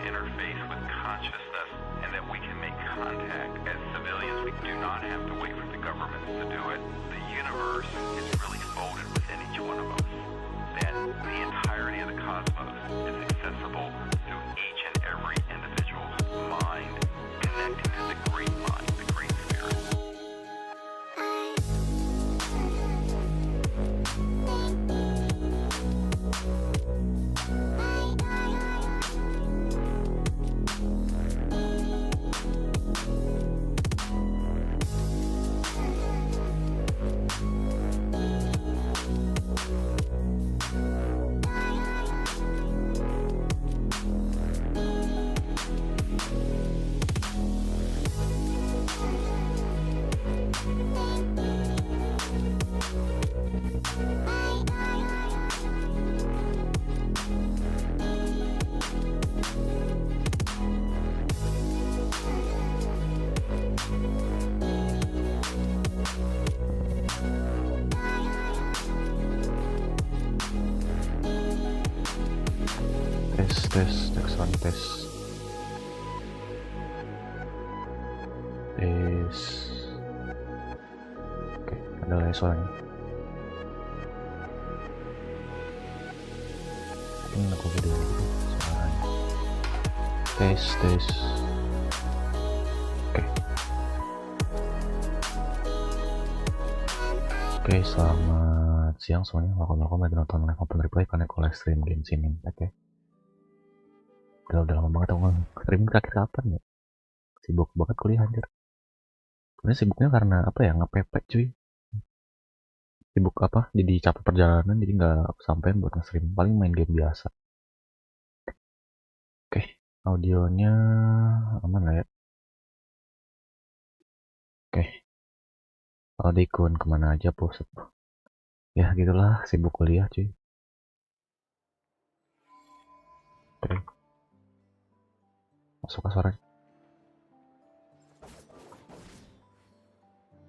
interface with consciousness and that we can make contact. As civilians, we do not have to wait for the governments to do it. The universe is really folded within each one of us. That the entirety of the cosmos is accessible through each and every individual's mind, connecting to the great mind, the great spirit. Tes. Oke, ada lagi suaranya. Ini aku video suaranya. Tes. Oke, selamat siang semuanya. Welcome to nonton live open replay connect live stream GENSHIN. Oke. Udah lama banget aku streaming terakhir kapan ya? Sibuk banget kuliah anjir. Sebenarnya sibuknya karena apa ya, ngepepet cuy. Sibuk apa? Jadi capek perjalanan, jadi nggak sampein buat nge-stream. Paling main game biasa. Oke, audionya aman lah ya. Oke. Kalau diikun kemana aja poset. Ya gitulah, sibuk kuliah cuy. Oke. Masuk ke suara.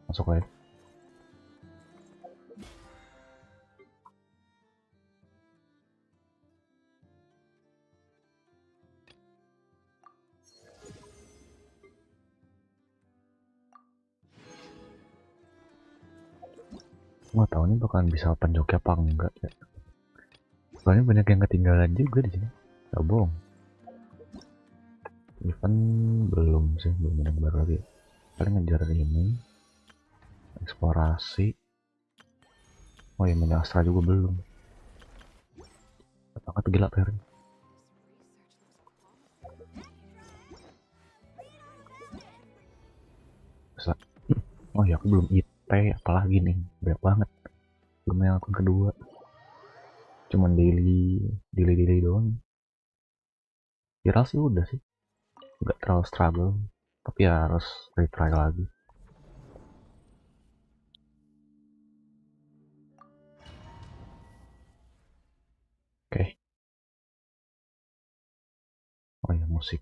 Masuk aja. Nggak tahu nih bakalan bisa open Joki apa enggak ya. Soalnya banyak yang ketinggalan juga di sini. Gak bohong. Event belum sih, belum ada yang baru lagi. Paling ngejar ini, eksplorasi. Oh ya, Mini Astra juga belum. Banget gila per. Oh ya, aku belum IT, apalagi nih, banyak banget. Belum yang akun kedua. Cuman daily doang. Viral sih udah sih. Nggak terlalu struggle, tapi ya harus retry lagi. Oke. Oh ya, musik.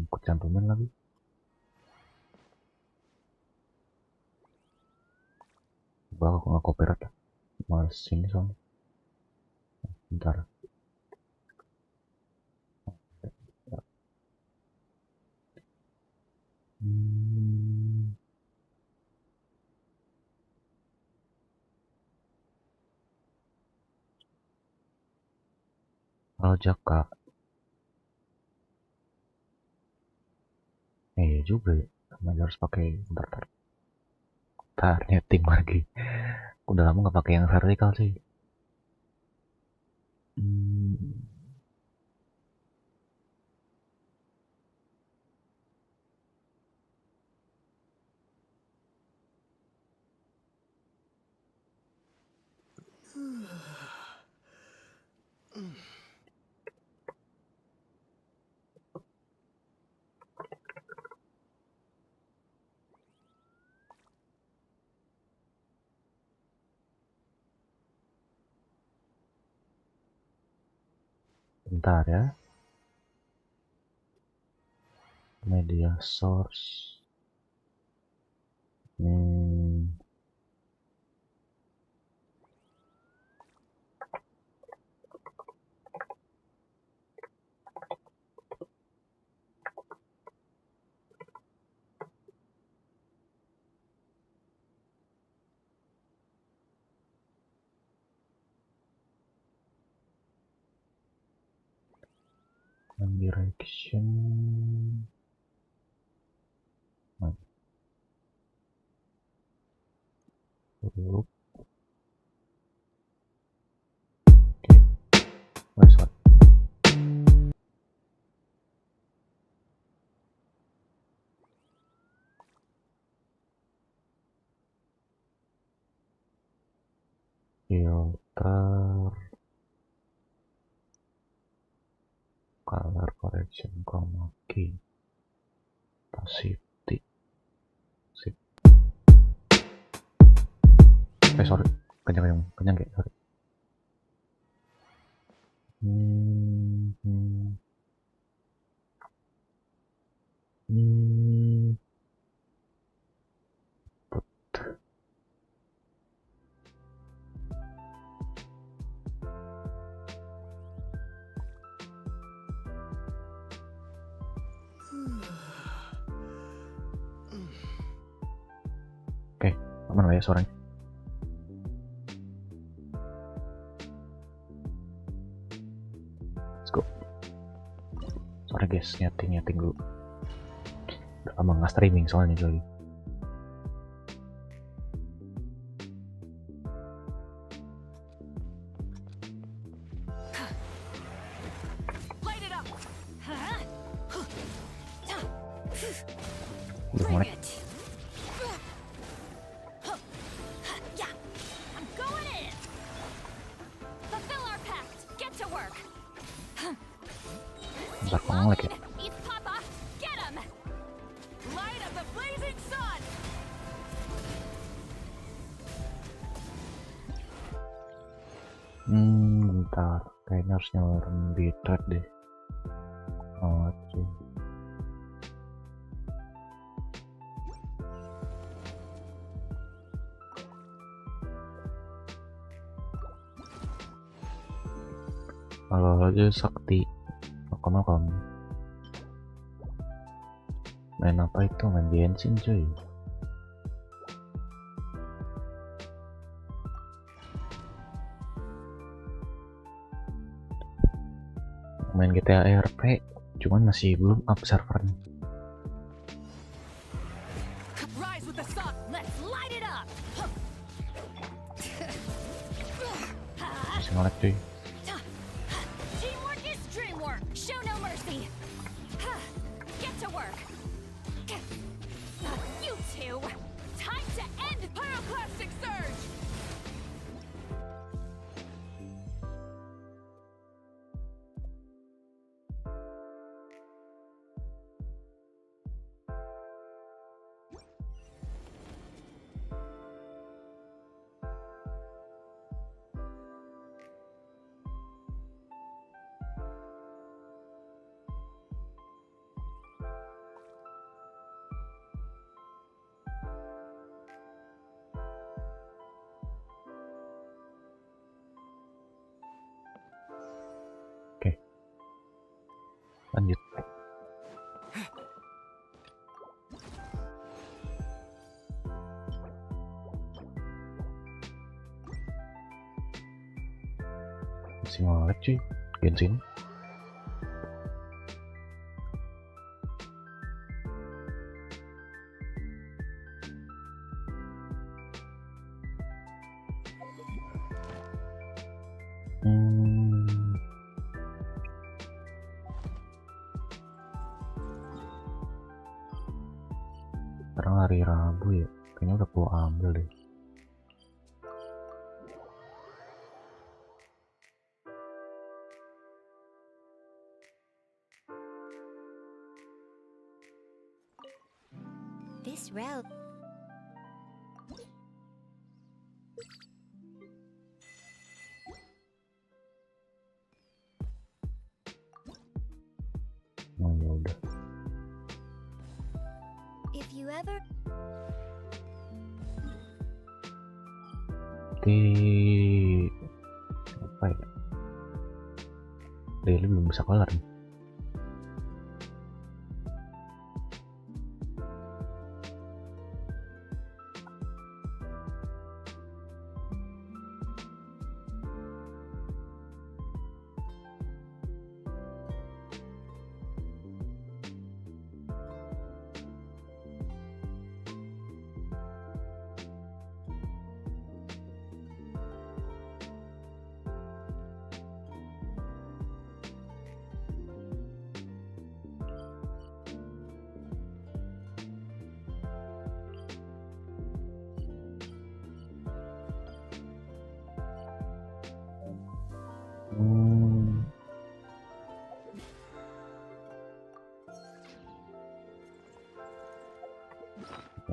Aku cantumin lagi. Bakal aku nggak copyright ya. Males sini soalnya. Bentar. Halo Jaka. Iya juga ya. Namanya harus pakai bentar. Netting lagi. Udah lama nggak pakai yang vertikal sih. Bentar ya. Media source. Direction. Look. Where's what? Filter, color correction, chroma key, opacity. Sip. Sorry, kenyang kayak sorry. Oke, aman lah ya suaranya. Let's go. Sorry guys, nyeting dulu. Udah lama nggak streaming soalnya lagi. Bentar, kayaknya harus nyalain bitrate deh. Oke. Kalau aja sakti, makan. Main apa itu? Main GENSHIN cuy. Main GTA RP, cuman masih belum up servernya. Masih nge-lag cuy. Lanjut. Masih nge-lag cuy, GENSHIN. Sekarang hari Rabu ya, kayaknya udah gua ambil deh. This route. Oh ya udah. If you ever berarti apa ya, daily belum bisa kelar nih.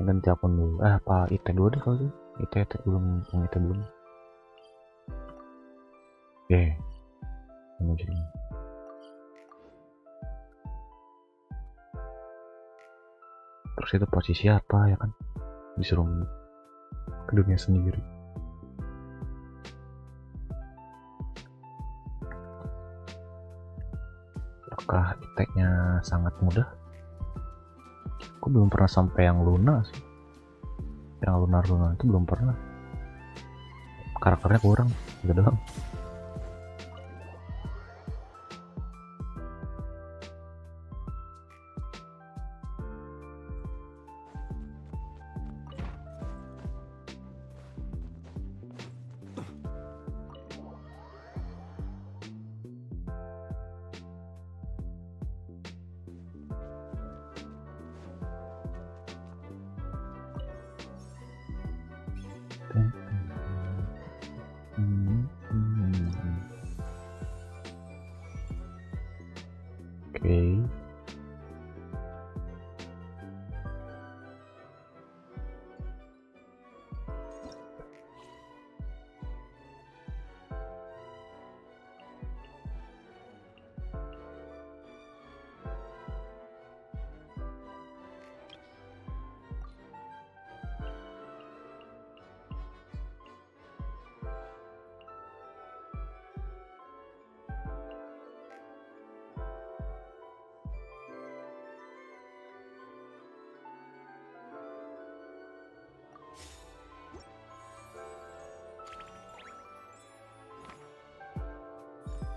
Ganti akun dulu. Apa IT dulu deh kalau gitu. IT belum, yang IT belum. Oke. Jadi. Terus itu posisi apa ya kan? Disuruh ke dunia sendiri. Apakah IT-nya sangat mudah? Aku belum pernah sampai yang Luna sih. Yang Luna itu belum pernah. Karakternya kurang, gitu doang. Oke.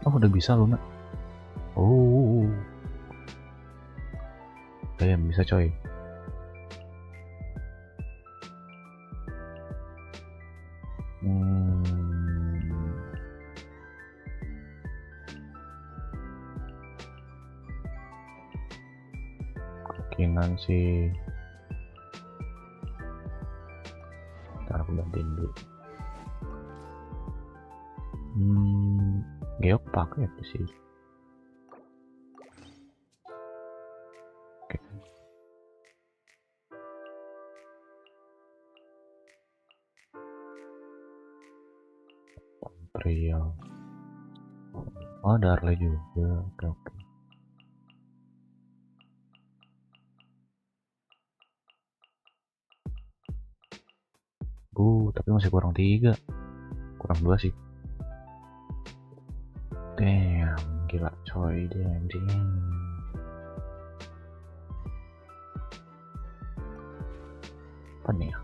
Oh, udah bisa Luna. Oh. Damn, bisa coy. Kemungkinan sih. Ntar aku gantiin dulu. Geok pakai apa sih? Oke. Pria. Oh, ada Arley juga. Oke. Tapi masih kurang 3. Kurang 2 sih. Damn, gila coy, damn. Apa nih ya?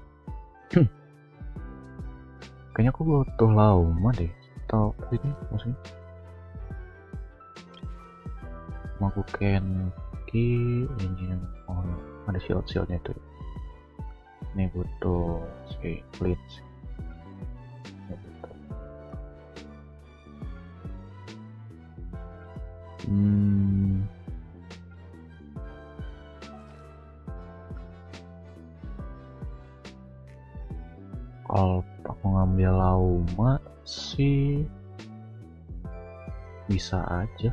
Kayaknya aku butuh lama deh. Atau ini maksudnya mau aku Kenki ini yang ada shield-shieldnya itu. Ini butuh si Blitz. Kalau aku ngambil Lauma sih bisa aja.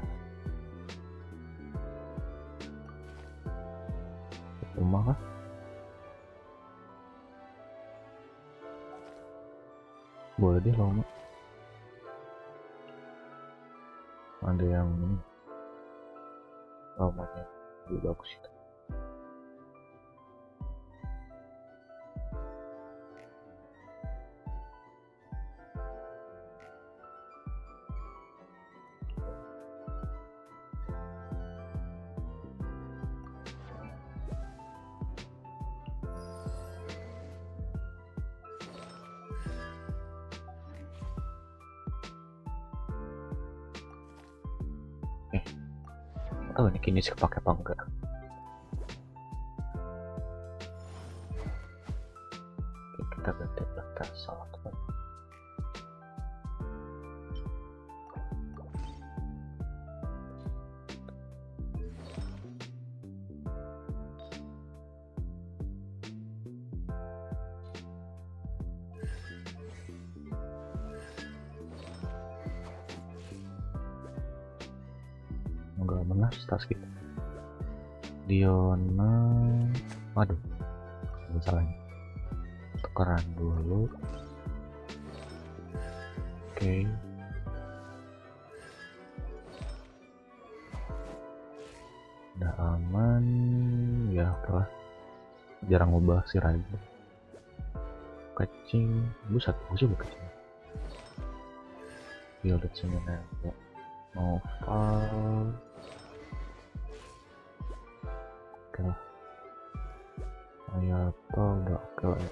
Lauma kah? Boleh deh Lauma. Ada yang ini Laumanya lebih bagus itu. tahu ini kini sih kepake apa enggak. Oke, kita ganti daftar salah teman. Enggak benar tas kita. Diona, waduh, masalahnya tukeran dulu. Oke. Udah aman ya, oke lah. Jarang ngubah sih ragu. Kecing, buset, gue coba kecing. Fielded seminar, novel. Oke lah. Apa udah oke lah ya.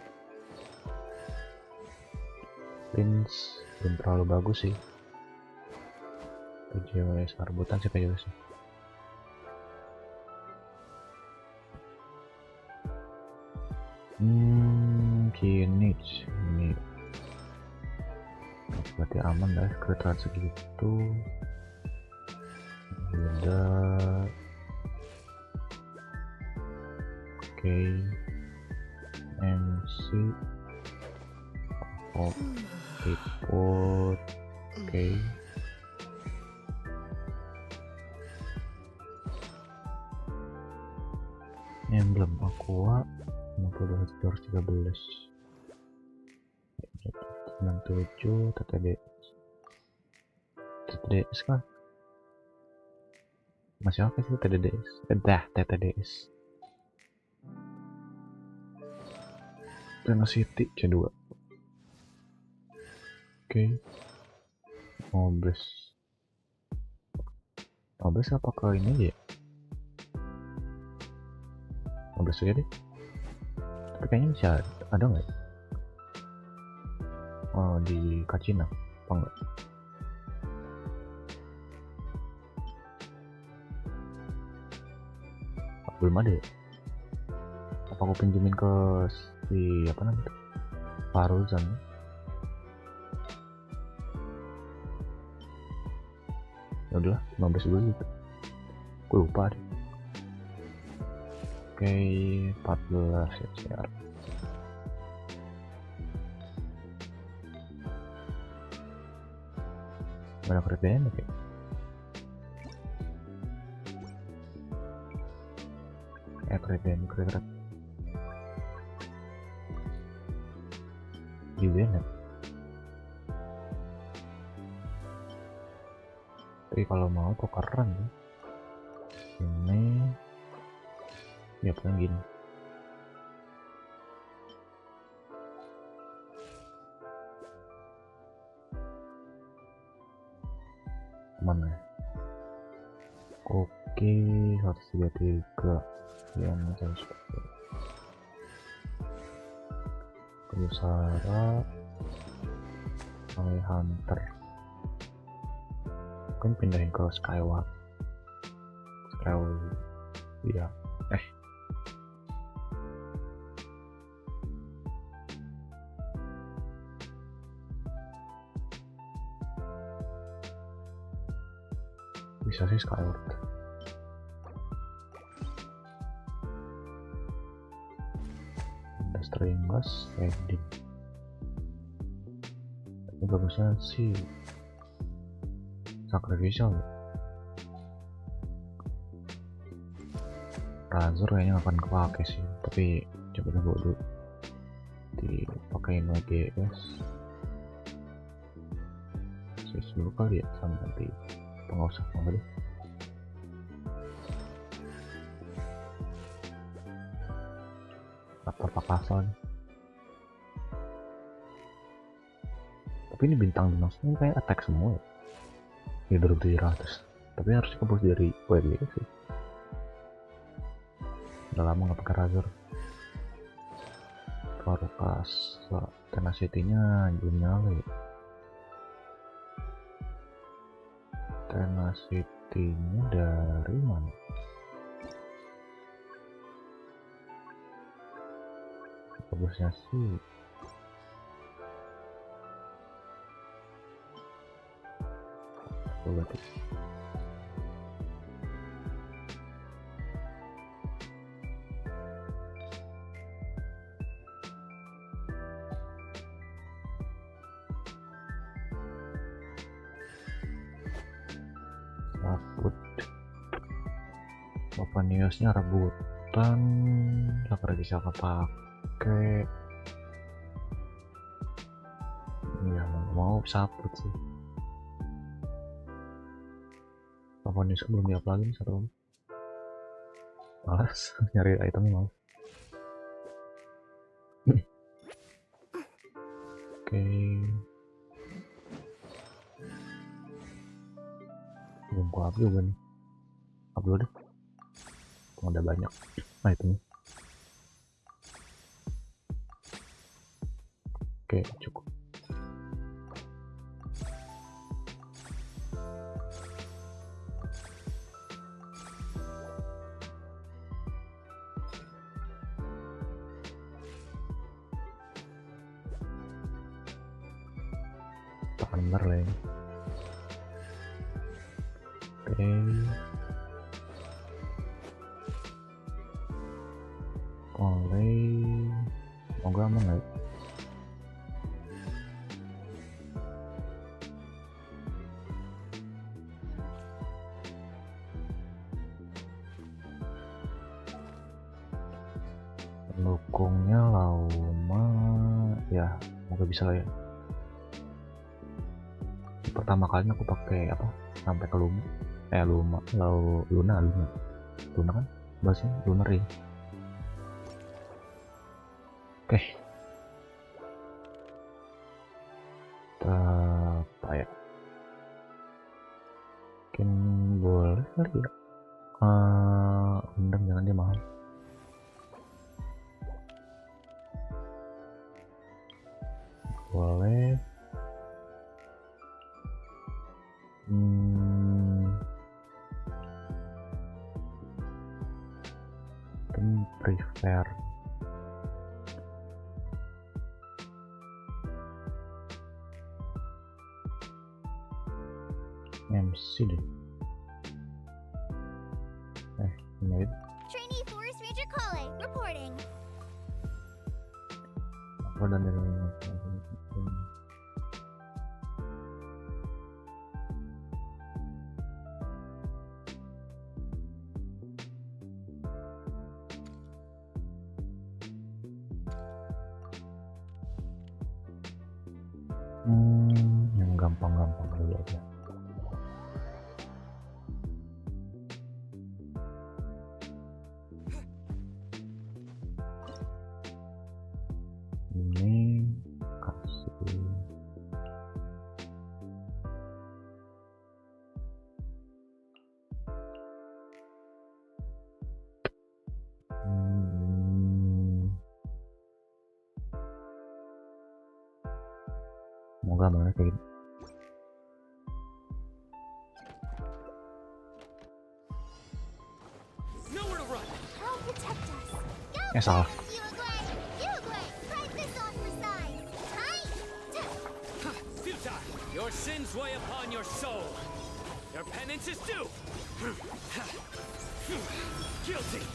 Pins belum terlalu bagus sih. PJWS rebutan sih PJWS. Kini ini berarti aman lah kereta segitu. Udah oke. MC ikut oke. Emblem aqua 5213 97 TTDS kan masih apa sih TTDS? TTDS City C2. Oke. Mobes apa ke ini aja ya? Mobes aja deh, tapi kayaknya bisa ada nggak ya? Oh, di Kacina apa enggak? Belum ada ya? Apa aku pinjemin ke si apa namanya Faruzan? Ya udahlah 15 dulu gitu, gue lupa deh. Oke, 14 ya share. Mana kerjaan oke. Keren juga. Tapi kalau mau tuh keren ya. Ini ya paling gini. Mana? Oke, 133 yang saya seperti Kusara oleh Hunter. Mungkin pindahin ke Skyward ya. Bisa sih Skyward. Stringless heading. Tapi bagusnya sih sacrificial ya. Razor kayaknya akan kepake sih, tapi coba dulu dipakein WGS sis dulu kali ya, sama nanti nggak usah deh. Apa pasal nih. Tapi ini bintang ini kayak attack semua ya, 2700, tapi harus dikebus dari WGS sih. Udah lama nggak pakai Razor. Farukas tenacity-nya belum nyala ya. Tenacity buktinya dari mana? Bagusnya sih berarti raput bapak newsnya rebutan lagi siapa pakai ya mau saput sih. Bapak news belum diupload lagi nih, satu malas nyari itemnya malas. Oke, belum ku up juga nih, upload deh, ada banyak itemnya. Oke, cukup. Bener lah ini. Oke, oleh Agama nggak? Pendukungnya lama ya, semoga bisa lah ya. Pertama kalinya aku pakai apa sampai ke Luna kan bahasnya lunar ya. Oke, apa ya, mungkin boleh kali ya undang, jangan dia mahal. Boleh. Prefer MC deh. Ini Trainee Forest Ranger Kale reporting. apa dan yang gampang-gampang dulu aja. Ini kasih semoga mana kayak gitu. Help protect us. Go. Salah. Uruguay, fight this on for size. Tight. Futile! Your sins weigh upon your soul. Your penance is due. Guilty.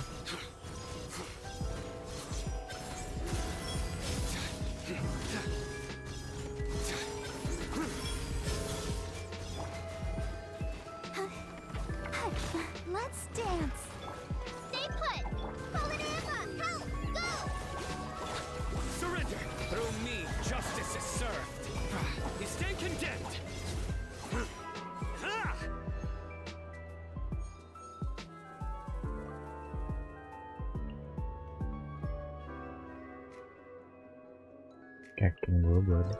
Let's dance. Stay put. Fallen Emma, help. Go. Surrender. Through me, justice is served. You stand condemned. Ha! Hacking dulu boleh.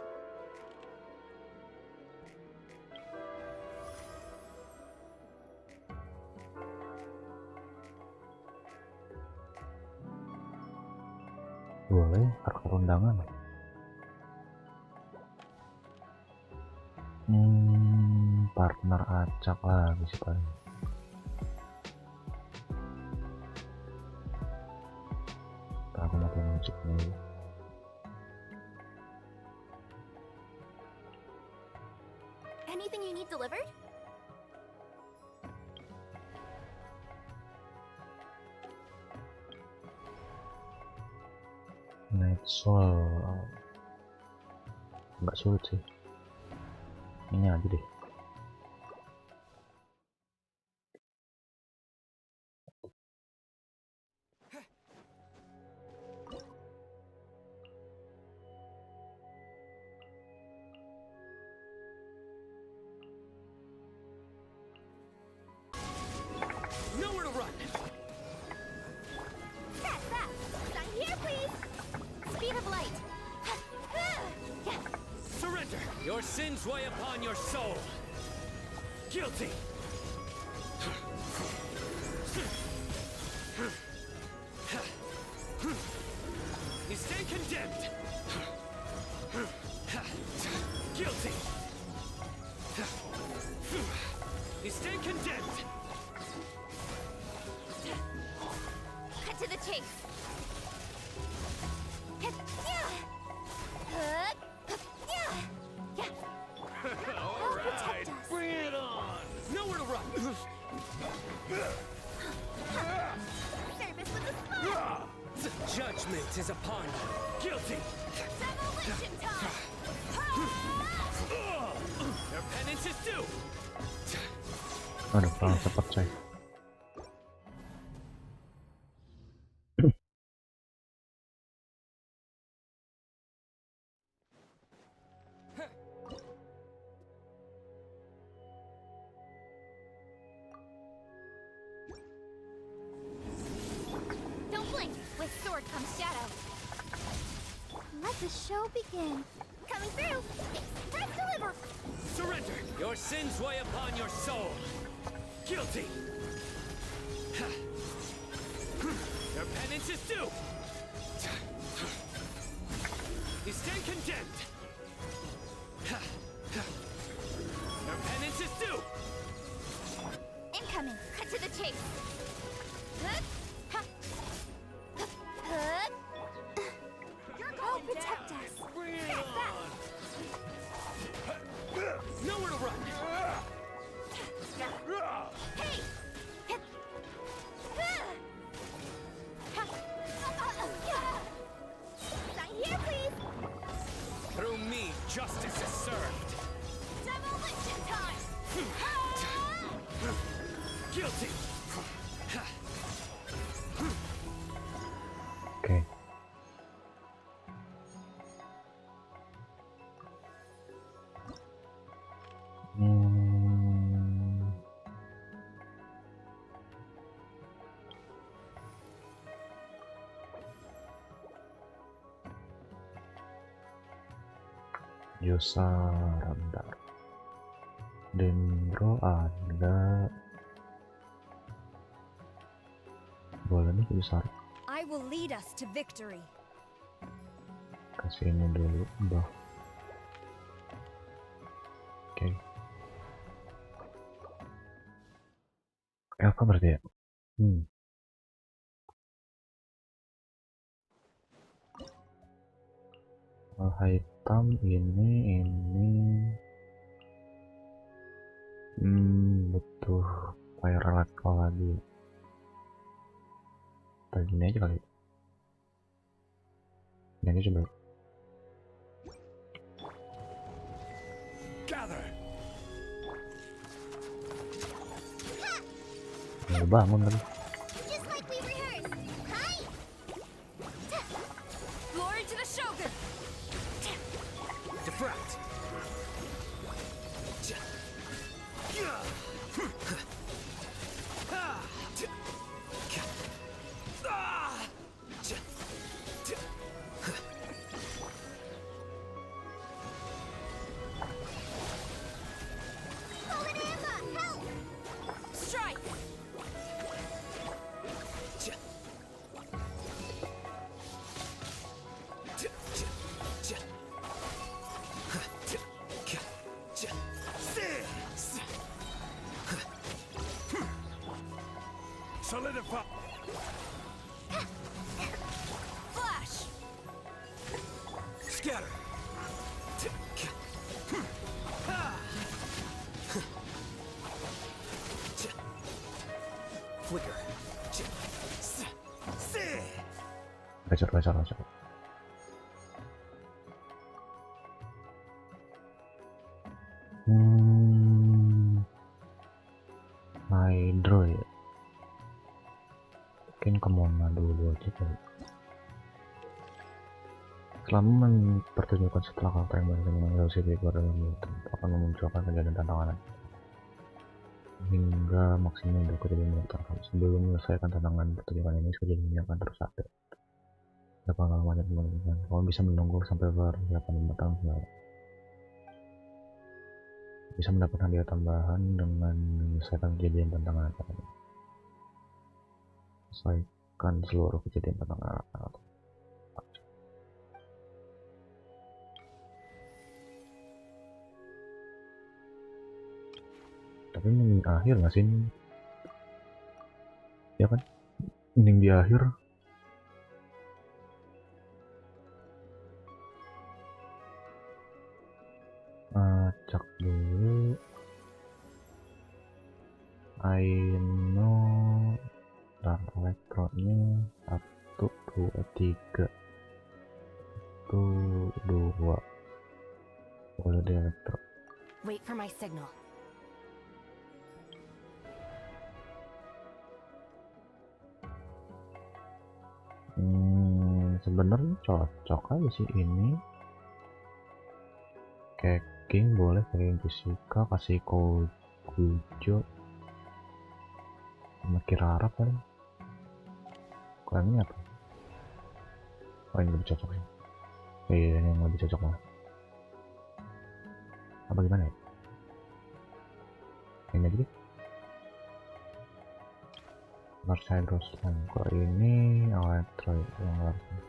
Boleh karakter undangan. Partner acak lagi sih paling. ada musiknya. Anything you need delivered? Night Soul nggak sulit sih, ini aja deh. Nowhere to run. Fast, fast! Sign here, please! Speed of light! Surrender. Your sins weigh upon your soul. Guilty. You stand condemned. Guilty. You stand condemned. Cut to the chase! All right. Bring it on. Nowhere to run. Service with the smile! Judgment is upon you. Guilty. Demolition time! Your penance is due. Aduh, paling cepet coy. Don't blink! With sword comes shadow. Let the show begin. Coming through! Express deliver! Surrender. Your sins weigh upon your soul. Guilty. Your penance is due. You stand condemned. Your penance is due. Incoming! Cut to the chase! I'll protect us! Bring it Fast, fast! on. Nowhere to run. Hey! Sign here, please! Through me, justice is served. Demolition time! Guilty. Oke. Josa Randar Dendro ada, boleh nih besar, I will lead us to victory. kasih ini dulu mbah. Oke. Apa berarti ya? Hitam ini butuh viral lagi. Tadi ini aja kali. Ini coba. Gather. Bangun tadi. Just like we rehearsed! Hi! Glory to the Shogun! Defract. Call it Emma! Help! Strike! Gacor. Hydro ya. Mungkin ke Mona dulu aja kali. Selama mempertunjukkan setelah karakter yang baru mengenal si keluar dalam mulut akan memunculkan kejadian tantangan hingga maksimal 2 kejadian terkam. Sebelum menyelesaikan tantangan pertunjukan ini, kejadian ini akan terus ada. Ada pengalaman yang menentukan. Kamu bisa menunggu sampai persiapan matang segala. Bisa mendapat hadiah tambahan dengan menyelesaikan kejadian tantangan atau selesaikan seluruh kejadian tantangan atau tapi mending akhir nggak sih ini? Ya kan, mending di akhir. Cek dulu. Aino dan elektronnya 1, 2, 3 1, 2 boleh di elektro. Wait for my signal. Sebenarnya cocok aja sih ini. Keking boleh, kayak fisika, kasih kujo sama kirara paling. Kalau ini apa? Oh, ini lebih cocok sih. Iya, ini yang lebih cocok lah. Apa gimana ya? Ini aja deh. Mercedes-Benz. Kok ini elektro yang harusnya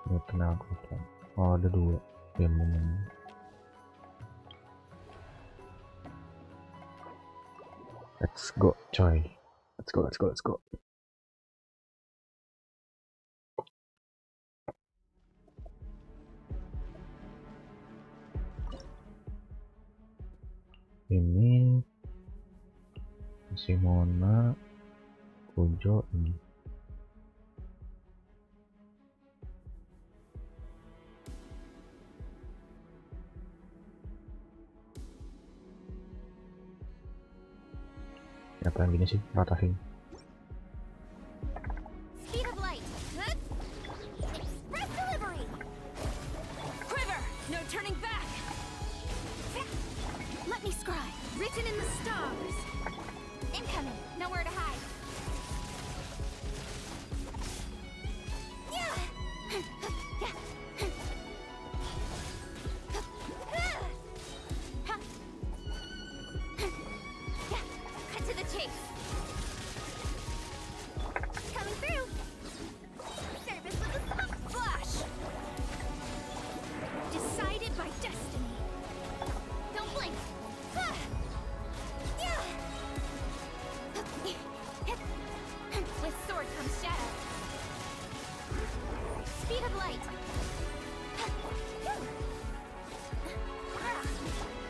Newton Algorithm. Oh, ada 2 ya, momen. Let's go coy, let's go. Ini si Mona Kujo ini. Apa yang gini sih, ratasin. Speed of light. Express delivery. Quiver! No turning back! Let me scribe. Written in the stars. Incoming. Nowhere to hide. Cut to the chase. Coming through. Service with a smoke flash. Decided by destiny. Don't blink. With sword comes shadow. Speed of light.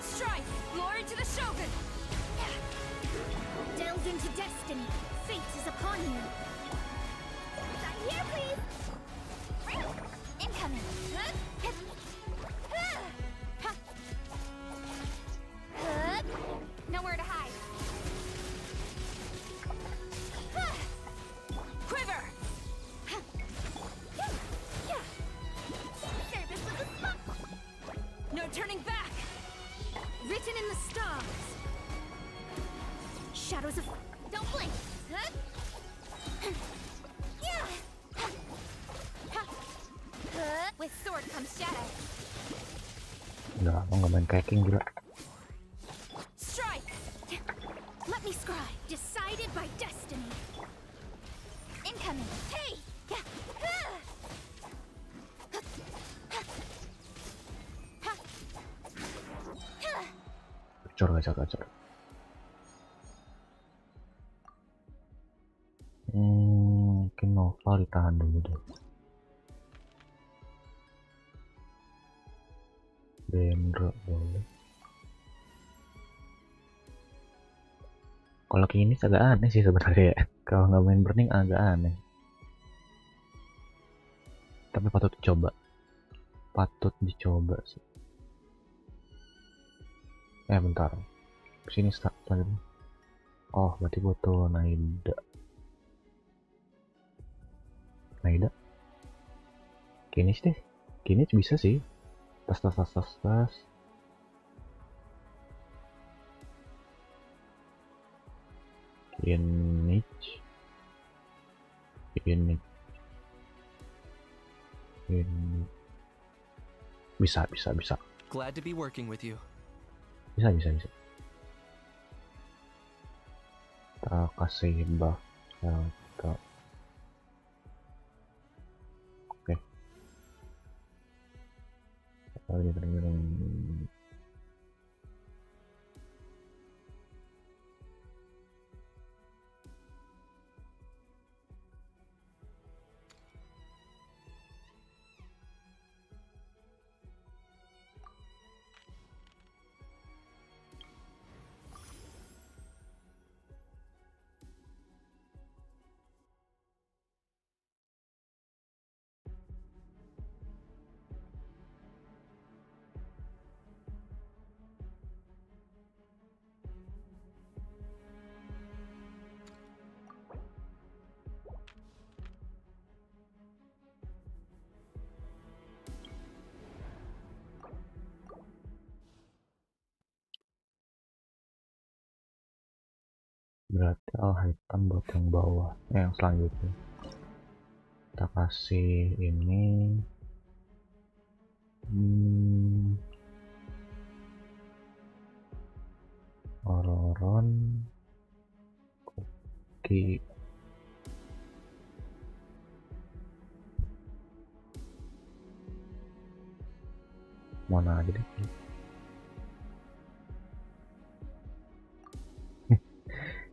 Strike! Glory to the Shogun! Delved into destiny. Fate is upon you. Not here, please. Incoming. Nowhere to hide. Quiver! Service with a smoke. No turning back! Written in the stars. Shadows of... Don't blink. With sword comes shadow. Udah, mau nggak main kaking gila. Strike! Let me scribe. Decided by destiny. Incoming. Hey! Gacor. Mungkin novel ditahan dulu deh. Dendro boleh. Kalau kayak ini agak aneh sih sebenarnya ya. Kalau nggak main burning agak aneh. Tapi patut dicoba sih. Bentar, sini start lagi. Oh, berarti butuh Naida. Kinis deh, Kinis bisa sih. Tas. Kinis. Bisa. Glad to be working with you. Bisa. Kita kasih bakal. Oke. Lagi terus. Berarti hitam buat yang bawah. Yang selanjutnya kita kasih ini Ororon Koki. Mana aja deh.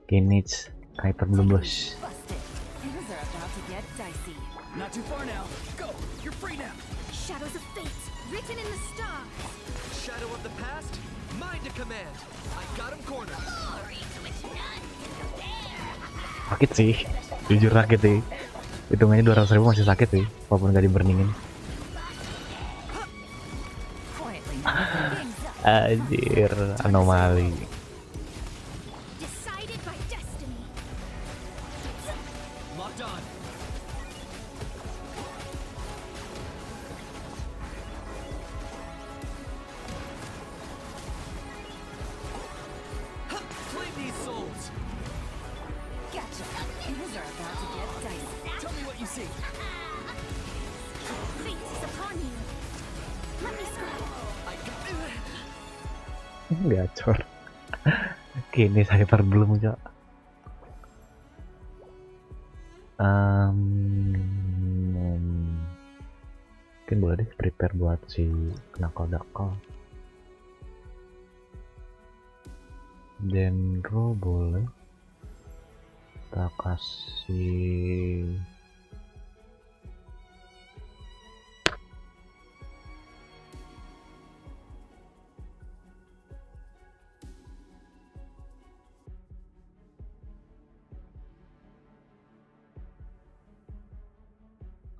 Kinich Hyper Blue Blush. Busted. Things are about to get dicey. Not too far now. Go! You're free now! Shadows of fate, written in the stars. Shadow of the past, mind to command. I got him cornered. Glory to which none can compare. Sakit sih, jujur sakit sih. Hitungannya 200.000 masih sakit sih, walaupun gak diburningin. Quietly. Things up. Anjir, anomali. Decided by destiny. Locked on. Claim these souls. Gotcha. Things are about to get dicey. Tell me what you see. Fate is upon you. Let me scry. I got Gacor. Kini Hyper belum Cok. Mungkin boleh deh prepare buat si knakal-dakal. Genre boleh. Kita kasih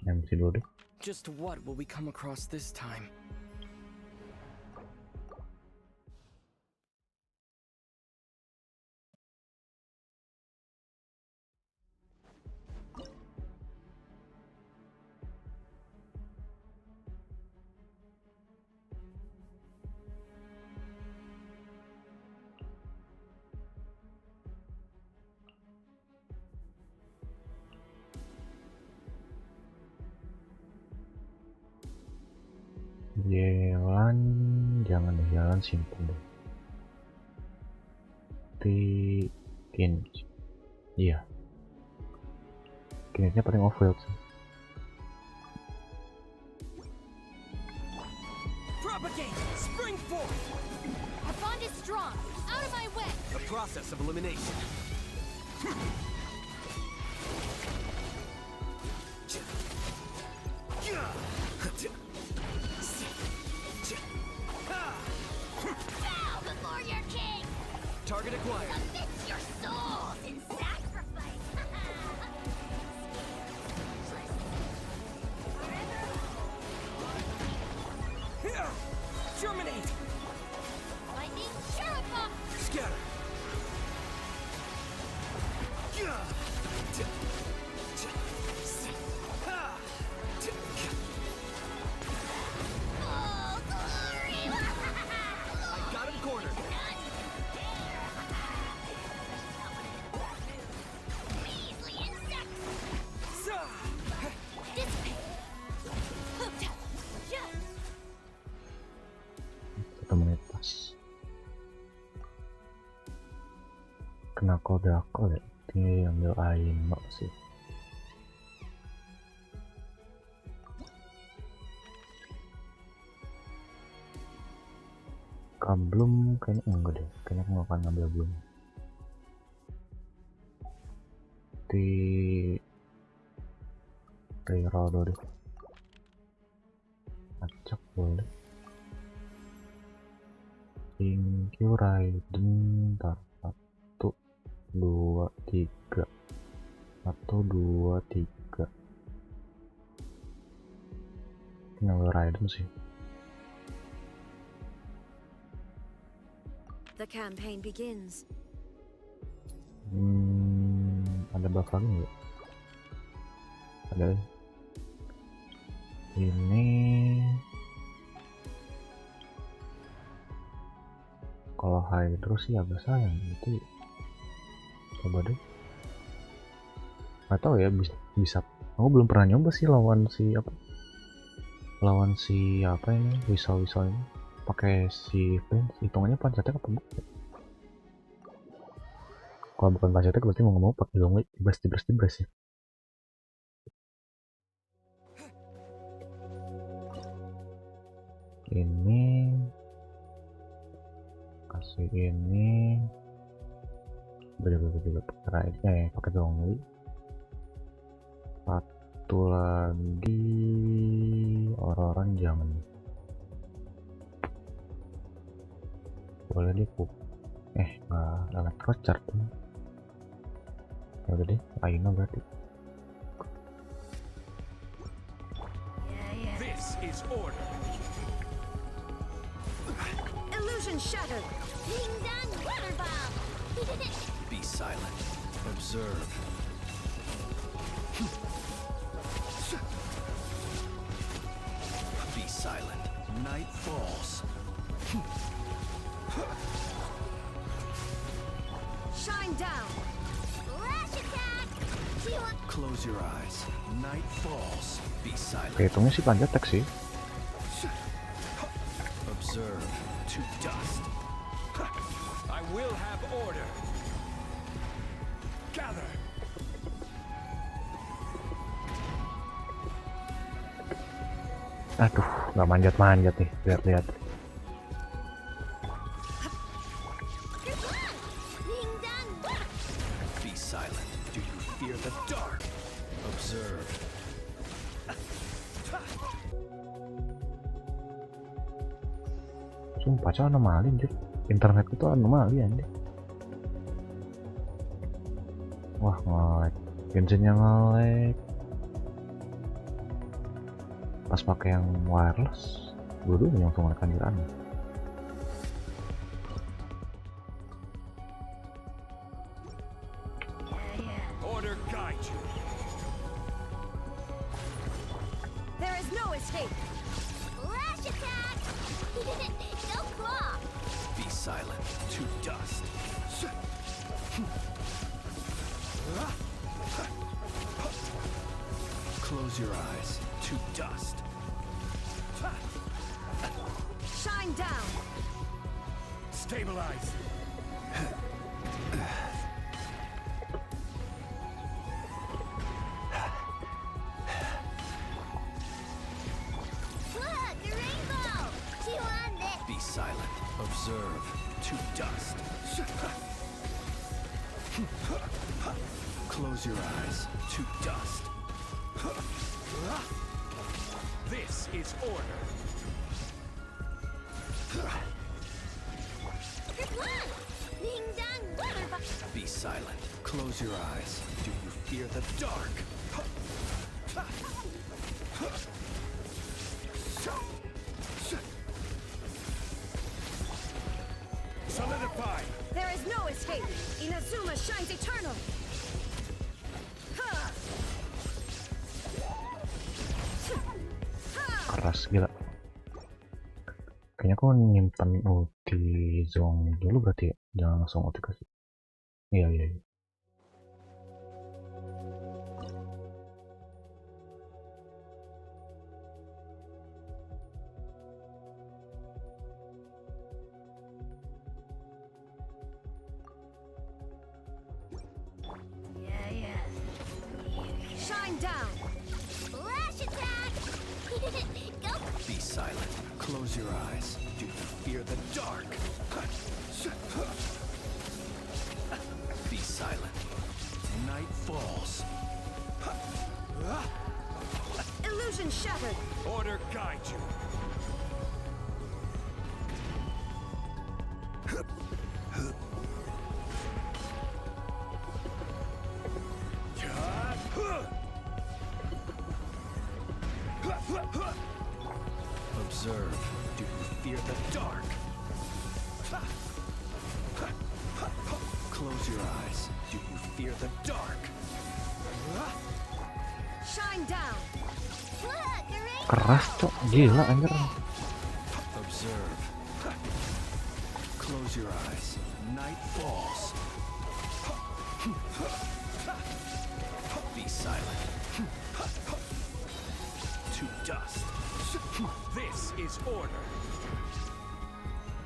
MC dulu deh. Just what will we come across this time? Jangan simpen deh. Iya. Kinnya paling off-world sih. propagate. Spring forth. Our bond is strong. Out of my way. The process of elimination. Bow before your king. Target acquired. Amidst your souls in sacrifice. kena kode aku ya, ini ambil lain sih. Belum, kayaknya enggak deh, kayaknya aku nggak akan ngambil belum. Reroll dulu deh, acak boleh. Thank you Raiden. Ntar 1 2 3 1 2 3 ini ngambil Raiden sih. The campaign begins. Ada buff lagi nggak? Ada. Ini kalau high terus sih agak sayang itu. Coba deh. Nggak tahu ya, bisa. Aku belum pernah nyoba sih lawan si apa ini, wisal ini pakai si Vince. Hitungannya pancatek apa bukan? Kalau bukan pancatek berarti mau pakai dong dibres ya. Ini kasih ini bener-bener pakai dong. Satu lagi orang-orang jangan. Boleh deh nggak electrocharge tuh. Ya udah deh, lainnya berarti. This is order. Illusion shattered. Ding dong, water bomb. Be silent. Observe. Be silent. Night falls. Shine down. Flash attack. Close your eyes. Night falls. Be silent. Hitungnya sih pancatek sih. Observe. To dust. I will have order. Gather. Aduh, nggak manjat nih, lihat. Ding dong. Be silent. Do you fear the dark? Observe. Sumpah cowok anomali anjir. Internet itu anomali anjir. Wah, nge-lag. Genshinnya nge-lag. Pas pakai yang wireless, dua-duanya langsung akan aneh. Order guide you. There is no escape. Flash attack. No claw. Be silent. To dust. Close your eyes. To dust. Shine down. Stabilize. Look, the rainbow. She won this. Be silent. Observe. To dust. Close your eyes. To dust. This is order. Ding dong, water bomb. Be silent. Close your eyes. Do you fear the dark? Solidify. There is no escape. Inazuma shines eternal. Keras gila. Kayaknya aku nyimpan ulti zong dulu berarti ya. Jangan langsung ulti kasih. Iya. Close your eyes. Do you fear the dark? Be silent. Night falls. Illusion shattered. Order guide you. Observe. Do you fear the dark? Close your eyes. Do you fear the dark? Shine down. Look, a rainbow! Keras cok, gila anjir. Observe. Close your eyes. Night falls. Be silent. To dust. This is order.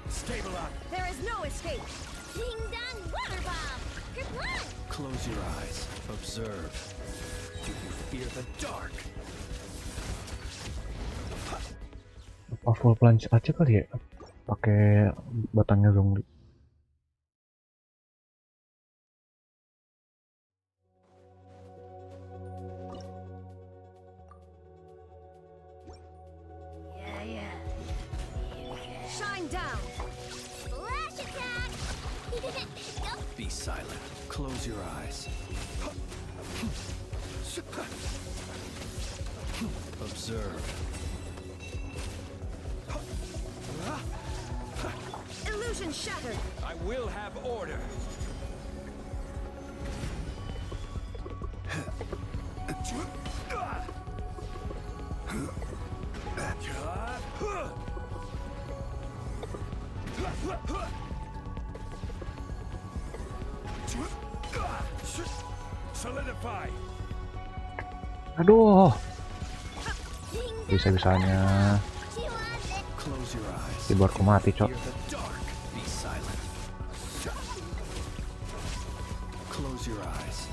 Stable up. There is no escape. Ding dong, water bomb! Kerplunk! Close your eyes. Observe. Do you fear the dark? Apa full plunge aja kali ya? Pakai batangnya zombie. Shine down. Flash attack! Go! Be silent. Close your eyes. Observe. Illusion shattered. I will have order. Solidify. Aduh, Ding dong! bisa-bisanya She wants it! Close your eyes. keyboardku mati cok. Fear the dark. Be silent. Close your eyes.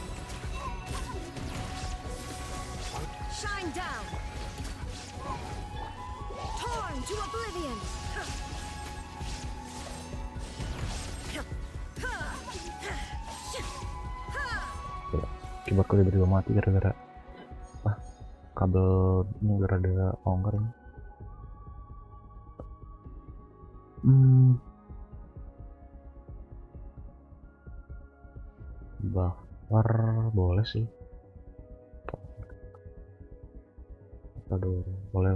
Shine down. Torn to oblivion. Gila, keyboardku tiba-tiba mati gara-gara kabel ini gara-gara ongkar ini. Buffer boleh sih. Aduh, boleh.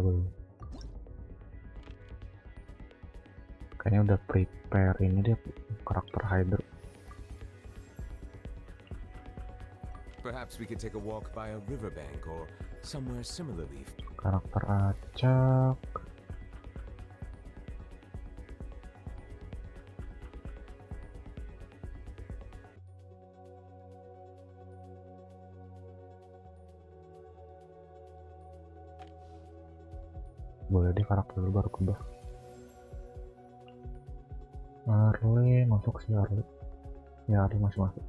Kayaknya udah prepare ini dia karakter hider. Perhaps we could take a walk by a riverbank or somewhere similarly. Karakter acak. Boleh deh karakter dulu baru kebah. Arle masuk sih Arle. Ya Arle masih masuk.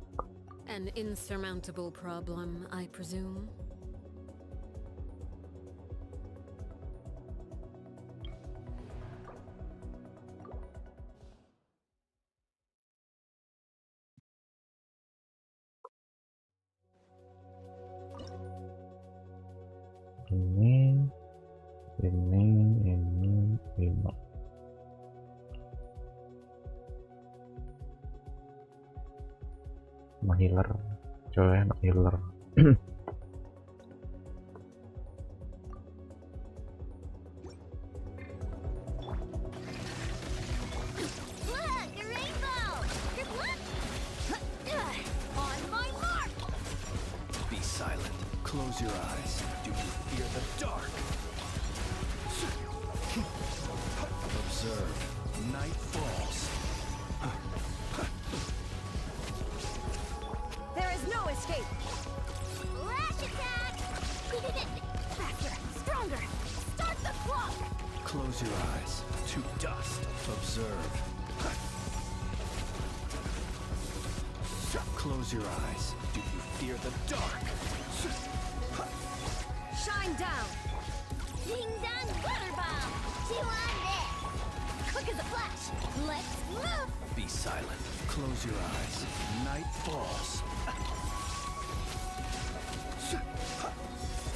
An insurmountable problem, I presume. Ini. Sama healer, coy, anak healer. Look, a rainbow! Kerplunk! On my mark! Be silent. Close your eyes. Do you fear the dark? Observe. Night falls. There is no escape. Flash attack! Faster, stronger! Start the clock! Close your eyes. To dust. Observe. Close your eyes. Do you fear the dark? Shine down. Ding dong, water bomb. Chew on this. Quick as a flash. Let's move. Be silent. Close your eyes. Night falls.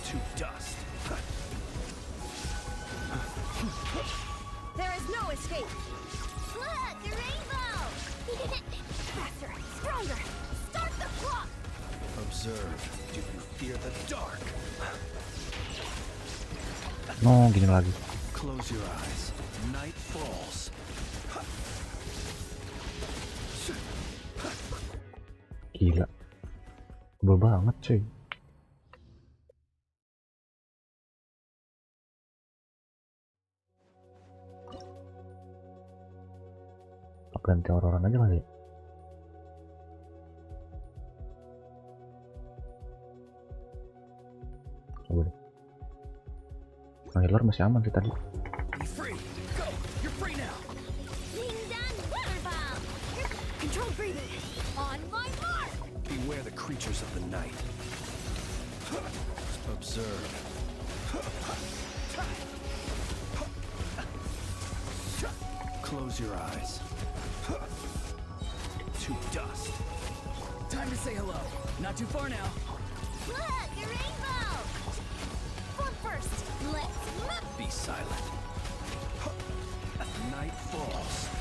To dust. There is no escape. Look, a rainbow. Faster, stronger. Start the clock. Observe. Do you fear the dark? No, gini lagi. Close your eyes. Night falls. Gila. Tebel banget cuy. Ganti orang aja kali ya. Coba deh. Healer masih aman sih tadi. Be free. Go. You're free now. Ding dong, water bomb. Control breathing. On my mark. Beware the creatures of the night. Observe. Close your eyes. To dust. Time to say hello. Not too far now. Look, a rainbow. Foot first. Let's move. Be silent. Night falls.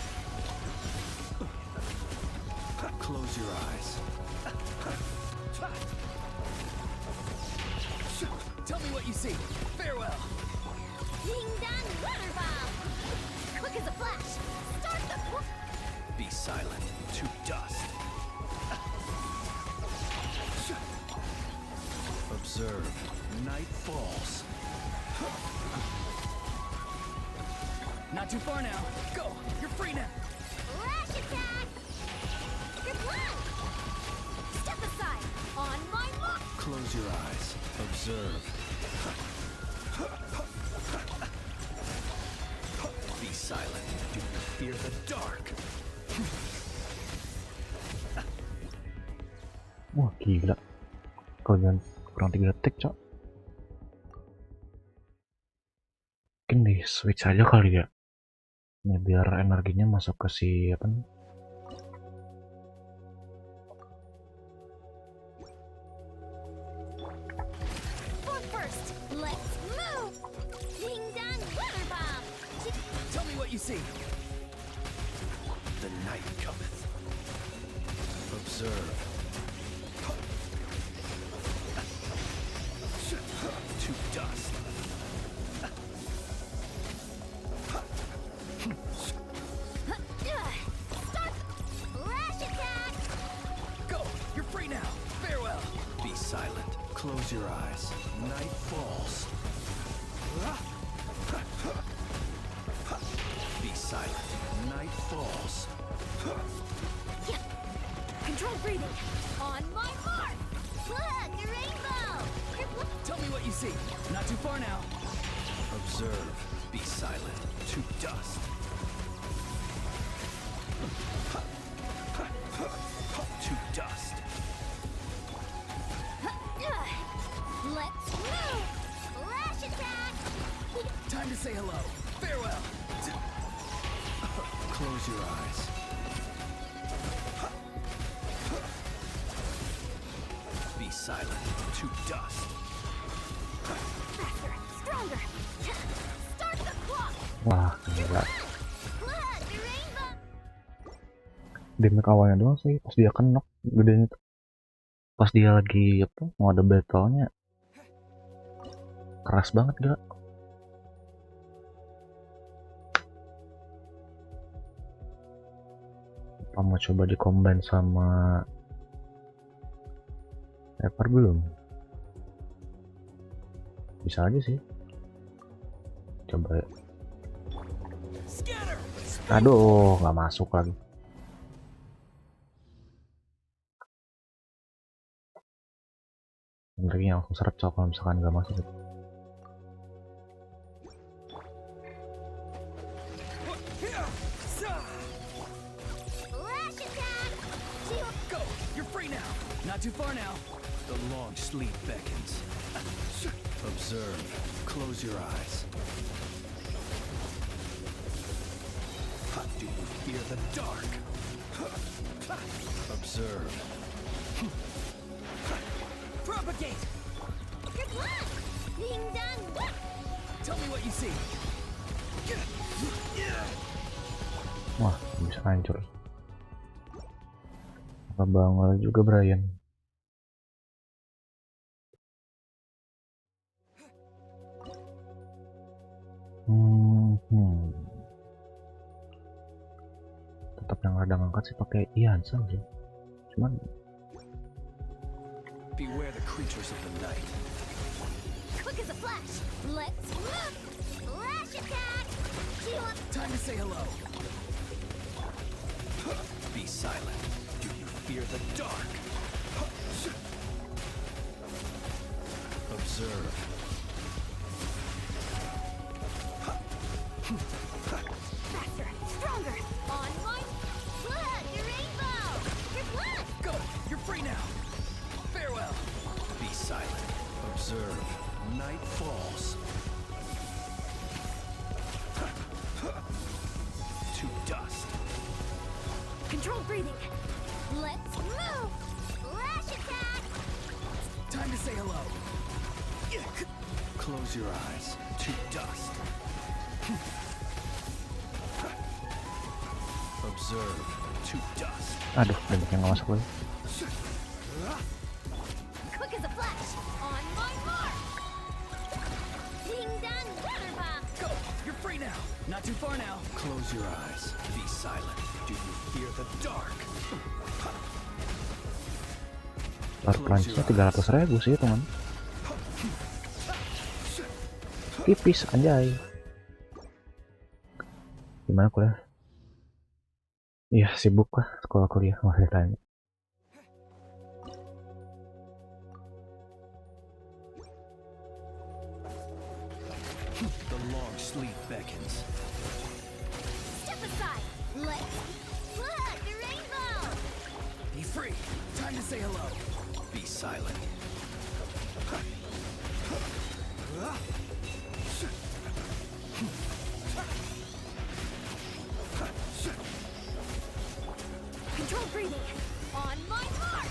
Close your eyes. Tell me what you see. Farewell. Ding dong, water bomb. Quick as a flash. Start the clock. Be silent. To dust. Observe. Night falls. Not too far now. Go. You're free now. Flash attack. Good luck. Step aside. On my mark. Close your eyes. Observe. Be silent. Do you fear the dark? Wah gila. Kalian kurang 3 detik cok. Mungkin di switch aja kali ya. Ini biar energinya masuk ke si apa nih? Foot first. Let's move. Ding dong, water bomb. Tell me what you see. The night cometh. Observe. To dust. Start. Flash attack. Go. You're free now. Farewell. Be silent. Close your eyes. Night falls. Be silent. Night falls. Control breathing. On my mark. Look, a rainbow. Tell me what you see. Not too far now. Observe. Be silent. To dust. To dust. Let's move. Flash attack. Time to say hello. Farewell. Close your eyes. Be silent. To dust. Faster, stronger. Start the clock. Wah gila. Look, a rainbow. Damage awalnya doang sih. Pas dia kenok gedenya tuh. Pas dia lagi apa mau ada battle-nya keras banget gak? Apa mau coba di-combine sama Leopard belum? Bisa aja sih. Coba ya. Aduh, nggak masuk lagi. Energinya langsung seret cok kalau misalkan nggak masuk. Flash attack. Go. You're free now. Not too far now. The long sleep beckons. Observe. Close your eyes. Do you fear the dark? Observe. Propagate! Good luck! Ding dong! What? Tell me what you see. Wah, bisa hancur. Apa bangol juga Brian. Tetap yang rada ngangkat sih pakai Iansan sih. Cuman Beware the creatures of the night. Quick as a flash! Let's move! Flash attack! Time to say hello. Be silent. Do you fear the dark? Observe. Faster! Stronger! On my... Look! The rainbow! Good luck! Go! You're free now. Farewell. Be silent. Observe. Night falls. To dust. Controlled breathing! Let's move! Flash attack! Time to say hello. Close your eyes. To dust. Observe. To dust. aduh, banyak yang nggak masuk lagi. Quick as a flash! On my mark! Ding dong! Water bomb! Go! You're free now. Not too far now. Close your eyes. Be silent. Do you fear the dark? Dolar Prancisnya 300.000 sih teman. Tipis anjay. Gimana kuliah? Iya sibuk lah sekolah kuliah masih tanya. The long sleep beckons. Step aside! Let's... Look! The rainbow! Be free. Time to say hello. Be silent. Controlled breathing! On my mark!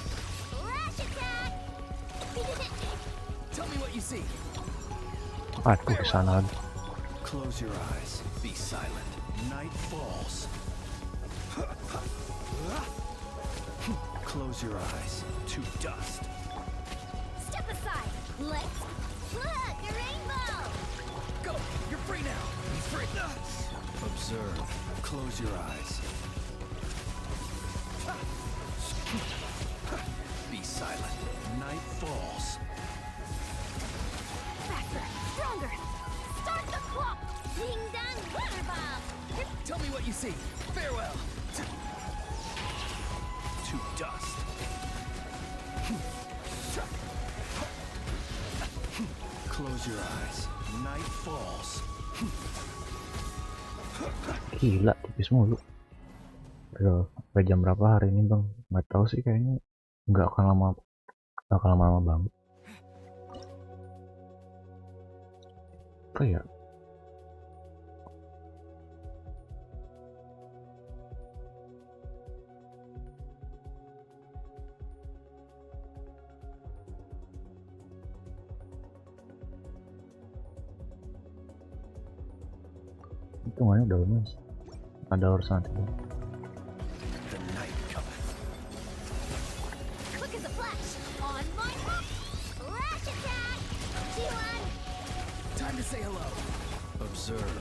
Flash attack! Tell me what you see. Aduh, kesana lagi. Close your eyes. Be silent. Night falls. Close your eyes. To dust. Step aside! Let's... Look! The rainbow! Go! You're free now. Be free. Observe. Close your eyes. Be silent. Night falls. Faster! Stronger! Start the clock! Ding dong! Water bomb! Tell me what you see. Farewell. To dust. Close your eyes. Night falls. Gila, tipis mulu. Aduh, sampai jam berapa hari ini bang? Nggak tahu sih, kayaknya nggak akan lama banget. Apa ya? Hitungannya udah lemes. Ada urusan nanti. The night cometh. Quick as a flash! On my mark! Flash attack! G1! Time to say hello. Observe.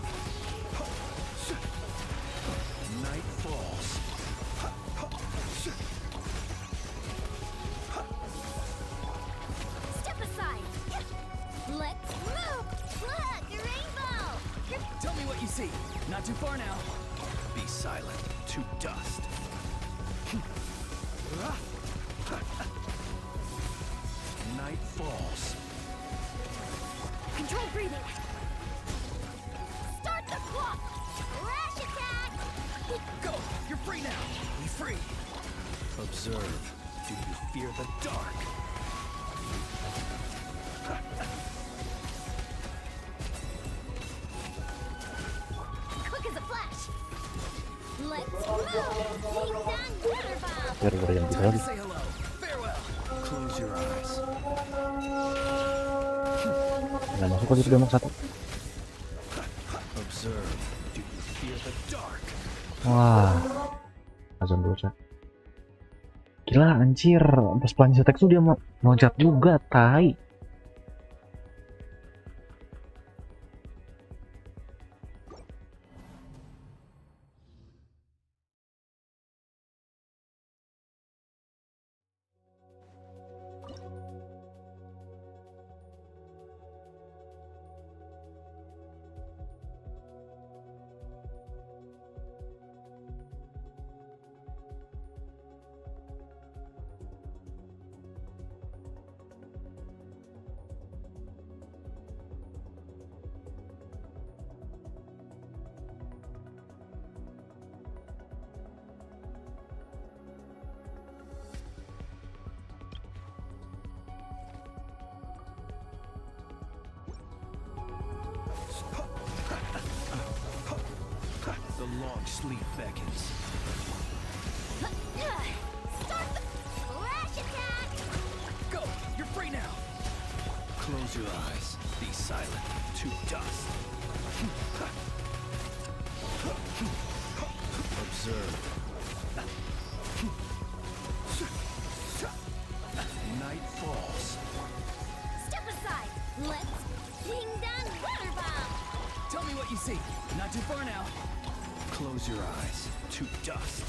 Night falls. Step aside! Let's move! Look! The rainbow! Tell me what you see. Not too far now. Be silent. To dust. Night falls. Controlled breathing! Start the clock! Flash attack! Go! You're free now. Be free. Observe. Do you fear the dark? Let's move! Ding dong water bomb! Gara-gara yang kita lagi. Say hello. Farewell. Close your eyes. Nggak masuk aja udah satu. Observe. Do you fear the dark? Wah, azan dulu chat. Gila anjir, pas pelan setek tuh dia mau loncat juga, tai. The long sleep beckons. Start the flash attack! Go! You're free now! Close your eyes. Be silent. To dust. Observe. Night falls. Step aside! Let's ding dong water bomb! Tell me what you see. Not too far now. Close your eyes. To dust.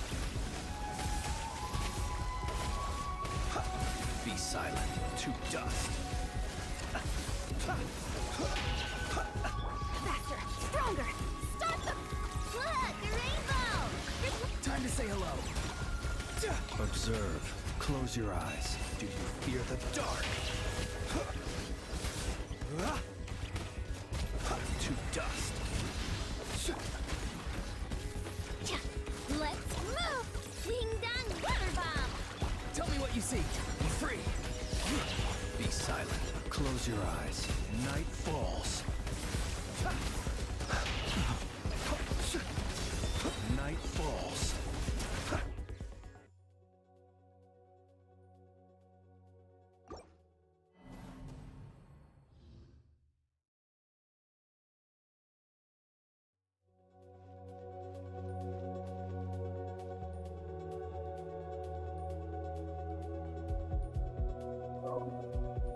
Be silent. To dust. Faster! Stronger! Start the rainbow! Time to say hello. Observe. Close your eyes. Do you fear the dark? To dust. Let's move! Ding dong water bomb! Tell me what you see. Be free. Be silent. Close your eyes. Night falls. Night falls.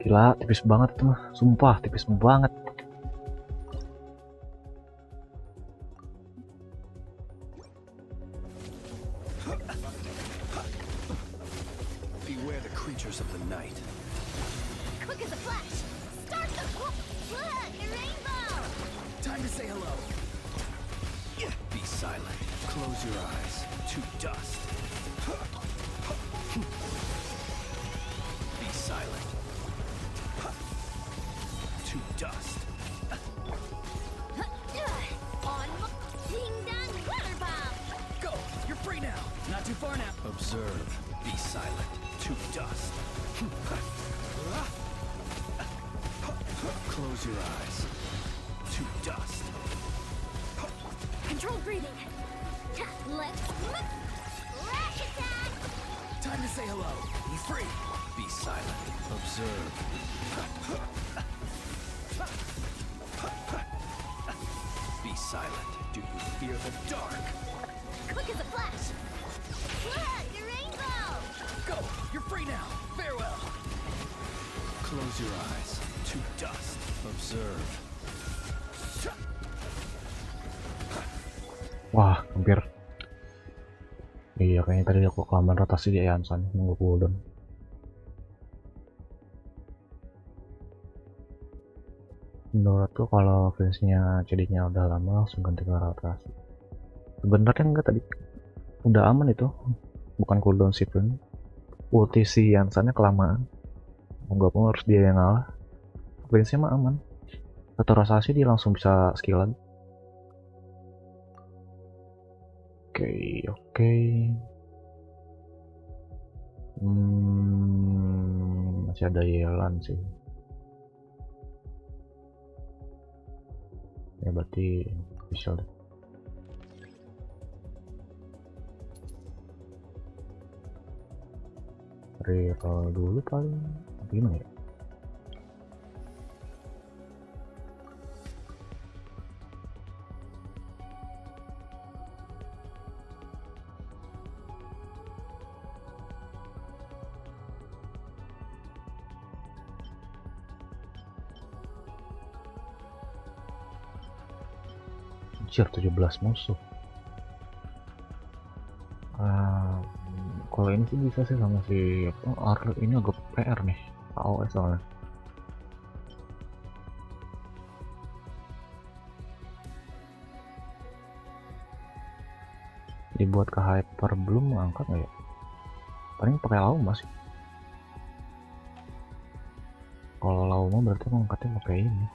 Gila, tipis banget tuh, sumpah tipis banget. Beware the creatures of the night. Quick as a flash! Start the rainbow! Time to say hello. Be silent. Close your eyes. To dust. Be silent. To dust. On ding dong water bomb! Go! You're free now. Not too far now. Observe. Be silent. To dust. Close your eyes. To dust. Controlled breathing! Let's move! Flash attack! Time to say hello. Be free. Be silent. Observe. Be silent. Do you fear the dark? Quick as a flash! The rainbow! Go! You're free now. Farewell. Close your eyes. To dust. Observe. Wah, hampir. Iya, kayaknya tadi aku kelamaan rotasi di Jangan nunggu cooldown. Menurutku kalau fansnya CD-nya udah lama langsung ganti ke rotasi. Sebenarnya enggak, tadi udah aman itu, bukan cooldown sih pun. Ulti si Jangan kelamaan. Enggak pun harus dia yang ngalah. Fansnya mah aman. Atau rotasi dia langsung bisa skill lagi. Oke. Masih ada Yelan sih. Ya berarti bisa deh. reroll dulu paling, gimana ya? Anjir, 17 musuh. Kalau ini sih bisa sih sama si Arle, ini agak PR nih AOS soalnya. Dibuat ke hyper belum angkat nggak ya? Paling pakai lauma sih. Kalau lauma berarti ngangkatnya pakai ini.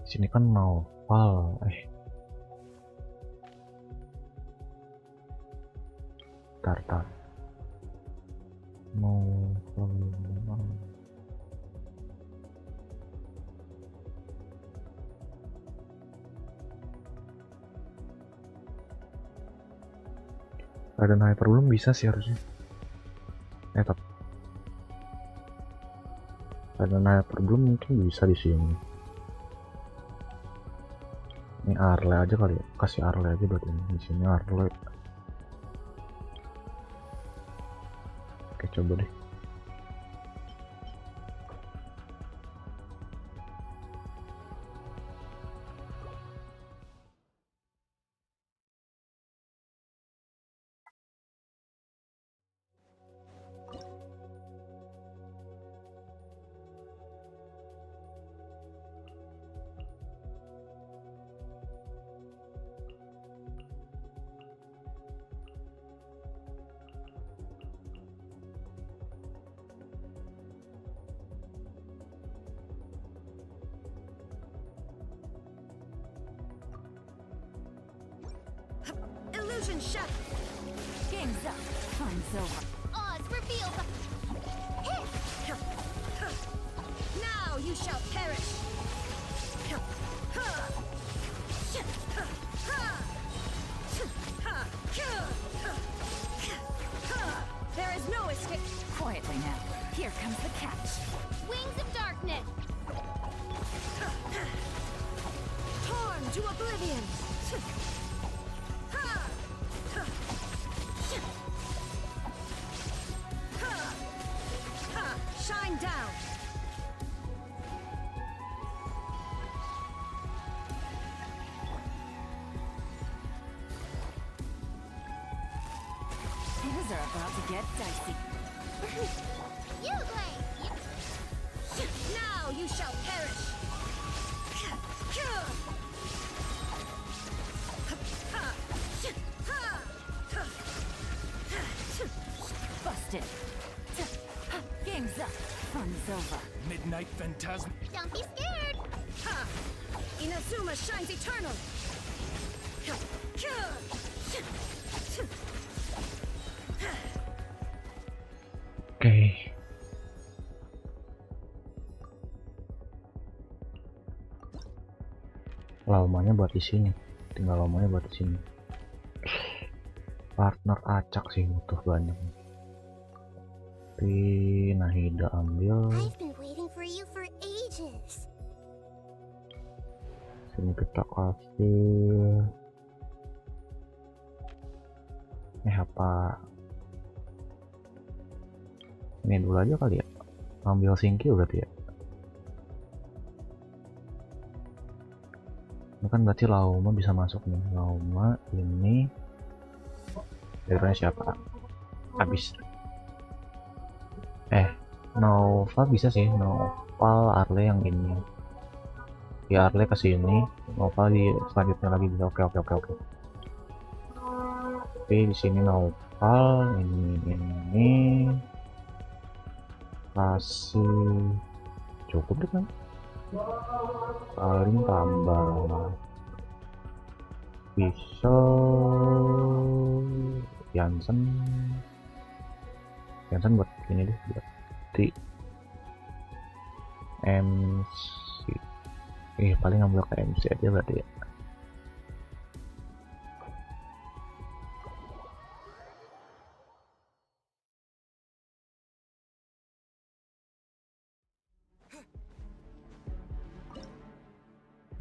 Sini kan novel, tar novel. Ada hyper belum bisa sih harusnya. Tapi ada hyper belum mungkin bisa di sini. Ini Arle aja kali ya, kasih Arle aja berarti di sini Arle. Oke, coba deh. Illusion shut. Game's up. Fun's over. Oz revealed. Now you shall perish. There is no escape. Quietly now. Here comes the catch. Wings of darkness. Torn to oblivion. Shine down. Things are about to get dicey. You blame. Now you shall perish. Busted. Game's up. Fun's over. Midnight Phantasm. Don't be scared. Inazuma shines eternal. Oke. Laumanya buat di sini. Tinggal laumanya buat di sini. Partner acak sih butuh banyak. Tapi Nahida ambil. I've been waiting for you for ages. Sini kita kasih. Apa? Ini dulu aja kali ya. Ambil singki berarti ya. Ini kan berarti Lauma bisa masuk nih. Lauma ini backgroundnya siapa? Abis. Nova bisa sih. Nova, Arle yang ini. Ya Arle kesini, Nova di selanjutnya lagi bisa. Oke. Oke, di sini Nova, ini kasih cukup deh kan? Paling tambah bisa Jangan buat ini deh, buat di MC. Paling ngambil ke MC aja berarti ya.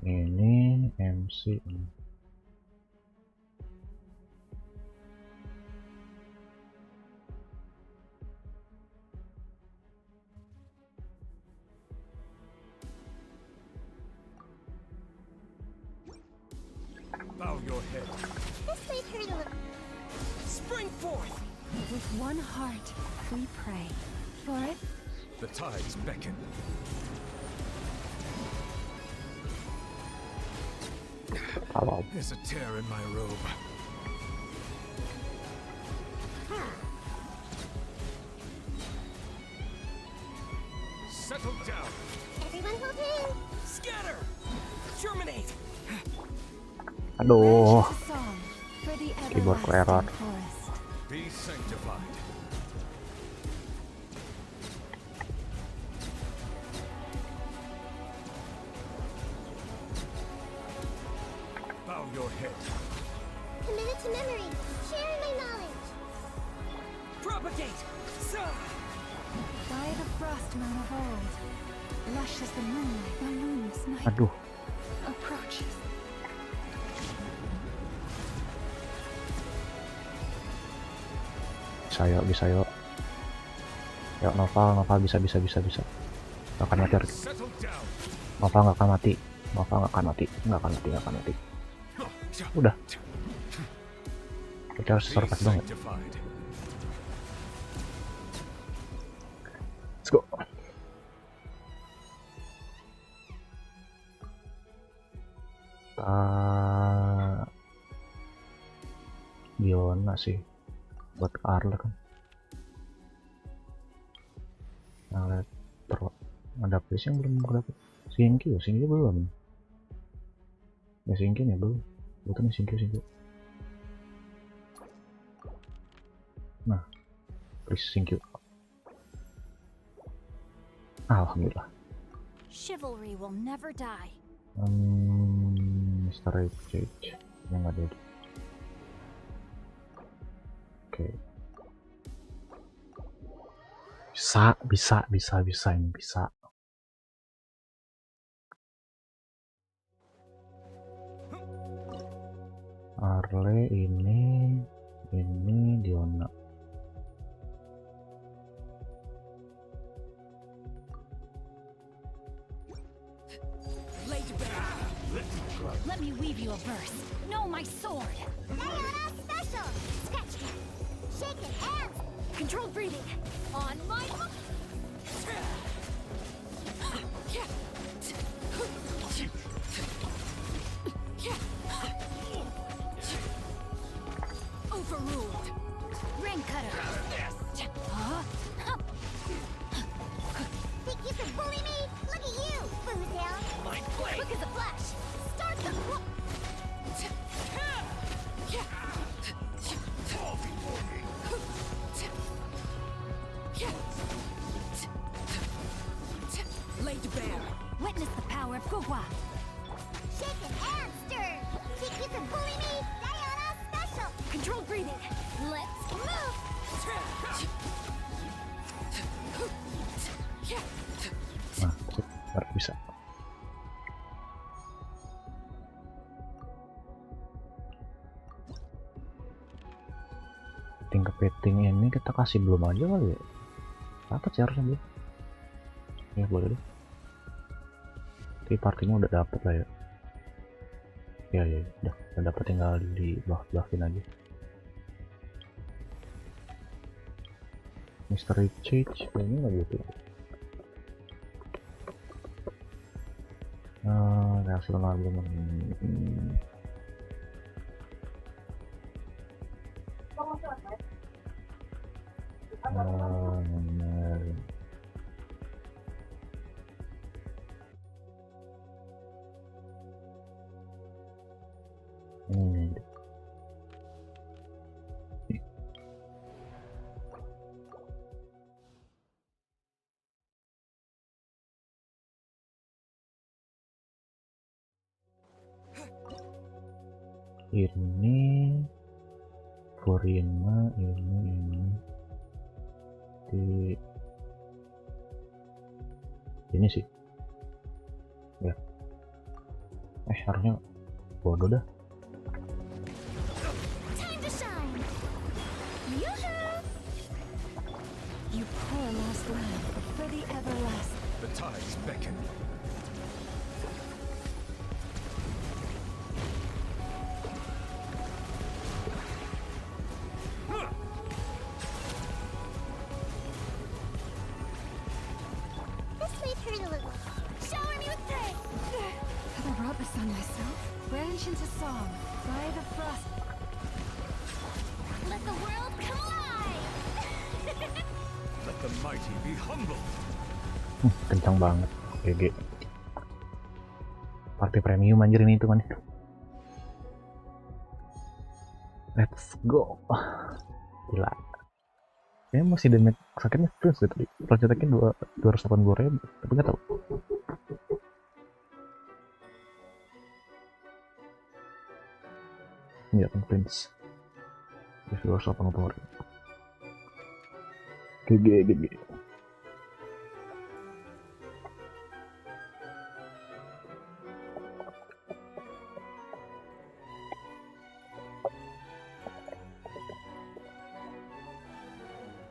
Ini MC ini. Bow your head. This might hurt a little. Spring forth! With one heart, we pray. For it, The tides beckon. Kalau There's a tear in my robe. Settle down. Everyone hold in. Scatter! Germinate! aduh, a song for the keyboardku error. everlasting forest. Be sanctified. Bow your head. Committed to memory. Sharing my knowledge. Propagate! By the frost moon of old, lush as the moonlight, the luminous night Aduh, approaches. bisa yuk. Yuk Noval bisa. Gak akan mati. Settle down. Noval gak akan mati. Udah. Kita harus Be survive banget. sanctified. Let's go. Diona sih buat Arle kan. Nah, lihat ada place yang belum dapet. Singki belum. Ya Singki ya belum. Betul nih Singki. Nah, please Singki. Alhamdulillah. Chivalry will never die. Mr. Exchange yang ada. Oke. Bisa ini bisa. Arle ini Diona. Let me weave you a verse. Know my sword. Diana special. Scratch it. Shake it and Controlled breathing. on my Overruled. Ring cutter. Huh? Think you can bully me? Look at you, Boozle. Quick as a flash. Start the Laid bare. Witness the power of Gugwa. shake it and stir. Think you can bully me? Diana special. Controlled breathing. Let's move. Nah, baru bisa. Tingkat petting ini kita kasih belum aja kali ya. Apa sih harusnya belum? Ya boleh deh. Tapi partinya udah dapet lah ya. Ya udah dapat, tinggal di buff-buffin aja. Mystery Change kayaknya nggak butuh. Reaksi belum. Ini Furina, ini sih ya, harusnya bodoh dah. Time to shine. Yoo-hoo! You poor lost land for the everlasting. The tides beckon. This might hurt a little. Shower me with praise. Have I brought this on myself? Branch into song by the frost. Let the world come alive. Let the mighty be humble. Kencang banget GG. Party premium anjir ini, itu kan. Let's go. Gila. Kayaknya masih damage sakitnya terus gitu. Kalau cetaknya 280.000, tapi nggak tahu. Ya kan Prince. 280.000. GG.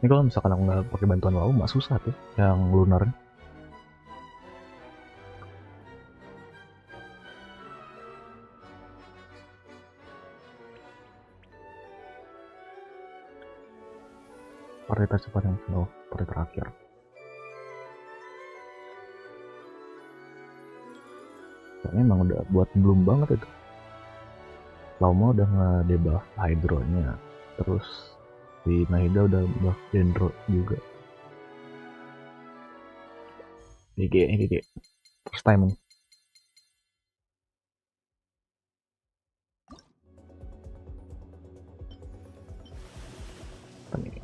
Ini kalau misalkan aku nggak pakai bantuan WoW mah susah tuh yang lunar. Partai tercepat yang slow, partai terakhir. Soalnya emang udah buat belum banget itu. Lama udah nge-debuff hydronya, terus di Naida udah buff dendro juga. GG. First time nih. Apa nih?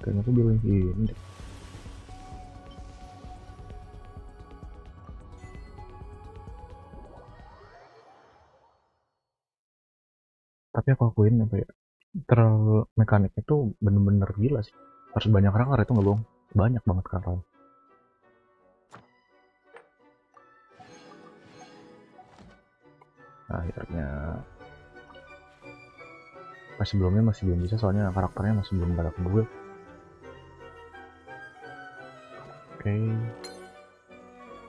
Kayaknya tuh bilang gini deh. Tapi aku akuin apa ya, terlalu mekaniknya tuh bener-bener gila sih. Harus banyak ranger itu, nggak bohong, banyak banget karakter. Nah, akhirnya pas sebelumnya masih belum bisa, soalnya karakternya masih belum pada ke gue.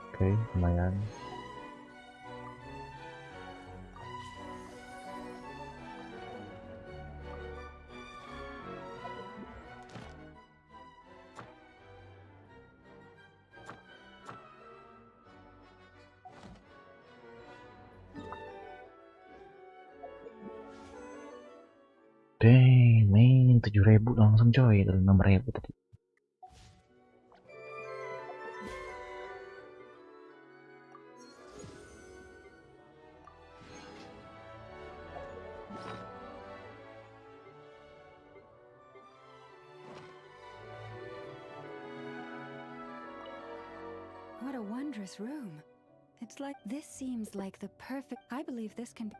Oke, lumayan. Dang, main 7.000 langsung coy, dari 6.000 tadi. What a wondrous room. It's like this seems like the perfect. I believe this can be.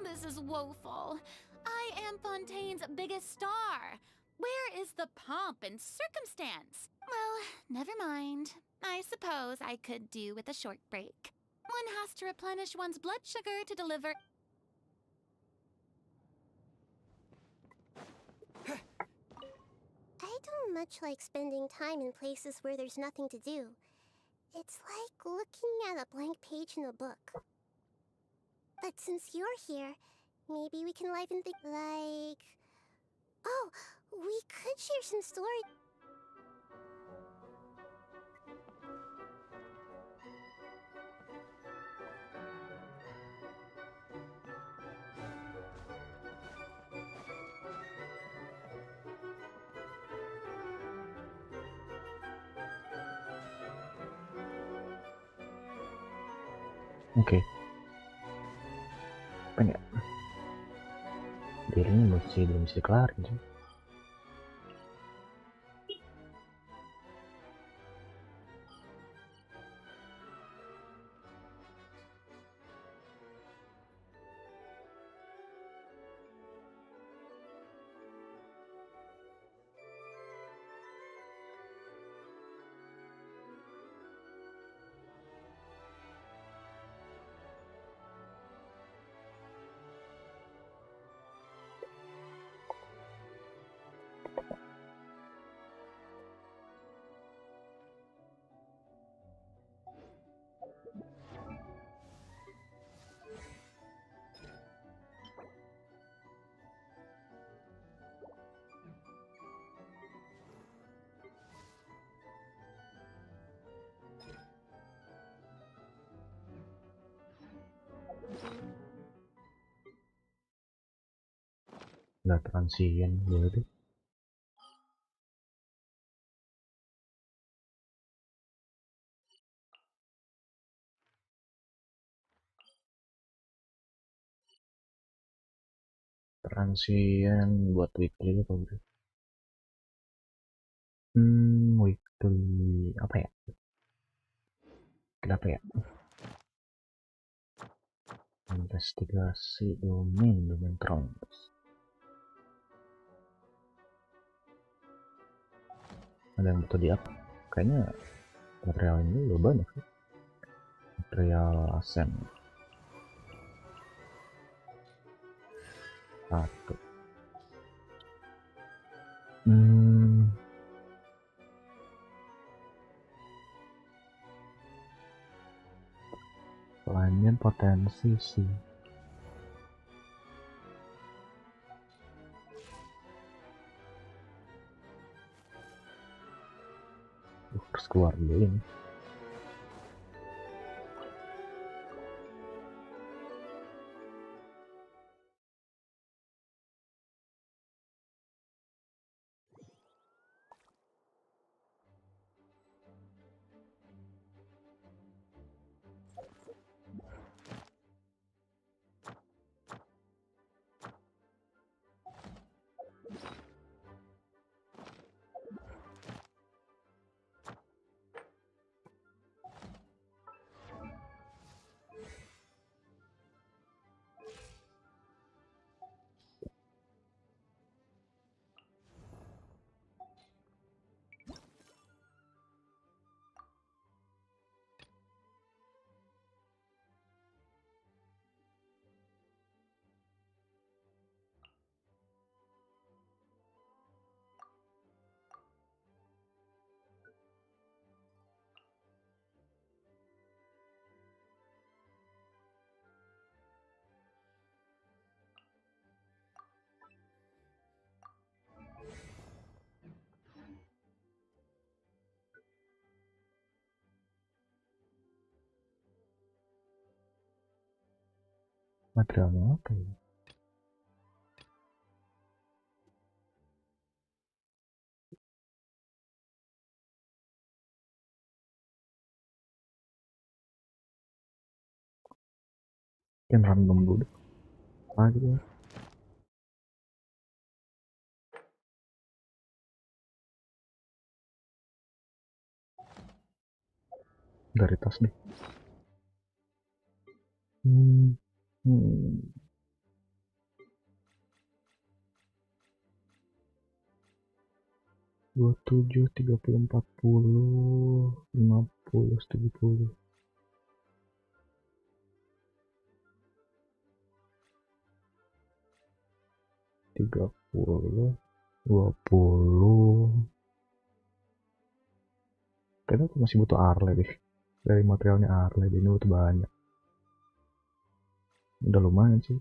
This is woeful. I am Fontaine's biggest star. Where is the pomp and circumstance? Well, never mind. I suppose I could do with a short break. One has to replenish one's blood sugar to deliver. I don't much like spending time in places where there's nothing to do. It's like looking at a blank page in a book. But since you're here, maybe we can liven things like... Oh, we could share some stories. Oke. Apa ya? Dirinya belum bisa dikelarin sih. Udah transien berarti. Transien buat weekly apa gitu. Weekly apa ya? Kenapa ya? Investigasi domain terus. Ada yang butuh di up? Kayaknya material ini udah banyak sih. Material asen. Satu. Lainnya potensi sih. Harus keluar dulu ini. Materialnya apa ya? Yang random dulu. Apa gitu ya? Dari tas deh. 27, 30, 40, 50, 70. 30, 20. Kayaknya aku masih butuh arle deh. Dari materialnya arle, ini butuh banyak. Udah lumayan sih.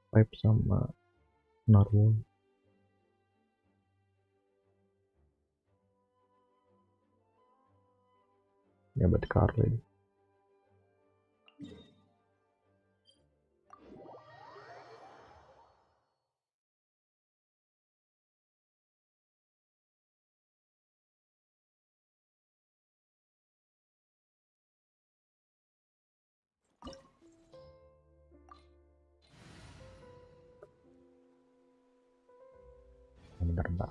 Pipe sama narwhal. Ya berarti ke arle deh. Bentar.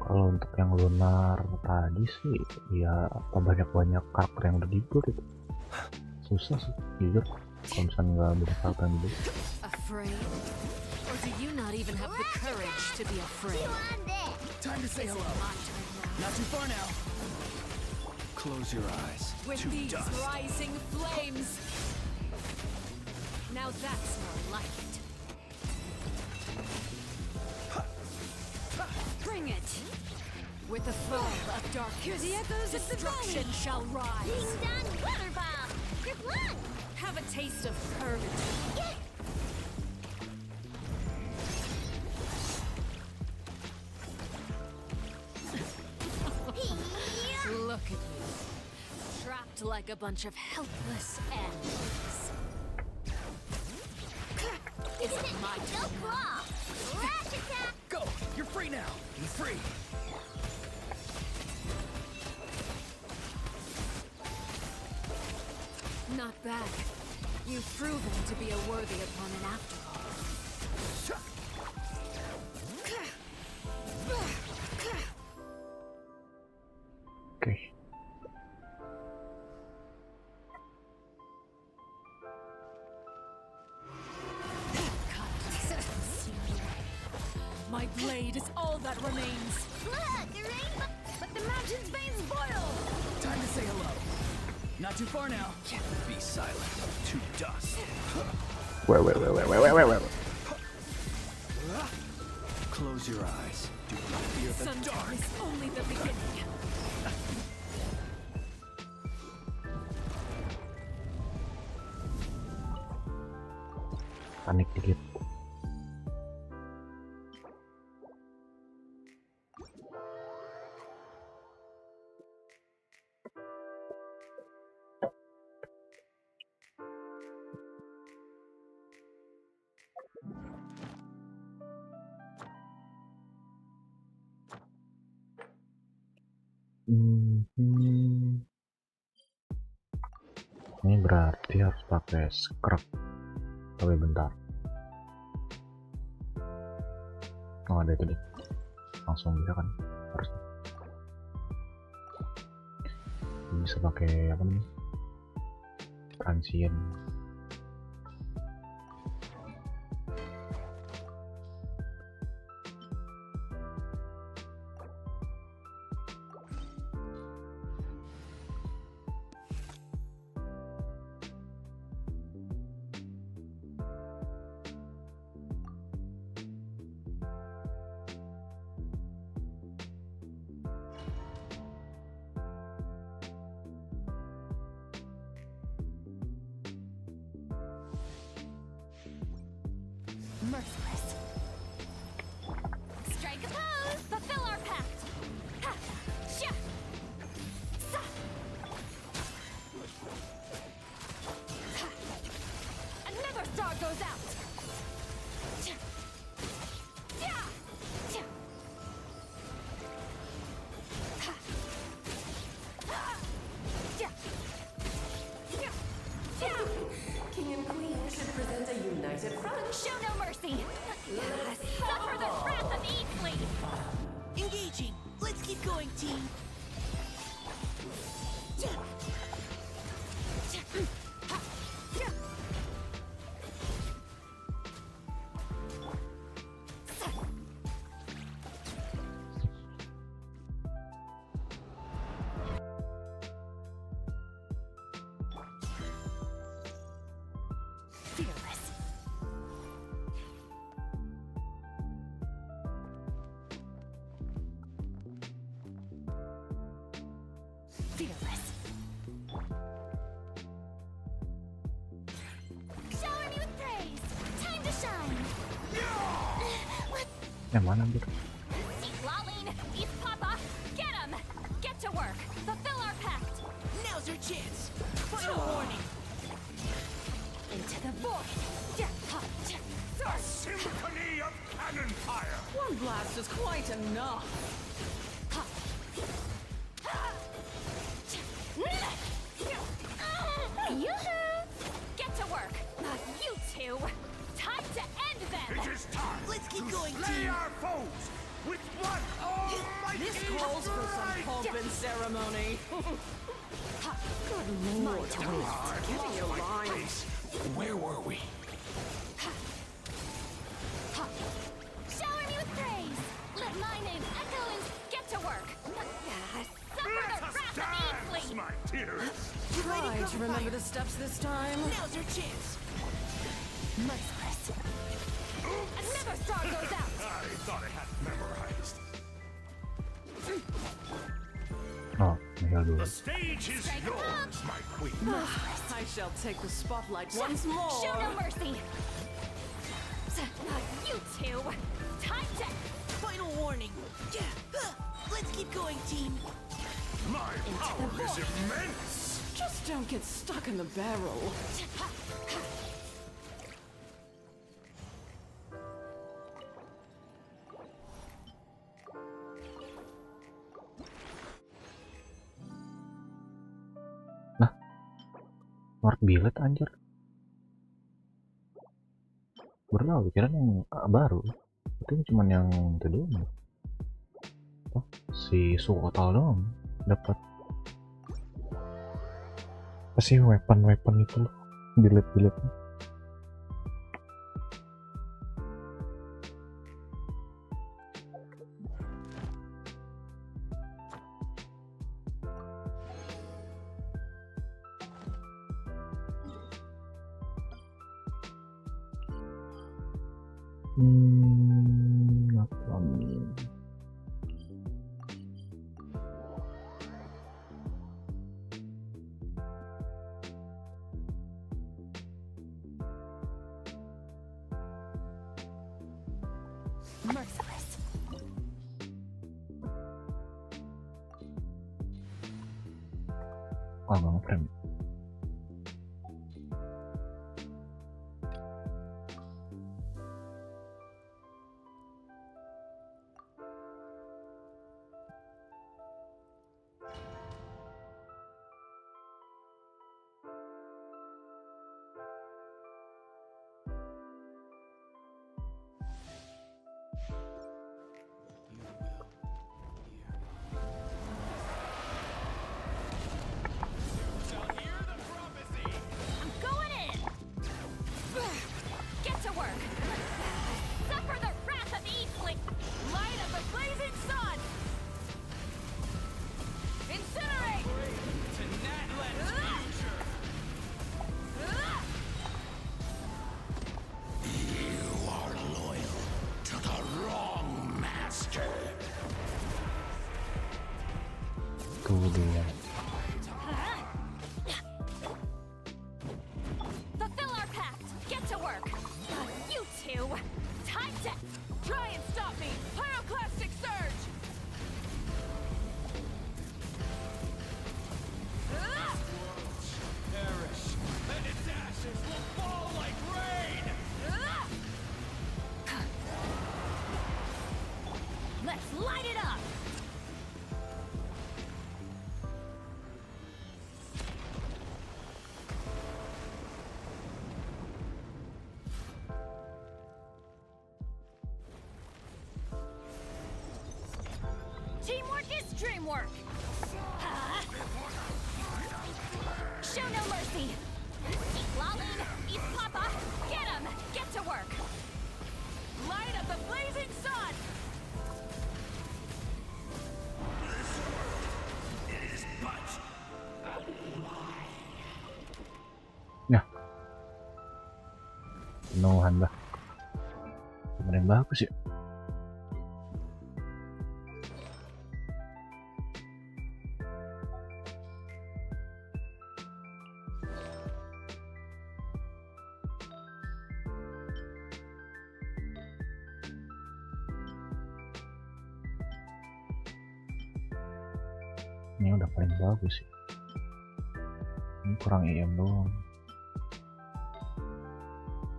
Kalau untuk yang lunar tadi sih ya apa banyak karakter yang udah dibuat itu susah sih jujur kalau misalnya nggak beda karakter yang dibuat. Afraid? Or do you not even have the courage to be afraid? Time to say hello. Not too far now. Close your eyes. With to these dust. rising flames. Now that's more like it. Bring it. With the fall of darkness, the echoes of the destruction shall rise. Ding dong, water bomb. Grip one. Have a taste of courage. Look at you, trapped like a bunch of helpless animals. Is it my No turn now? claw. Flash attack. Go! You're free now. Be free. Not bad. You've proven to be a worthy opponent after all. Oke. My blade is all that remains. Look, a rainbow. Let the mountain's veins boil. Time to say hello. Not too far now. Be silent. To dust. Wait. Close your eyes. Do not fear the Sometimes dark. is only the beginning. Panik dikit. Ini berarti harus pakai scrub. Tapi bentar. Oh ada itu deh. Langsung bisa kan? Harus. Bisa pakai apa nih? Transient. going, team. Fearless. Fearless. Shower me with praise. Time to shine. Yang mana anjir? Lain, East Papa, get him! Get to work. Fulfill our pact. Now's your chance. Final warning. Into the void. Symphony of cannon fire! One blast is quite enough. Yoo-hoo! Get to work. You two. Time to end them. It is time Let's keep to going, slay team. our foes with one almighty This calls for some strike! pomp and ceremony. Good lord, get in your lines. Where were we? Shower me with praise. Let my name echo and get to work. Suffer Let the us wrath of dance, Eastling. my dears! Try to remember the steps this time. Now's your chance. Merciless. Another star goes out. I thought I had memorized. Oh, tinggal dulu. The stage is Strike yours, up. my queen. I shall take the spotlight once more. Show no mercy. You two. Time to Final warning. Let's keep going, team. My power is immense! Just don't get stuck in the barrel. North Billet anjir. Baru kira yang baru. Itu cuman yang itu doang. Oh, si Sukotal doang dapat apa sih weapon itu loh, billet-billetnya. merciless. Oh, nggak ngeframe. I'm going in. Get to work. Suffer the wrath of Eastling. Light of the blazing sun. Incinerate. To Natlan's future. You are loyal to the wrong master. Tuh dia. Fulfill our pact. Get to work. You two. Time to Try and stop me! Pyroclastic surge! Perish, and its ashes will fall like rain! Let's light it up. dream work. Show no mercy. Eat Lalin, eat Papa. Get him. Get to work. Light up the blazing sun. Ya. Penuhan bah. Gimana yang bagus ya? Ini udah paling bagus sih. Ini kurang IM doang.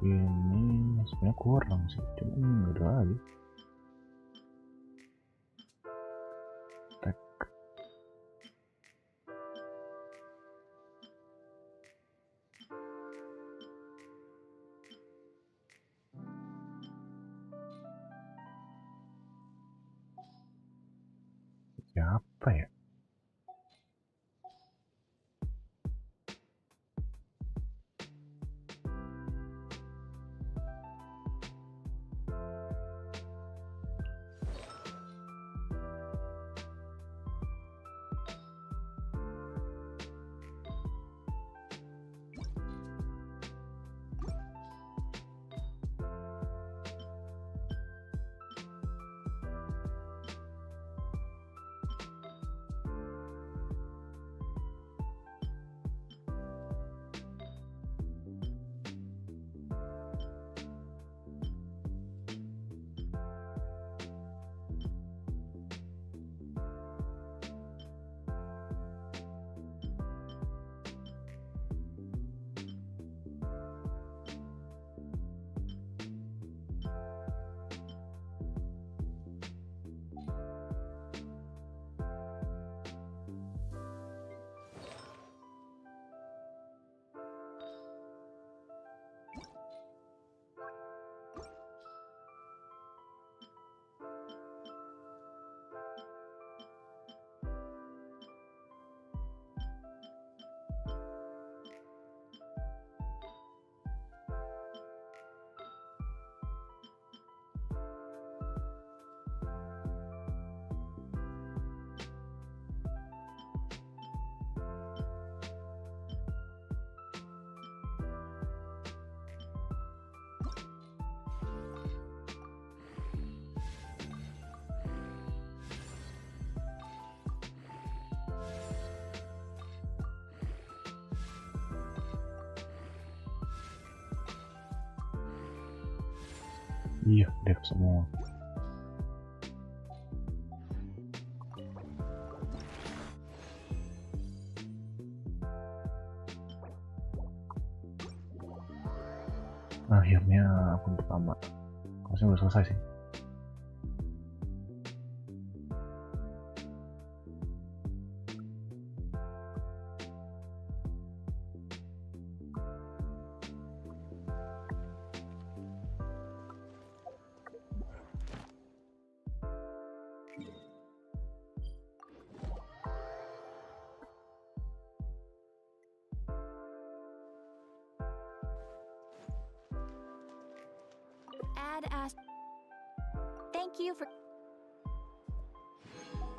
Ini sebenarnya kurang sih, cuma nggak ada lagi. Tek. Siapa ya? Iya, dev semua. Akhirnya akun pertama. Harusnya udah selesai sih. Add as. Thank you for.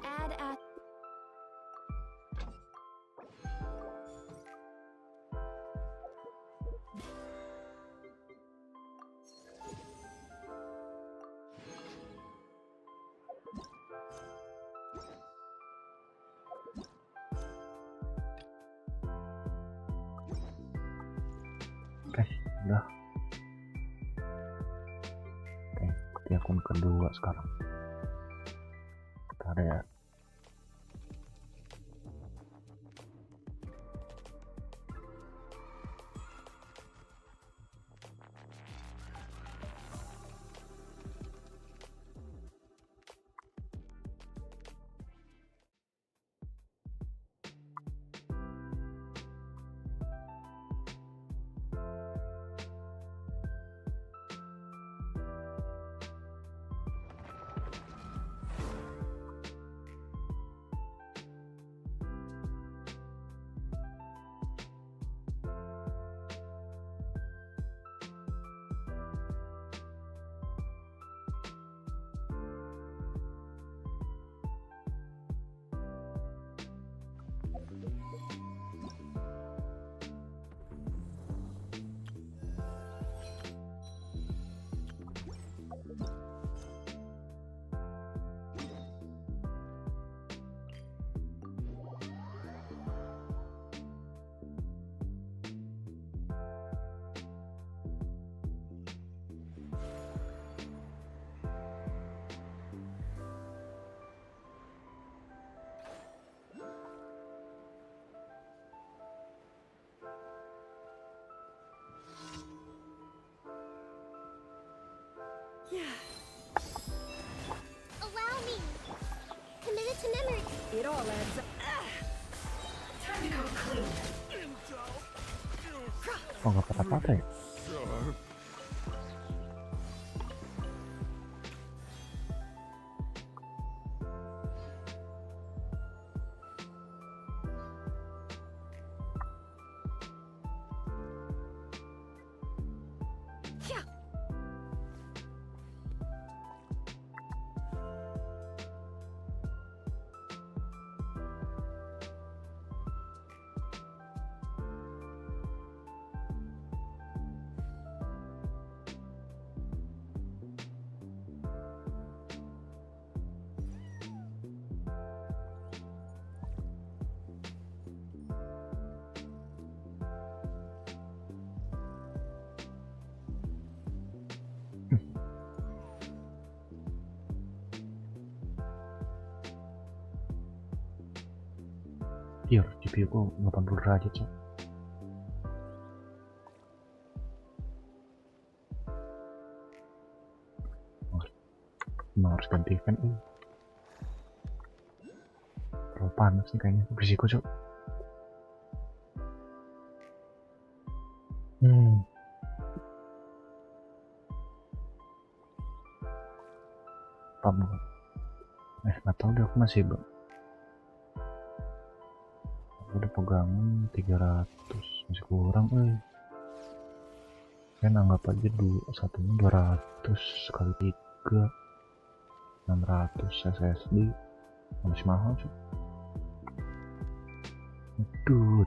Add as. Oke, udah. Oke, di akun kedua sekarang. Bentar ya. lands. Time to go clean. Oh nggak patah-patah ya? Iya, GPU ku 80 derajat cok. Emang harus ganti fan ini. Terlalu panas nih kayaknya, berisiko cok. Apa buat? Nggak tahu deh, aku masih belum. Udah pegangan 300, masih kurang kan anggap aja satunya 200 kali 3 600 SSD masih mahal cuy. Aduh.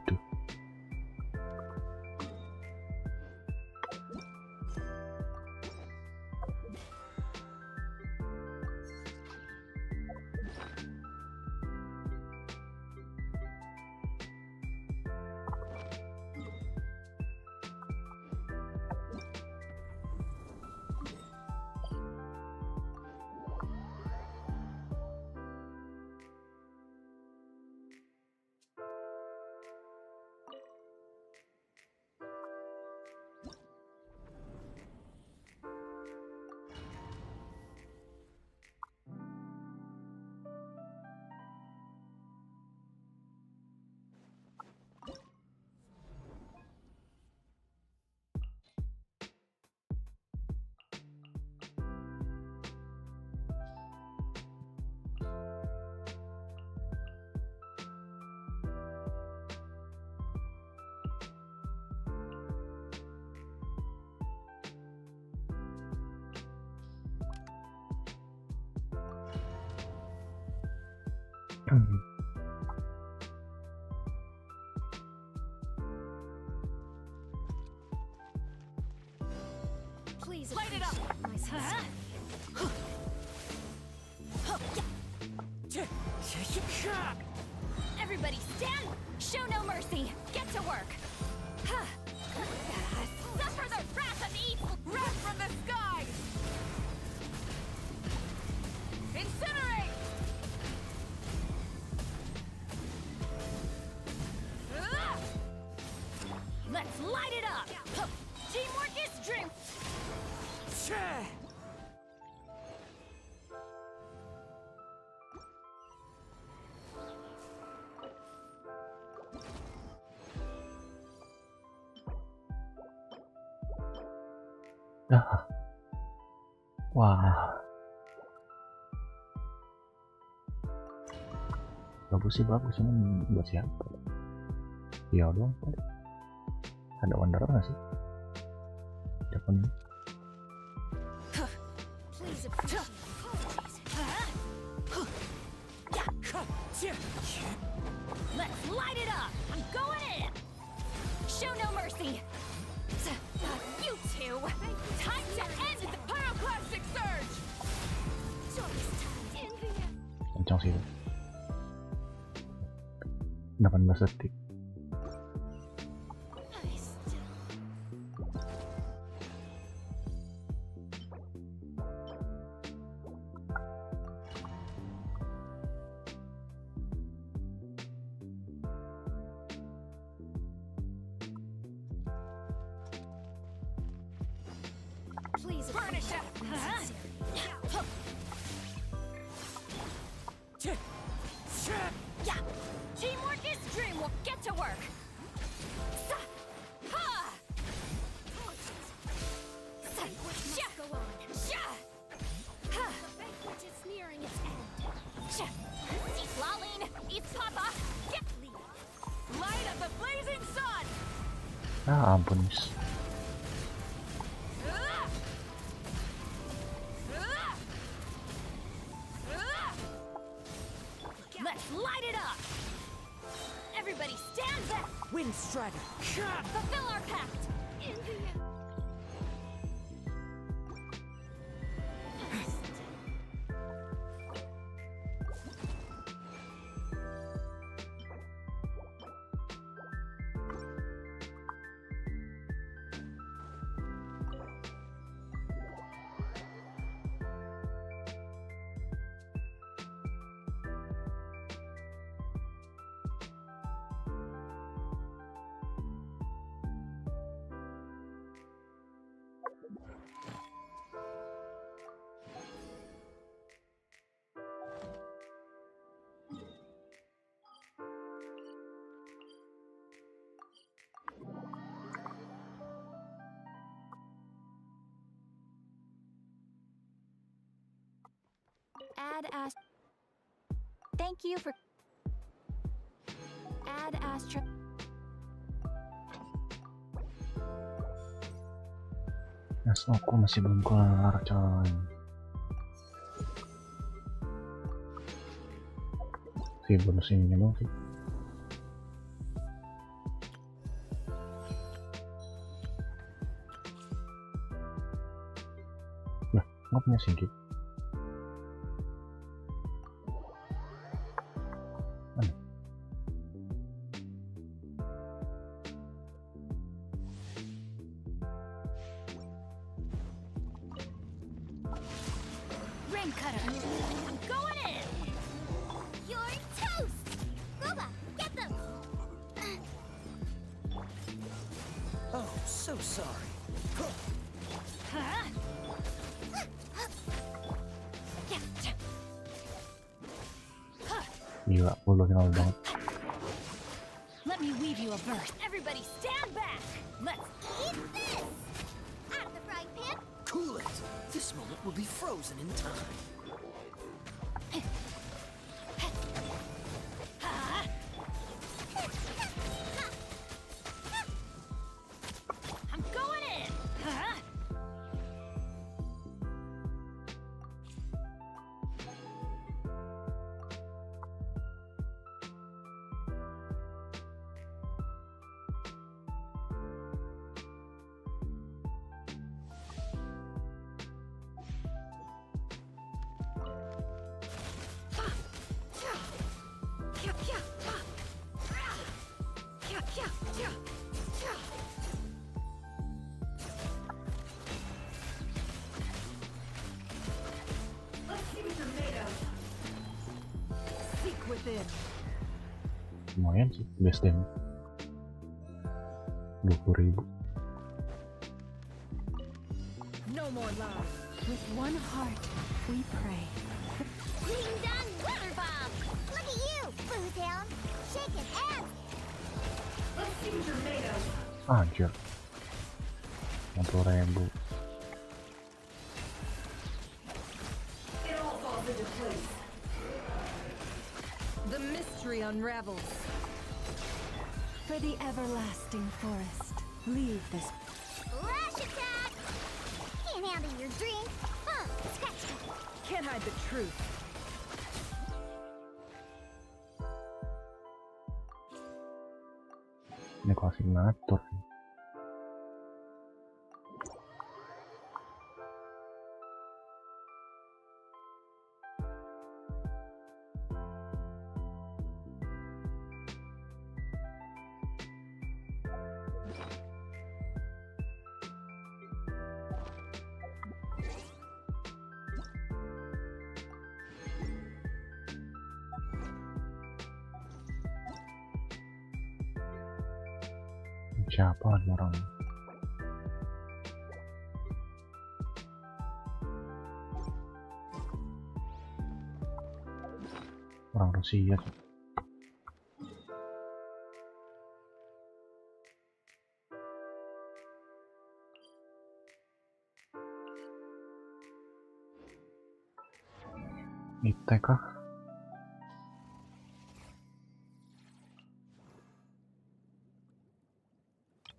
Please light it up. Everybody stand! Show no mercy! Get to work! Suffer the wrath of evil! Wrath from the skies! Incinerate! Let's light it up! Teamwork is dream! Wah, bagus sih, bagus. Ini buat siapa? Ya dong, ada wanderer nggak sih? Telepon ini. Please appreciate Let's light it up! I'm going in! Show no mercy! You two! Time to end the pyroclastic surge! Kencang sih. 18 detik. Please burnish up. Yeah. dream will get to work. Light of the blazing sun! Ah ampun Miss. Let's light it up! Everybody stand back! Wind strider! Fulfill our pact! Add Thank you for add Astra. Yes, aku masih belum kelar coy. Si bonus ini dong sih. Nah, nggak punya singgit. Cutter. I'm going in! You're toast! Roba, get them! Oh, so sorry. Huh? Gila, udah kenal banget. Let me weave you a verse. Everybody stand back! Let's eat this! Out of the frying pan! Cool it! This moment will be frozen in time. I'm going in! Huh? Lumayan sih, best damage 20.000. No more love. With one heart, we pray. Ding dong weather bomb! Look at you, Bootown! Shaking ass! Let's see what you're made of. Anjir 60.000. It all falls into place. The mystery unravels. For the everlasting forest, leave this. Flash attack! Can't handle your drink. Huh, scratch it. Can't hide the truth. Ini klasik ngatur sih. Siapa orang? Orang Rusia. Ite kah?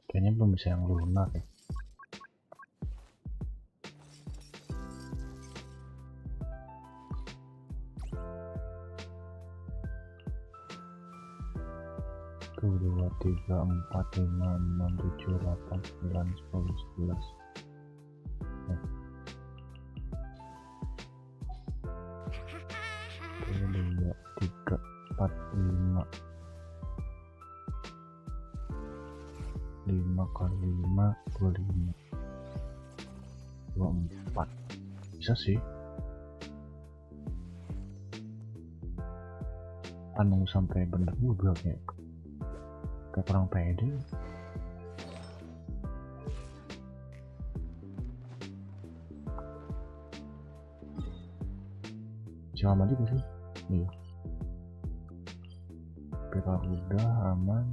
Kayaknya belum bisa yang lunak ya. Tuh, 2, 3, 4, 5, 6, 7, 8, 9, 10, 11. Nah. 2, 3, 4, 5. 5 kali 5, 25. 24. Bisa sih. Nunggu sampai bener juga kayak kurang pede. Lama juga sih. Iya. Kalau udah aman.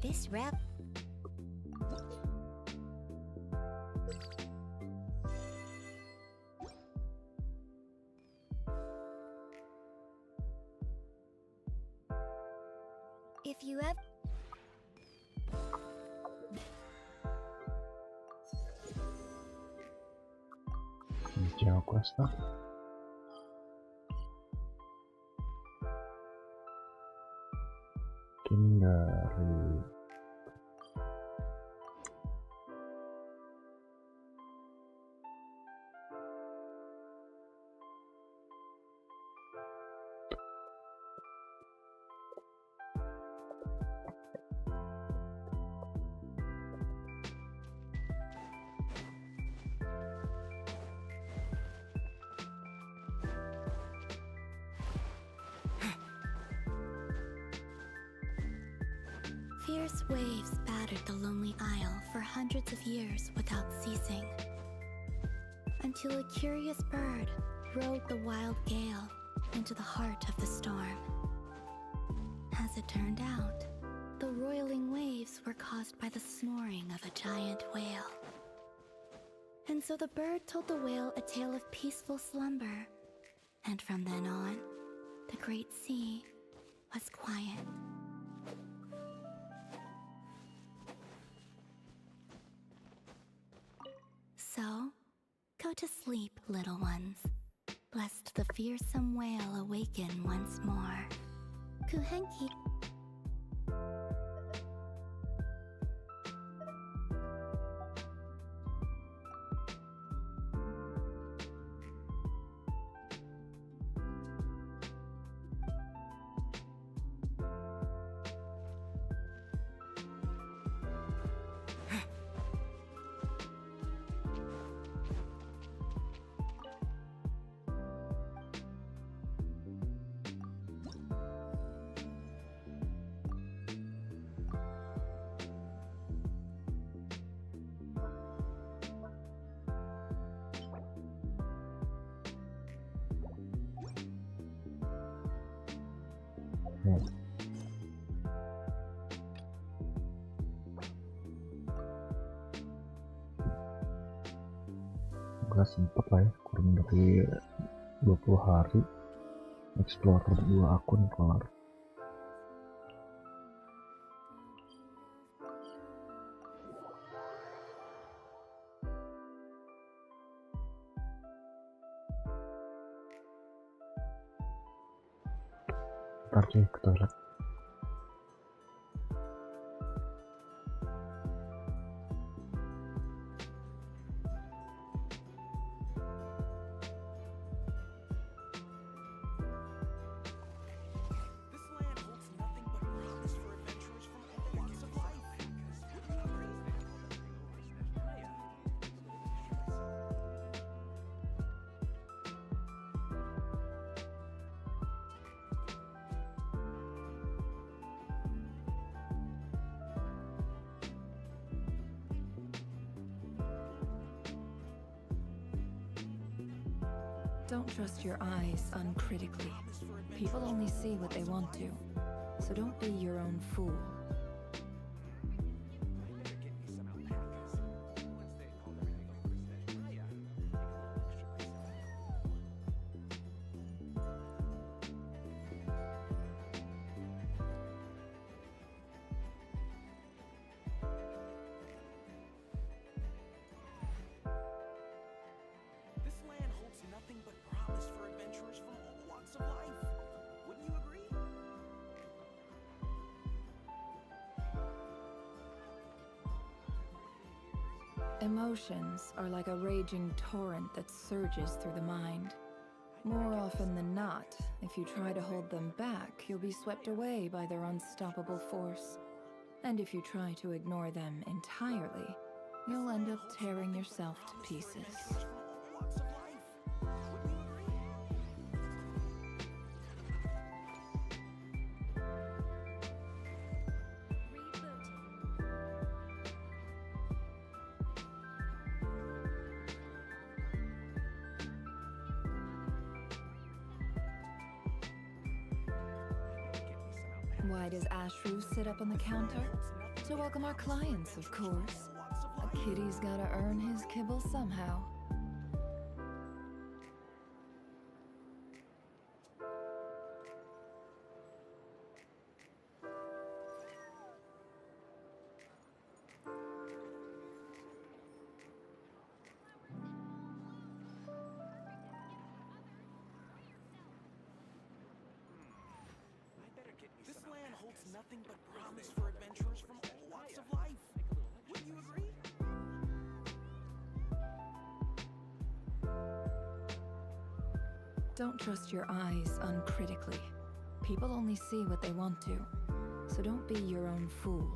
This rap. If you have Jauh quest lah. Mungkin dari fierce waves battered the lonely isle for hundreds of years without ceasing, until a curious bird rode the wild gale into the heart of the storm. As it turned out, the roiling waves were caused by the snoring of a giant whale. And so the bird told the whale a tale of peaceful slumber, and from then on, the great sea was quiet. So, go to sleep, little ones, lest the fearsome whale awaken once more. Kuhenki. Gak sempet lah ya, kurang dari 20 hari explore 2 akun kelar. Ntar cuy ke toilet. Don't trust your eyes uncritically. People only see what they want to, so don't be your own fool. Emotions are like a raging torrent that surges through the mind. More often than not, if you try to hold them back, you'll be swept away by their unstoppable force. And if you try to ignore them entirely, you'll end up tearing yourself to pieces. Why does Ashru sit up on the counter? To welcome our clients, of course. A kitty's gotta earn his kibble somehow. Nothing but promise for adventurers from all walks of life. Wouldn't you agree? Don't trust your eyes uncritically. People only see what they want to, so don't be your own fool.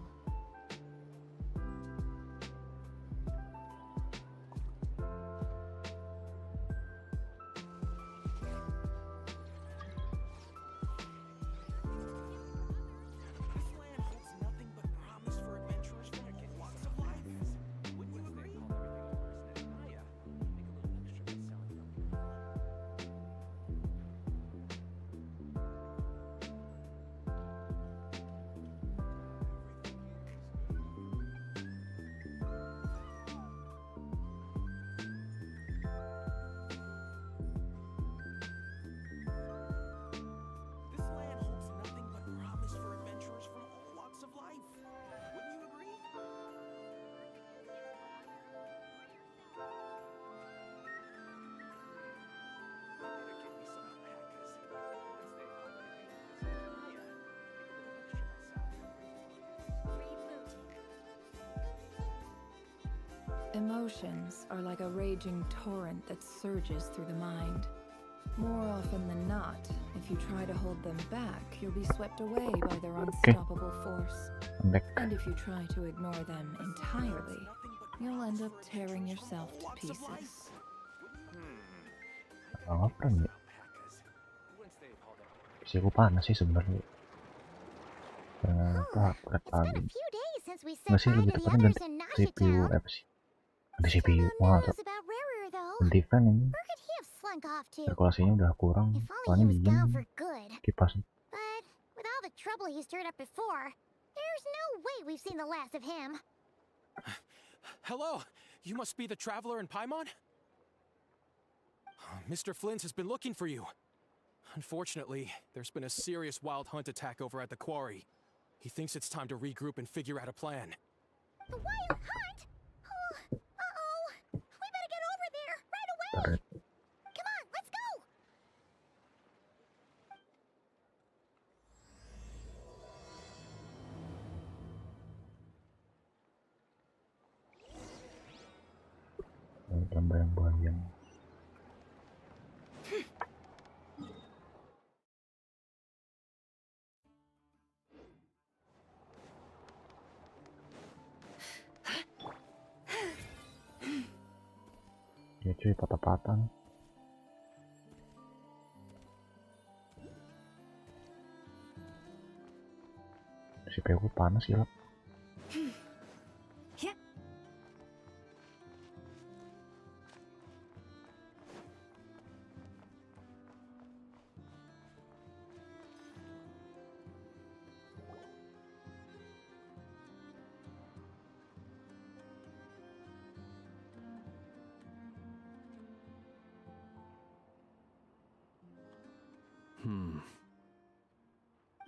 Emotions are like a raging torrent that surges through the mind. More often than not, if you try to hold them back, you'll be swept away by their unstoppable force. And if you try to ignore them entirely, you'll end up tearing yourself to pieces. Apa nih? Si aku panas sih sebenarnya. Ternyata berat lagi. Nggak sih, lebih tepatnya ganti CPU apa sih? Ganti CPU, wah tuh. Ganti fan ini. Sirkulasinya udah kurang, soalnya dingin kipas. But with all the trouble he stirred up before, there's no way we've seen the last of him. Hello, you must be the traveler in Paimon? Mr. Flint has been looking for you. Unfortunately, there's been a serious wild hunt attack over at the quarry. He thinks it's time to regroup and figure out a plan. The wild hunt? Oh, uh-oh. We better get over there right away. Come on, let's go. Gambar yang bayang. Ya cuy, patah-patah nih. Si PU panas ya.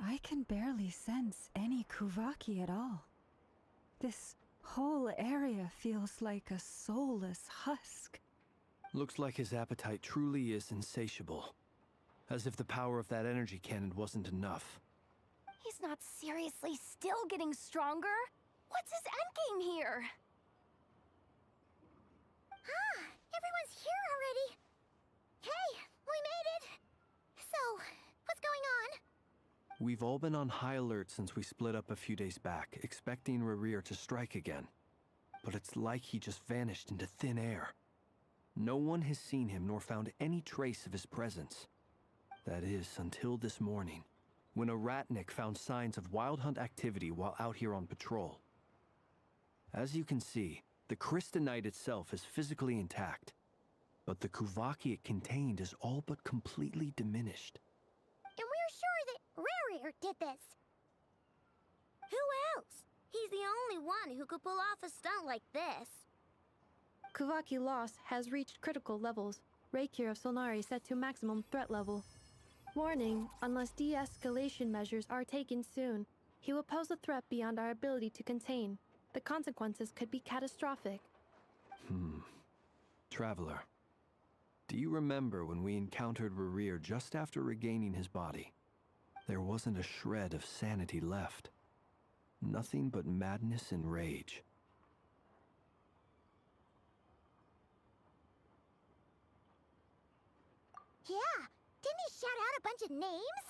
I can barely sense any Kuvaki at all. This whole area feels like a soulless husk. Looks like his appetite truly is insatiable. As if the power of that energy cannon wasn't enough. He's not seriously still getting stronger? What's his endgame here? Ah, everyone's here already. Hey, we made it. So, what's going on? We've all been on high alert since we split up a few days back, expecting Rerir to strike again. But it's like he just vanished into thin air. No one has seen him nor found any trace of his presence. That is, until this morning, when a ratnik found signs of wild hunt activity while out here on patrol. As you can see, the crystalline itself is physically intact, but the Kuvaki it contained is all but completely diminished. And we're sure that Rerir did this. Who else? He's the only one who could pull off a stunt like this. Kuvaki loss has reached critical levels. Reikir of Solnari set to maximum threat level. Warning, unless de-escalation measures are taken soon, he will pose a threat beyond our ability to contain. The consequences could be catastrophic. Traveler, do you remember when we encountered Rerir just after regaining his body? There wasn't a shred of sanity left. Nothing but madness and rage. Yeah, didn't he shout out a bunch of names?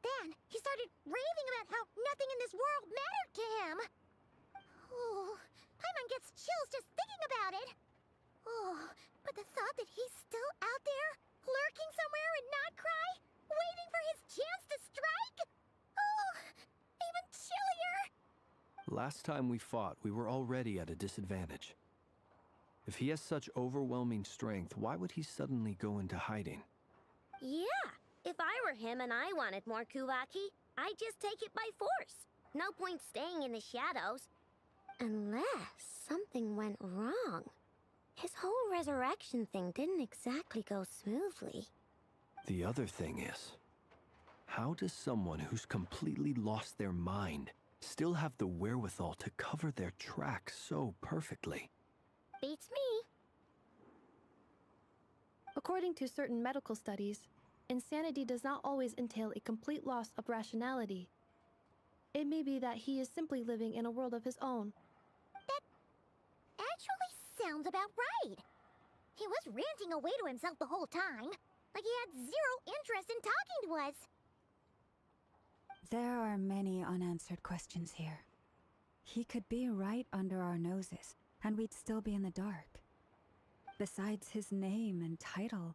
Then he started raving about how nothing in this world mattered to him. Oh, Paimon gets chills just thinking about it. Oh, but the thought that he's still out there, lurking somewhere in Notcry, waiting for his chance to strike? Oh, even chillier. Last time we fought, we were already at a disadvantage. If he has such overwhelming strength, why would he suddenly go into hiding? Yeah, if I were him and I wanted more Kuvaki, I'd just take it by force. No point staying in the shadows. Unless something went wrong. His whole resurrection thing didn't exactly go smoothly. The other thing is, how does someone who's completely lost their mind still have the wherewithal to cover their tracks so perfectly? Beats me. According to certain medical studies, insanity does not always entail a complete loss of rationality. It may be that he is simply living in a world of his own. That actually sounds about right. He was ranting away to himself the whole time, like he had zero interest in talking to us. There are many unanswered questions here. He could be right under our noses, and we'd still be in the dark. Besides his name and title,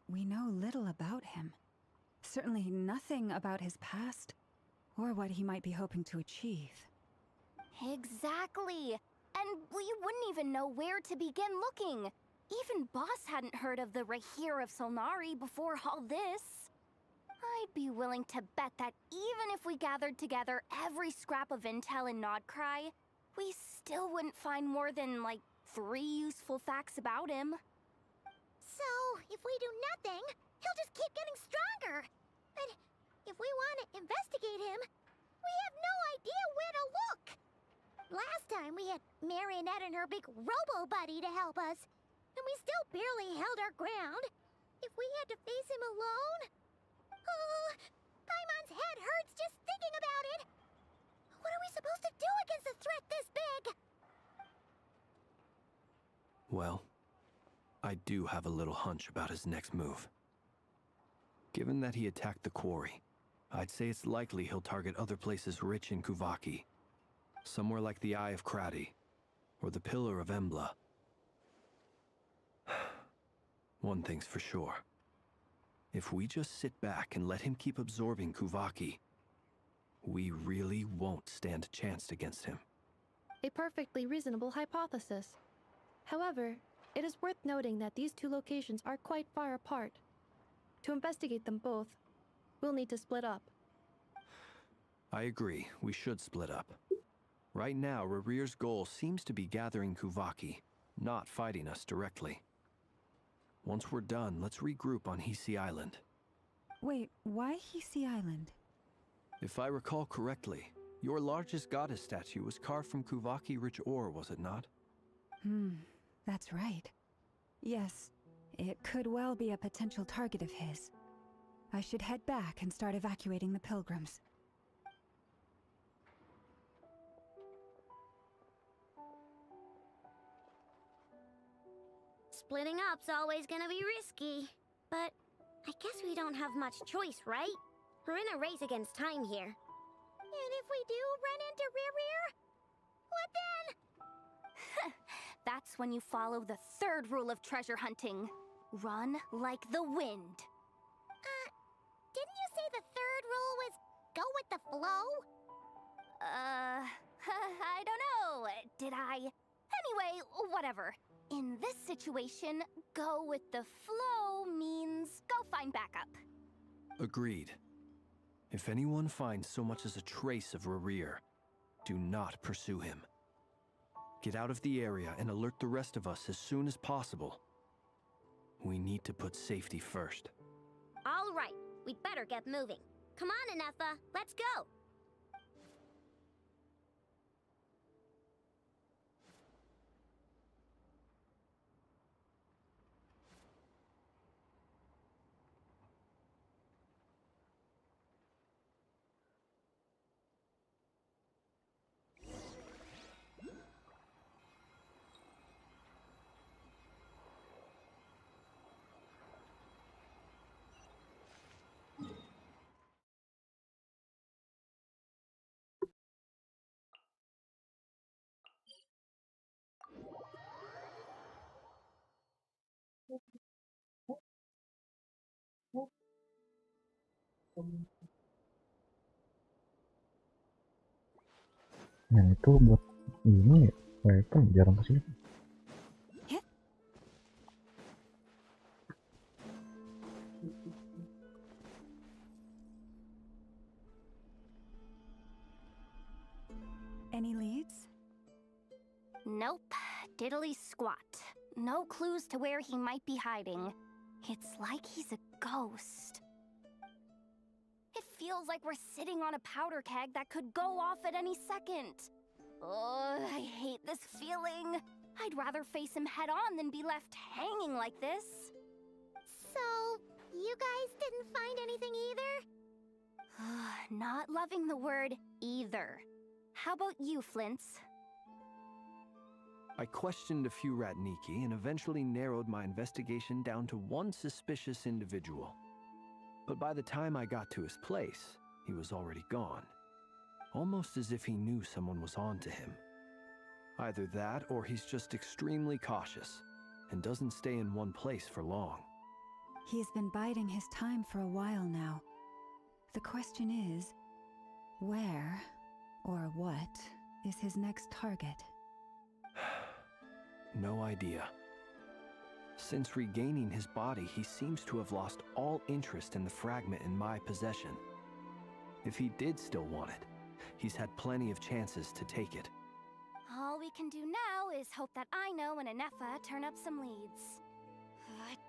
we know little about him. Certainly nothing about his past, or what he might be hoping to achieve. Exactly. And we wouldn't even know where to begin looking. Even Boss hadn't heard of the Reikir of Solnari before all this. I'd be willing to bet that even if we gathered together every scrap of intel in Nodcry, we still wouldn't find more than, like, 3 useful facts about him. So, If we do nothing, he'll just keep getting stronger. But if we want to investigate him, we have no idea where to look. Last time we had Marionette and her big robo-buddy to help us, and we still barely held our ground. If we had to face him alone... Oh, Paimon's head hurts just thinking about it. What are we supposed to do against a threat this big? Well, I do have a little hunch about his next move. Given that he attacked the quarry, I'd say it's likely he'll target other places rich in Kuvaki. Somewhere like the Eye of Krati, or the Pillar of Embla. One thing's for sure. If we just sit back and let him keep absorbing Kuvaki, we really won't stand a chance against him. A perfectly reasonable hypothesis. However, it is worth noting that these two locations are quite far apart. To investigate them both, we'll need to split up. I agree, we should split up. Right now, Rarir's goal seems to be gathering Kuvaki, not fighting us directly. Once we're done, let's regroup on Hisi Island. Wait, why Hisi Island? If I recall correctly, your largest goddess statue was carved from Kuvaki-rich ore, was it not? That's right. Yes, it could well be a potential target of his. I should head back and start evacuating the pilgrims. Splitting up's always gonna be risky. But I guess we don't have much choice, right? We're in a race against time here. And if we do run into Rarir, what then? That's when you follow the third rule of treasure hunting. Run like the wind. Didn't you say the third rule was go with the flow? I don't know. Did I? Anyway, whatever. In this situation, go with the flow means go find backup. Agreed. If anyone finds so much as a trace of Rarir, do not pursue him. Get out of the area and alert the rest of us as soon as possible. We need to put safety first. All right, we'd better get moving. Come on, Anefa, let's go. Yang itu buat ini ya, weapon jarang kesini. Any leads? Nope. Diddly squat. No clues to where he might be hiding. It's like he's a ghost. It feels like we're sitting on a powder keg that could go off at any second. Ugh, I hate this feeling. I'd rather face him head on than be left hanging like this. So, you guys didn't find anything either? Not loving the word either. How about you, Flints? I questioned a few Ratniki and eventually narrowed my investigation down to one suspicious individual. But by the time I got to his place, he was already gone. Almost as if he knew someone was on to him. Either that, or he's just extremely cautious and doesn't stay in one place for long. He's been biding his time for a while now. The question is, where or what is his next target? No idea. Since regaining his body, he seems to have lost all interest in the fragment in my possession. If he did still want it, he's had plenty of chances to take it. All we can do now is hope that I know and Anefa turn up some leads.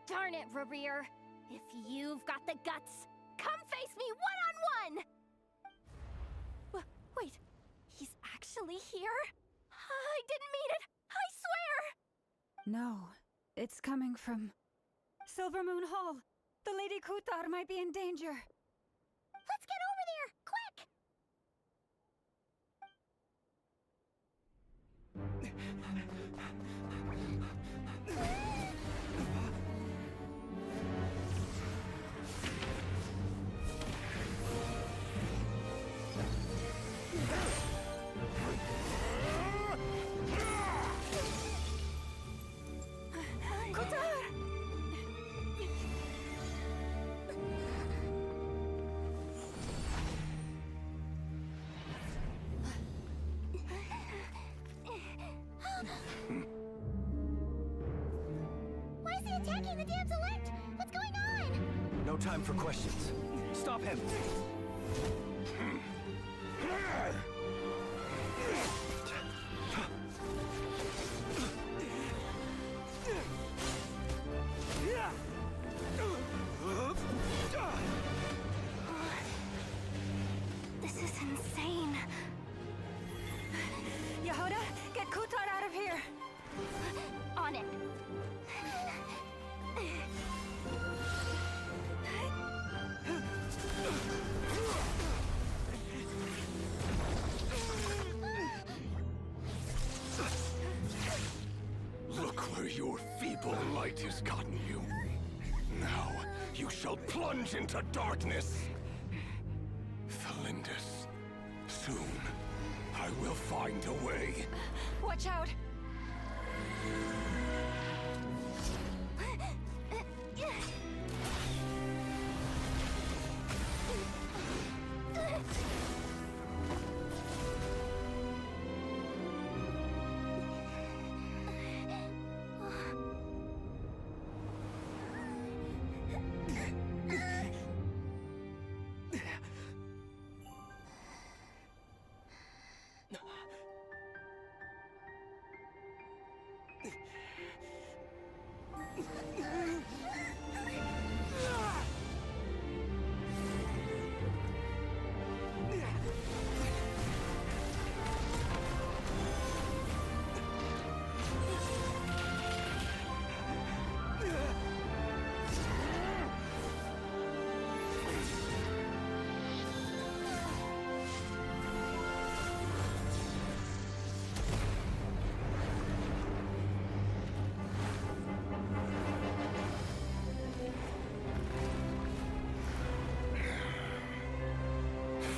Darn it, Rerir. If you've got the guts, come face me one-on-one! Wait, he's actually here? I didn't mean it, I swear! No, it's coming from Silver Moon Hall. The Lady Kutar might be in danger. Let's get over there, quick! Why is he attacking the damsel elect? What's going on? No time for questions. Stop him! This is insane. Yehuda, get Kutar out of here! On it. Look where your feeble light has gotten you. Now you shall plunge into darkness. Felindus, soon I will find a way. Watch out!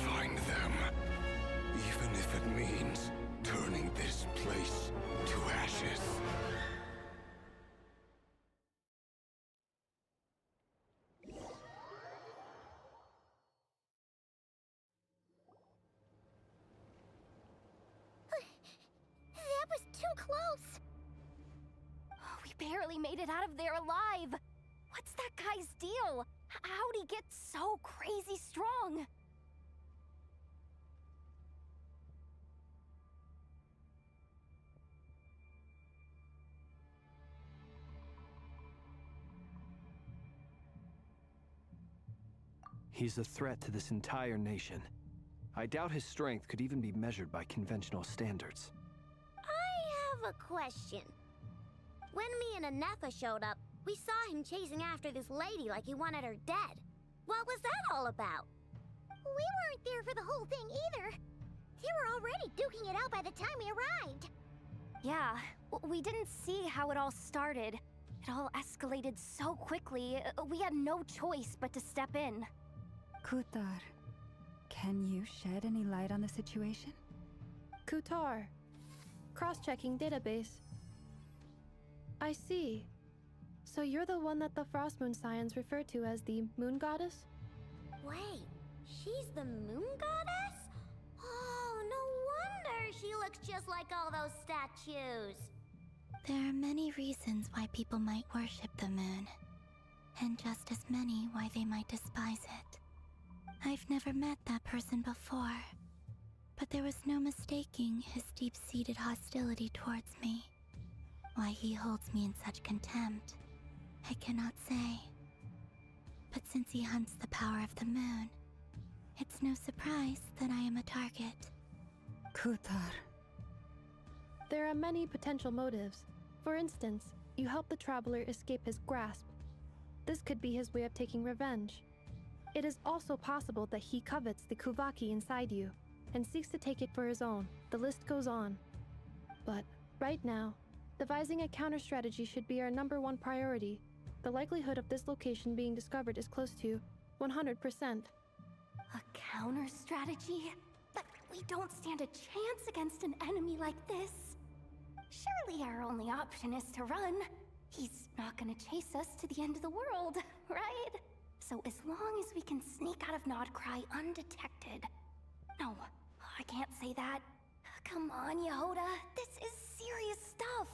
Find them, even if it means turning this place to ashes. That was too close! We barely made it out of there alive. What's that guy's deal? How'd he get so crazy strong? He's a threat to this entire nation. I doubt his strength could even be measured by conventional standards. I have a question. When me and Anefa showed up, we saw him chasing after this lady like he wanted her dead. What was that all about? We weren't there for the whole thing either. They were already duking it out by the time we arrived. Yeah, we didn't see how it all started. It all escalated so quickly, we had no choice but to step in. Kutar, can you shed any light on the situation? Kutar. Cross-checking database. I see. So you're the one that the Frost Moon Scions refer to as the Moon Goddess? Wait, she's the moon goddess? Oh, no wonder she looks just like all those statues. There are many reasons why people might worship the moon, and just as many why they might despise it. I've never met that person before, but there was no mistaking his deep-seated hostility towards me, why he holds me in such contempt, I cannot say. But since he hunts the power of the moon, it's no surprise that I am a target. Kutar. There are many potential motives. For instance, you help the traveler escape his grasp. This could be his way of taking revenge. It is also possible that he covets the Kuvaki inside you and seeks to take it for his own. The list goes on. But right now, devising a counter-strategy should be our #1 priority. The likelihood of this location being discovered is close to 100%. A counter strategy? But we don't stand a chance against an enemy like this. Surely our only option is to run. He's not gonna chase us to the end of the world, right? So as long as we can sneak out of Nodcry undetected. No, I can't say that. Come on, Yehoda. This is serious stuff.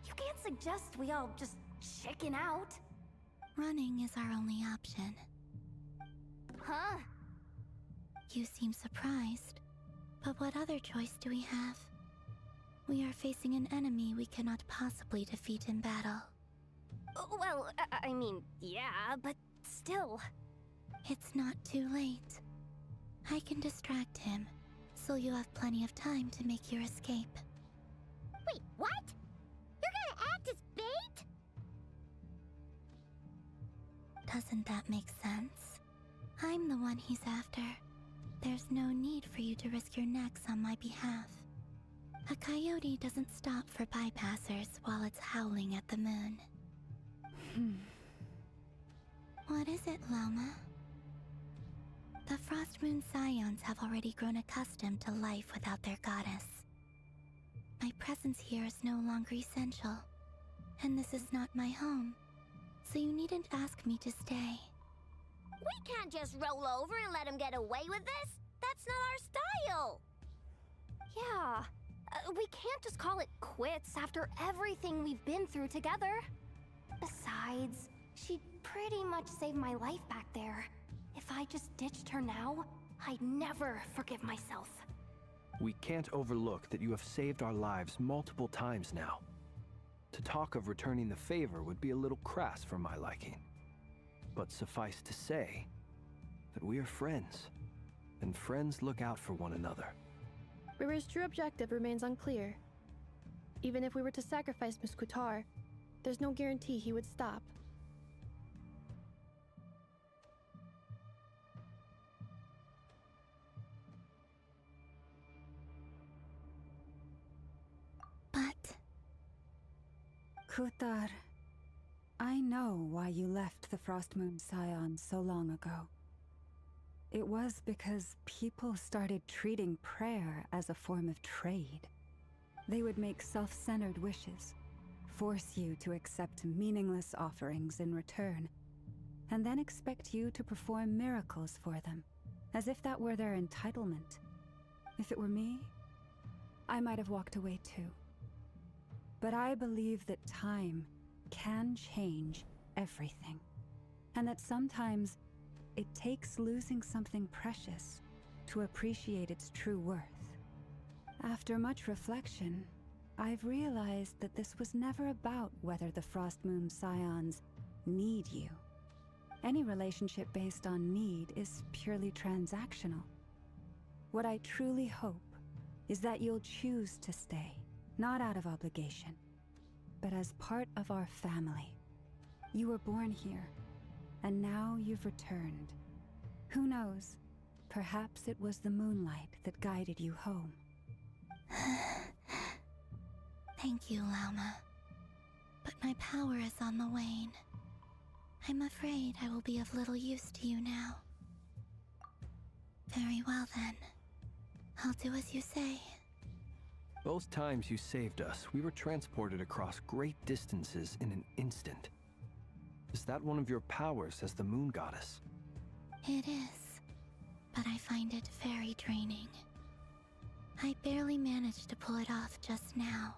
You can't suggest we all just chicken out. Running is our only option. Huh? You seem surprised. But what other choice do we have? We are facing an enemy we cannot possibly defeat in battle. Well, I mean, yeah, but still. It's not too late. I can distract him, so you have plenty of time to make your escape. Wait, what? You're gonna act as bait? Doesn't that make sense? I'm the one he's after. There's no need for you to risk your necks on my behalf. A coyote doesn't stop for bypassers while it's howling at the moon. What is it, Loma? The Frost Moon Scions have already grown accustomed to life without their goddess. My presence here is no longer essential, and this is not my home, so you needn't ask me to stay. We can't just roll over and let him get away with this. That's not our style. Yeah, we can't just call it quits after everything we've been through together. Besides, she'd pretty much saved my life back there. If I just ditched her now, I'd never forgive myself. We can't overlook that you have saved our lives multiple times now. To talk of returning the favor would be a little crass for my liking. But suffice to say that we are friends, and friends look out for one another. River's true objective remains unclear. Even if we were to sacrifice Miss Kutar, there's no guarantee he would stop. But... Kutar, I know why you left the Frost Moon Scions so long ago. It was because people started treating prayer as a form of trade. They would make self-centered wishes, force you to accept meaningless offerings in return, and then expect you to perform miracles for them, as if that were their entitlement. If it were me, I might have walked away too. But I believe that time can change everything, and that sometimes it takes losing something precious to appreciate its true worth. After much reflection, I've realized that this was never about whether the Frost Moon Scions need you. Any relationship based on need is purely transactional. What I truly hope is that you'll choose to stay, not out of obligation, but as part of our family. You were born here, and now you've returned. Who knows? Perhaps it was the moonlight that guided you home. Thank you, Lauma. But my power is on the wane. I'm afraid I will be of little use to you now. Very well then. I'll do as you say. Both times you saved us, we were transported across great distances in an instant. Is that one of your powers as the moon goddess? It is, but I find it very draining. I barely managed to pull it off just now,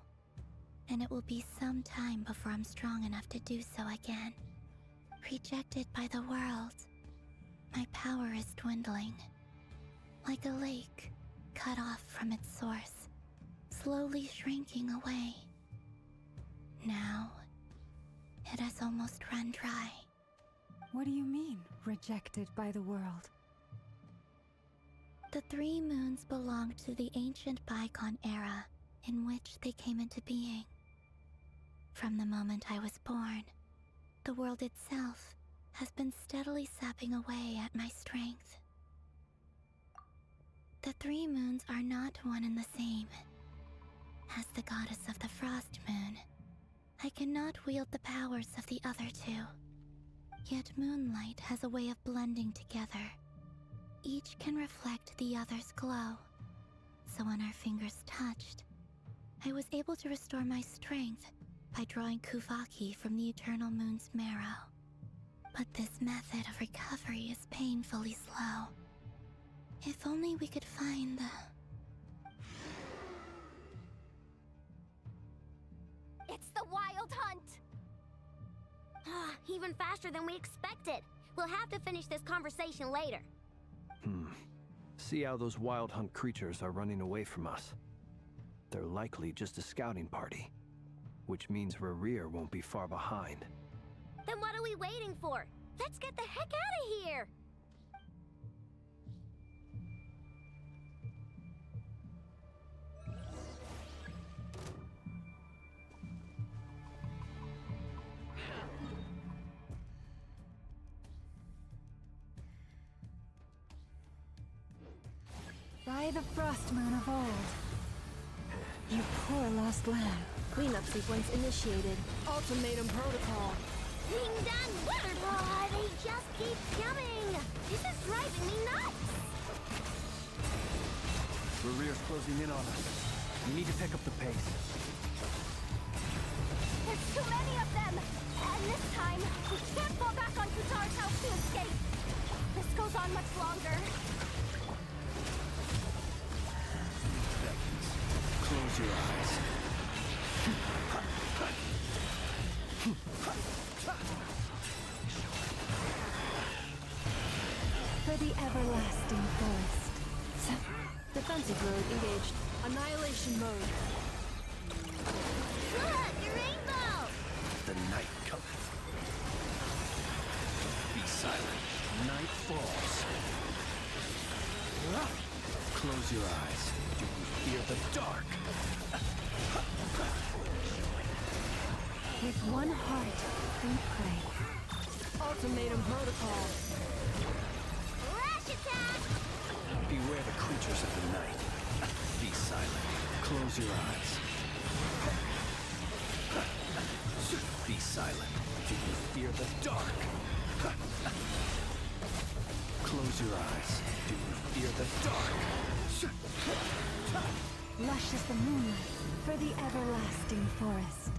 and it will be some time before I'm strong enough to do so again. Rejected by the world, my power is dwindling. Like a lake cut off from its source, slowly shrinking away. Now, it has almost run dry. What do you mean, rejected by the world? The 3 moons belonged to the ancient bygone era in which they came into being. From the moment I was born, the world itself has been steadily sapping away at my strength. The 3 moons are not one and the same. As the goddess of the frost moon, I cannot wield the powers of the other 2. Yet moonlight has a way of blending together. Each can reflect the other's glow. So when our fingers touched, I was able to restore my strength by drawing Kuvaki from the eternal moon's marrow. But this method of recovery is painfully slow. If only we could find the... It's the Wild Hunt! Even faster than we expected. We'll have to finish this conversation later. See how those wild hunt creatures are running away from us. They're likely just a scouting party, which means Rerir won't be far behind. Then what are we waiting for? Let's get the heck out of here! By the frost moon of old. You poor lost lamb. Cleanup sequence initiated. Ultimatum protocol. Being done! They just keep coming! This is driving me nuts! Rerir's closing in on us. We need to pick up the pace. There's too many of them! And this time, we can't fall back on Kutar's house to escape! This goes on much longer. Close your eyes. For the everlasting forest. Defensive mode engaged. Annihilation mode. Look! A rainbow! The night cometh. Be silent. Night falls. Close your eyes. Do you fear the dark? With one heart, we pray. Ultimatum protocol. Rush attack! Beware the creatures of the night. Be silent. Close your eyes. Be silent. Do you fear the dark? Close your eyes. Do you fear the dark? Lush as the moonlight for the everlasting forest.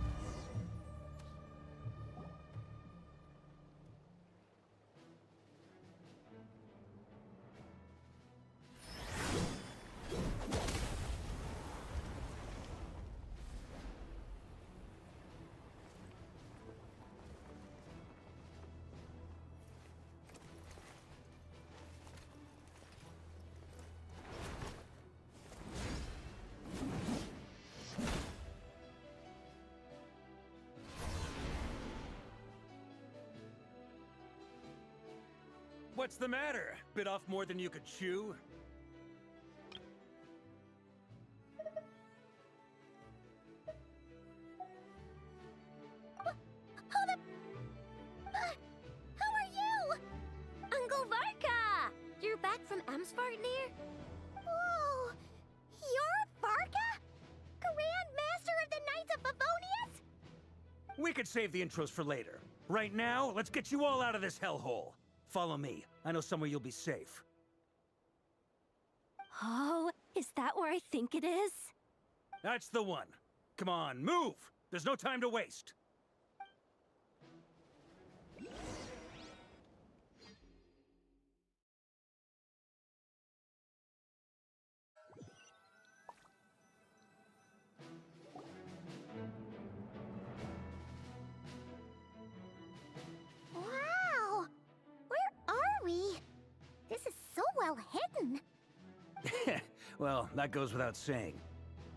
What's the matter? Bit off more than you could chew? Who are you? Uncle Varka! You're back from Amsvartnir? Whoa! You're Varka? Grand Master of the Knights of Favonius? We could save the intros for later. Right now, let's get you all out of this hellhole. Follow me. I know somewhere you'll be safe. Oh, is that where I think it is? That's the one. Come on, move! There's no time to waste. Wow! Where are we? This is so well hidden. Well, that goes without saying.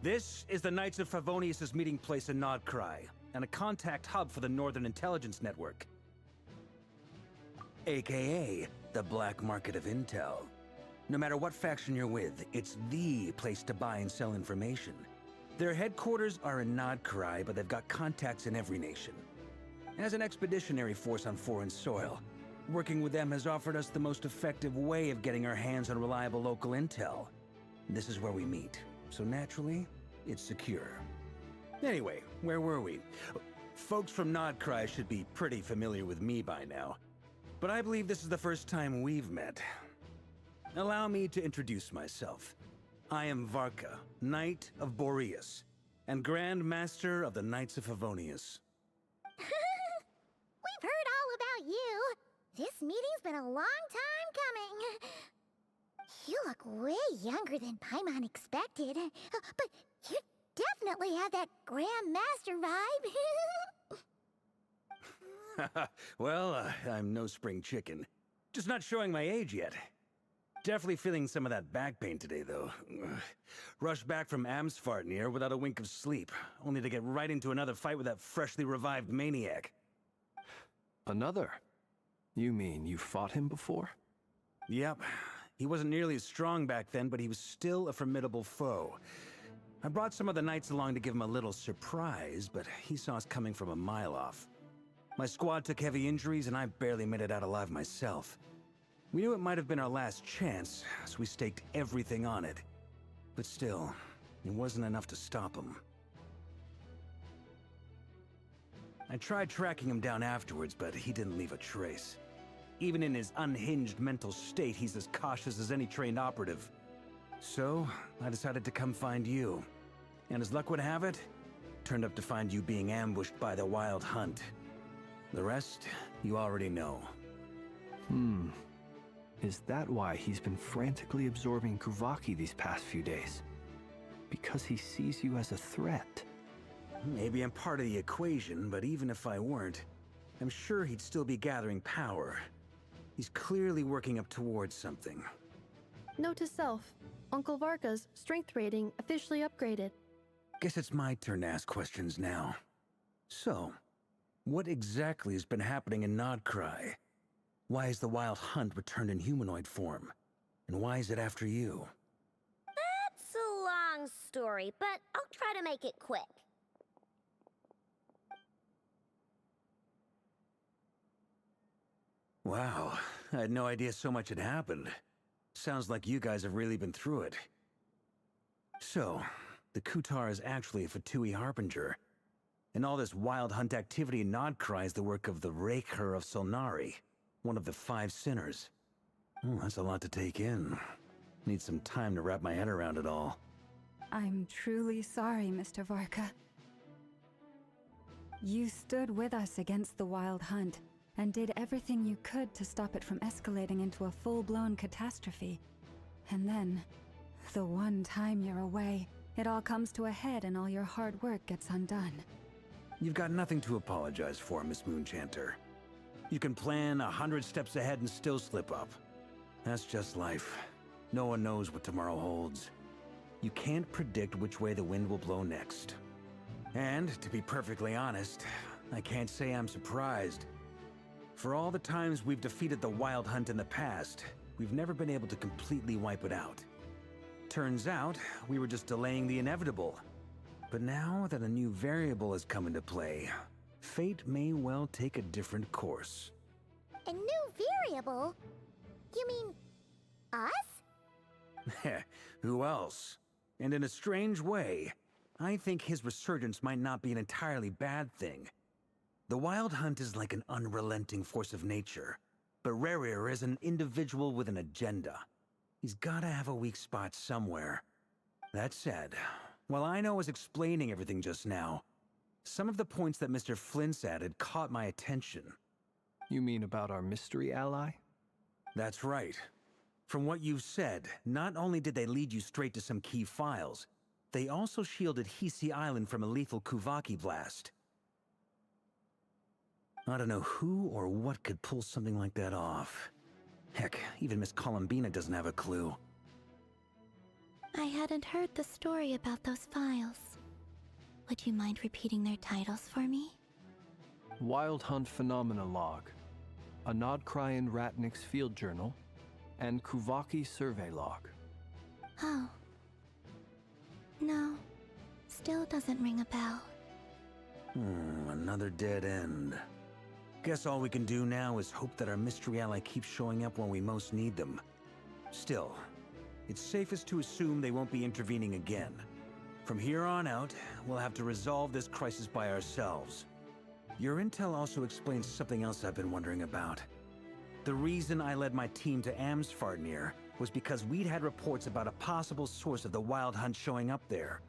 This is the Knights of Favonius' meeting place in Nodcry, and a contact hub for the Northern Intelligence Network. AKA, the black market of intel. No matter what faction you're with, it's the place to buy and sell information. Their headquarters are in Nodkrai, but they've got contacts in every nation. As an expeditionary force on foreign soil, working with them has offered us the most effective way of getting our hands on reliable local intel. This is where we meet, so naturally, it's secure. Anyway, where were we? Folks from Nodkrai should be pretty familiar with me by now, but I believe this is the first time we've met. Allow me to introduce myself. I am Varka, Knight of Boreas, and Grand Master of the Knights of Favonius. We've heard all about you. This meeting's been a long time coming. You look way younger than Paimon expected, but you definitely have that Grand Master vibe. Well, I'm no spring chicken. Just not showing my age yet. Definitely feeling some of that back pain today, though. Rushed back from Amsfartnir without a wink of sleep, only to get right into another fight with that freshly revived maniac. Another? You mean you fought him before? Yep. He wasn't nearly as strong back then, but he was still a formidable foe. I brought some of the knights along to give him a little surprise, but he saw us coming from a mile off. My squad took heavy injuries, and I barely made it out alive myself. We knew it might have been our last chance, so we staked everything on it. But still, it wasn't enough to stop him. I tried tracking him down afterwards, but he didn't leave a trace. Even in his unhinged mental state, he's as cautious as any trained operative. So, I decided to come find you. And as luck would have it, turned up to find you being ambushed by the Wild Hunt. The rest, you already know. Is that why he's been frantically absorbing Kuvaki these past few days? Because he sees you as a threat? Maybe I'm part of the equation, but even if I weren't, I'm sure he'd still be gathering power. He's clearly working up towards something. Note to self, Uncle Varka's strength rating officially upgraded. Guess it's my turn to ask questions now. So, what exactly has been happening in Nodkrai? Why is the Wild Hunt returned in humanoid form? And why is it after you? That's a long story, but I'll try to make it quick. Wow, I had no idea so much had happened. Sounds like you guys have really been through it. So, the Kutar is actually a Fatui Harbinger. And all this Wild Hunt activity in Nodkrai is the work of the Raker of Solnari, one of the 5 sinners. Oh, that's a lot to take in. Need some time to wrap my head around it all. I'm truly sorry, Mr. Varka. You stood with us against the Wild Hunt, and did everything you could to stop it from escalating into a full-blown catastrophe. And then, the one time you're away, it all comes to a head and all your hard work gets undone. You've got nothing to apologize for, Miss Moonchanter. You can plan 100 steps ahead and still slip up. That's just life. No one knows what tomorrow holds. You can't predict which way the wind will blow next. And, to be perfectly honest, I can't say I'm surprised. For all the times we've defeated the Wild Hunt in the past, we've never been able to completely wipe it out. Turns out, we were just delaying the inevitable. But now that a new variable has come into play, fate may well take a different course. A new variable? You mean us? Who else? And in a strange way, I think his resurgence might not be an entirely bad thing. The Wild Hunt is like an unrelenting force of nature, but Rerir is an individual with an agenda. He's gotta have a weak spot somewhere. That said, while I was explaining everything just now, some of the points that Mr. Flint's added caught my attention. You mean about our mystery ally? That's right. From what you've said, not only did they lead you straight to some key files, they also shielded Hisi Island from a lethal Kuvaki blast. I don't know who or what could pull something like that off. Heck, even Miss Columbina doesn't have a clue. I hadn't heard the story about those files. Would you mind repeating their titles for me? Wild Hunt Phenomena Log, a Nodkryan Ratnik's Field Journal, and Kuvaki Survey Log. Oh. No. Still doesn't ring a bell. Another dead end. Guess all we can do now is hope that our mystery ally keeps showing up when we most need them. Still, it's safest to assume they won't be intervening again. From here on out, we'll have to resolve this crisis by ourselves. Your intel also explains something else I've been wondering about. The reason I led my team to Amsfarnir was because we'd had reports about a possible source of the Wild Hunt showing up there.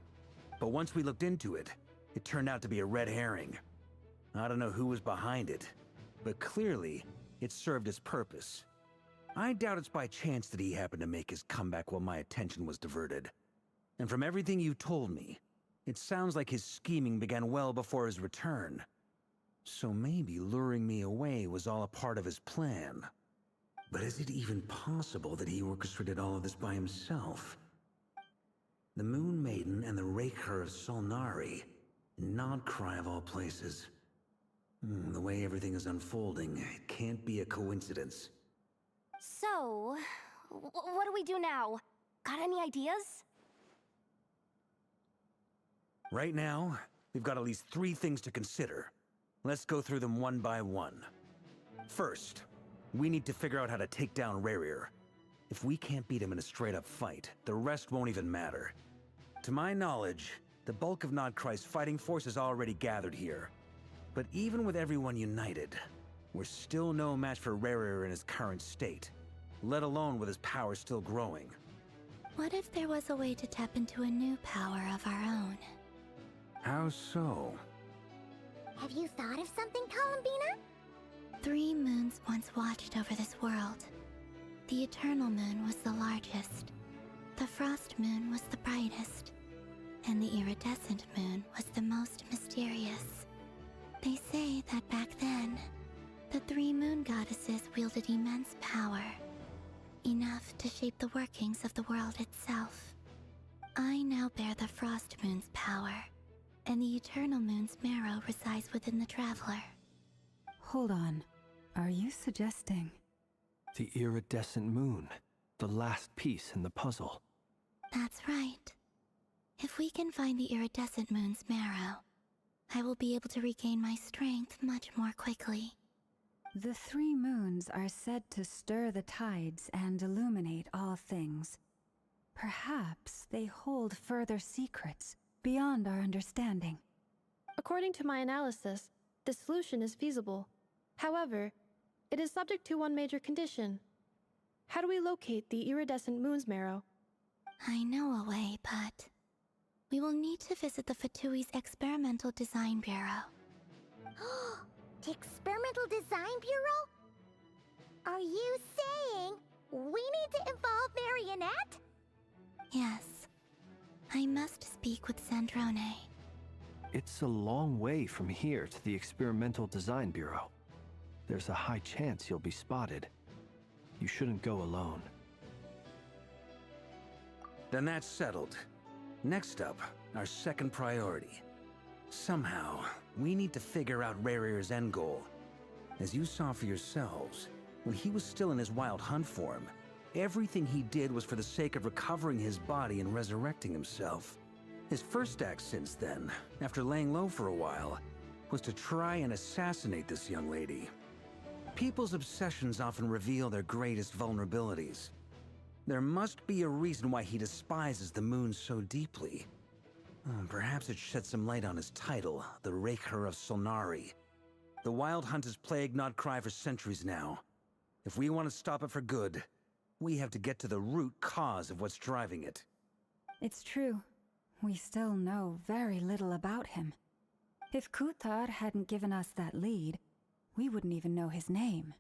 But once we looked into it, it turned out to be a red herring. I don't know who was behind it, but clearly, it served its purpose. I doubt it's by chance that he happened to make his comeback while my attention was diverted. And from everything you told me, it sounds like his scheming began well before his return. So maybe luring me away was all a part of his plan. But is it even possible that he orchestrated all of this by himself? The Moon Maiden and the Raker of Solnari, Nodcry of all places. The way everything is unfolding, it can't be a coincidence. So, what do we do now? Got any ideas? Right now, we've got at least 3 things to consider. Let's go through them one by one. First, we need to figure out how to take down Rerir. If we can't beat him in a straight-up fight, the rest won't even matter. To my knowledge, the bulk of Nodcry's fighting force is already gathered here. But even with everyone united, we're still no match for Rerir in his current state, let alone with his power still growing. What if there was a way to tap into a new power of our own? How so? Have you thought of something, Columbina? 3 moons once watched over this world. The Eternal Moon was the largest. The Frost Moon was the brightest. And the Iridescent Moon was the most mysterious. They say that back then, the 3 moon goddesses wielded immense power. Enough to shape the workings of the world itself. I now bear the Frost Moon's power, and the Eternal Moon's marrow resides within the Traveler. Hold on. Are you suggesting? The Iridescent Moon, the last piece in the puzzle. That's right. If we can find the Iridescent Moon's marrow, I will be able to regain my strength much more quickly. The 3 moons are said to stir the tides and illuminate all things. Perhaps they hold further secrets beyond our understanding. According to my analysis, the solution is feasible. However, it is subject to one major condition. How do we locate the Iridescent Moon's marrow? I know a way, but we will need to visit the Fatui's Experimental Design Bureau. The Experimental Design Bureau? Are you saying we need to involve Marionette? Yes. I must speak with Sandrone. It's a long way from here to the Experimental Design Bureau. There's a high chance you'll be spotted. You shouldn't go alone. Then that's settled. Next up, our second priority. Somehow, we need to figure out Rerir's end goal. As you saw for yourselves, when he was still in his Wild Hunt form, everything he did was for the sake of recovering his body and resurrecting himself. His first act since then, after laying low for a while, was to try and assassinate this young lady. People's obsessions often reveal their greatest vulnerabilities. There must be a reason why he despises the moon so deeply. Perhaps it sheds some light on his title, the Raker of Solnari. The Wild Hunt has plagued Nodcry for centuries now. If we want to stop it for good, we have to get to the root cause of what's driving it. It's true. We still know very little about him. If Kuthar hadn't given us that lead, we wouldn't even know his name.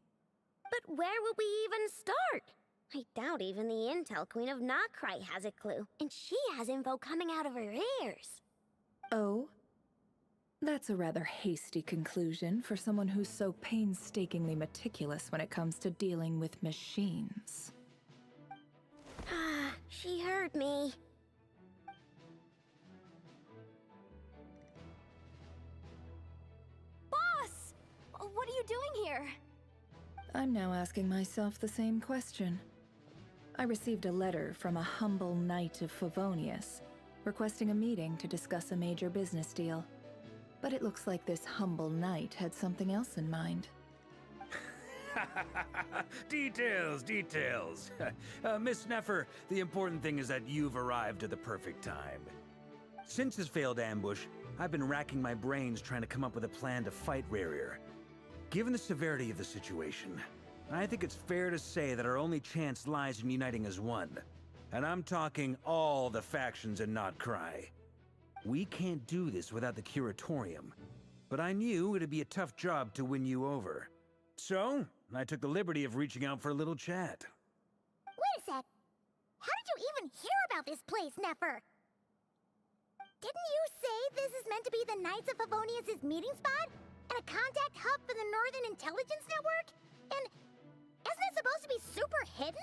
But where would we even start? I doubt even the Intel Queen of Nodcry has a clue, and she has info coming out of her ears. Oh? That's a rather hasty conclusion for someone who's so painstakingly meticulous when it comes to dealing with machines. Ah, she heard me. here? I'm now asking myself the same question. I received a letter from a humble knight of Favonius, requesting a meeting to discuss a major business deal. But it looks like this humble knight had something else in mind. Details. Miss Neffer, the important thing is that you've arrived at the perfect time. Since his failed ambush, I've been racking my brains trying to come up with a plan to fight Rerir. Given the severity of the situation, I think it's fair to say that our only chance lies in uniting as one. And I'm talking all the factions in Notcry. We can't do this without the Curatorium, but I knew it'd be a tough job to win you over. So, I took the liberty of reaching out for a little chat. Wait a sec. How did you even hear about this place, Neffer? Didn't you say this is meant to be the Knights of Favonius' meeting spot? And a contact hub for the Northern Intelligence Network? And isn't it supposed to be super hidden?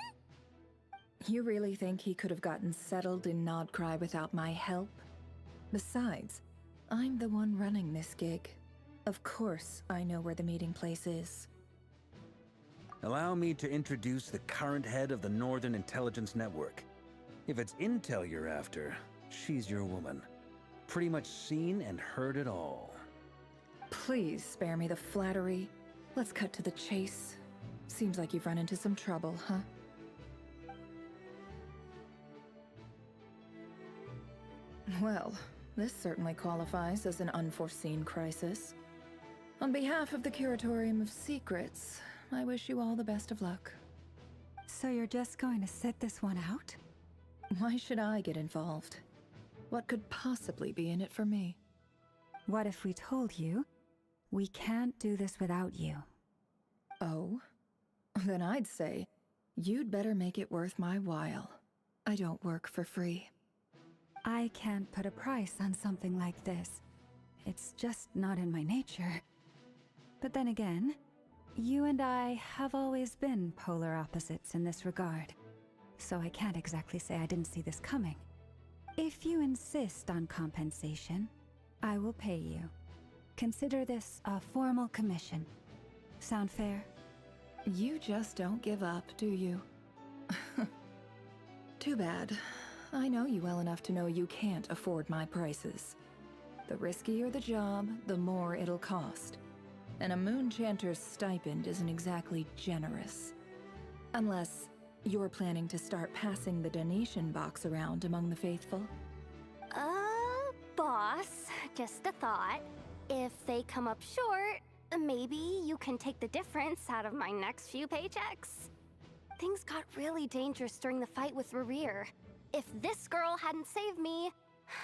You really think he could have gotten settled in Nodcry without my help? Besides, I'm the one running this gig. Of course I know where the meeting place is. Allow me to introduce the current head of the Northern Intelligence Network. If it's intel you're after, she's your woman. Pretty much seen and heard it all. Please spare me the flattery. Let's cut to the chase. Seems like you've run into some trouble, huh? Well, this certainly qualifies as an unforeseen crisis. On behalf of the Curatorium of Secrets, I wish you all the best of luck. So you're just going to sit this one out? Why should I get involved? What could possibly be in it for me? What if we told you we can't do this without you? Oh? Then I'd say, you'd better make it worth my while. I don't work for free. I can't put a price on something like this. It's just not in my nature. But then again, you and I have always been polar opposites in this regard. So I can't exactly say I didn't see this coming. If you insist on compensation, I will pay you. Consider this a formal commission. Sound fair? You just don't give up, do you? Too bad. I know you well enough to know you can't afford my prices. The riskier the job, the more it'll cost. And a Moonchanter's stipend isn't exactly generous. Unless you're planning to start passing the donation box around among the faithful. Boss, just a thought. If they come up short, maybe you can take the difference out of my next few paychecks. Things got really dangerous during the fight with Rerir. If this girl hadn't saved me,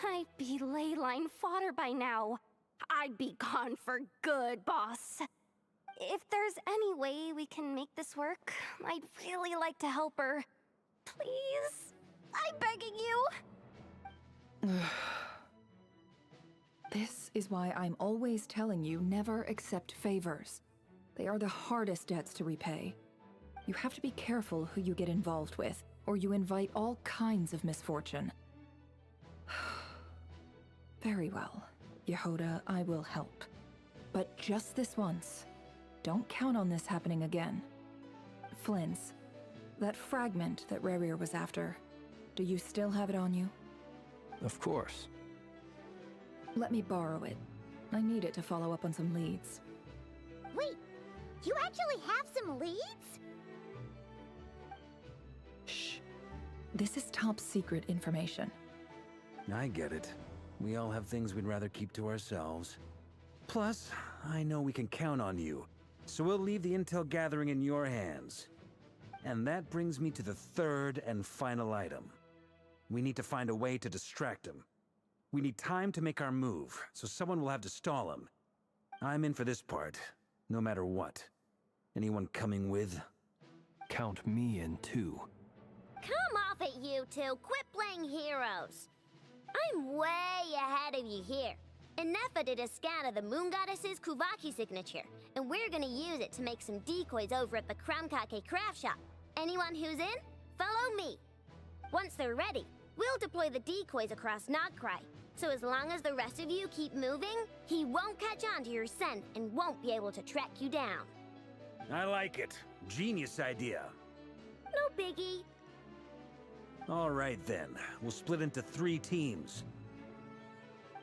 I'd be ley line fodder by now. I'd be gone for good, boss. If there's any way we can make this work, I'd really like to help her. Please? I'm begging you. This is why I'm always telling you never accept favors. They are the hardest debts to repay. You have to be careful who you get involved with, or you invite all kinds of misfortune. Very well, Yehoda, I will help. But just this once. Don't count on this happening again. Flynn's, that fragment that Rerir was after, do you still have it on you? Of course. Let me borrow it. I need it to follow up on some leads. Wait, you actually have some leads? Shh. This is top secret information. I get it. We all have things we'd rather keep to ourselves. Plus, I know we can count on you, so we'll leave the intel gathering in your hands. And that brings me to the third and final item. We need to find a way to distract him. We need time to make our move, so someone will have to stall him. I'm in for this part, no matter what. Anyone coming with? Count me in too. Come off it, you two. Quit playing heroes. I'm way ahead of you here. Nefa did a scan of the Moon Goddess's Kuvaki signature, and we're gonna use it to make some decoys over at the Kramkake craft shop. Anyone who's in, follow me. Once they're ready, we'll deploy the decoys across Notcry. So as long as the rest of you keep moving, he won't catch on to your scent and won't be able to track you down. I like it. Genius idea. No biggie. All right then, we'll split into 3 teams.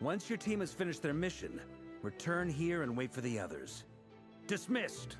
Once your team has finished their mission, return here and wait for the others. Dismissed!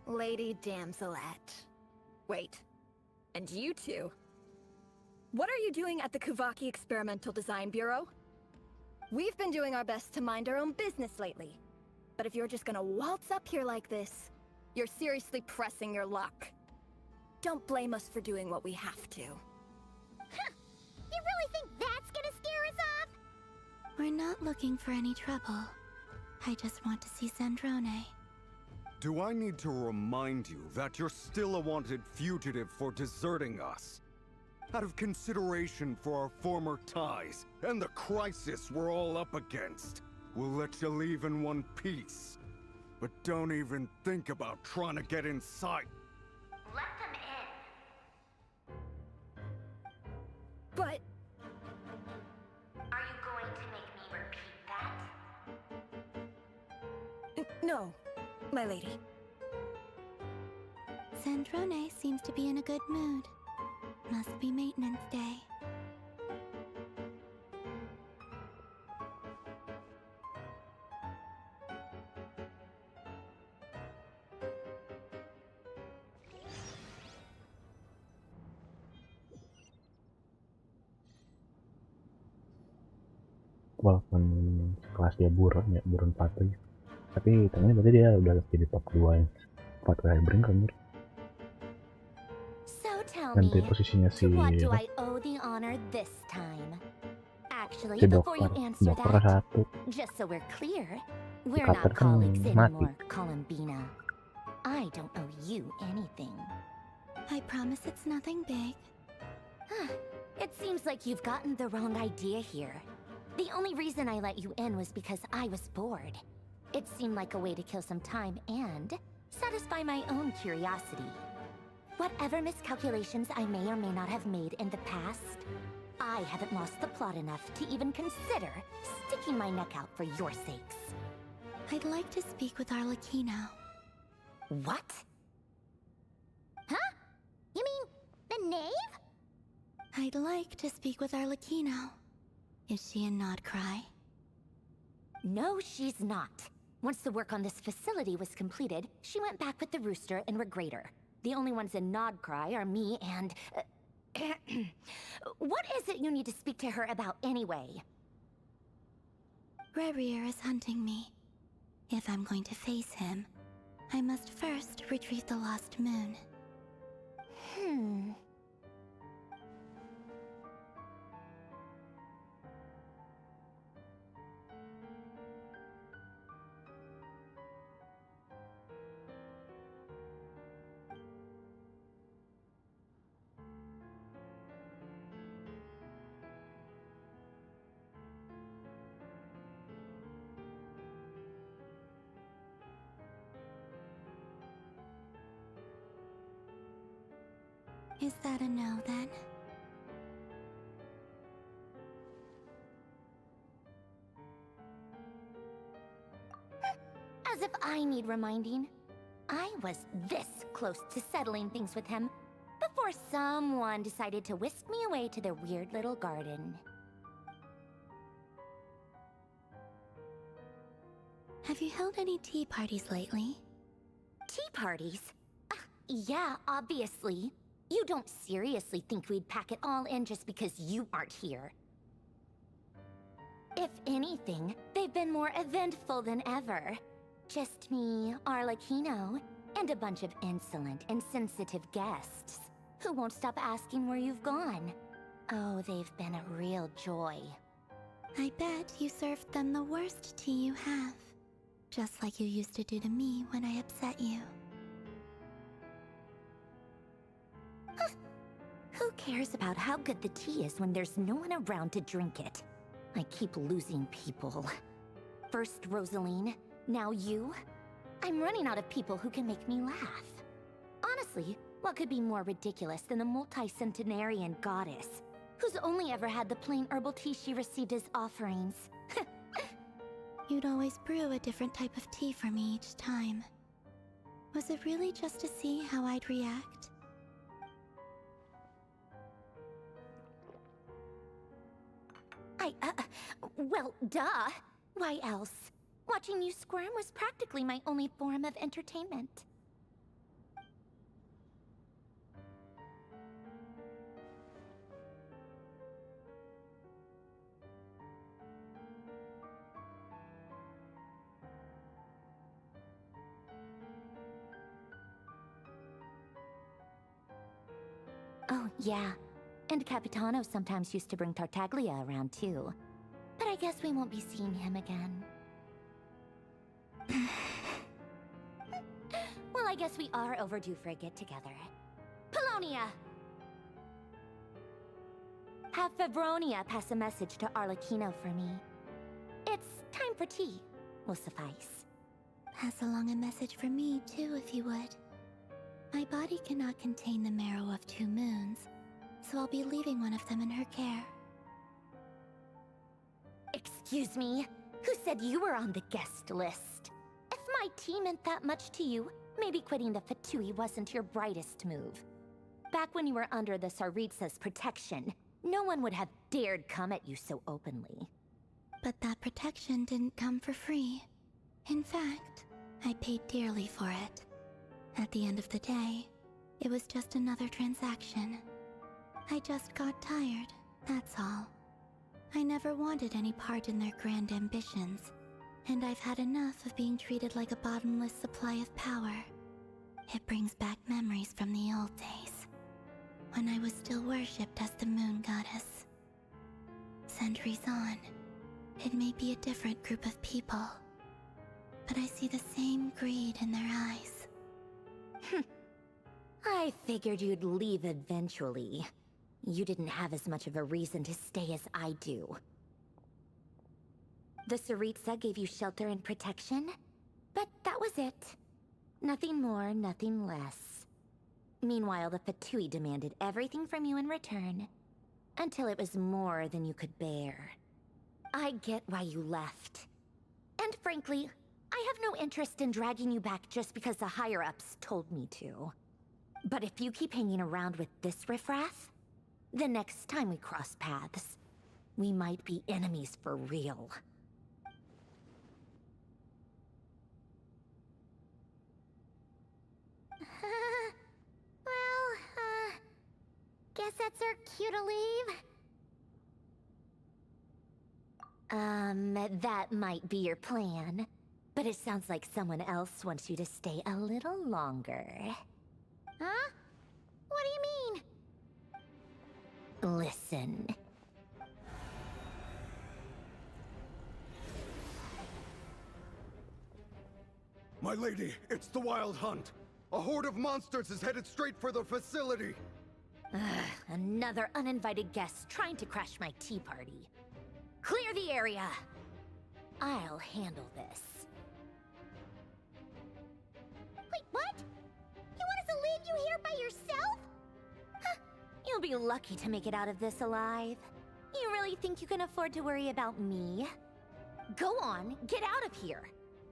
Lady Damselette. Wait, and you two? What are you doing at the Kuvaki Experimental Design Bureau? We've been doing our best to mind our own business lately. But if you're just gonna waltz up here like this, you're seriously pressing your luck. Don't blame us for doing what we have to. Huh. You really think that's gonna scare us off? We're not looking for any trouble. I just want to see Zandrone. Do I need to remind you that you're still a wanted fugitive for deserting us? Out of consideration for our former ties and the crisis we're all up against, we'll let you leave in one piece. But don't even think about trying to get inside. Let them in. But... Are you going to make me repeat that? No, my lady. Zandrone seems to be in a good mood. Must be maintenance day. Walaupun kelas dia buron ya, buron patuh, tapi ternyata berarti dia udah jadi top 2 yang 4 kali berikan. Nanti posisinya si what do I owe the honor this time? Actually, si before you answer dokter that, satu. just so we're clear, we're Carter not kan colleagues mati. anymore, Columbina. I don't owe you anything. I promise it's nothing big. It seems like you've gotten the wrong idea here. The only reason I let you in was because I was bored. It seemed like a way to kill some time and satisfy my own curiosity. Whatever miscalculations I may or may not have made in the past, I haven't lost the plot enough to even consider sticking my neck out for your sakes. I'd like to speak with Arlecchino. What? Huh? You mean the knave? I'd like to speak with Arlecchino. Is she in Nodcry? No, she's not. Once the work on this facility was completed, she went back with the Rooster and Regrator. The only ones in Nodcry are me and... what is it you need to speak to her about anyway? Rerir is hunting me. If I'm going to face him, I must first retrieve the lost moon. Is that a no, then? As if I need reminding. I was this close to settling things with him before someone decided to whisk me away to their weird little garden. Have you held any tea parties lately? Tea parties? Yeah, obviously. You don't seriously think we'd pack it all in just because you aren't here. If anything, they've been more eventful than ever. Just me, Arlecchino, and a bunch of insolent and sensitive guests who won't stop asking where you've gone. Oh, they've been a real joy. I bet you served them the worst tea you have. Just like you used to do to me when I upset you. Who cares about how good the tea is when there's no one around to drink it? I keep losing people. First Rosaline, now you. I'm running out of people who can make me laugh. Honestly, what could be more ridiculous than the multi-centenarian goddess, who's only ever had the plain herbal tea she received as offerings? You'd always brew a different type of tea for me each time. Was it really just to see how I'd react? Well, duh. Why else? Watching you squirm was practically my only form of entertainment. Oh, yeah. And Capitano sometimes used to bring Tartaglia around, too. But I guess we won't be seeing him again. Well, I guess we are overdue for a get-together. Polonia! Have Fevronia pass a message to Arlecchino for me. It's time for tea. Will suffice. Pass along a message for me, too, if you would. My body cannot contain the marrow of 2 moons, so I'll be leaving one of them in her care. Excuse me? Who said you were on the guest list? If my tea meant that much to you, maybe quitting the Fatui wasn't your brightest move. Back when you were under the Tsaritsa's protection, no one would have dared come at you so openly. But that protection didn't come for free. In fact, I paid dearly for it. At the end of the day, it was just another transaction. I just got tired, that's all. I never wanted any part in their grand ambitions, and I've had enough of being treated like a bottomless supply of power. It brings back memories from the old days, when I was still worshipped as the moon goddess. Centuries on, it may be a different group of people, but I see the same greed in their eyes. I figured you'd leave eventually. You didn't have as much of a reason to stay as I do. The Tsaritsa gave you shelter and protection, but that was it. Nothing more, nothing less. Meanwhile, the Fatui demanded everything from you in return, until it was more than you could bear. I get why you left. And frankly, I have no interest in dragging you back just because the higher-ups told me to. But if you keep hanging around with this riffraff, the next time we cross paths, we might be enemies for real. Guess that's our cue to leave. That might be your plan. But it sounds like someone else wants you to stay a little longer. Huh? What do you mean? Listen. My lady, it's the Wild Hunt. A horde of monsters is headed straight for the facility. Another uninvited guest trying to crash my tea party. Clear the area. I'll handle this. Wait, what? You want us to leave you here by yourself? Huh. You'll be lucky to make it out of this alive. You really think you can afford to worry about me? Go on, get out of here.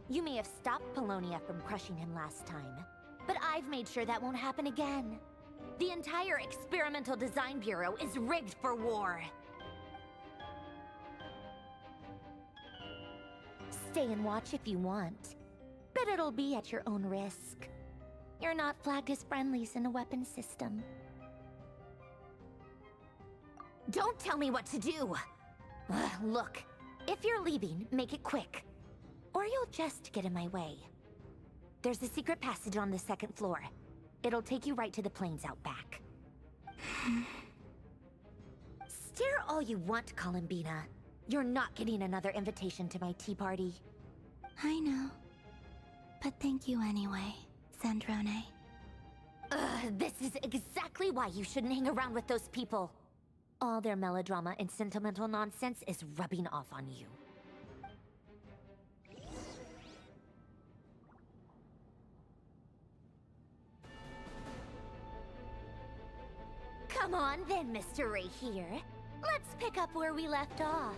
You may have stopped Polonia from crushing him last time, but I've made sure that won't happen again. The entire Experimental Design Bureau is rigged for war. Stay and watch if you want, but it'll be at your own risk. You're not flagged as friendlies in the weapons system. Don't tell me what to do! Look, if you're leaving, make it quick. Or you'll just get in my way. There's a secret passage on the 2nd floor. It'll take you right to the plains out back. Stare all you want, Columbina. You're not getting another invitation to my tea party. I know. But thank you anyway, Sandrone. This is exactly why you shouldn't hang around with those people. All their melodrama and sentimental nonsense is rubbing off on you. Come on then, Mr. Right here. Let's pick up where we left off.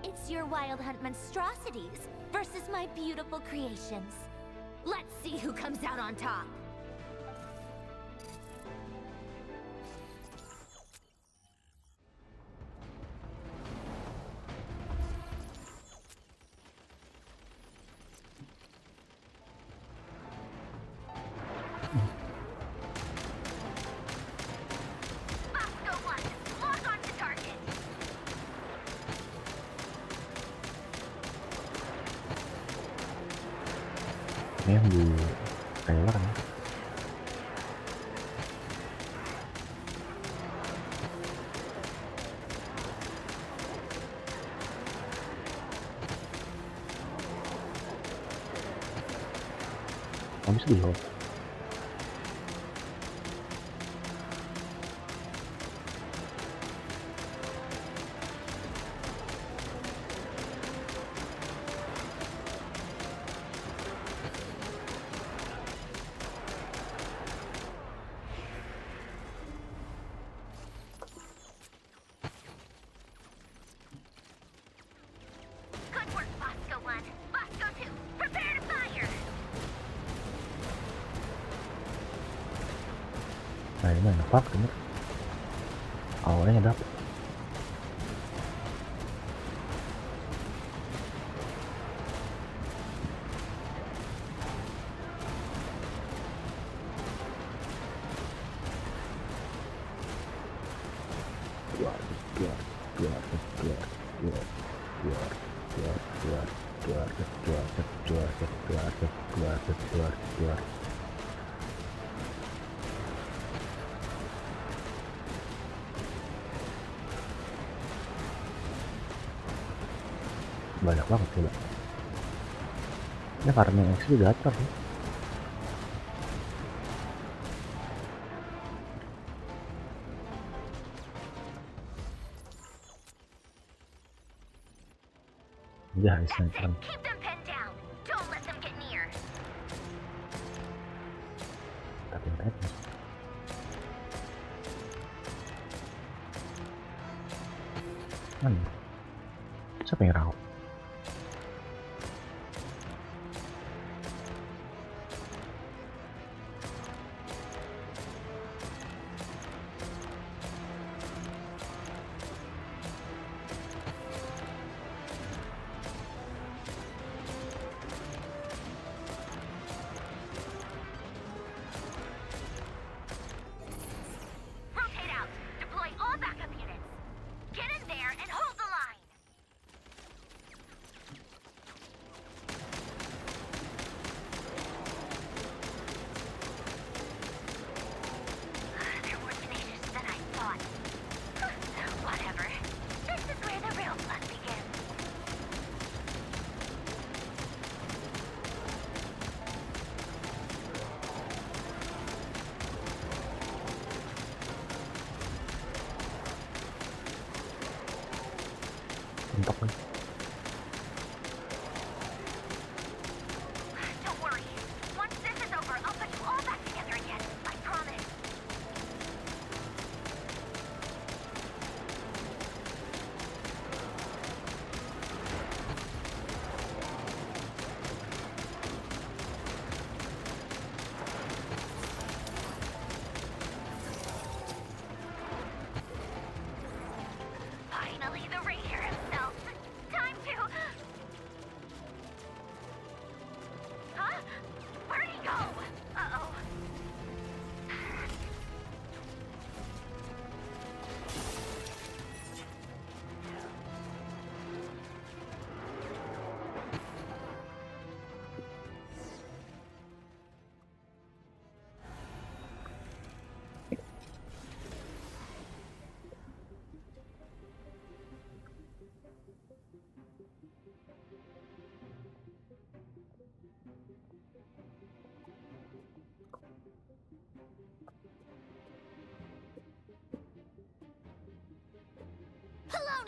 It's your Wild Hunt monstrosities versus my beautiful creations. Let's see who comes out on top. Ini yang di trailer kan? Oh, bisa di hold. Nah ini enak banget bener. Awalnya dapet. Banyak banget sih, ya karena yang XP gacor ya. Jahat sniper. Tapi mereka mana? Siapa yang rawat? Mentok nih.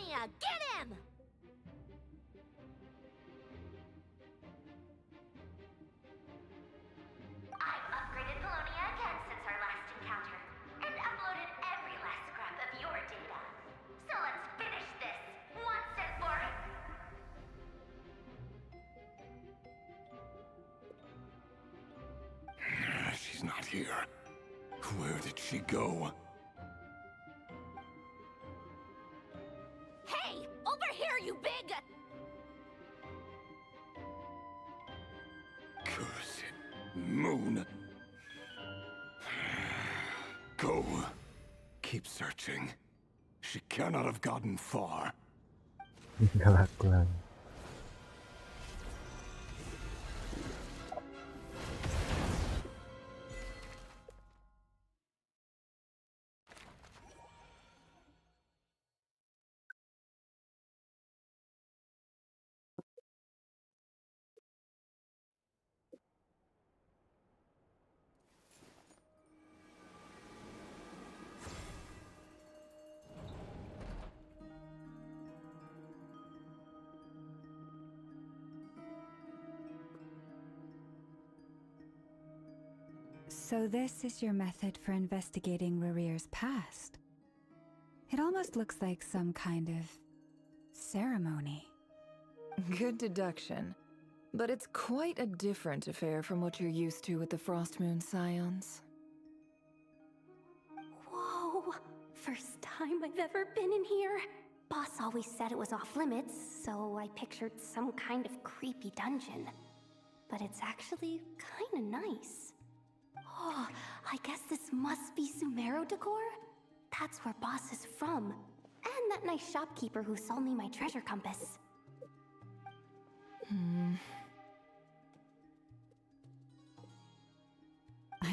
Polonia, get him! I've upgraded Polonia again since our last encounter, and uploaded every last scrap of your data. So let's finish this, once and for all. She's not here. Where did she go? Hey, over here, you big... Curse it. Moon. Go. Keep searching. She cannot have gotten far. Nggak laku lagi. So this is your method for investigating Rarir's past. It almost looks like some kind of ceremony. Good deduction. But it's quite a different affair from what you're used to with the Frost Moon Scions. Whoa! First time I've ever been in here. Boss always said it was off limits, so I pictured some kind of creepy dungeon. But it's actually kinda nice. Oh, I guess this must be Sumero decor? That's where Boss is from. And that nice shopkeeper who sold me my treasure compass. I'm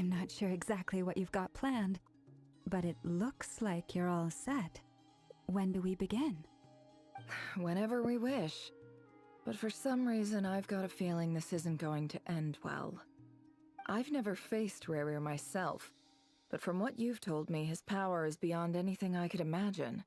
not sure exactly what you've got planned, but it looks like you're all set. When do we begin? Whenever we wish. But for some reason, I've got a feeling this isn't going to end well. I've never faced Rarir myself, but from what you've told me, his power is beyond anything I could imagine.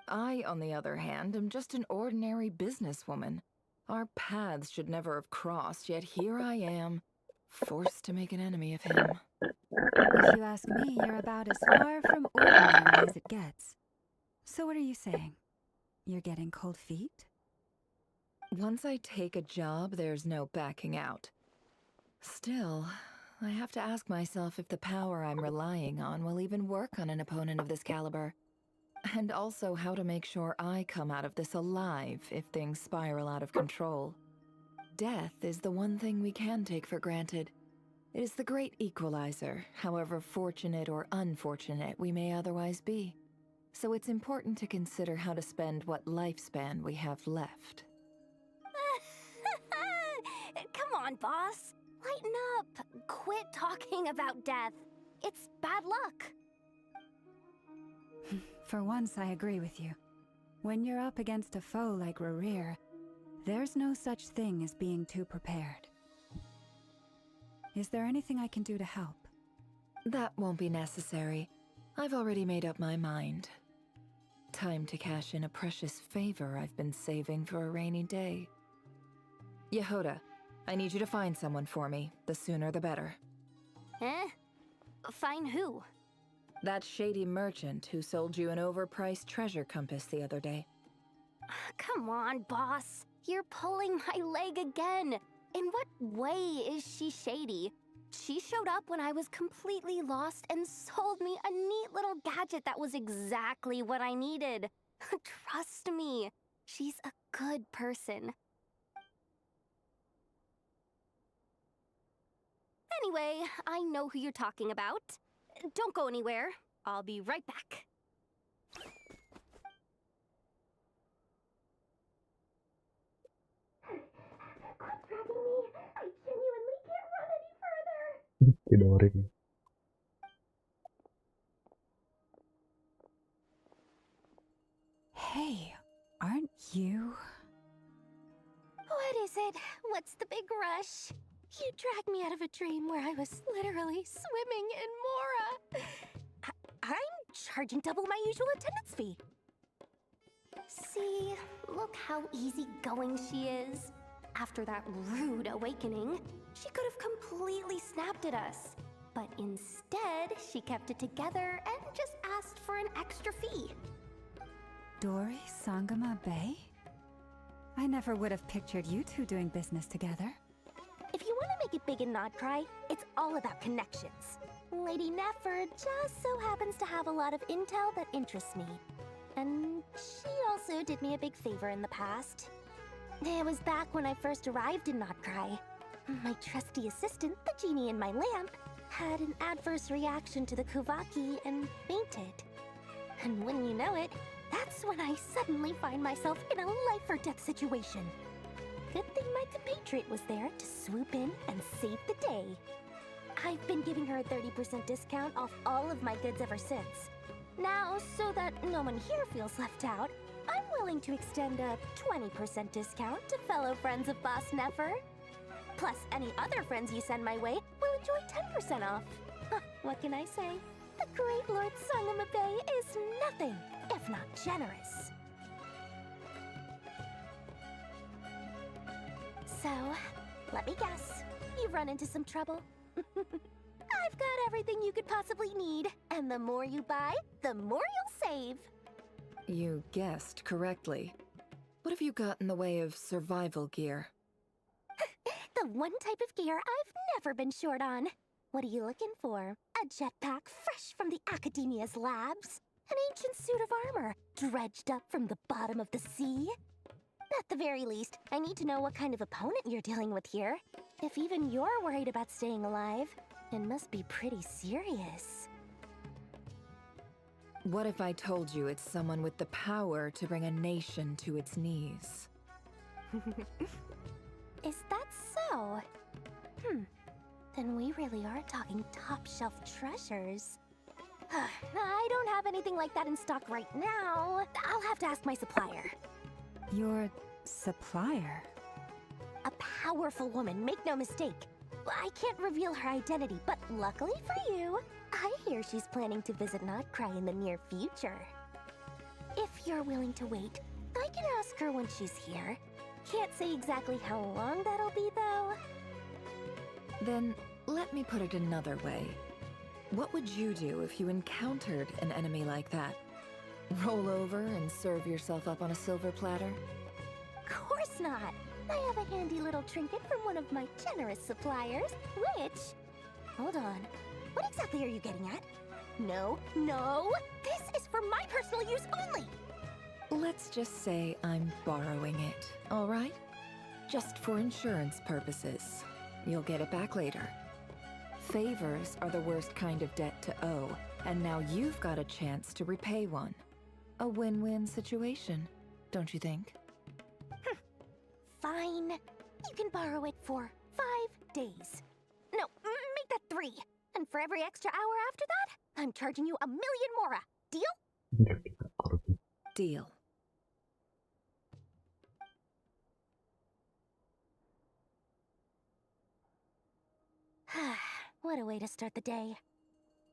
I, on the other hand, am just an ordinary businesswoman. Our paths should never have crossed, yet here I am, forced to make an enemy of him. If you ask me, you're about as far from ordinary as it gets. So what are you saying? You're getting cold feet? Once I take a job, there's no backing out. Still, I have to ask myself if the power I'm relying on will even work on an opponent of this caliber. And also how to make sure I come out of this alive if things spiral out of control. Death is the one thing we can take for granted. It is the great equalizer, however fortunate or unfortunate we may otherwise be. So it's important to consider how to spend what lifespan we have left. Come on, boss. Lighten up. Quit talking about death. It's bad luck. For once, I agree with you. When you're up against a foe like Rarir, there's no such thing as being too prepared. Is there anything I can do to help? That won't be necessary. I've already made up my mind. Time to cash in a precious favor I've been saving for a rainy day. Yehoda, I need you to find someone for me. The sooner the better. Eh? Find who? That shady merchant who sold you an overpriced treasure compass the other day. Come on, boss. You're pulling my leg again. In what way is she shady? She showed up when I was completely lost and sold me a neat little gadget that was exactly what I needed. Trust me, she's a good person. Anyway, I know who you're talking about. Don't go anywhere. I'll be right back. Quit dragging me. I genuinely can't run any further. Tidurin. Hey, aren't you? What is it? What's the big rush? You dragged me out of a dream where I was literally swimming in Mora. I'm charging double my usual attendance fee. See, look how easygoing she is. After that rude awakening, she could have completely snapped at us. But instead, she kept it together and just asked for an extra fee. Dori Sangama Bay? I never would have pictured you two doing business together. If you want to make it big and not cry, it's all about connections. Lady Nefer just so happens to have a lot of intel that interests me. And she also did me a big favor in the past. It was back when I first arrived in Not Cry. My trusty assistant, the genie in my lamp, had an adverse reaction to the Kuvaki and fainted. And when you know it, that's when I suddenly find myself in a life-or-death situation. Good thing my compatriot was there to swoop in and save the day. I've been giving her a 30% discount off all of my goods ever since. Now, so that no one here feels left out, I'm willing to extend a 20% discount to fellow friends of Boss Nefer. Plus, any other friends you send my way will enjoy 10% off. What can I say? The great Lord Sangamabe is nothing if not generous. So, let me guess. You've run into some trouble? I've got everything you could possibly need, and the more you buy, the more you'll save. You guessed correctly. What have you got in the way of survival gear? The one type of gear I've never been short on. What are you looking for? A jetpack fresh from the Academia's labs? An ancient suit of armor dredged up from the bottom of the sea? At the very least, I need to know what kind of opponent you're dealing with here. If even you're worried about staying alive, it must be pretty serious. What if I told you it's someone with the power to bring a nation to its knees? Is that so? Then we really are talking top-shelf treasures. I don't have anything like that in stock right now. I'll have to ask my supplier. Your supplier? A powerful woman, make no mistake. I can't reveal her identity, but luckily for you, I hear she's planning to visit Not Cry in the near future. If you're willing to wait, I can ask her when she's here. Can't say exactly how long that'll be, though. Then, let me put it another way. What would you do if you encountered an enemy like that? Roll over and serve yourself up on a silver platter? Course not. I have a handy little trinket from one of my generous suppliers, which... Hold on. What exactly are you getting at? No, no! This is for my personal use only! Let's just say I'm borrowing it, all right? Just for insurance purposes. You'll get it back later. Favors are the worst kind of debt to owe, and now you've got a chance to repay one. A win-win situation, don't you think? Fine. You can borrow it for 5 days. No, make that 3. And for every extra hour after that, I'm charging you 1,000,000 mora. Deal? Deal. What a way to start the day.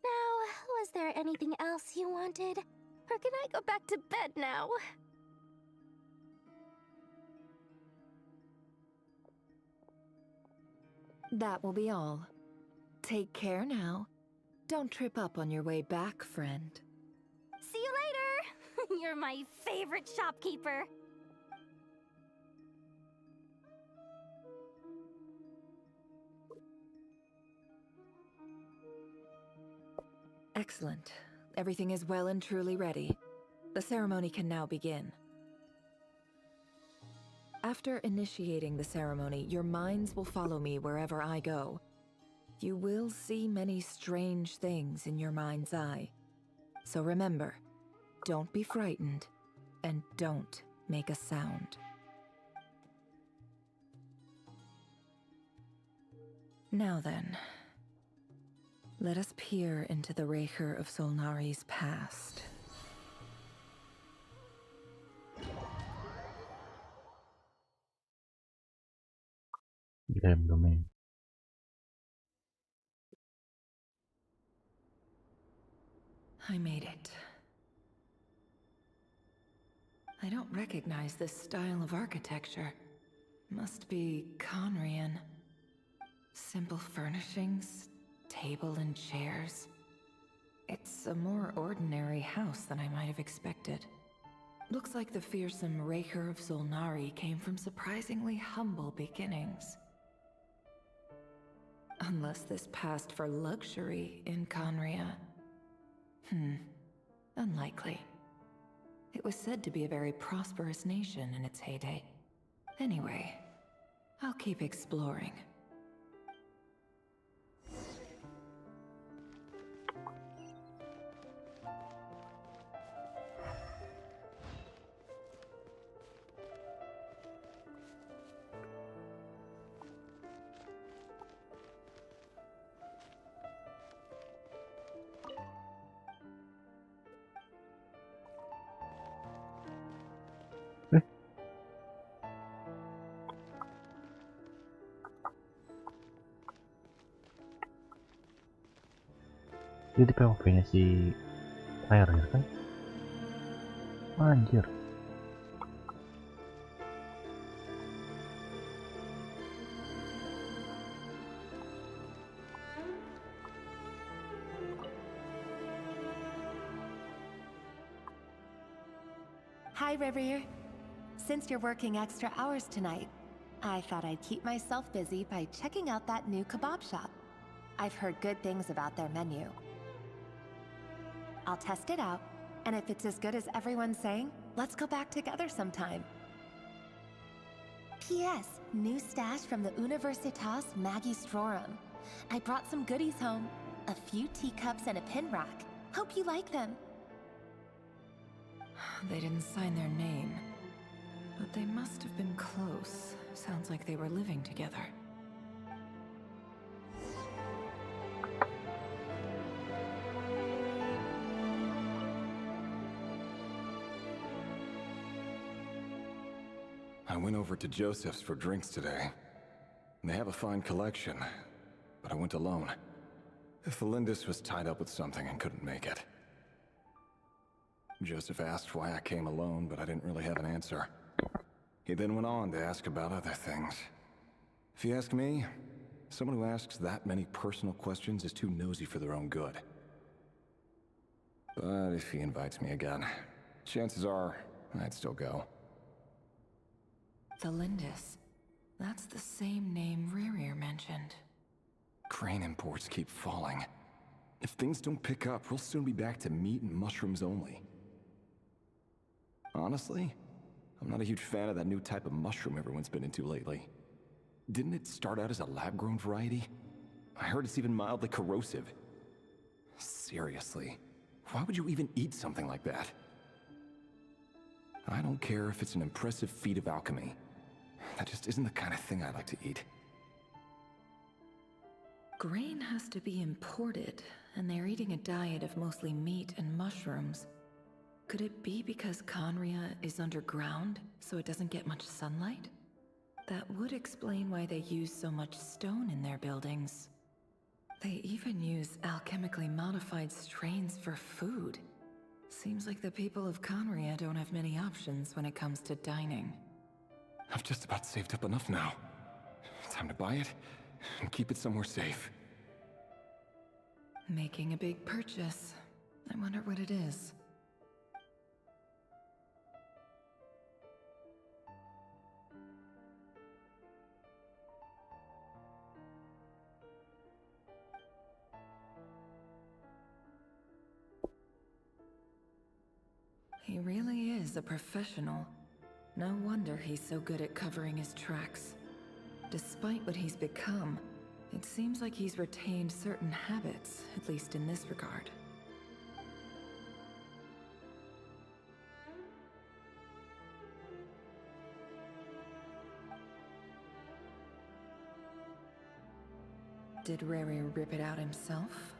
Now, was there anything else you wanted? Or can I go back to bed now? That will be all. Take care now. Don't trip up on your way back, friend. See you later! You're my favorite shopkeeper. Excellent. Everything is well and truly ready. The ceremony can now begin. After initiating the ceremony, your minds will follow me wherever I go. You will see many strange things in your mind's eye. So remember, don't be frightened, and don't make a sound. Now then, let us peer into the Raker of Solnari's past. Game domain. I made it. I don't recognize this style of architecture. Must be Conrian. Simple furnishings, table and chairs. It's a more ordinary house than I might have expected. Looks like the fearsome Raker of Solnari came from surprisingly humble beginnings. Unless this passed for luxury in Conria. Unlikely. It was said to be a very prosperous nation in its heyday. Anyway, I'll keep exploring. Jadi POV-nya si layarnya kan? Anjir. Hi, Rivier. Since you're working extra hours tonight, I thought I'd keep myself busy by checking out that new kebab shop. I've heard good things about their menu. I'll test it out, and if it's as good as everyone's saying, let's go back together sometime. P.S. New stash from the Universitas Magistrorum. I brought some goodies home. A few teacups and a pin rack. Hope you like them. They didn't sign their name, but they must have been close. Sounds like they were living together. I went over to Joseph's for drinks today. They have a fine collection, but I went alone. Felindis was tied up with something and couldn't make it. Joseph asked why I came alone, but I didn't really have an answer. He then went on to ask about other things. If you ask me, someone who asks that many personal questions is too nosy for their own good. But if he invites me again, chances are I'd still go. Felindis. That's the same name Rerir mentioned. Crane imports keep falling. If things don't pick up, we'll soon be back to meat and mushrooms only. Honestly, I'm not a huge fan of that new type of mushroom everyone's been into lately. Didn't it start out as a lab-grown variety? I heard it's even mildly corrosive. Seriously, why would you even eat something like that? I don't care if it's an impressive feat of alchemy. That just isn't the kind of thing I like to eat. Grain has to be imported, and they're eating a diet of mostly meat and mushrooms. Could it be because Conria is underground, so it doesn't get much sunlight? That would explain why they use so much stone in their buildings. They even use alchemically modified strains for food. Seems like the people of Conria don't have many options when it comes to dining. I've just about saved up enough now. Time to buy it and keep it somewhere safe. Making a big purchase. I wonder what it is. He really is a professional. No wonder he's so good at covering his tracks. Despite what he's become, it seems like he's retained certain habits, at least in this regard. Did Rary rip it out himself?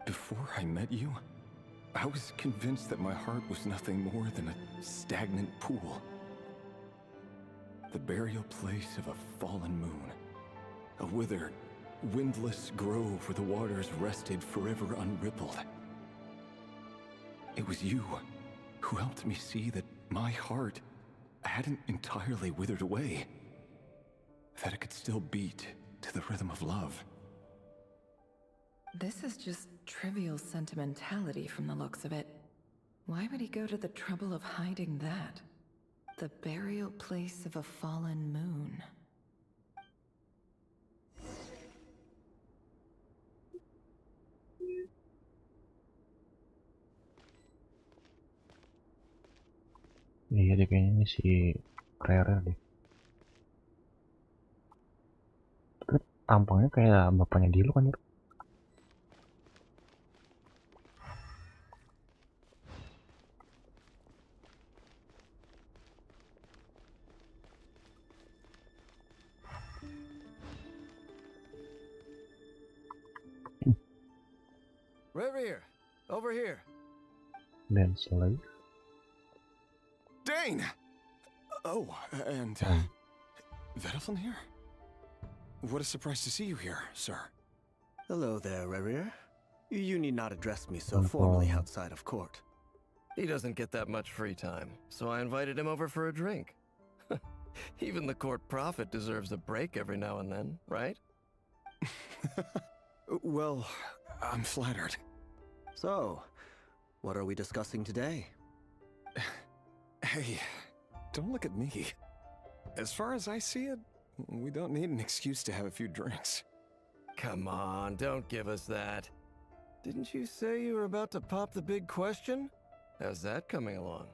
Before I met you, I was convinced that my heart was nothing more than a stagnant pool. The burial place of a fallen moon. A withered, windless grove where the waters rested forever unrippled. It was you who helped me see that my heart hadn't entirely withered away. That it could still beat to the rhythm of love. This is just trivial sentimentality from the looks of it. Why would he go to the trouble of hiding that? The burial place of a fallen moon. Iya deh, kayaknya ini si Rere deh. Tapi tampangnya kayak bapaknya Dilu kan ya. Revere, over here. Dan slave. Dane! Oh, and, Vedaflin here? What a surprise to see you here, sir. Hello there, Revere. You need not address me so formally outside of court. He doesn't get that much free time, so I invited him over for a drink. Even the court prophet deserves a break every now and then, right? Well, I'm flattered. So, what are we discussing today? Hey, don't look at me. As far as I see it, we don't need an excuse to have a few drinks. Come on, don't give us that. Didn't you say you were about to pop the big question? How's that coming along?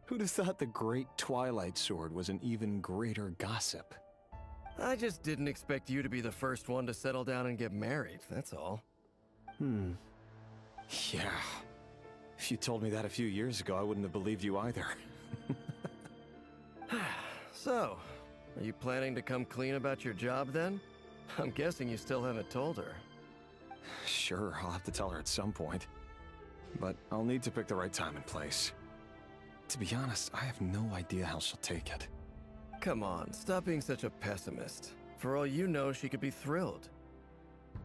Who'd have thought the great Twilight Sword was an even greater gossip? I just didn't expect you to be the first one to settle down and get married, that's all. Yeah. If you told me that a few years ago, I wouldn't have believed you either. So, are you planning to come clean about your job then? I'm guessing you still haven't told her. Sure, I'll have to tell her at some point. But I'll need to pick the right time and place. To be honest, I have no idea how she'll take it. Come on, stop being such a pessimist. For all you know, she could be thrilled.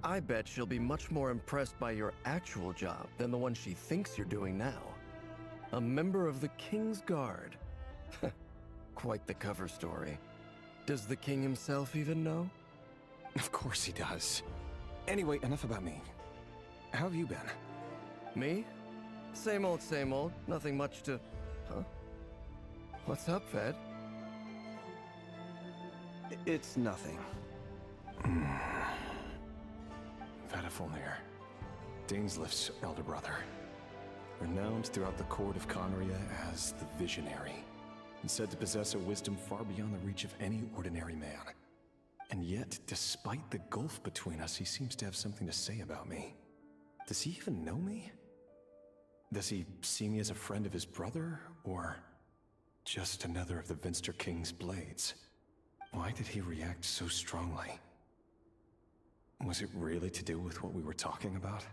I bet she'll be much more impressed by your actual job than the one she thinks you're doing now. A member of the King's Guard. Quite the cover story. Does the king himself even know? Of course he does. Anyway, enough about me. How have you been? Me? Same old, nothing much to... Huh? What's up, Fed? It's nothing. Vedaflin, Dainslift's elder brother. Renowned throughout the court of Conria as the Visionary, and said to possess a wisdom far beyond the reach of any ordinary man. And yet, despite the gulf between us, he seems to have something to say about me. Does he even know me? Does he see me as a friend of his brother, or just another of the Vinster King's blades? Why did he react so strongly? Was it really to do with what we were talking about?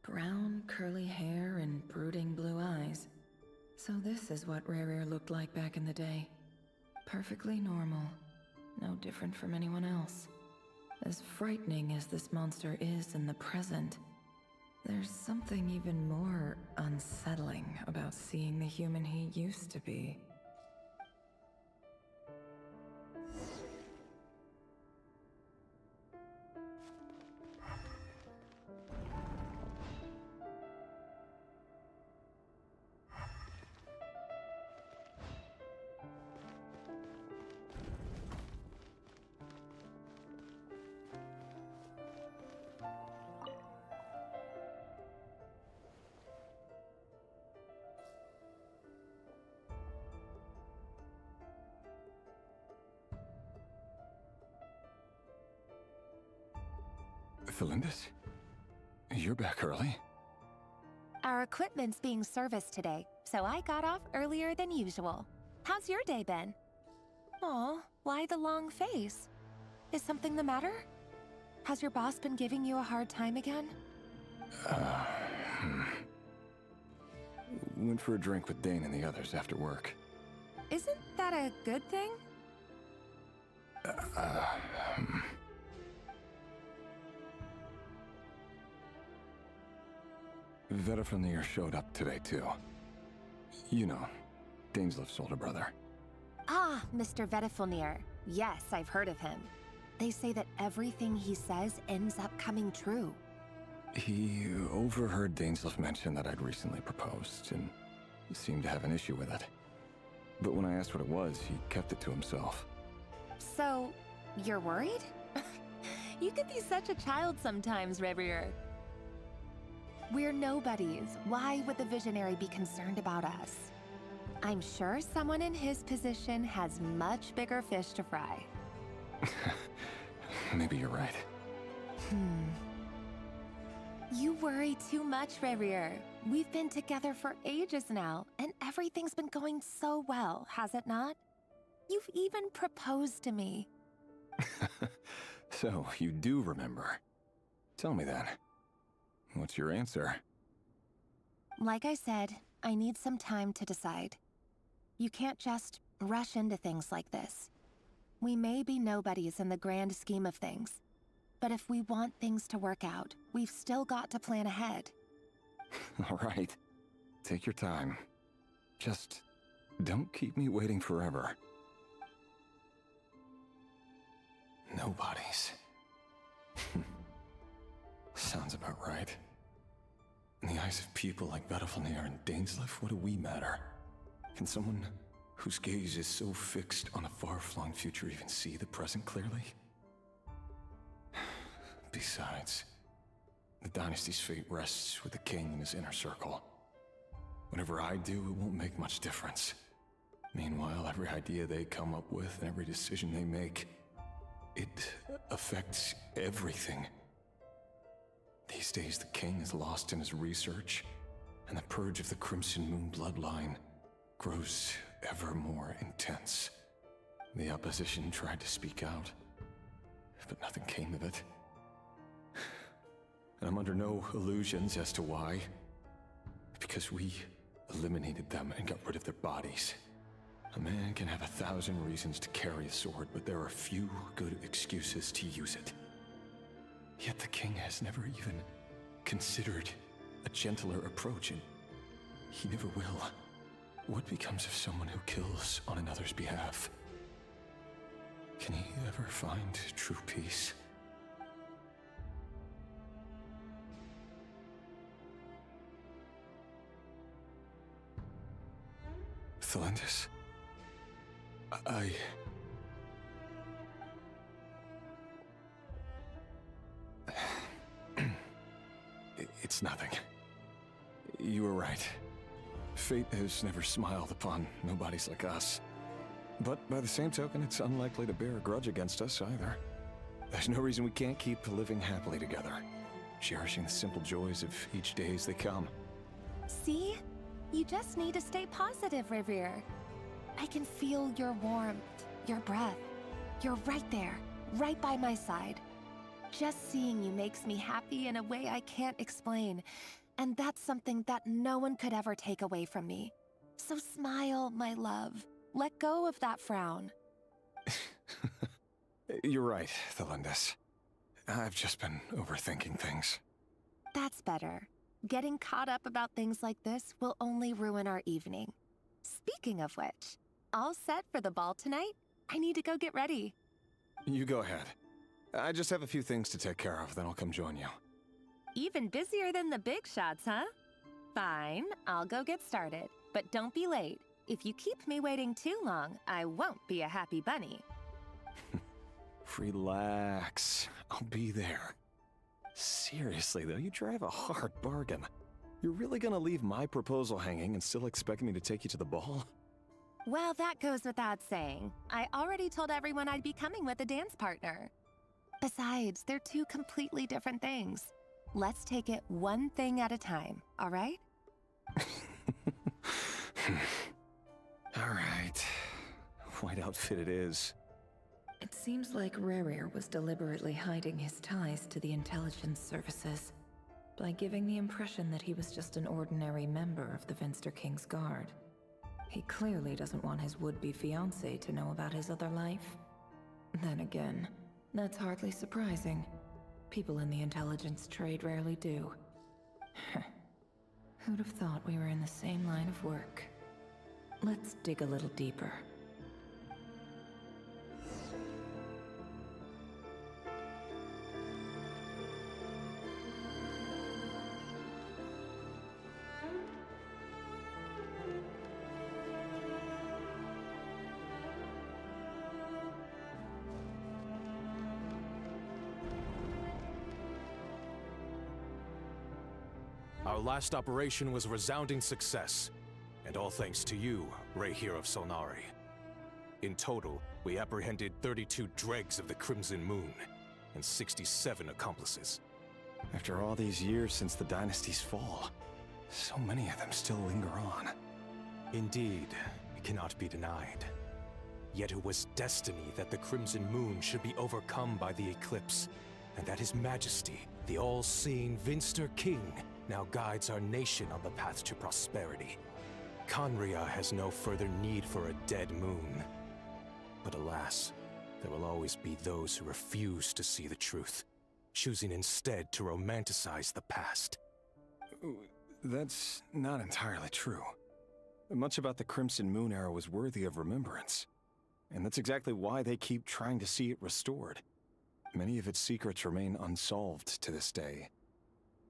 Brown, curly hair and brooding blue eyes. So this is what Rere looked like back in the day. Perfectly normal. No different from anyone else. As frightening as this monster is in the present, there's something even more unsettling about seeing the human he used to be. Felindis? You're back early? Our equipment's being serviced today, so I got off earlier than usual. How's your day been? Aw, why the long face? Is something the matter? Has your boss been giving you a hard time again? Went for a drink with Dane and the others after work. Isn't that a good thing? Vedafamir showed up today, too. You know, Daneslif's older brother. Ah, Mr. Vedafamir. Yes, I've heard of him. They say that everything he says ends up coming true. He overheard Daneslif mention that I'd recently proposed, and seemed to have an issue with it. But when I asked what it was, he kept it to himself. So, you're worried? You could be such a child sometimes, Revier. We're nobodies. Why would the visionary be concerned about us? I'm sure someone in his position has much bigger fish to fry. Maybe you're right. You worry too much, Revier. We've been together for ages now, and everything's been going so well, has it not? You've even proposed to me. So, you do remember. Tell me then. What's your answer? Like I said, I need some time to decide. You can't just rush into things like this. We may be nobodies in the grand scheme of things, but if we want things to work out, we've still got to plan ahead. All right. Take your time. Just don't keep me waiting forever. Nobodies. Sounds about right. In the eyes of people like Vedafamir and Daneslif, what do we matter? Can someone whose gaze is so fixed on a far-flung future even see the present clearly? Besides, the dynasty's fate rests with the king and his inner circle. Whatever I do, it won't make much difference. Meanwhile, every idea they come up with and every decision they make, it affects everything. These days, the king is lost in his research, and the purge of the Crimson Moon bloodline grows ever more intense. The opposition tried to speak out, but nothing came of it. And I'm under no illusions as to why. Because we eliminated them and got rid of their bodies. A man can have 1,000 reasons to carry a sword, but there are few good excuses to use it. Yet the king has never even considered a gentler approach, and he never will. What becomes of someone who kills on another's behalf? Can he ever find true peace? Thelindis, It's nothing. You were right. Fate has never smiled upon nobodies like us. But by the same token, it's unlikely to bear a grudge against us either. There's no reason we can't keep living happily together, cherishing the simple joys of each day as they come. See? You just need to stay positive, Revier. I can feel your warmth, your breath. You're right there, right by my side. Just seeing you makes me happy in a way I can't explain. And that's something that no one could ever take away from me. So smile, my love. Let go of that frown. You're right, Thelindis. I've just been overthinking things. That's better. Getting caught up about things like this will only ruin our evening. Speaking of which, all set for the ball tonight? I need to go get ready. You go ahead. I just have a few things to take care of, then I'll come join you. Even busier than the big shots, huh? Fine, I'll go get started. But don't be late. If you keep me waiting too long, I won't be a happy bunny. Relax. I'll be there. Seriously, though, you drive a hard bargain. You're really gonna leave my proposal hanging and still expect me to take you to the ball? Well, that goes without saying. I already told everyone I'd be coming with a dance partner. Besides, they're two completely different things. Let's take it one thing at a time, all right? All right. White outfit it is. It seems like Rerir was deliberately hiding his ties to the intelligence services by giving the impression that he was just an ordinary member of the Vinster King's Guard. He clearly doesn't want his would-be fiancée to know about his other life. Then again, that's hardly surprising. People in the intelligence trade rarely do. Who'd have thought we were in the same line of work? Let's dig a little deeper. Our last operation was a resounding success, and all thanks to you, Raihir of Solnari. In total, we apprehended 32 dregs of the Crimson Moon, and 67 accomplices. After all these years since the dynasty's fall, so many of them still linger on. Indeed, it cannot be denied. Yet it was destiny that the Crimson Moon should be overcome by the eclipse, and that His Majesty, the all-seeing Vinster King, now guides our nation on the path to prosperity. Conria has no further need for a dead moon. But alas, there will always be those who refuse to see the truth, choosing instead to romanticize the past. That's not entirely true. Much about the Crimson Moon era was worthy of remembrance. And that's exactly why they keep trying to see it restored. Many of its secrets remain unsolved to this day.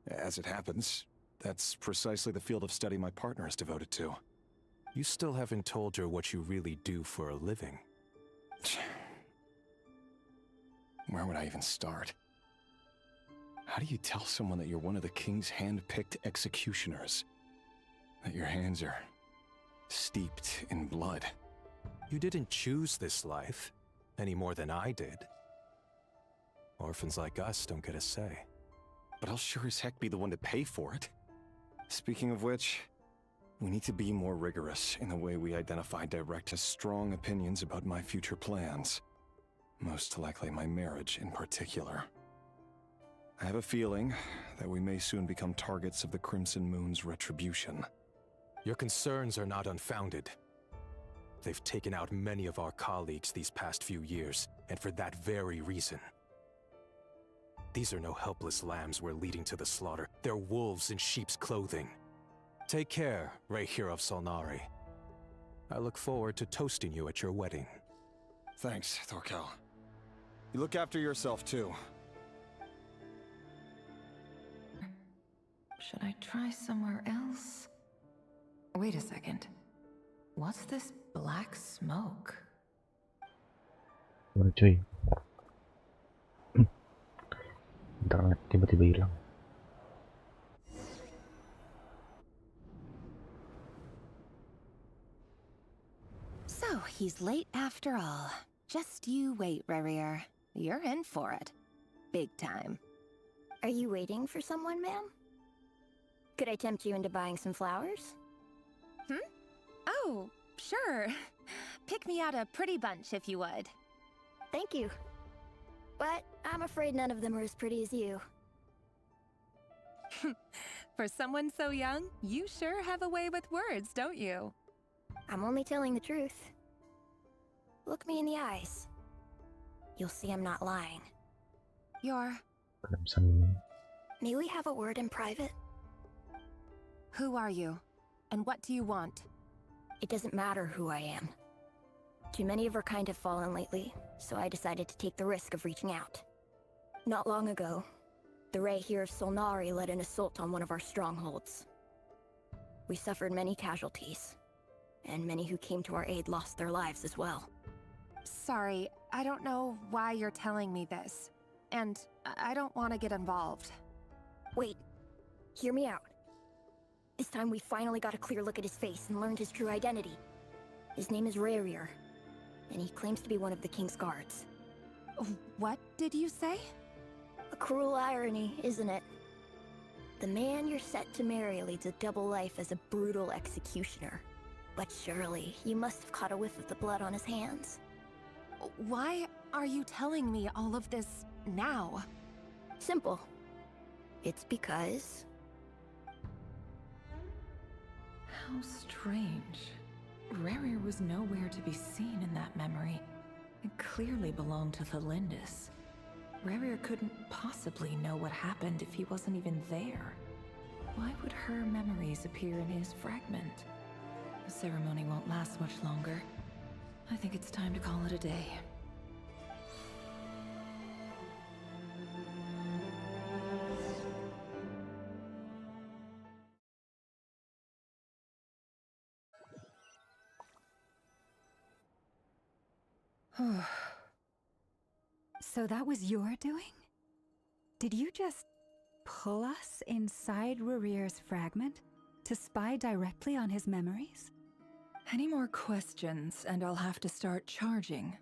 As it happens, that's precisely the field of study my partner is devoted to. You still haven't told her what you really do for a living. Where would I even start? How do you tell someone that you're one of the king's hand-picked executioners? That your hands are steeped in blood? You didn't choose this life, any more than I did. Orphans like us don't get a say. But I'll sure as heck be the one to pay for it. Speaking of which, we need to be more rigorous in the way we identify direct to strong opinions about my future plans. Most likely my marriage in particular. I have a feeling that we may soon become targets of the Crimson Moon's retribution. Your concerns are not unfounded. They've taken out many of our colleagues these past few years, and for that very reason. These are no helpless lambs we're leading to the slaughter. They're wolves in sheep's clothing. Take care, Raihir of Solnari. I look forward to toasting you at your wedding. Thanks, Thorkel. You look after yourself, too. Should I try somewhere else? Wait a second. What's this black smoke? Mana cuy? Internet tiba-tiba hilang. So, he's late after all. Just you wait, Rerir. You're in for it. Big time. Are you waiting for someone, ma'am? Could I tempt you into buying some flowers? Oh, sure. Pick me out a pretty bunch if you would. Thank you. But I'm afraid none of them are as pretty as you. For someone so young, you sure have a way with words, don't you? I'm only telling the truth. Look me in the eyes. You'll see I'm not lying. May we have a word in private? Who are you? And what do you want? It doesn't matter who I am. Too many of our kind have fallen lately, so I decided to take the risk of reaching out. Not long ago, the Raihir of Solnari led an assault on one of our strongholds. We suffered many casualties, and many who came to our aid lost their lives as well. Sorry, I don't know why you're telling me this. And I don't want to get involved. Wait, hear me out. This time we finally got a clear look at his face and learned his true identity. His name is Raihir, and he claims to be one of the King's Guards. What did you say? A cruel irony, isn't it? The man you're set to marry leads a double life as a brutal executioner. But surely, you must have caught a whiff of the blood on his hands. Why are you telling me all of this now? Simple. It's because... How strange. Rerir was nowhere to be seen in that memory. It clearly belonged to the Lindis. Rerir couldn't possibly know what happened if he wasn't even there. Why would her memories appear in his fragment? The ceremony won't last much longer. I think it's time to call it a day. So that was your doing? Did you just pull us inside Rerir's fragment to spy directly on his memories? Any more questions, and I'll have to start charging.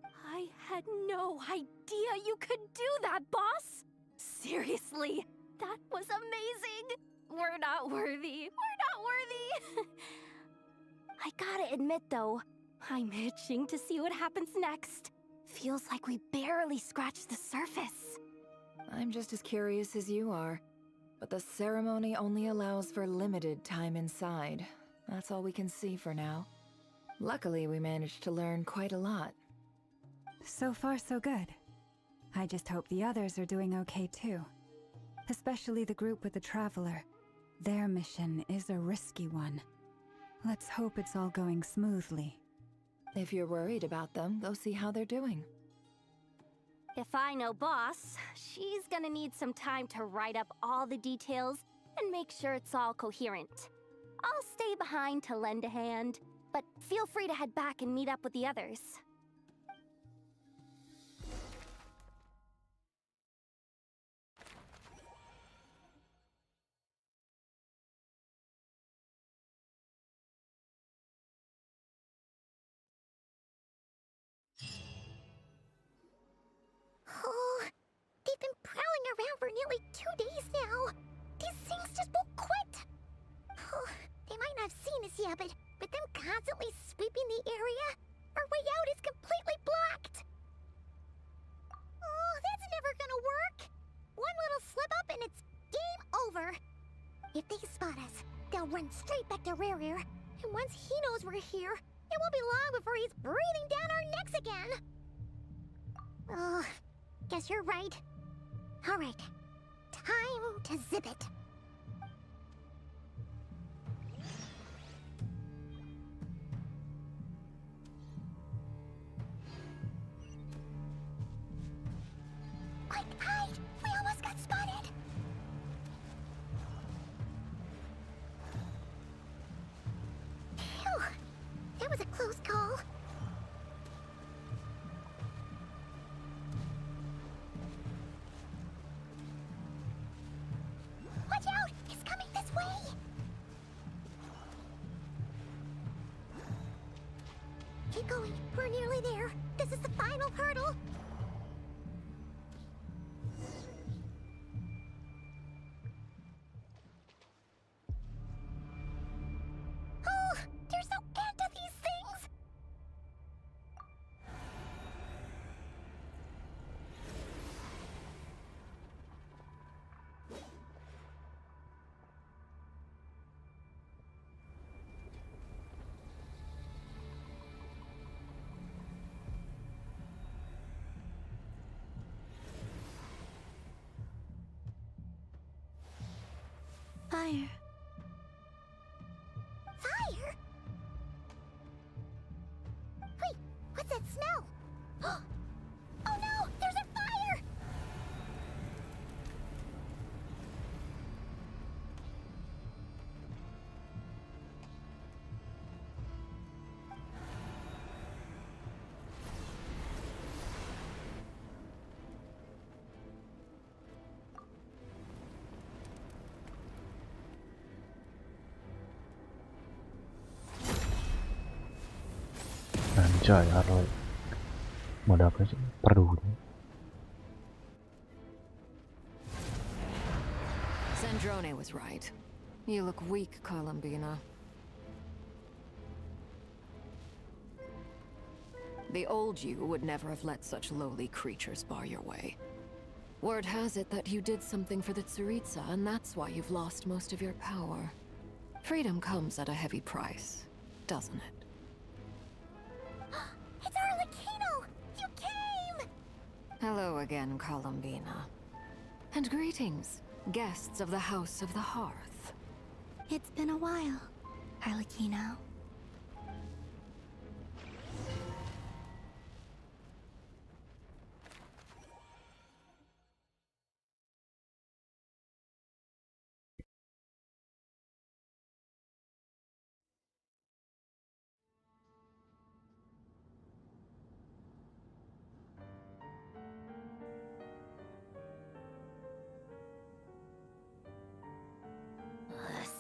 I had no idea you could do that, boss! Seriously, that was amazing! We're not worthy. We're not worthy! I gotta admit, though, I'm itching to see what happens next. Feels like we barely scratched the surface. I'm just as curious as you are, but the ceremony only allows for limited time inside. That's all we can see for now. Luckily, we managed to learn quite a lot. So far, so good. I just hope the others are doing okay too. Especially the group with the Traveler. Their mission is a risky one. Let's hope it's all going smoothly. If you're worried about them, go see how they're doing. If I know Boss, she's gonna need some time to write up all the details and make sure it's all coherent. I'll stay behind to lend a hand, but feel free to head back and meet up with the others. Oh, they've been prowling around for nearly 2 days now. These things just won't quit. Oh, they might not have seen us yet, but them constantly sweeping the area, our way out is completely blocked. Oh, that's never gonna work. One little slip up and it's game over. If they spot us, they'll run straight back to Rerir, and once he knows we're here, it won't be long before he's breathing down our necks again. Oh, guess you're right. All right, time to zip it. Quick, hide! We almost got spotted! Phew, that was a close call. Watch out! It's coming this way! Keep going. We're nearly there. This is the final hurdle. Oh, there's no end to these things! Fire. Fire? Wait, what's that smell? Oh no, there's a fire! Anjay, Arloy. Mode apa sih? Perdunya. Sandrone was right. You look weak, Columbina. The old you would never have let such lowly creatures bar your way. Word has it that you did something for the Tsaritsa, and that's why you've lost most of your power. Freedom comes at a heavy price, doesn't it? It's Arlecchino! You came! Hello again, Columbina. And greetings, guests of the House of the Hearth. It's been a while, Arlecchino.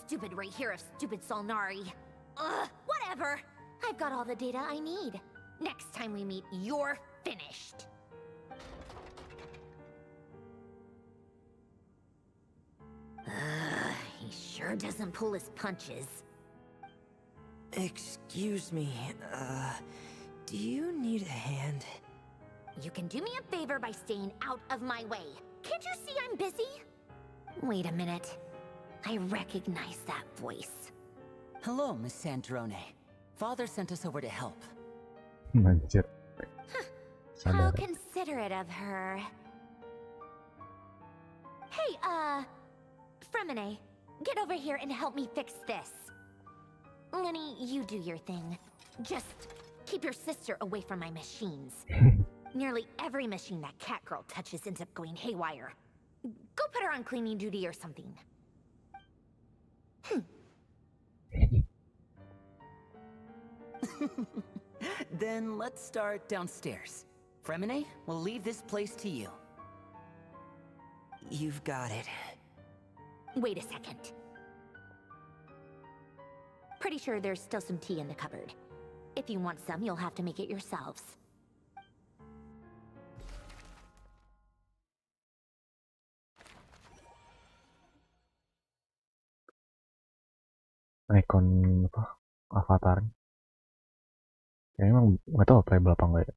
Stupid right here of stupid Solnari. Ugh, whatever. I've got all the data I need. Next time we meet, you're finished. He sure doesn't pull his punches. Excuse me, do you need a hand? You can do me a favor by staying out of my way. Can't you see I'm busy? Wait a minute. I recognize that voice. Hello, Miss Sandrone. Father sent us over to help. Anjir. How Sadar. considerate of her. Hey, Fremine, get over here and help me fix this. Lenny, you do your thing. Just keep your sister away from my machines. Nearly every machine that cat girl touches ends up going haywire. Go put her on cleaning duty or something. Then let's start downstairs. Fremine, we'll leave this place to you. You've got it. Wait a second. Pretty sure there's still some tea in the cupboard. If you want some, you'll have to make it yourselves. Icon apa? Avatar. Kayaknya emang nggak tahu playable apa enggak ya.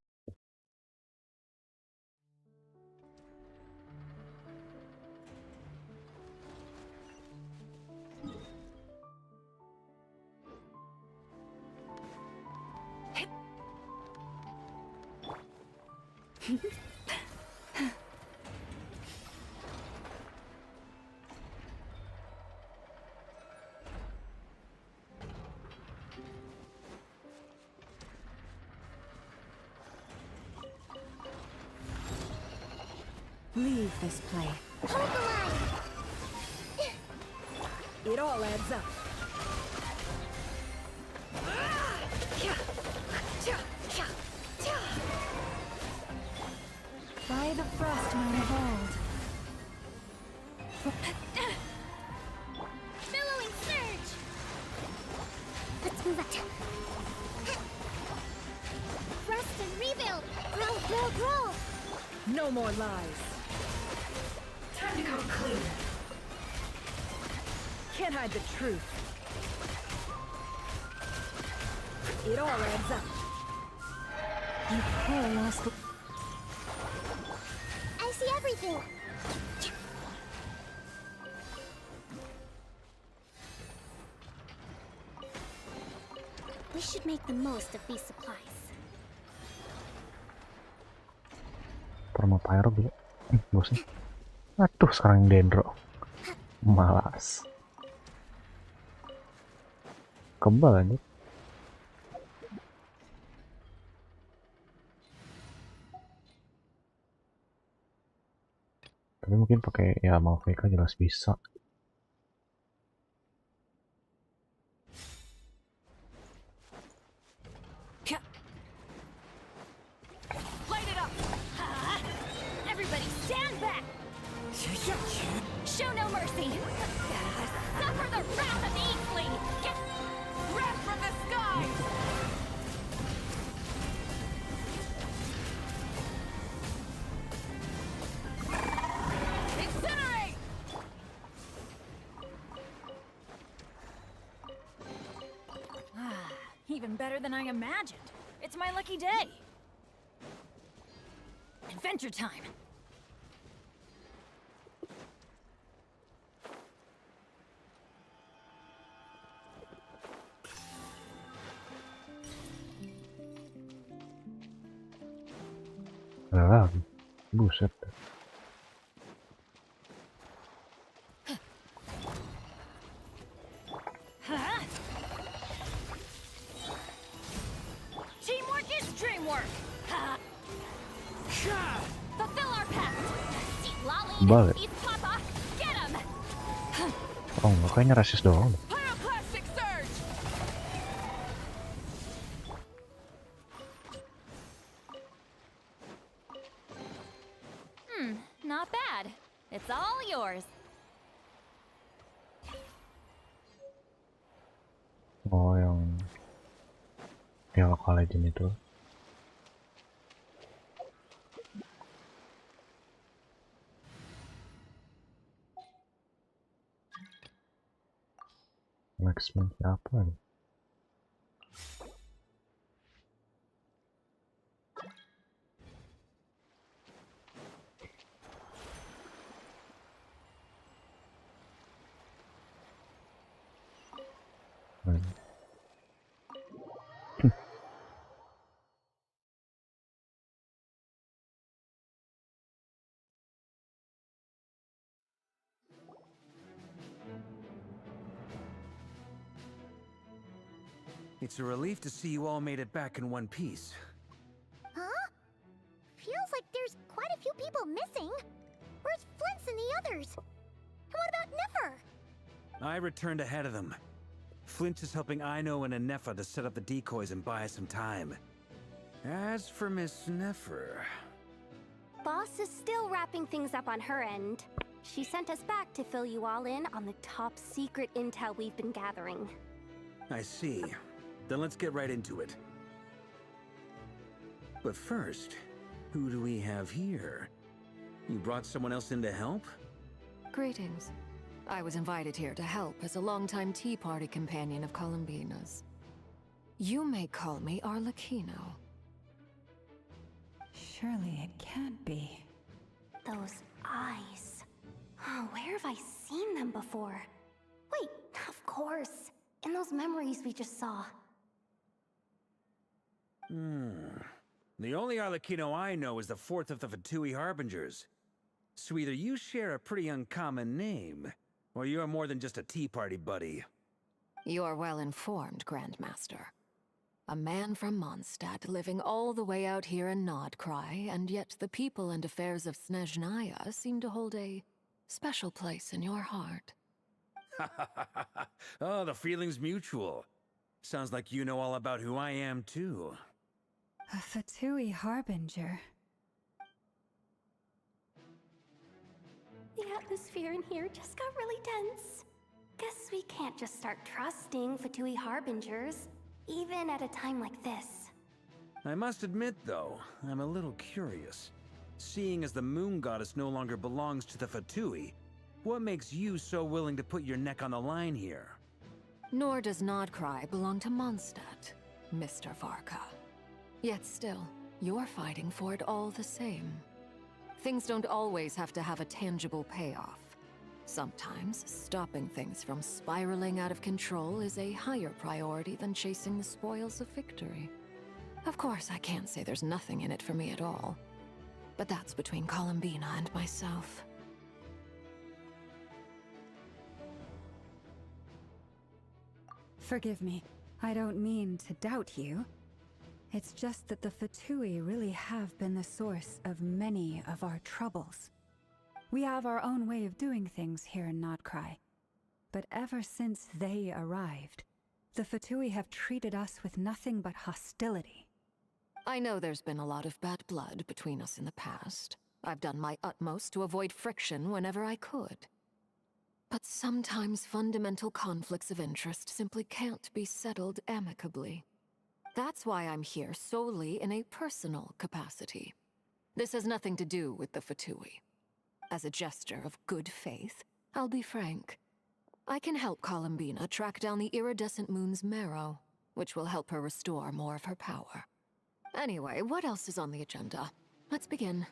Leave this play. Hold the line! It all adds up. By the frostman of old. Billowing surge! Let's move it. Rest and rebuild! Grow, grow, grow! No more lies. Time to come clean. Can't hide the truth. It all adds up. You poor lost. I see everything! We should make the most of these supplies. Promo pyro gitu. Bosan. Aduh, sekarang dendro. Malas. Kebal aja. Tapi mungkin pakai ya mau VK jelas bisa. Light it up! Everybody stand back! Show no mercy! Suffer the wrath of the Eastling! Get wrath from the sky! Incinerate! Even better than I imagined. It's my lucky day. Adventure time! Ada lagi. Buset. Teamwork is dreamwork! Fulfill our pact! See Lolly, Balik. he's Papa! Get him! Oh, enggak, kayaknya rasis doang. Pyroclastic surge! Not bad. It's all yours. Oh, yang lokal legend itu. Maximum siapa nih? It's a relief to see you all made it back in one piece. Huh? Feels like there's quite a few people missing. Where's Flint's and the others? And what about Nefer? I returned ahead of them. Flint is helping Ino and Anefa to set up the decoys and buy us some time. As for Miss Nefer... Boss is still wrapping things up on her end. She sent us back to fill you all in on the top secret intel we've been gathering. I see. Then let's get right into it. But first, who do we have here? You brought someone else in to help? Greetings. I was invited here to help as a longtime Tea Party companion of Columbina's. You may call me Arlecchino. Surely it can't be. Those eyes. Oh, where have I seen them before? Wait, of course. In those memories we just saw. The only Arlecchino I know is the fourth of the Fatui Harbingers. So either you share a pretty uncommon name, or you're more than just a Tea Party buddy. You're well informed, Grandmaster. A man from Mondstadt living all the way out here in Nodcry, and yet the people and affairs of Snezhnaya seem to hold a special place in your heart. Oh, the feeling's mutual. Sounds like you know all about who I am, too. A Fatui Harbinger. The atmosphere in here just got really tense. Guess we can't just start trusting Fatui Harbingers, even at a time like this. I must admit, though, I'm a little curious. Seeing as the moon goddess no longer belongs to the Fatui, what makes you so willing to put your neck on the line here? Nor does Nodcry belong to Mondstadt, Mr. Varka. Yet still, you're fighting for it all the same. Things don't always have to have a tangible payoff. Sometimes, stopping things from spiraling out of control is a higher priority than chasing the spoils of victory. Of course, I can't say there's nothing in it for me at all. But that's between Columbina and myself. Forgive me, I don't mean to doubt you. It's just that the Fatui really have been the source of many of our troubles. We have our own way of doing things here in Nodcry. But ever since they arrived, the Fatui have treated us with nothing but hostility. I know there's been a lot of bad blood between us in the past. I've done my utmost to avoid friction whenever I could. But sometimes fundamental conflicts of interest simply can't be settled amicably. That's why I'm here solely in a personal capacity. This has nothing to do with the Fatui. As a gesture of good faith, I'll be frank. I can help Columbina track down the iridescent moon's marrow, which will help her restore more of her power. Anyway, what else is on the agenda? Let's begin.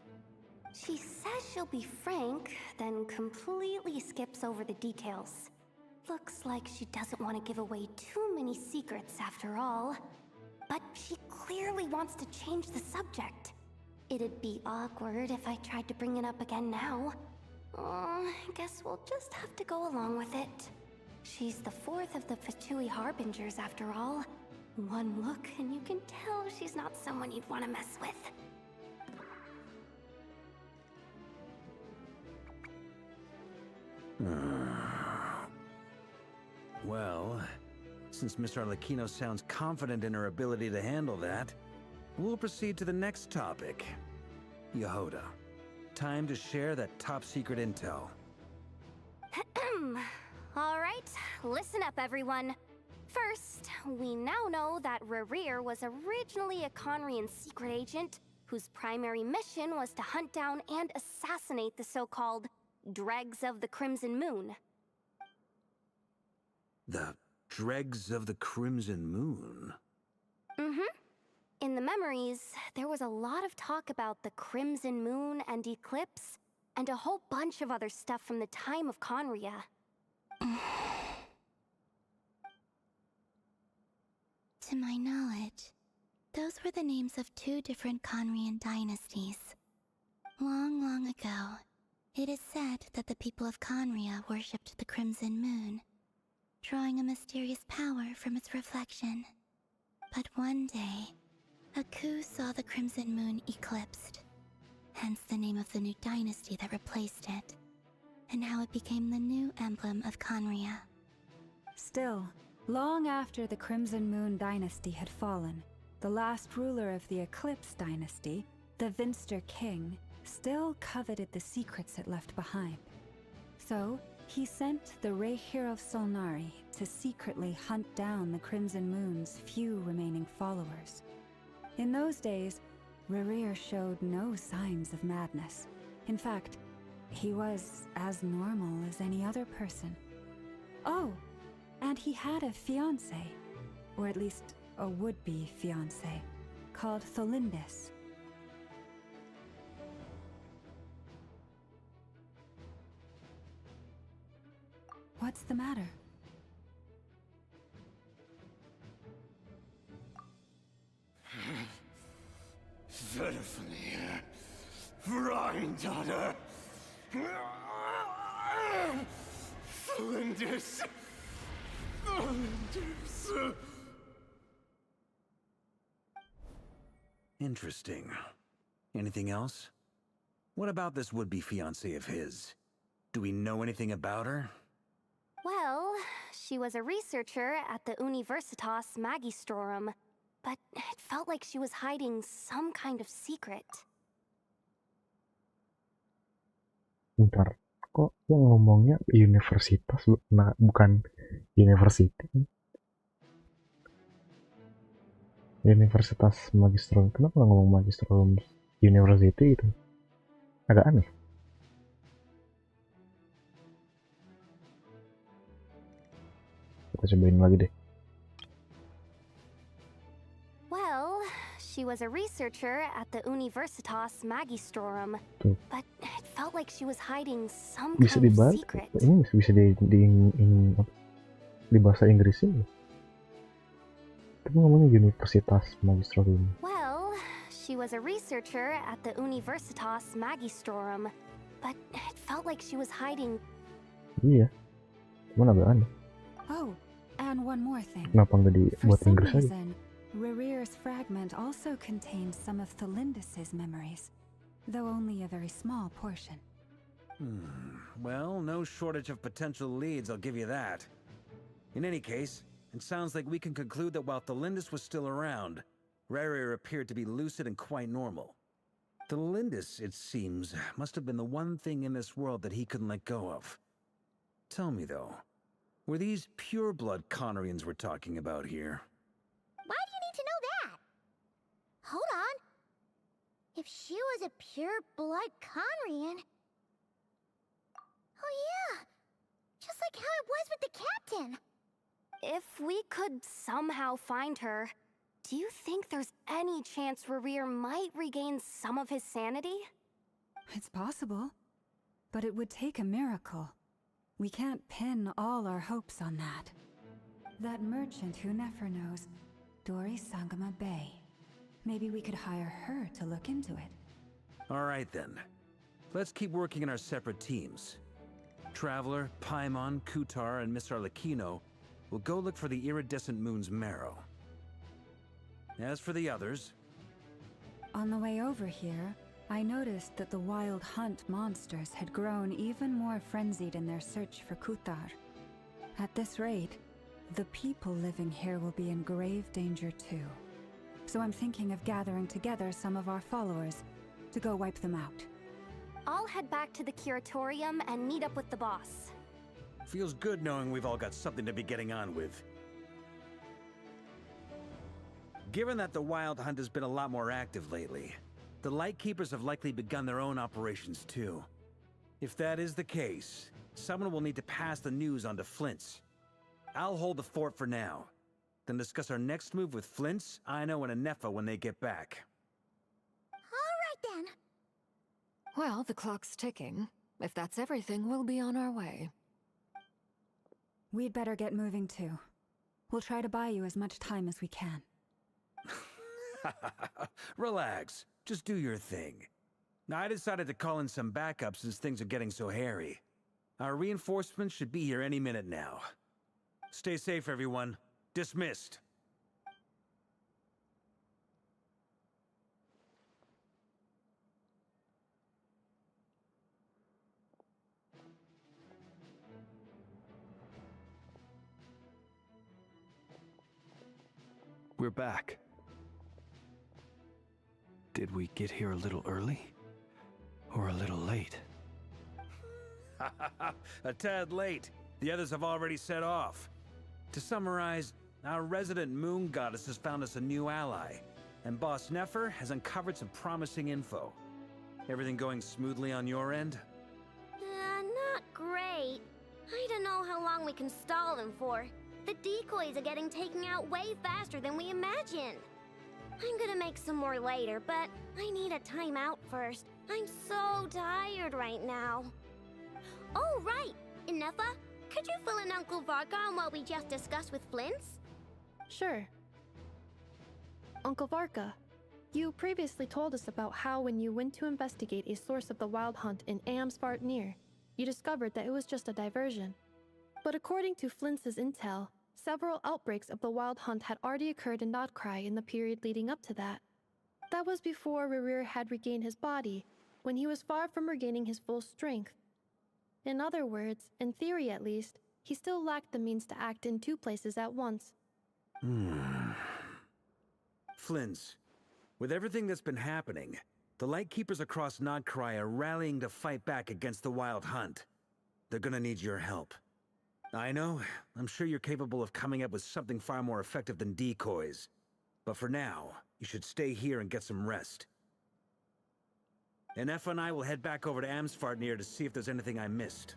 She says she'll be frank, then completely skips over the details. Looks like she doesn't want to give away too many secrets after all. But she clearly wants to change the subject. It'd be awkward if I tried to bring it up again now. I guess we'll just have to go along with it. She's the fourth of the Fatui Harbingers after all. One look and you can tell she's not someone you'd want to mess with. Well, since Miss Arlecchino sounds confident in her ability to handle that, we'll proceed to the next topic. Yehuda, time to share that top-secret intel. Alright, listen up everyone. First, we now know that Rerir was originally a Conrian secret agent whose primary mission was to hunt down and assassinate the so-called Dregs of the Crimson Moon. The Dregs of the Crimson Moon? In the memories, there was a lot of talk about the Crimson Moon and eclipse, and a whole bunch of other stuff from the time of Conria. To my knowledge, those were the names of two different Conrian dynasties. Long, long ago, it is said that the people of Conria worshipped the Crimson Moon, drawing a mysterious power from its reflection. But one day, a coup saw the Crimson Moon eclipsed, hence the name of the new dynasty that replaced it, and how it became the new emblem of Conria. Still, long after the Crimson Moon dynasty had fallen, the last ruler of the Eclipse dynasty, the Vinster King, still coveted the secrets it left behind. So, he sent the Rehir of Solnari to secretly hunt down the Crimson Moon's few remaining followers. In those days, Rerir showed no signs of madness. In fact, he was as normal as any other person. Oh, and he had a fiancé, or at least a would-be fiancé, called Tholindis. What's the matter? Verfnir, Freindaughter, Flinders, Flinders. Interesting. Anything else? What about this would-be fiancé of his? Do we know anything about her? Well, she was a researcher at the Universitas Magistrorum, but it felt like she was hiding some kind of secret. Bentar, kok yang ngomongnya universitas bukan university? Universitas Magistrum, kenapa nggak ngomong Magistrum University itu? Agak aneh. Kita cobain lagi deh. Well, she was a researcher at the Universitas Magistrorum, but it felt like she was hiding some Bisa kind of dibalik, secret. ini bisa di bahasa Inggrisin ya? Tapi ngomongnya Universitas Magistrorum. Well, she was a researcher at the Universitas Magistrorum, but it felt like she was hiding. Iya, cuman agak aneh. Oh, and one more thing. Kenapa nggak dibuat For some Inggris aja? reason, Rerir's fragment also contains some of Tholindis' memories, though only a very small portion. Well, no shortage of potential leads, I'll give you that. In any case, it sounds like we can conclude that while Tholindis was still around, Rerir appeared to be lucid and quite normal. Tholindis, it seems, must have been the one thing in this world that he couldn't let go of. Tell me, though, were these pure-blood Conrians we're talking about here? Why do you need to know that? Hold on. If she was a pure-blood Conrian... Oh yeah! Just like how it was with the captain! If we could somehow find her, Do you think there's any chance Rerir might regain some of his sanity? It's possible, but it would take a miracle. We can't pin all our hopes on that. That merchant who Nefer knows, Dori Sangama Bay. Maybe we could hire her to look into it. All right then. Let's keep working in our separate teams. Traveler, Paimon, Kutar, and Miss Arlecchino will go look for the iridescent moon's marrow. As for the others... On the way over here, I noticed that the wild hunt monsters had grown even more frenzied in their search for Kutar. At this rate, the people living here will be in grave danger too. So I'm thinking of gathering together some of our followers to go wipe them out. I'll head back to the curatorium and meet up with the boss. Feels good knowing we've all got something to be getting on with. Given that the Wild Hunt has been a lot more active lately, the Lightkeepers have likely begun their own operations too. If that is the case, someone will need to pass the news on to Flint's. I'll hold the fort for now, then discuss our next move with Flint's, Aino, and Anefa when they get back. All right then. Well, the clock's ticking. If that's everything, we'll be on our way. We'd better get moving too. We'll try to buy you as much time as we can. Relax. Just do your thing. I decided to call in some backup since things are getting so hairy. Our reinforcements should be here any minute now. Stay safe, everyone. Dismissed. We're back. Did we get here a little early? Or a little late? A tad late. The others have already set off. To summarize, our resident moon goddess has found us a new ally, and Boss Nefer has uncovered some promising info. Everything going smoothly on your end? Not great. I don't know how long we can stall them for. The decoys are getting taken out way faster than we imagined. I'm gonna make some more later, but I need a timeout first. I'm so tired right now. Oh, right! Inefa, could you fill in Uncle Varka on what we just discussed with Flint's? Sure. Uncle Varka, you previously told us about how when you went to investigate a source of the Wild Hunt in Amsvartnir, you discovered that it was just a diversion. But according to Flint's intel, several outbreaks of the Wild Hunt had already occurred in Nodcry in the period leading up to that. That was before Rerir had regained his body, when he was far from regaining his full strength. In other words, in theory at least, he still lacked the means to act in two places at once. Flint's, with everything that's been happening, the Lightkeepers across Nodcry are rallying to fight back against the Wild Hunt. They're gonna need your help. I know, I'm sure you're capable of coming up with something far more effective than decoys. But for now, you should stay here and get some rest. Anefa and I will head back over to Amsvartnir to see if there's anything I missed.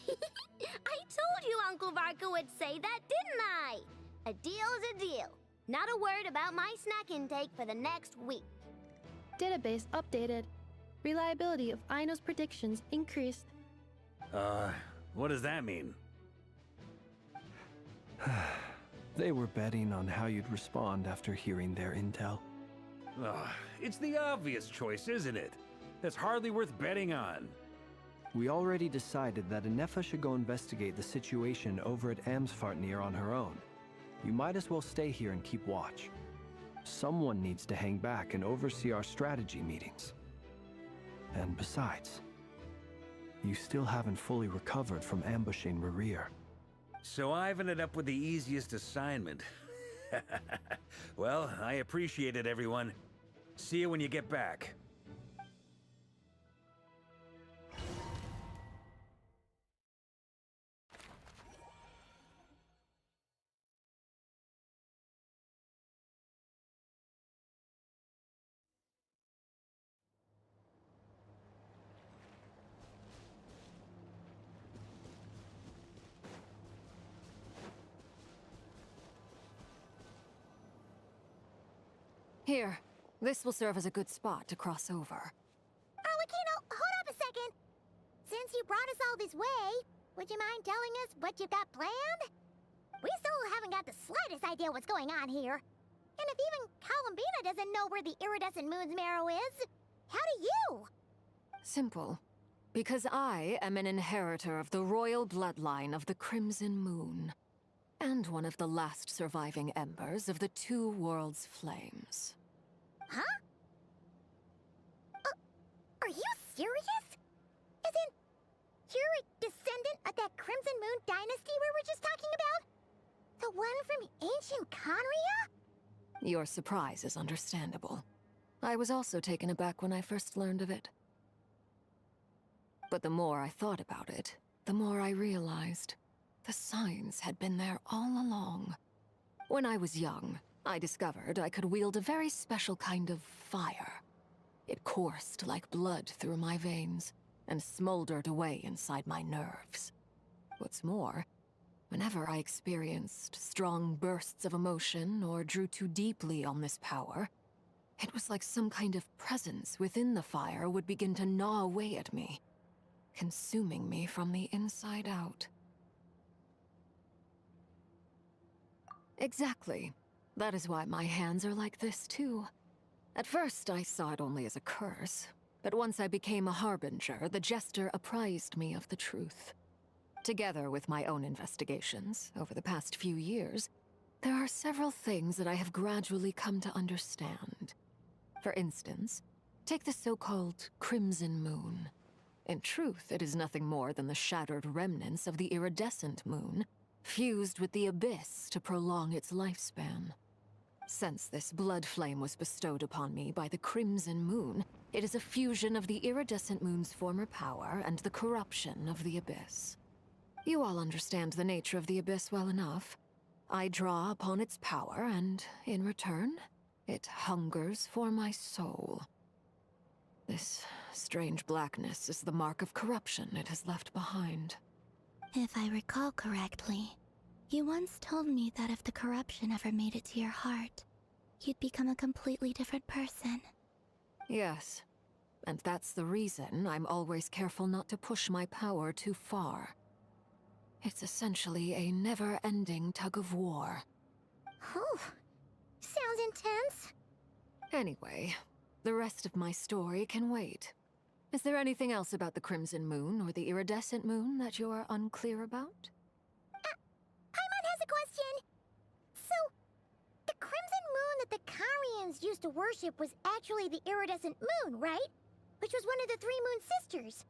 I told you Uncle Varka would say that, didn't I? A deal's a deal. Not a word about my snack intake for the next week. Database updated. Reliability of Aino's predictions increased. What does that mean? They were betting on how you'd respond after hearing their intel. It's the obvious choice, isn't it? That's hardly worth betting on. We already decided that Anefa should go investigate the situation over at Amsvartnir on her own. You might as well stay here and keep watch. Someone needs to hang back and oversee our strategy meetings. And besides, you still haven't fully recovered from ambushing Rerir. So I've ended up with the easiest assignment. Well, I appreciate it, everyone. See you when you get back. Here, this will serve as a good spot to cross over. Arlecchino, hold up a second. Since you brought us all this way, would you mind telling us what you've got planned? We still haven't got the slightest idea what's going on here. And if even Columbina doesn't know where the iridescent moon's marrow is, how do you? Simple. Because I am an inheritor of the royal bloodline of the Crimson Moon, and one of the last surviving embers of the Two Worlds' flames. Huh? Are you serious? As in, you're a descendant of that Crimson Moon dynasty we were just talking about? The one from ancient Conria? Your surprise is understandable. I was also taken aback when I first learned of it. But the more I thought about it, the more I realized the signs had been there all along. When I was young, I discovered I could wield a very special kind of fire. It coursed like blood through my veins and smoldered away inside my nerves. What's more, whenever I experienced strong bursts of emotion or drew too deeply on this power, it was like some kind of presence within the fire would begin to gnaw away at me, consuming me from the inside out. Exactly. That is why my hands are like this, too. At first, I saw it only as a curse, but once I became a harbinger, the jester apprised me of the truth. Together with my own investigations, over the past few years, there are several things that I have gradually come to understand. For instance, take the so-called Crimson Moon. In truth, it is nothing more than the shattered remnants of the iridescent moon, fused with the abyss to prolong its lifespan. Since this blood flame was bestowed upon me by the Crimson Moon, it is a fusion of the iridescent moon's former power and the corruption of the abyss. You all understand the nature of the abyss well enough. I draw upon its power, and in return, it hungers for my soul. This strange blackness is the mark of corruption it has left behind. If I recall correctly, you once told me that if the corruption ever made it to your heart, you'd become a completely different person. Yes, and that's the reason I'm always careful not to push my power too far. It's essentially a never-ending tug-of-war. Oh, sounds intense. Anyway, the rest of my story can wait. Is there anything else about the Crimson Moon or the iridescent moon that you're unclear about? Paimon has a question. So, the Crimson Moon that the Carians used to worship was actually the iridescent moon, right? Which was one of the three moon sisters.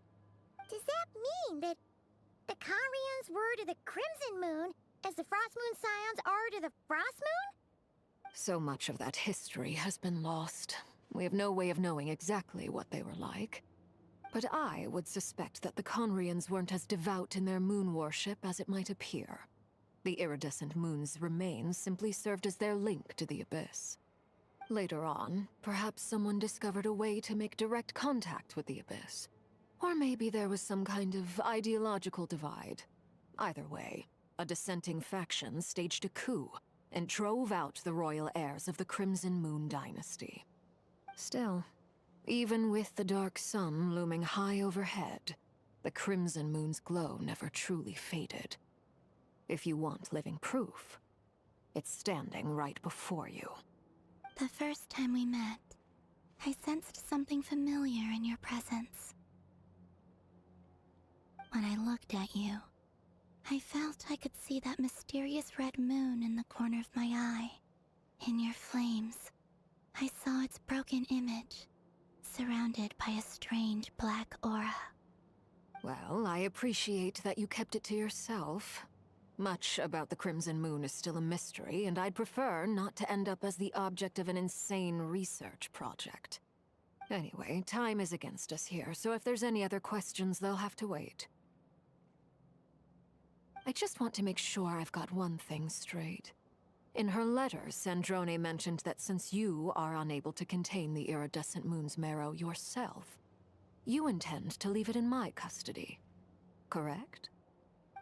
Does that mean that the Carians were to the Crimson Moon as the Frost Moon Scions are to the Frost Moon? So much of that history has been lost. We have no way of knowing exactly what they were like. But I would suspect that the Conrians weren't as devout in their moon worship as it might appear. The iridescent moon's remains simply served as their link to the abyss. Later on, perhaps someone discovered a way to make direct contact with the abyss. Or maybe there was some kind of ideological divide. Either way, a dissenting faction staged a coup and drove out the royal heirs of the Crimson Moon dynasty. Still, even with the dark sun looming high overhead, the Crimson Moon's glow never truly faded. If you want living proof, it's standing right before you. The first time we met, I sensed something familiar in your presence. When I looked at you, I felt I could see that mysterious red moon in the corner of my eye. In your flames, I saw its broken image, surrounded by a strange black aura. Well, I appreciate that you kept it to yourself. Much about the Crimson Moon is still a mystery, and I'd prefer not to end up as the object of an insane research project. Anyway, time is against us here, so if there's any other questions, they'll have to wait. I just want to make sure I've got one thing straight. In her letter, Sandrone mentioned that since you are unable to contain the iridescent moon's marrow yourself, you intend to leave it in my custody. Correct?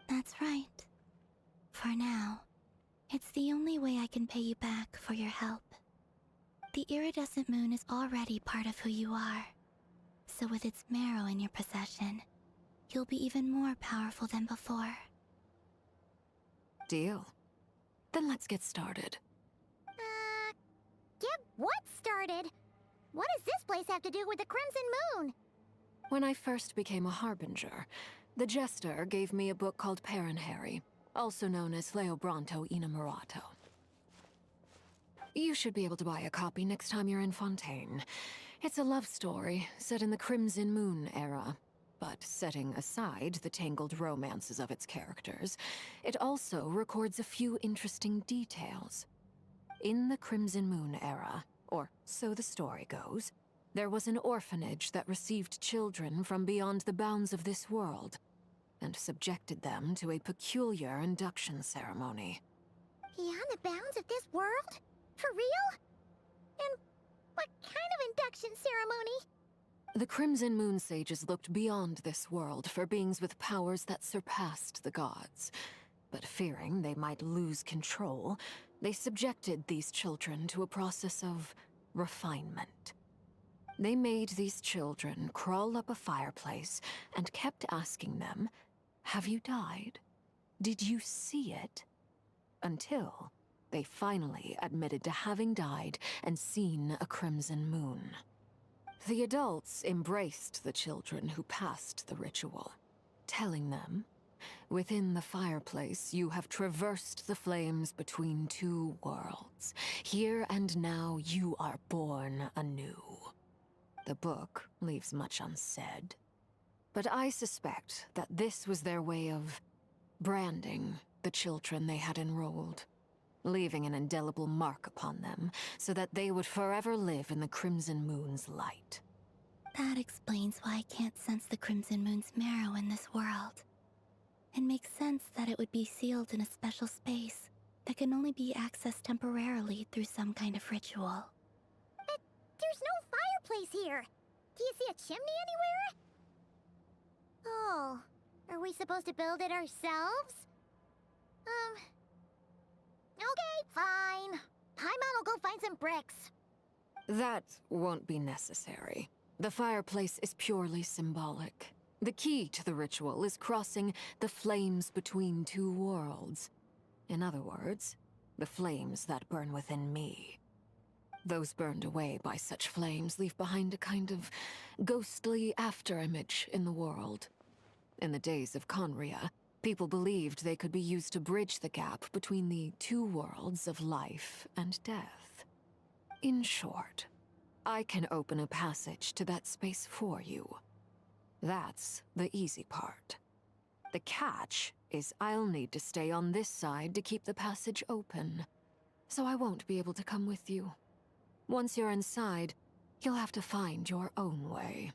That's right. For now, it's the only way I can pay you back for your help. The iridescent moon is already part of who you are. So with its marrow in your possession, you'll be even more powerful than before. Deal. Then let's get started. Get what started? What does this place have to do with the Crimson Moon? When I first became a harbinger, the jester gave me a book called Harry, also known as Leobranto Inamorato. You should be able to buy a copy next time you're in Fontaine. It's a love story set in the Crimson Moon era, but setting aside the tangled romances of its characters, it also records a few interesting details. In the Crimson Moon era, or so the story goes, there was an orphanage that received children from beyond the bounds of this world, and subjected them to a peculiar induction ceremony. Beyond the bounds of this world? For real? And what kind of induction ceremony? The Crimson Moon sages looked beyond this world for beings with powers that surpassed the gods. But fearing they might lose control, they subjected these children to a process of refinement. They made these children crawl up a fireplace and kept asking them, "Have you died? Did you see it?" Until they finally admitted to having died and seen a crimson moon. The adults embraced the children who passed the ritual, telling them, "Within the fireplace, you have traversed the flames between two worlds. Here and now, you are born anew." The book leaves much unsaid, but I suspect that this was their way of branding the children they had enrolled, leaving an indelible mark upon them so that they would forever live in the Crimson Moon's light. That explains why I can't sense the Crimson Moon's marrow in this world. It makes sense that it would be sealed in a special space that can only be accessed temporarily through some kind of ritual. But there's no fireplace here. Do you see a chimney anywhere? Oh, are we supposed to build it ourselves? Okay, fine. Paimon will go find some bricks. That won't be necessary. The fireplace is purely symbolic. The key to the ritual is crossing the flames between two worlds. In other words, the flames that burn within me. Those burned away by such flames leave behind a kind of ghostly afterimage in the world. In the days of Conria, people believed they could be used to bridge the gap between the two worlds of life and death. In short, I can open a passage to that space for you. That's the easy part. The catch is I'll need to stay on this side to keep the passage open, so I won't be able to come with you. Once you're inside, you'll have to find your own way.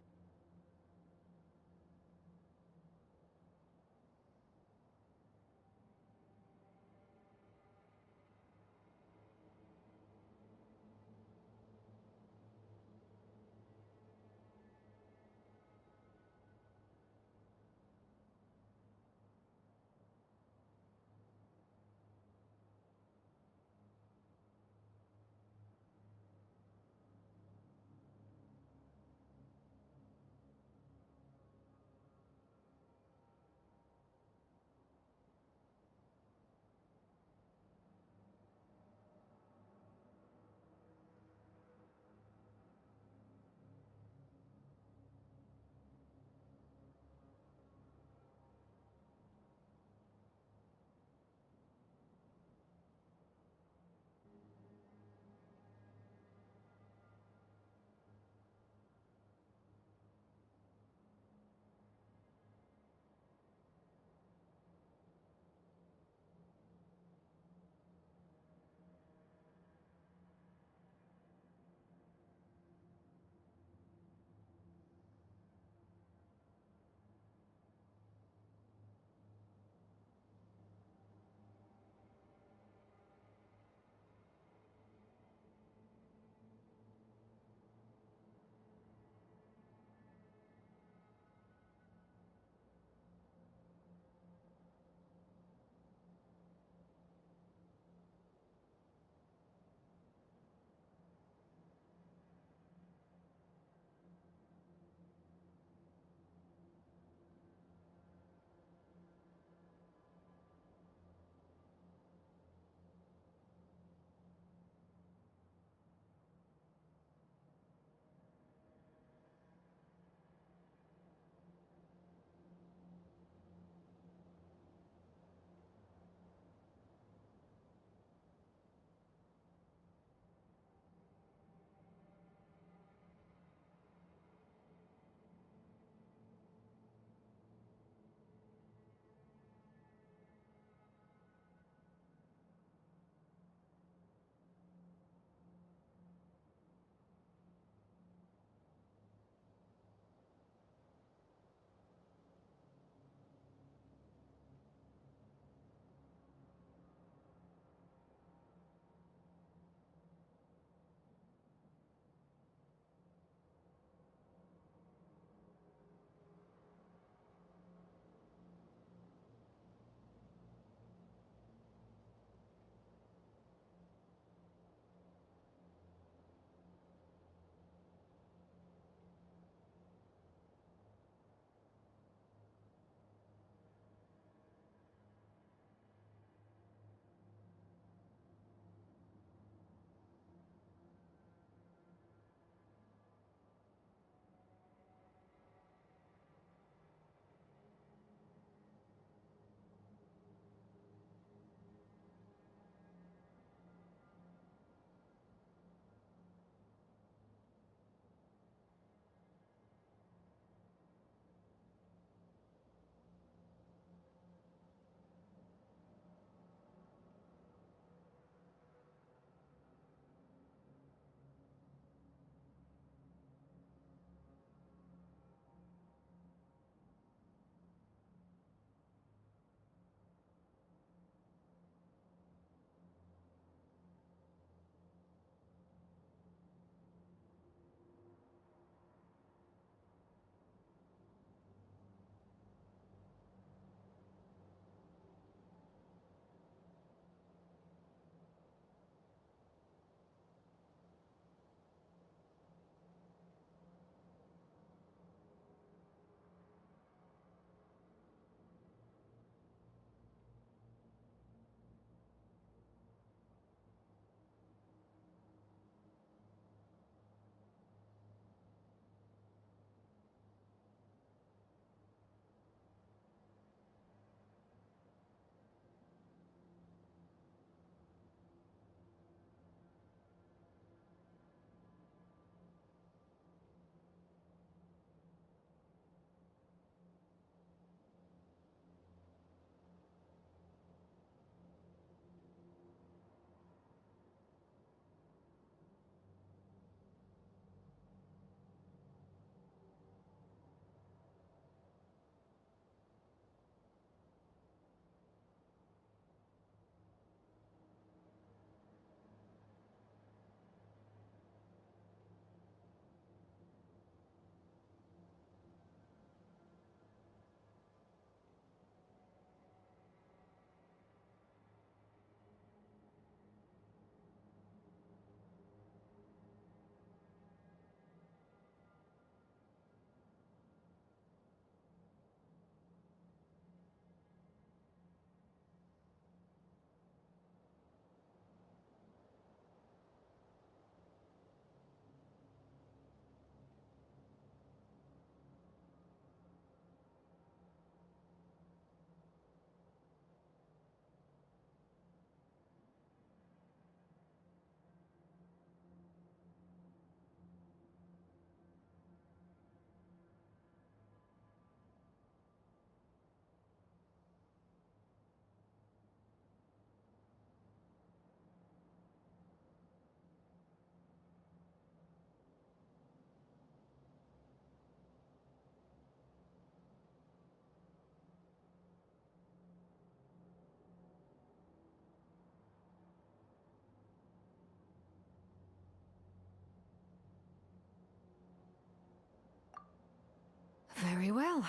Very well.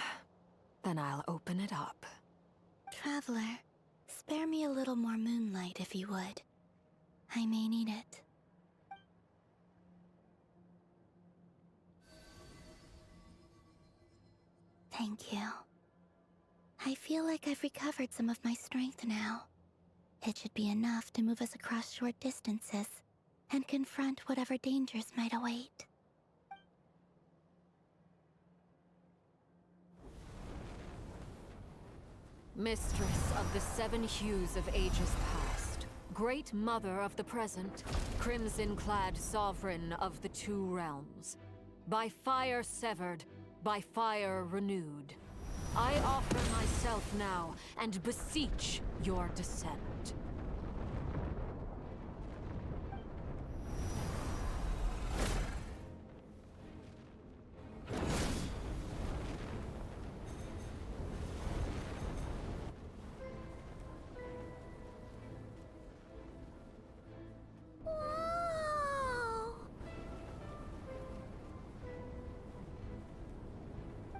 Then I'll open it up. Traveler, spare me a little more moonlight if you would. I may need it. Thank you. I feel like I've recovered some of my strength now. It should be enough to move us across short distances and confront whatever dangers might await. Mistress of the 7 hues of ages past, great mother of the present, crimson-clad sovereign of the 2 realms, by fire severed, by fire renewed, I offer myself now and beseech your descent.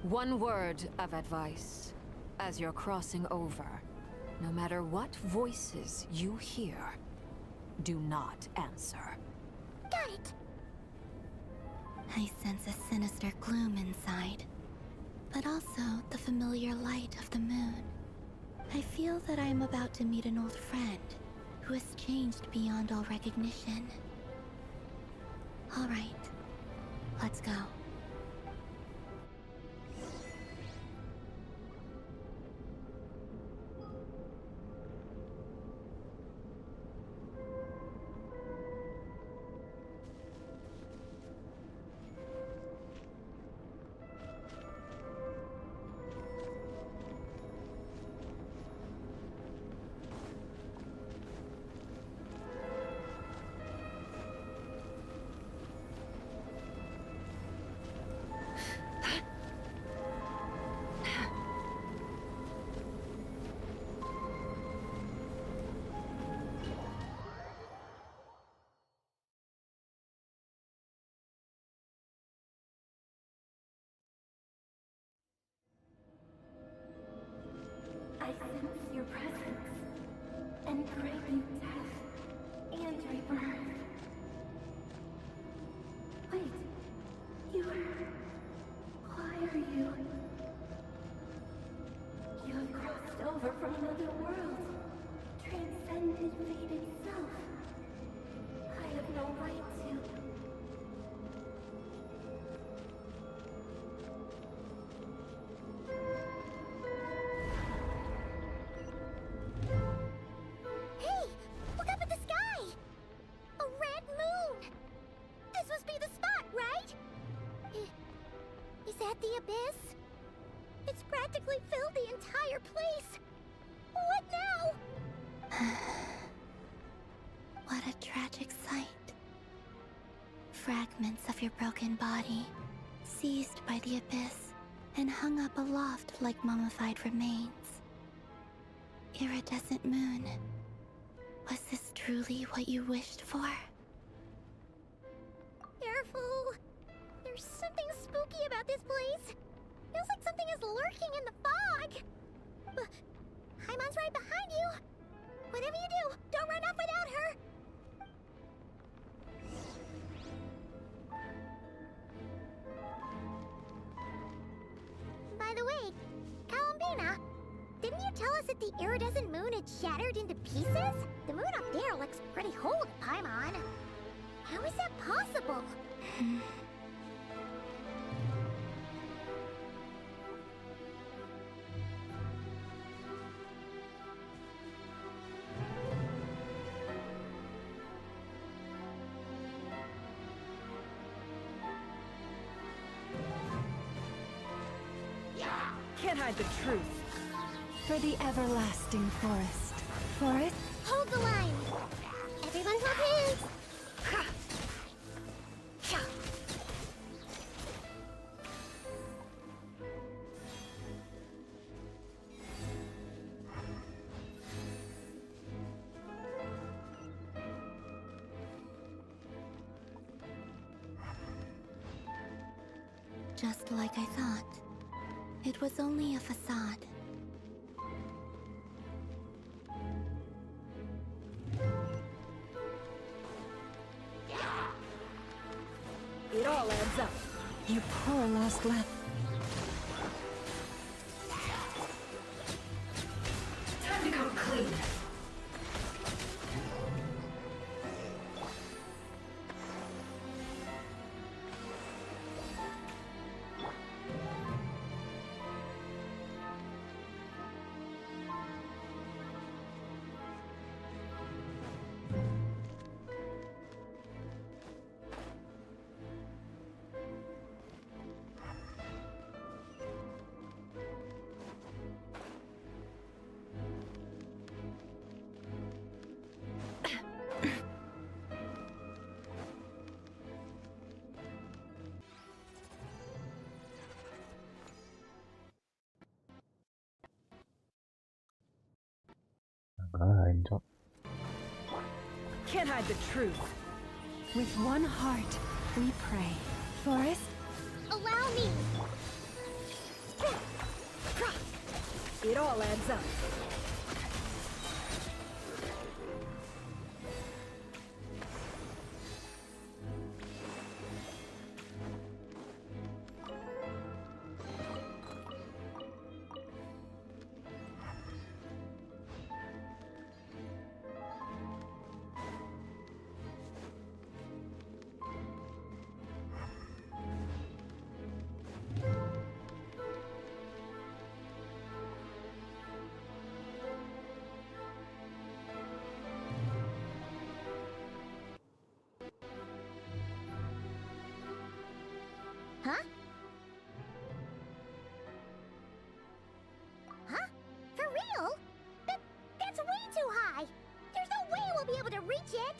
One word of advice. As you're crossing over, no matter what voices you hear, do not answer. Got it! I sense a sinister gloom inside, but also the familiar light of the moon. I feel that I am about to meet an old friend who has changed beyond all recognition. All right, let's go. I sense your presence, and bring you death and rebirth. Wait, why are you? You have crossed over from another world, transcended fate itself. I have no right to. The abyss? It's practically filled the entire place. What now? What a tragic sight. Fragments of your broken body, seized by the abyss and hung up aloft like mummified remains. Iridescent moon, was this truly what you wished for? Careful! There's something spooky about this place. Feels like something is lurking in the fog. But Haimon's right behind you. Whatever you do, don't run off without her. By the way, Kalambina, didn't you tell us that the iridescent moon had shattered into pieces? The moon up there looks pretty whole to Paimon. How is that possible? Can't hide the truth. For the everlasting forest. Forest? Hold the line! Everyone hold hands! Just like I thought. It was only a facade. It all adds up. You poor lost lad. Time to come clean. Lain, Cok. Can't hide the truth. With one heart, we pray. Forest? Allow me! It all adds up. Huh? Huh? For real? That's way too high! There's no way we'll be able to reach it!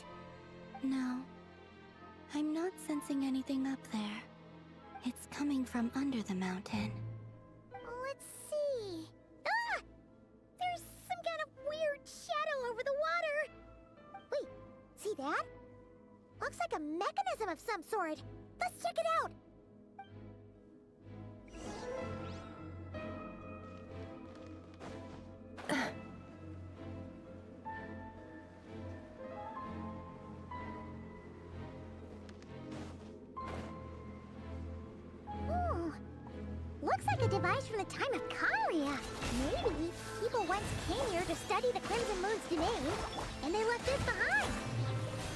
No. I'm not sensing anything up there. It's coming from under the mountain. Let's see... Ah! There's some kind of weird shadow over the water! Wait, see that? Looks like a mechanism of some sort. Let's check it out! Looks like a device from the time of Kyria. Maybe people once came here to study the Crimson Moon's domain, and they left this behind.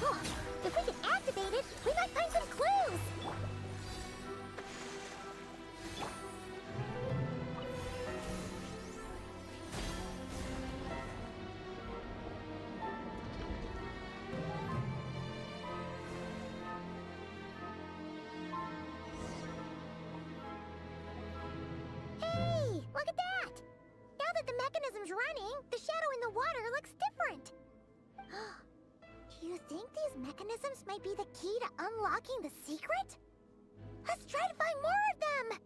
Oh, if we can activate it, we might find some clues. Look at that! Now that the mechanism's running, the shadow in the water looks different. Do you think these mechanisms might be the key to unlocking the secret? Let's try to find more of them!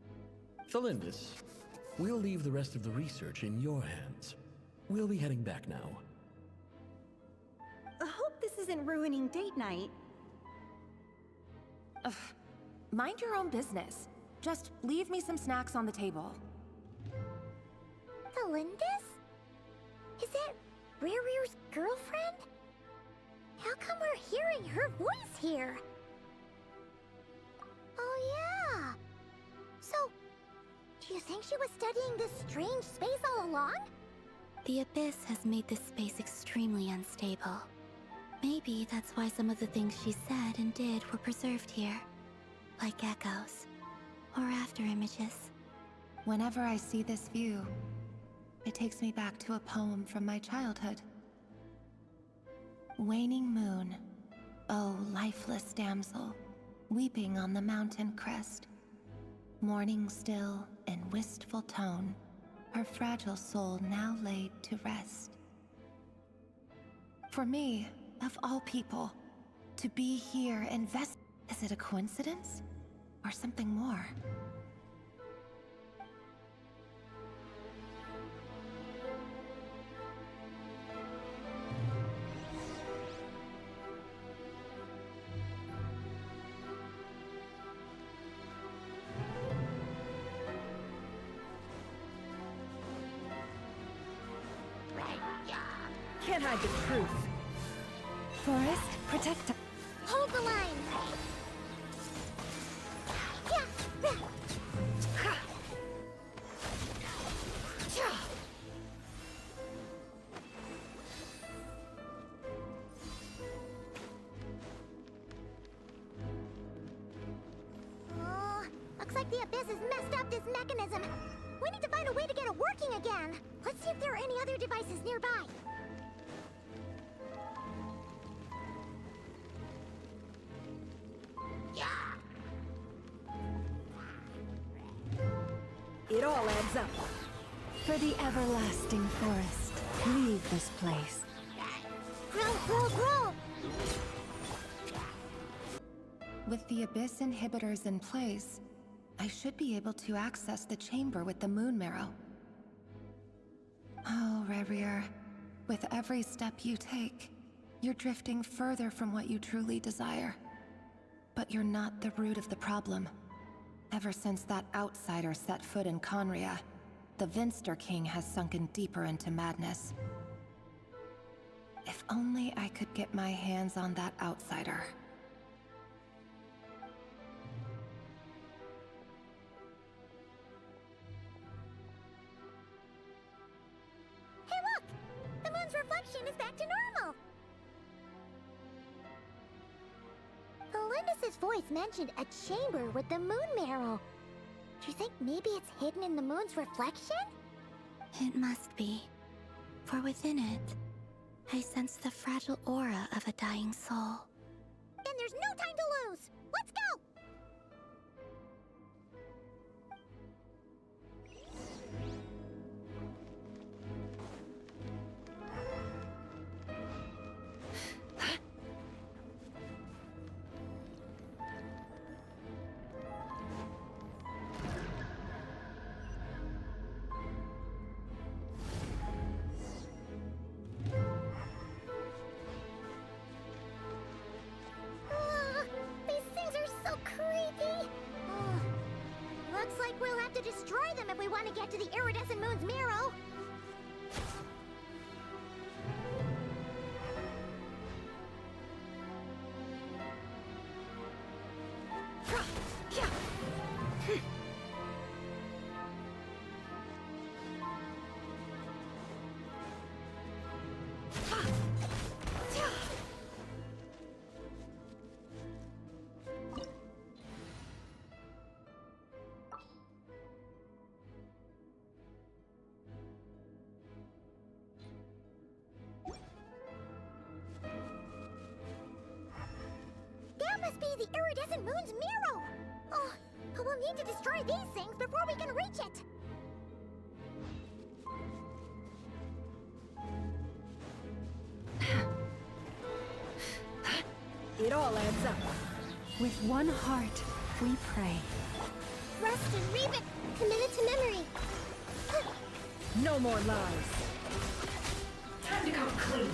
Felindis, we'll leave the rest of the research in your hands. We'll be heading back now. I hope this isn't ruining date night. Ugh. Mind your own business. Just leave me some snacks on the table. Felindis? Is that Rear's girlfriend? How come we're hearing her voice here? Oh yeah! So, do you think she was studying this strange space all along? The Abyss has made this space extremely unstable. Maybe that's why some of the things she said and did were preserved here. Like echoes. Or after images. Whenever I see this view, it takes me back to a poem from my childhood. Waning moon, oh lifeless damsel, weeping on the mountain crest. Mourning still in wistful tone, her fragile soul now laid to rest. For me, of all people, to be here invest... Is it a coincidence? Or something more? hide the truth. Forest, protect us. Hold the line. Looks like the Abyss has messed up this mechanism. We need to find a way to get it working again. Let's see if there are any other devices nearby. It all adds up. For the everlasting forest, leave this place. Grow! With the Abyss inhibitors in place, I should be able to access the chamber with the moon marrow. Oh, Rerir, with every step you take, you're drifting further from what you truly desire. But you're not the root of the problem. Ever since that outsider set foot in Conria, the Vinster King has sunken deeper into madness. If only I could get my hands on that outsider. Hey look! The moon's reflection is back to normal! Felindus's voice mentioned a chamber with the moon marrow. Do you think maybe it's hidden in the moon's reflection? It must be. For within it, I sense the fragile aura of a dying soul. Then there's no time to lose! Let's go! Looks like we'll have to destroy them if we want to get to the iridescent moon's marrow. That must be the iridescent moon's marrow! Oh, but we'll need to destroy these things before we can reach it! It all adds up. With one heart, we pray. Rest and Reebit, committed to memory. No more lies. Time to come clean.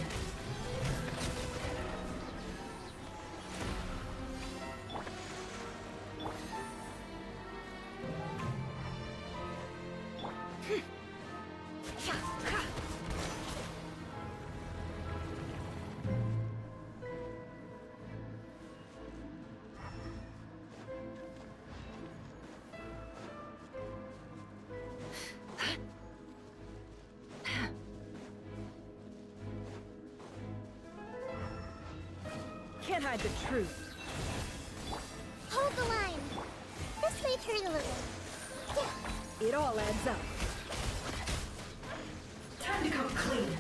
Can't hide the truth. Hold the line. This may turn a little. It all adds up. Time to come clean.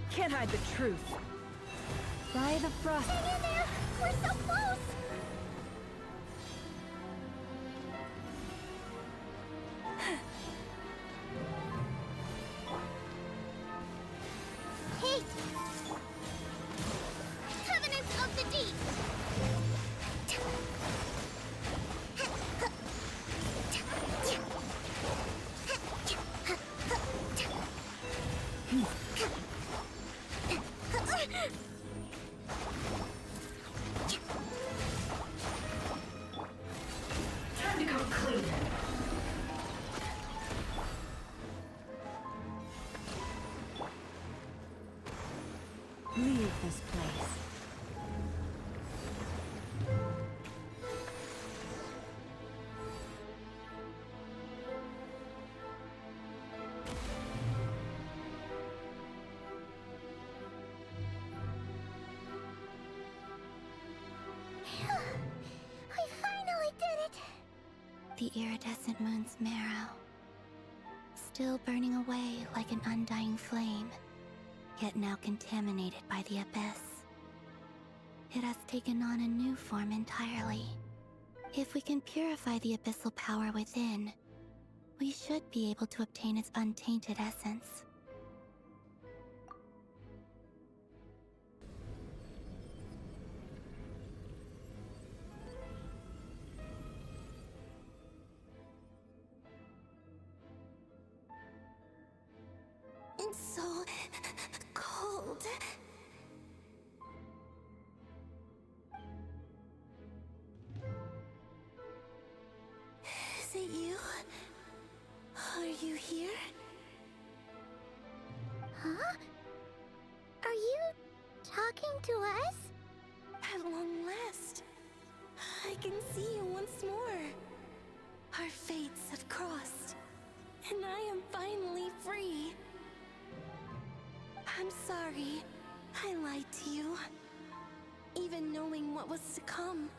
Can't hide the truth. By the frost. Hang in there! We're so close! Hate! Covenants of the Deep! this place. We finally did it! The iridescent moon's marrow, still burning away like an undying flame, yet now contaminated by the abyss. It has taken on a new form entirely. If we can purify the abyssal power within, we should be able to obtain its untainted essence. It's so cold. Is it you? Are you here? Huh? Are you talking to us? At long last, I can see you once more. Our fates have crossed, and I am finally free. I'm sorry, I lied to you. Even knowing what was to come,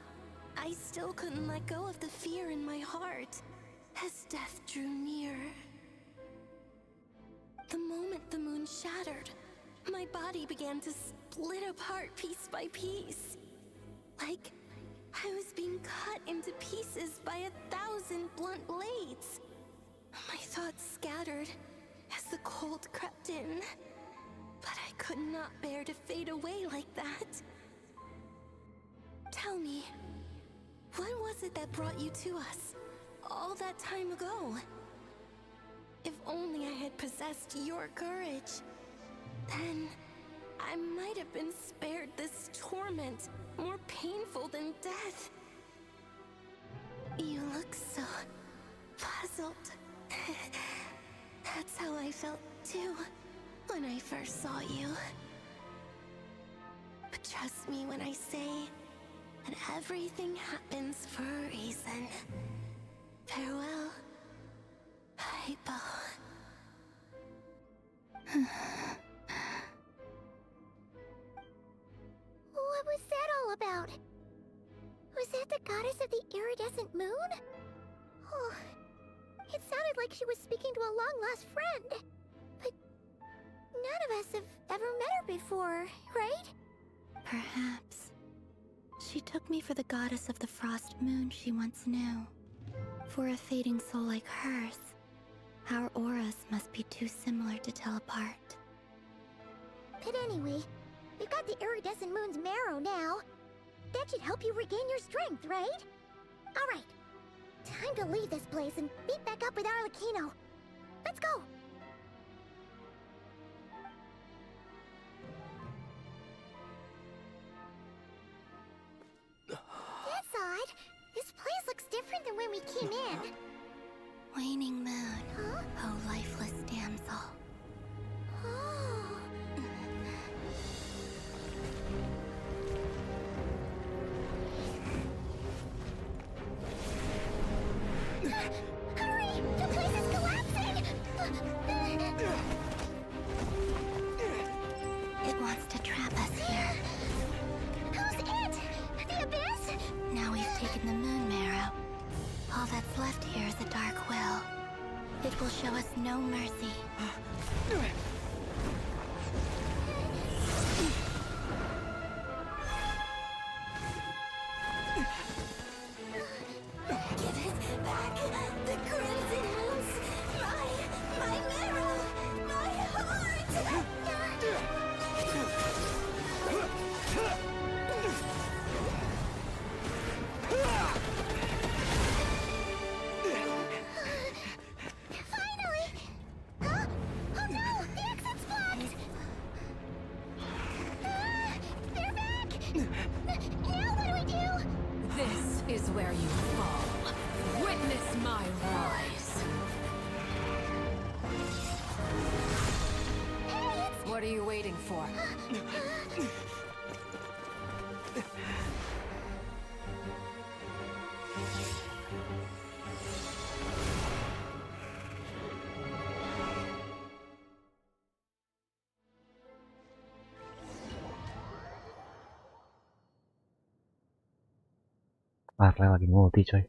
I still couldn't let go of the fear in my heart as death drew near. The moment the moon shattered, my body began to split apart piece by piece. Like I was being cut into pieces by 1,000 blunt blades. My thoughts scattered as the cold crept in. But I could not bear to fade away like that. Tell me, what was it that brought you to us all that time ago? If only I had possessed your courage, then I might have been spared this torment more painful than death. You look so puzzled. That's how I felt too when I first saw you. But trust me when I say that everything happens for a reason. Farewell, Hypo. What was that all about? Was that the goddess of the iridescent moon? Oh, it sounded like she was speaking to a long-lost friend. But none of us have ever met her before, right? Perhaps she took me for the goddess of the frost moon she once knew. For a fading soul like hers, our auras must be too similar to tell apart. But anyway, we've got the iridescent moon's marrow now. That should help you regain your strength, right? Alright, time to leave this place and meet back up with Arlecchino. Let's go! That's odd. This place looks different than when we came in. Waning moon, Huh? oh lifeless damsel. Oh. Hurry! The place is collapsing! It wants to trap us here. Who's it? The abyss? Now we've taken the moon marrow. All that's left here is a dark will. It will show us no mercy. Give it back! The crimson moons! My marrow! My heart! Finally! Huh? Oh no! The exit's blocked! They're back! Now what do we do? This is where you fall. Witness my rise. Hey, it's... What are you waiting for? Arle lagi multi coy.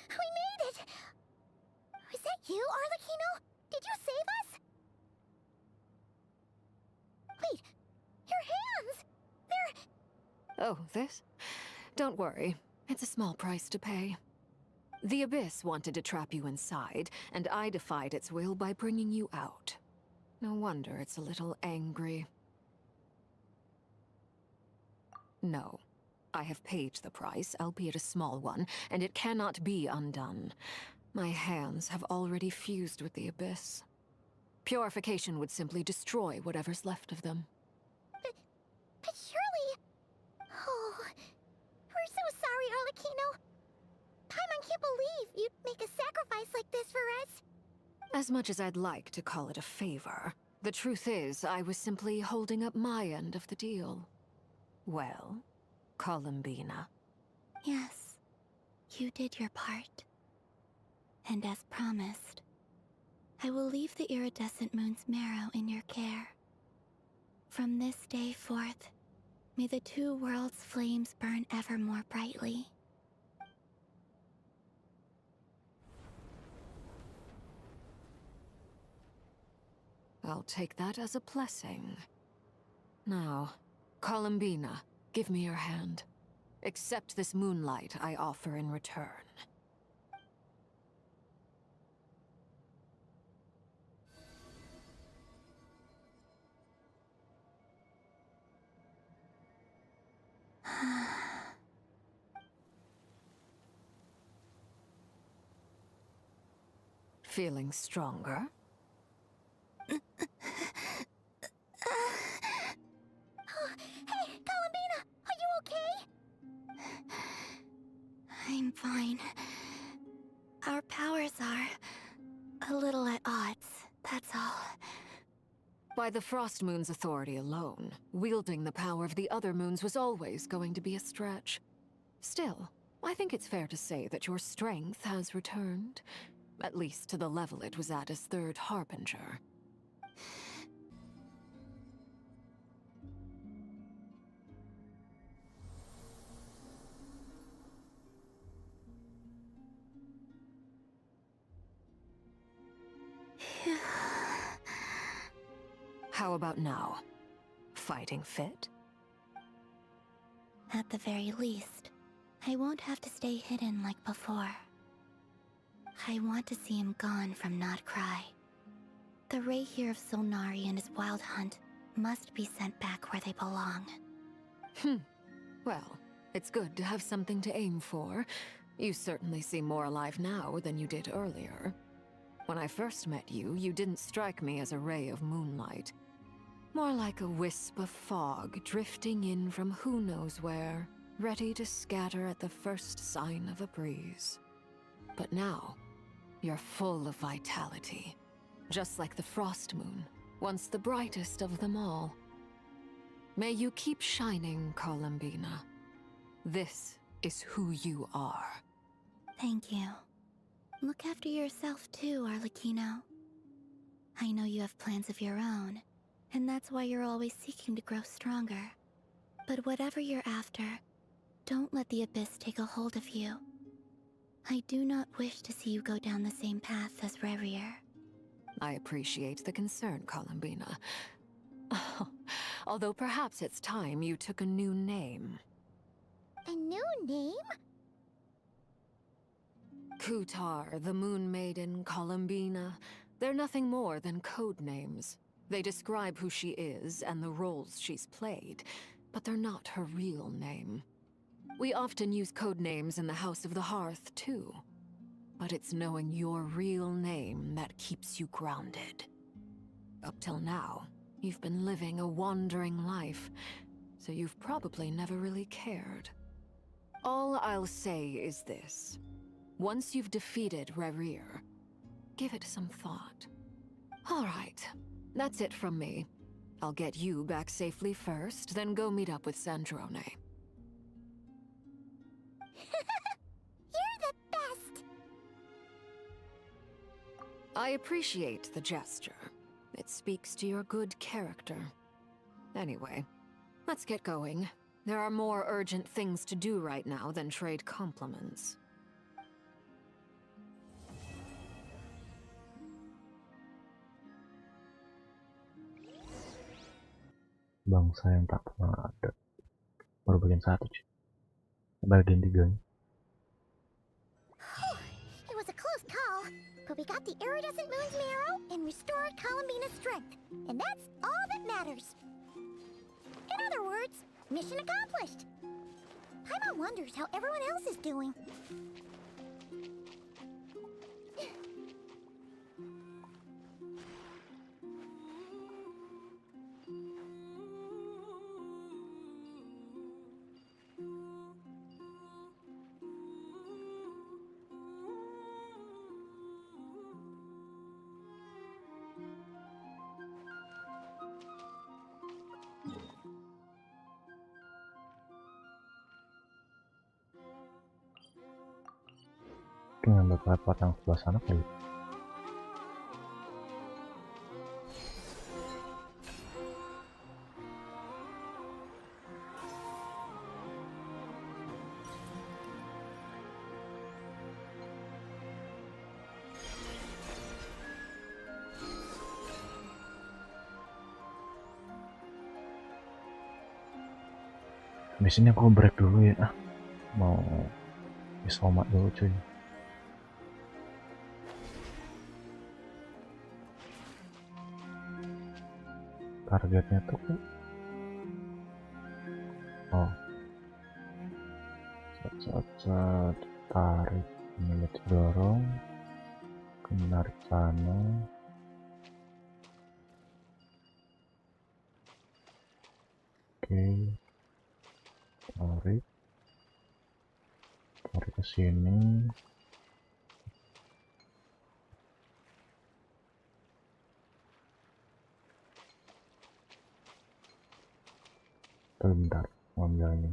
We made it! Was that you, Arlecchino? Did you save us? Wait, your hands! They're... Oh, this? Don't worry. It's a small price to pay. The Abyss wanted to trap you inside, and I defied its will by bringing you out. No wonder it's a little angry. No. I have paid the price, albeit a small one, and it cannot be undone. My hands have already fused with the Abyss. Purification would simply destroy whatever's left of them. But surely... Oh... We're so sorry, Arlecchino. Paimon can't believe you'd make a sacrifice like this for us. As much as I'd like to call it a favor, the truth is I was simply holding up my end of the deal. Well, Columbina. Yes, you did your part. And as promised, I will leave the iridescent moon's marrow in your care. From this day forth, may the two worlds' flames burn ever more brightly. I'll take that as a blessing. Now, Columbina, give me your hand. Accept this moonlight I offer in return. Feeling stronger? Hey, Columbina, are you okay? I'm fine. Our powers are a little at odds, that's all. By the Frost Moon's authority alone, wielding the power of the other moons was always going to be a stretch. Still, I think it's fair to say that your strength has returned, at least to the level it was at as Third Harbinger. How about now? Fighting fit? At the very least, I won't have to stay hidden like before. I want to see him gone from Not Cry. The ray here of Solnari and his wild hunt must be sent back where they belong. Well, it's good to have something to aim for. You certainly seem more alive now than you did earlier. When I first met you, you didn't strike me as a ray of moonlight. More like a wisp of fog drifting in from who knows where, ready to scatter at the first sign of a breeze. But now, you're full of vitality, just like the Frost Moon, once the brightest of them all. May you keep shining, Columbina. This is who you are. Thank you. Look after yourself too, Arlecchino. I know you have plans of your own, and that's why you're always seeking to grow stronger. But whatever you're after, don't let the Abyss take a hold of you. I do not wish to see you go down the same path as Rerir. I appreciate the concern, Columbina. Although perhaps it's time you took a new name. A new name? Kutar, the Moon Maiden, Columbina, they're nothing more than code names. They describe who she is and the roles she's played, but they're not her real name. We often use code names in the House of the Hearth, too. But it's knowing your real name that keeps you grounded. Up till now, you've been living a wandering life, so you've probably never really cared. All I'll say is this. Once you've defeated Rerir, give it some thought. All right, that's it from me. I'll get you back safely first, then go meet up with Sandrone. You're the best! I appreciate the gesture. It speaks to your good character. Anyway, let's get going. There are more urgent things to do right now than trade compliments. Bangsa yang tak pernah ada. Baru bagian 1 cuy. Bagian 3 nih. It was a close call, but we got the iridescent moon's marrow and restored Columbina's strength, and that's all that matters. In other words, mission accomplished. Paimon wonders how everyone else is doing. Ngambil teleport yang sebelah sana kali. Di sini aku break dulu ya. Mau isomat dulu cuy. Targetnya tuh tarik, ini dorong, menarik sana, oke, tarik ke sini. Bentar, ngambil ini.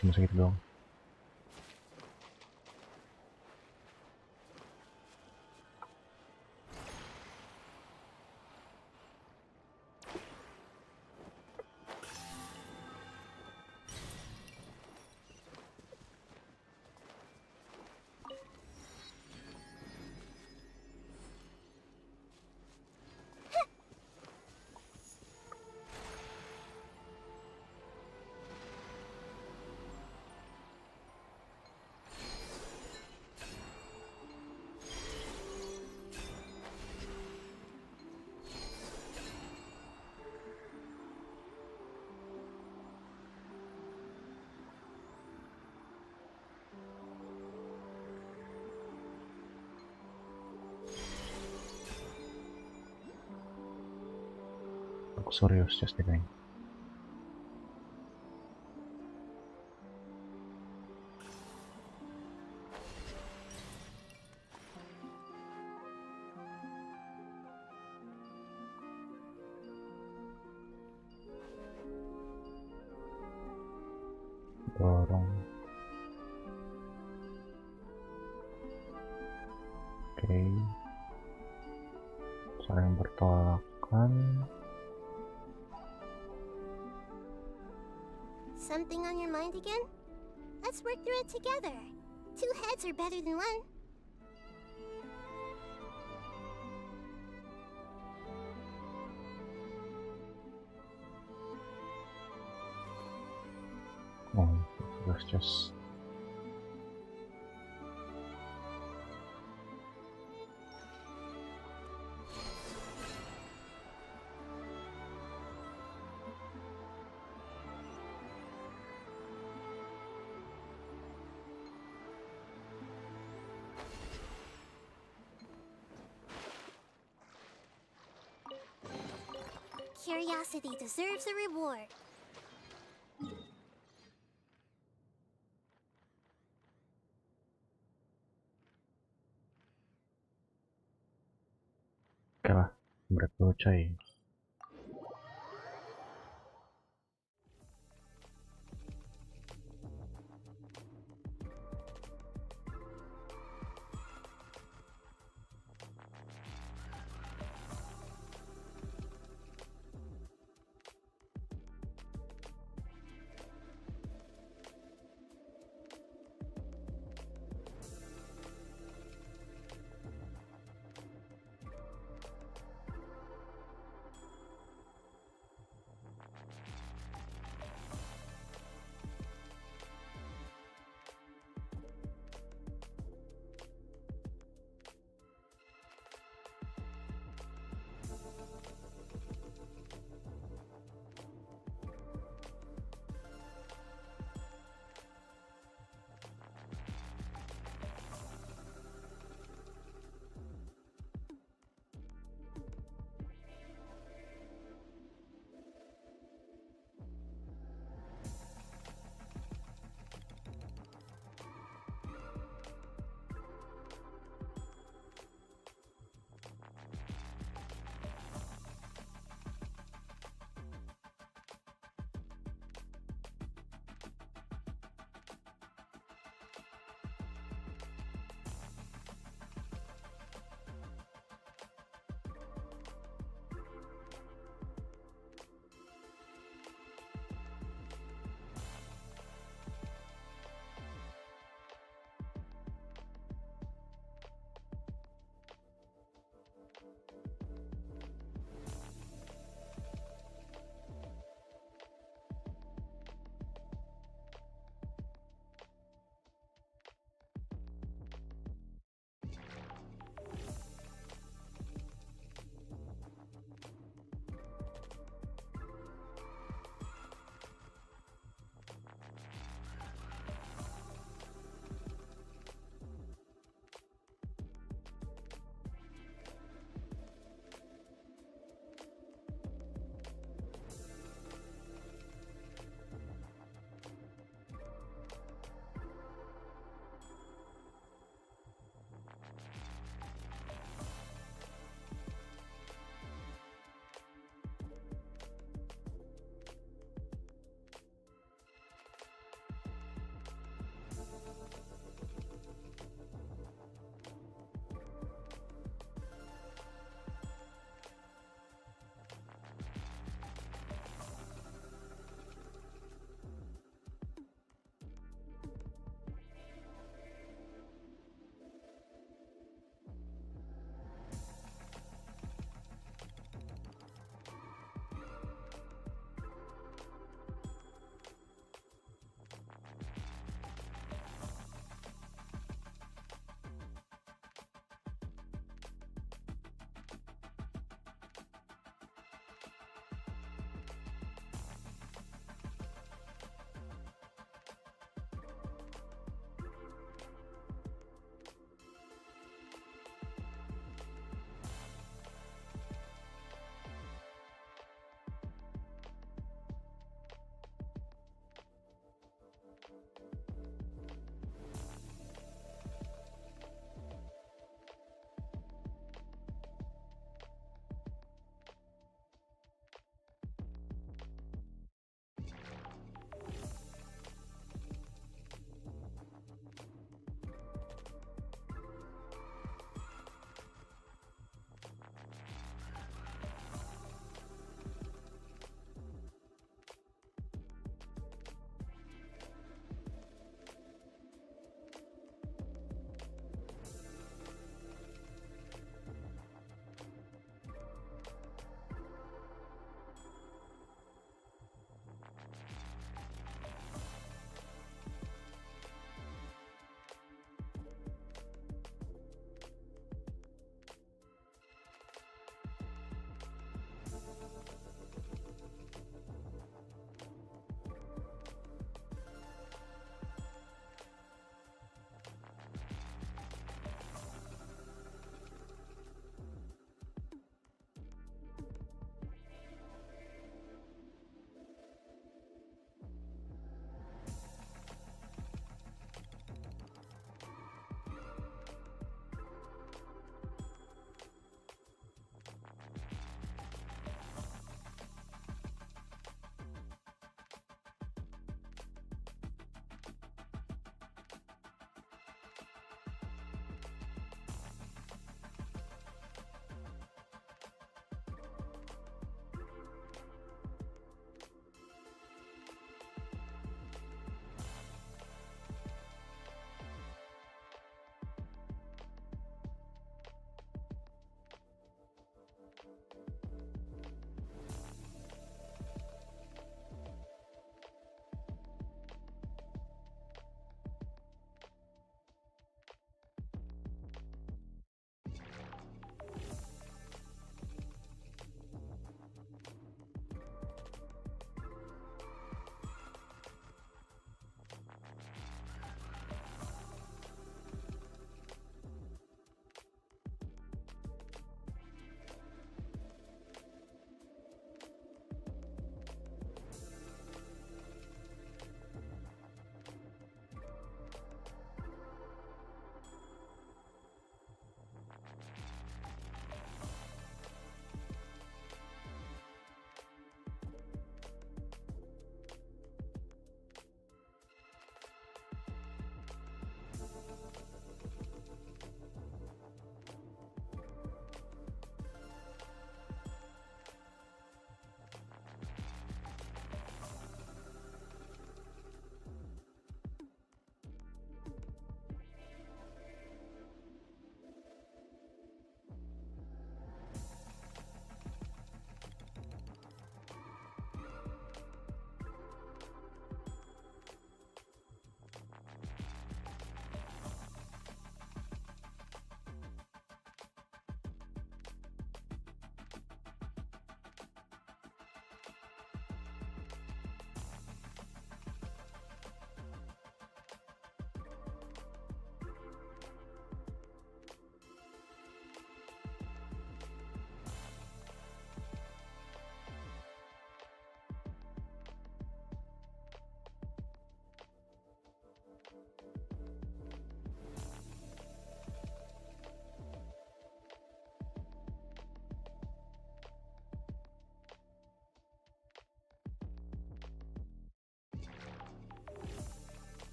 Cuma segitu doang. Aku serius just ini. Dorong. Oke. Saling bertolakan. Something on your mind again? Let's work through it together. 2 heads are better than 1. Let's just Curiosity deserves a reward. oke lah, break dulu coy.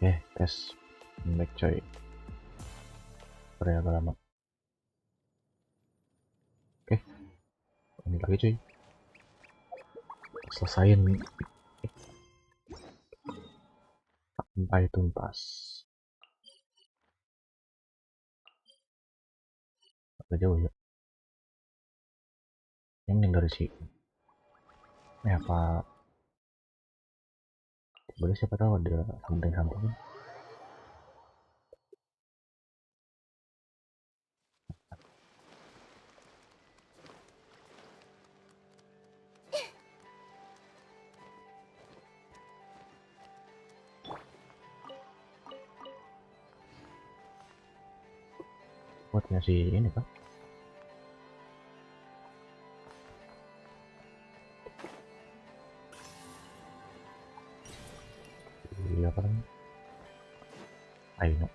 Oke, tes back coy. Udah agak lama. Oke, ini lagi cuy. Selesain sampai tuntas. Agak jauh ya. Yang dari sini. Apa? Boleh siapa tahu ada something. Buatnya si ini kan? Iya apa namanya? Ayo.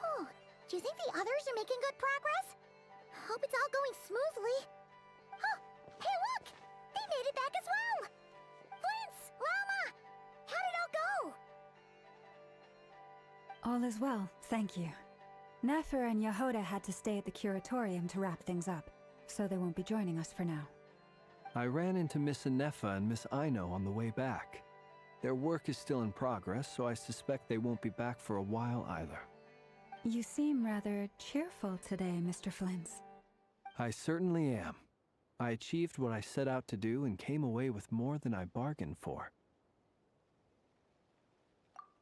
Oh, do you think the others are making good progress? Hope it's all going smoothly. Oh, hey look! They made it back as well! Flint's! Llama! How did it all go? All is well, thank you. Nefer and Yehuda had to stay at the curatorium to wrap things up, so they won't be joining us for now. I ran into Miss Anefa and Miss Aino on the way back. Their work is still in progress, so I suspect they won't be back for a while either. You seem rather cheerful today, Mr. Flint's. I certainly am. I achieved what I set out to do and came away with more than I bargained for.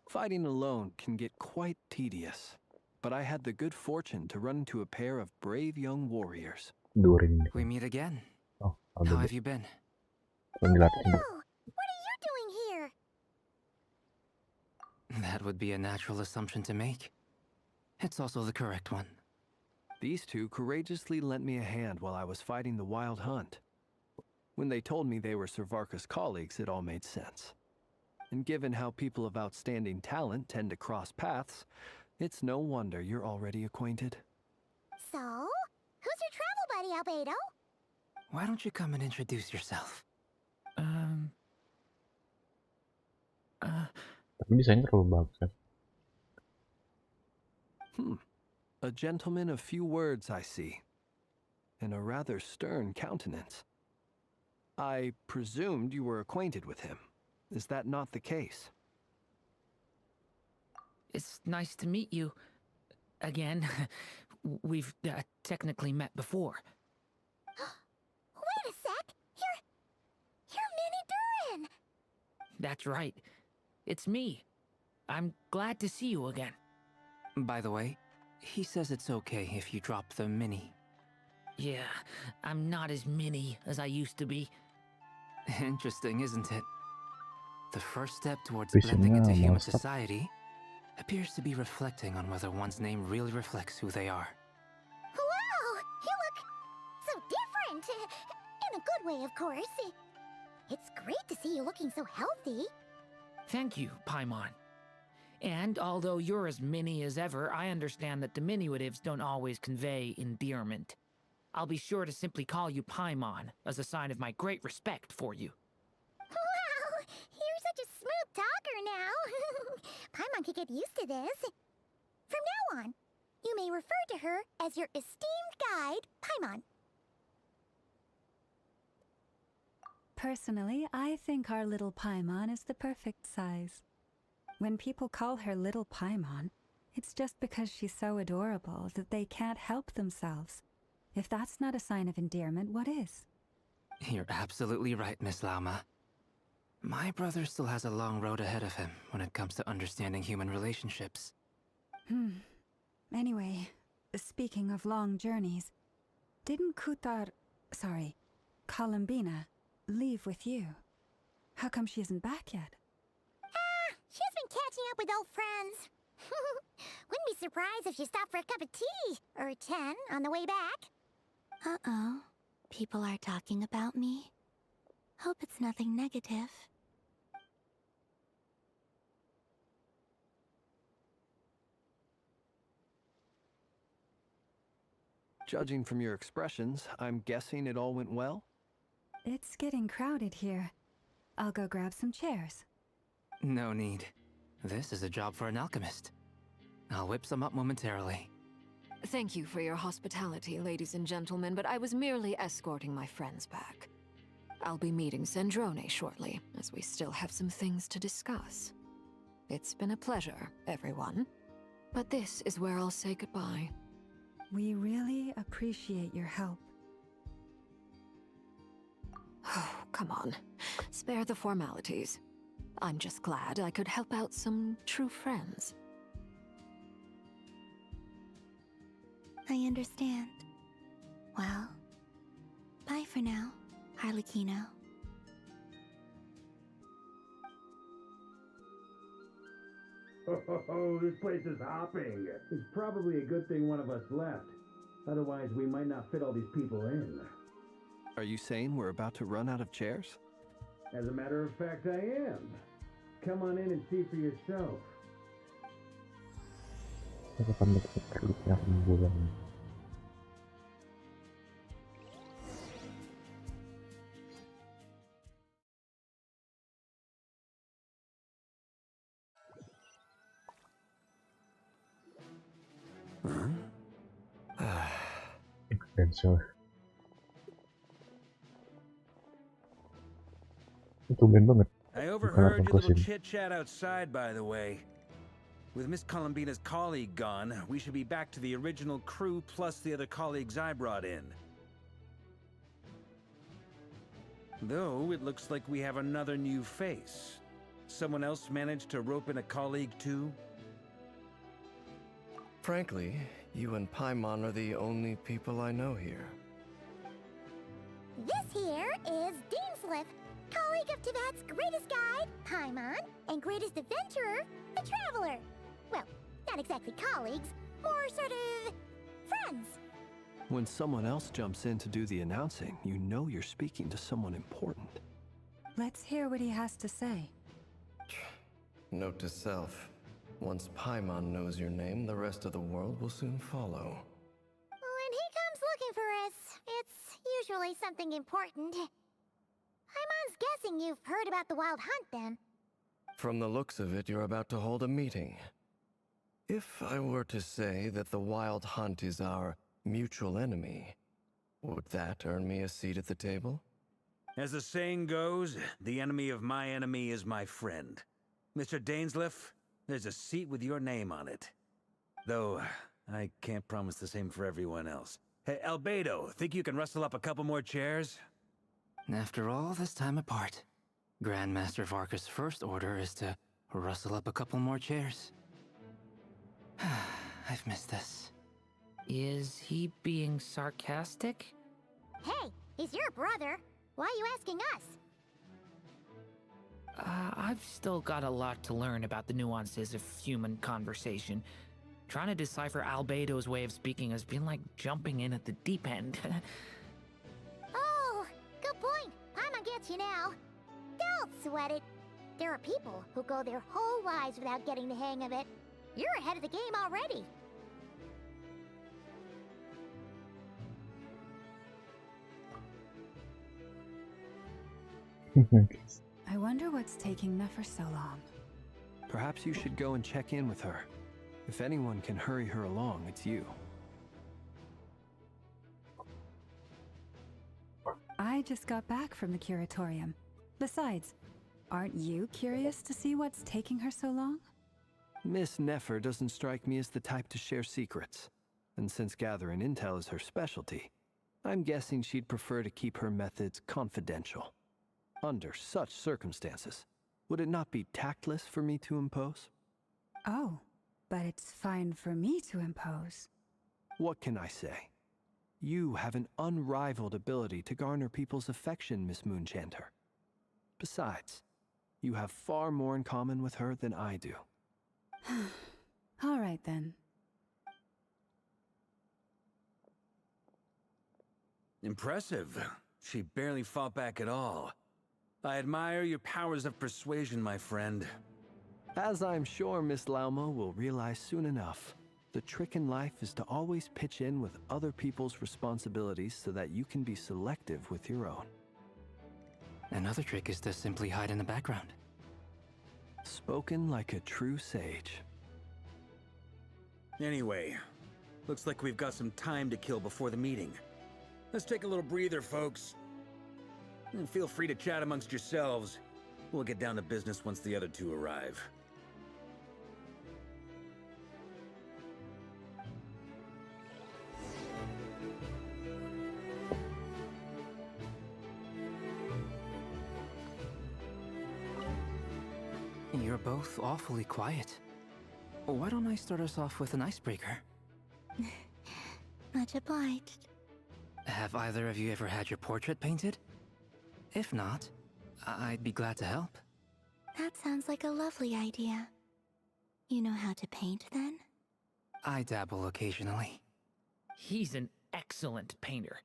Fighting alone can get quite tedious, but I had the good fortune to run into a pair of brave young warriors. We meet again. Oh, how have you been? What are you doing here? That would be a natural assumption to make. It's also the correct one. These two courageously lent me a hand while I was fighting the wild hunt. When they told me they were Servarka's colleagues, it all made sense. And given how people of outstanding talent tend to cross paths, it's no wonder you're already acquainted. So, who's your travel buddy, Albedo? Why don't you come and introduce yourself? Tapi desainnya terlalu bagus kan? A gentleman of few words, I see. And a rather stern countenance. I presumed you were acquainted with him. Is that not the case? It's nice to meet you. Again. We've technically met before. Wait a sec! You're Minnie Durin! That's right. It's me. I'm glad to see you again. By the way, he says it's okay if you drop the mini. Yeah, I'm not as mini as I used to be. Interesting, isn't it? The first step towards blending into human society appears to be reflecting on whether one's name really reflects who they are. Wow! You look so different! In a good way, of course. It's great to see you looking so healthy. Thank you, Paimon. And although you're as mini as ever, I understand that diminutives don't always convey endearment. I'll be sure to simply call you Paimon, as a sign of my great respect for you. Wow! You're such a smooth talker now! Paimon could get used to this. From now on, you may refer to her as your esteemed guide, Paimon. Personally, I think our little Paimon is the perfect size. When people call her Little Paimon, it's just because she's so adorable that they can't help themselves. If that's not a sign of endearment, what is? You're absolutely right, Miss Lauma. My brother still has a long road ahead of him when it comes to understanding human relationships. Anyway, speaking of long journeys, didn't Columbina, leave with you? How come she isn't back yet? She's been catching up with old friends. Wouldn't be surprised if she stopped for a cup of tea, or 10, on the way back. Uh-oh. People are talking about me. Hope it's nothing negative. Judging from your expressions, I'm guessing it all went well? It's getting crowded here. I'll go grab some chairs. No need. This is a job for an alchemist. I'll whip some up momentarily. Thank you for your hospitality, ladies and gentlemen, but I was merely escorting my friends back. I'll be meeting Zendrone shortly, as we still have some things to discuss. It's been a pleasure, everyone. But this is where I'll say goodbye. We really appreciate your help. Oh, come on. Spare the formalities. I'm just glad I could help out some true friends. I understand. Well, bye for now, Harlequino. Oh, this place is hopping. It's probably a good thing one of us left. Otherwise, we might not fit all these people in. Are you saying we're about to run out of chairs? As a matter of fact, I am. Come on in and see for yourself. Expensive. Tumben banget. I overheard your little chit-chat outside, by the way. With Miss Columbina's colleague gone, we should be back to the original crew plus the other colleagues I brought in. Though, it looks like we have another new face. Someone else managed to rope in a colleague too? Frankly, you and Paimon are the only people I know here. This here is Deanslip, colleague of Tibet's greatest guide, Paimon, and greatest adventurer, the Traveler. Well, not exactly colleagues, more sort of friends. When someone else jumps in to do the announcing, you know you're speaking to someone important. Let's hear what he has to say. Note to self. Once Paimon knows your name, the rest of the world will soon follow. When he comes looking for us, it's usually something important. Paimon's guessing you've heard about the Wild Hunt, then. From the looks of it, you're about to hold a meeting. If I were to say that the Wild Hunt is our mutual enemy, would that earn me a seat at the table? As the saying goes, the enemy of my enemy is my friend. Mr. Dainsleif, there's a seat with your name on it. Though, I can't promise the same for everyone else. Hey, Albedo, think you can rustle up a couple more chairs? After all this time apart, Grandmaster Varka's first order is to rustle up a couple more chairs. I've missed this. Is he being sarcastic? Hey, he's your brother. Why are you asking us? I've still got a lot to learn about the nuances of human conversation. Trying to decipher Albedo's way of speaking has been like jumping in at the deep end. Oh, good point. Paimon gets you now. Don't sweat it. There are people who go their whole lives without getting the hang of it. You're ahead of the game already. I wonder what's taking Nefer so long. Perhaps you should go and check in with her. If anyone can hurry her along, it's you. I just got back from the curatorium. Besides, aren't you curious to see what's taking her so long? Miss Nefer doesn't strike me as the type to share secrets. And since gathering intel is her specialty, I'm guessing she'd prefer to keep her methods confidential. Under such circumstances, would it not be tactless for me to impose? Oh, but it's fine for me to impose. What can I say? You have an unrivaled ability to garner people's affection, Miss Moonchanter. Besides, you have far more in common with her than I do. All right, then. Impressive. She barely fought back at all. I admire your powers of persuasion, my friend. As I'm sure Miss Lauma will realize soon enough, the trick in life is to always pitch in with other people's responsibilities so that you can be selective with your own. Another trick is to simply hide in the background. Spoken like a true sage. Anyway, looks like we've got some time to kill before the meeting. Let's take a little breather, folks. And feel free to chat amongst yourselves. We'll get down to business once the other two arrive. You're both awfully quiet. Why don't I start us off with an icebreaker? Much obliged. Have either of you ever had your portrait painted? If not, I'd be glad to help. That sounds like a lovely idea. You know how to paint, then? I dabble occasionally. He's an excellent painter.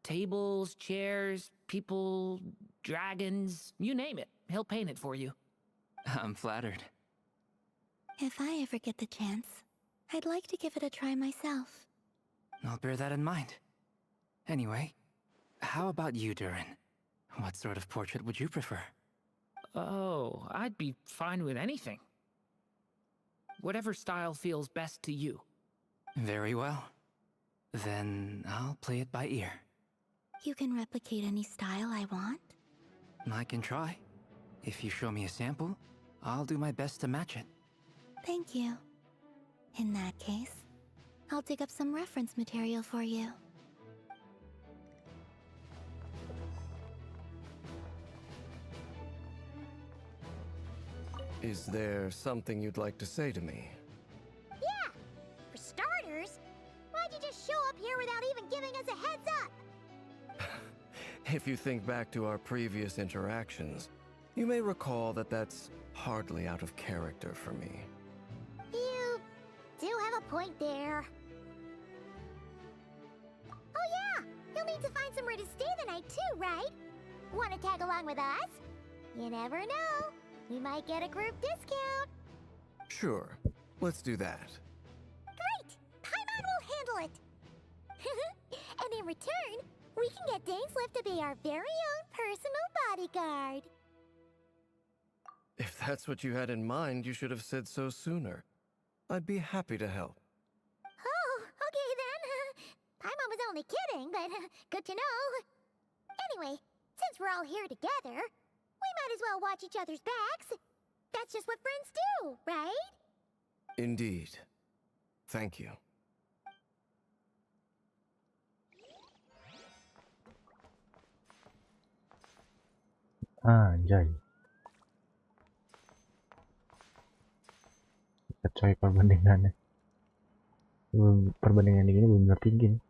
Tables, chairs, people, dragons, you name it. He'll paint it for you. I'm flattered. If I ever get the chance, I'd like to give it a try myself. I'll bear that in mind. Anyway, how about you, Durin? What sort of portrait would you prefer? Oh, I'd be fine with anything. Whatever style feels best to you. Very well. Then I'll play it by ear. You can replicate any style I want? I can try. If you show me a sample, I'll do my best to match it. Thank you. In that case, I'll dig up some reference material for you. Is there something you'd like to say to me? Yeah! For starters, why'd you just show up here without even giving us a heads up? If you think back to our previous interactions, you may recall that that's hardly out of character for me. You do have a point there. Oh yeah! You'll need to find somewhere to stay the night too, right? Wanna tag along with us? You never know. We might get a group discount. Sure, let's do that. Great! Paimon will handle it. And in return, we can get Dainslift to be our very own personal bodyguard. If that's what you had in mind, you should have said so sooner. I'd be happy to help. Oh, okay then. Paimon was only kidding, but good to know. Anyway, since we're all here together, we might as well watch each other's backs. That's just what friends do, right? Indeed. Thank you. Anjay. Lihat coy perbandingannya. Perbandingan ini benar tinggi nih.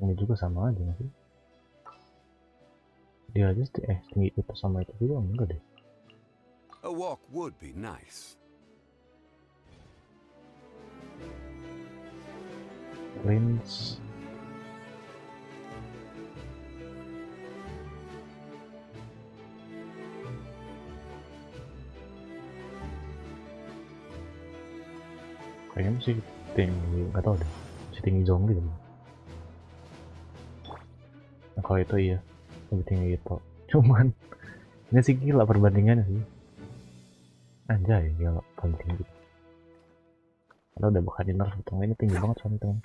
Ini juga sama aja nggak sih? Dia aja tinggi itu sama itu juga enggak deh. A walk would be nice. Prince. Kayaknya masih tinggi, nggak tahu deh, masih tinggi zombie gitu. Nah, kalau itu iya lebih tinggi itu. Cuman ini sih gila perbandingannya sih. Anjay, gila paling tinggi. Kalau udah bakal di nerf, ini tinggi banget soalnya teman.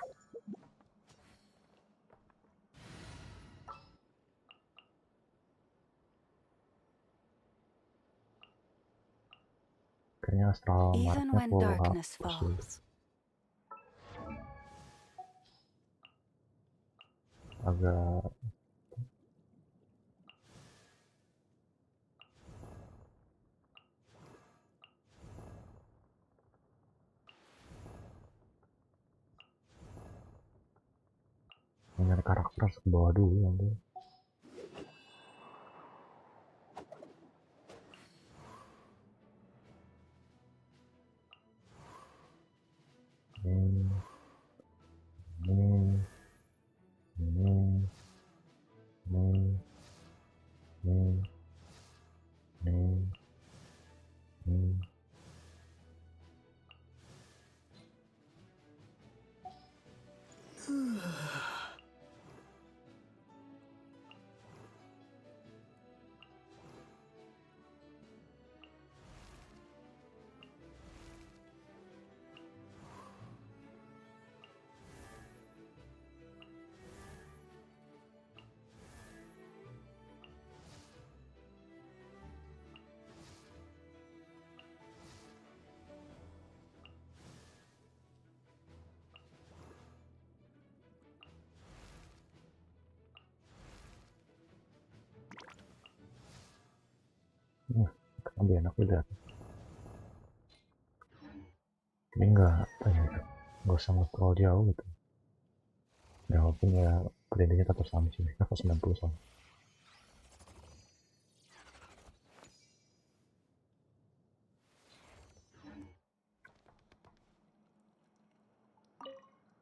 Kayaknya astral marknya full hapus. Agak Terus ke bawah dulu nanti. Lebih enak udah. Ini nggak usah nge-scroll jauh gitu. Ya walaupun ya kreditnya tetap sama sih, level 90 soalnya.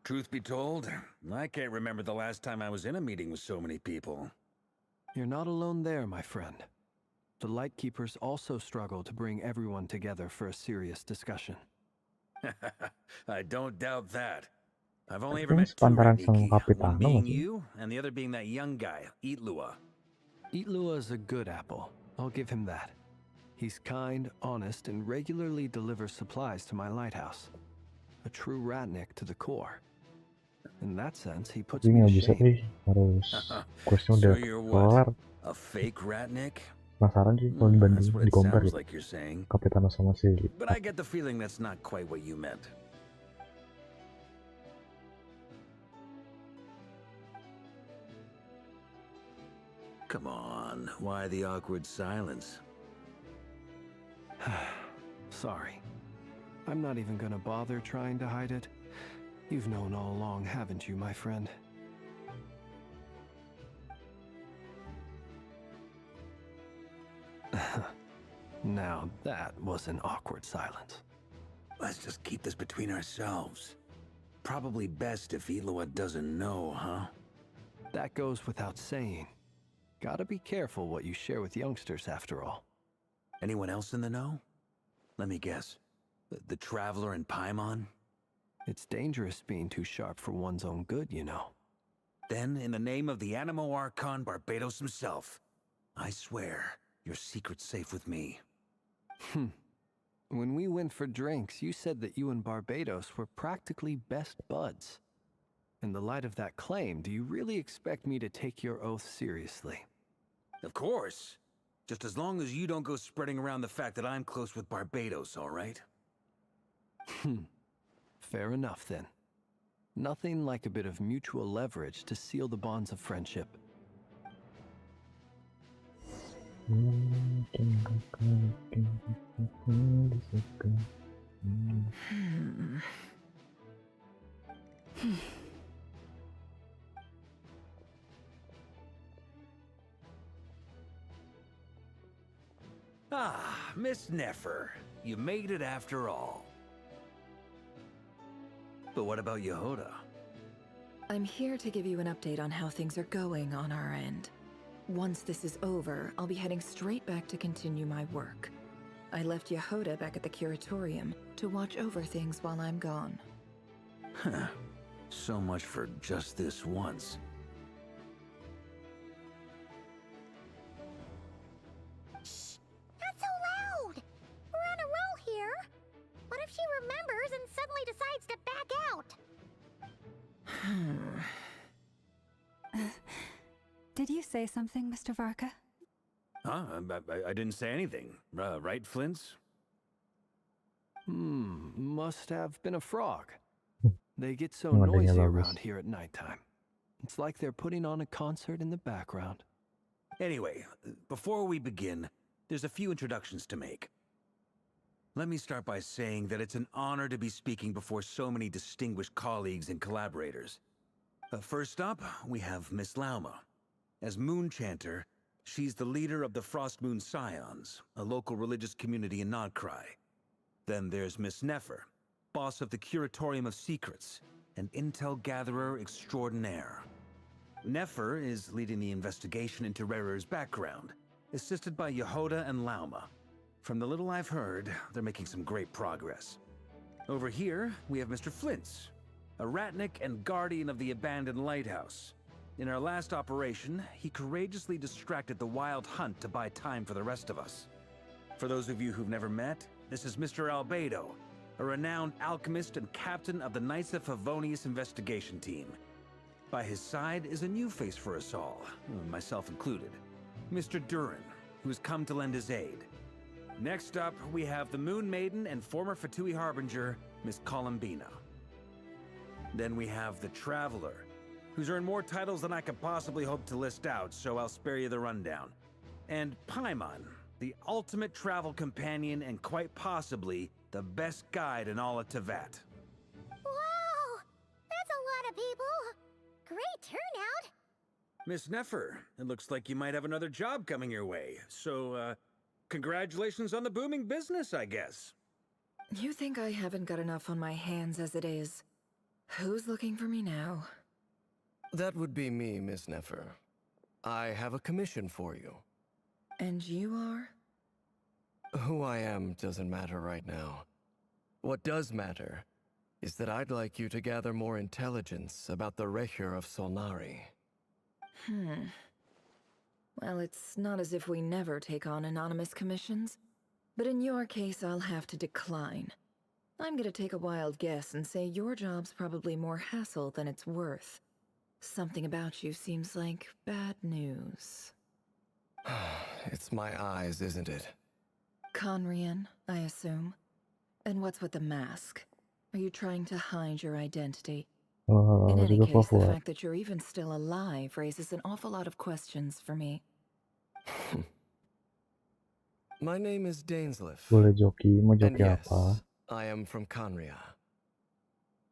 Truth be told, I can't remember the last time I was in a meeting with so many people. You're not alone there, my friend. The Lightkeepers also struggle to bring everyone together for a serious discussion. I don't doubt that. I've only ever met two Ratniki, one being you, and the other being that young guy, Itlua. Itlua is a good apple. I'll give him that. He's kind, honest, and regularly delivers supplies to my lighthouse. A true Ratnik to the core. In that sense, he puts me to shame. So you're what? A fake Ratnik? Penasaran sih kalau dibanding di compare gitu. Like you're saying. Kapitano sama si. But I get the feeling that's not quite what you meant. Come on, why the awkward silence? Sorry. I'm not even gonna bother trying to hide it. You've known all along, haven't you, my friend? Now that was an awkward silence. Let's just keep this between ourselves. Probably best if Itlua doesn't know, huh? That goes without saying. Gotta be careful what you share with youngsters, after all. Anyone else in the know? Let me guess. The Traveler and Paimon? It's dangerous being too sharp for one's own good, you know. Then, in the name of the Animo Archon Barbados himself, I swear, your secret's safe with me. When we went for drinks, you said that you and Barbados were practically best buds. In the light of that claim, do you really expect me to take your oath seriously? Of course. Just as long as you don't go spreading around the fact that I'm close with Barbados, all right? Fair enough, then. Nothing like a bit of mutual leverage to seal the bonds of friendship. Ah, Miss Nefer. You made it after all. But what about Yehoda? I'm here to give you an update on how things are going on our end. Once this is over, I'll be heading straight back to continue my work. I left Yehoda back at the Curatorium to watch over things while I'm gone. So much for just this once. Shh! Not so loud! We're on a roll here! What if she remembers and suddenly decides to back out? Did you say something, Mr. Varka? Huh? I didn't say anything. Right, Flints? Must have been a frog. They get so noisy around here at nighttime. It's like they're putting on a concert in the background. Anyway, before we begin, there's a few introductions to make. Let me start by saying that it's an honor to be speaking before so many distinguished colleagues and collaborators. First up, we have Miss Lauma. As Moon Chanter, she's the leader of the Frost Moon Scions, a local religious community in Nodcry. Then there's Miss Nefer, boss of the Curatorium of Secrets, an intel gatherer extraordinaire. Nefer is leading the investigation into Rerer's background, assisted by Yehoda and Lauma. From the little I've heard, they're making some great progress. Over here, we have Mr. Flintz, a ratnik and guardian of the abandoned lighthouse. In our last operation, he courageously distracted the Wild Hunt to buy time for the rest of us. For those of you who've never met, this is Mr. Albedo, a renowned alchemist and captain of the Knights of Favonius investigation team. By his side is a new face for us all, myself included, Mr. Durin, who's come to lend his aid. Next up, we have the Moon Maiden and former Fatui Harbinger, Miss Columbina. Then we have the Traveler, who's earned more titles than I could possibly hope to list out, so I'll spare you the rundown. And Paimon, the ultimate travel companion and quite possibly the best guide in all of Tevat. Wow! That's a lot of people! Great turnout! Miss Nefer, it looks like you might have another job coming your way, so, congratulations on the booming business, I guess. You think I haven't got enough on my hands as it is? Who's looking for me now? That would be me, Miss Nefer. I have a commission for you. And you are? Who I am doesn't matter right now. What does matter is that I'd like you to gather more intelligence about the Recher of Solnari. Well, it's not as if we never take on anonymous commissions. But in your case, I'll have to decline. I'm gonna take a wild guess and say your job's probably more hassle than it's worth. Something about you seems like bad news. It's my eyes, isn't it? Conrian, I assume. And what's with the mask? Are you trying to hide your identity? In any case, the fact that you're even still alive raises an awful lot of questions for me. My name is Dainsleif. Boleh Joki, mau And Joki yes, apa? I am from Conria.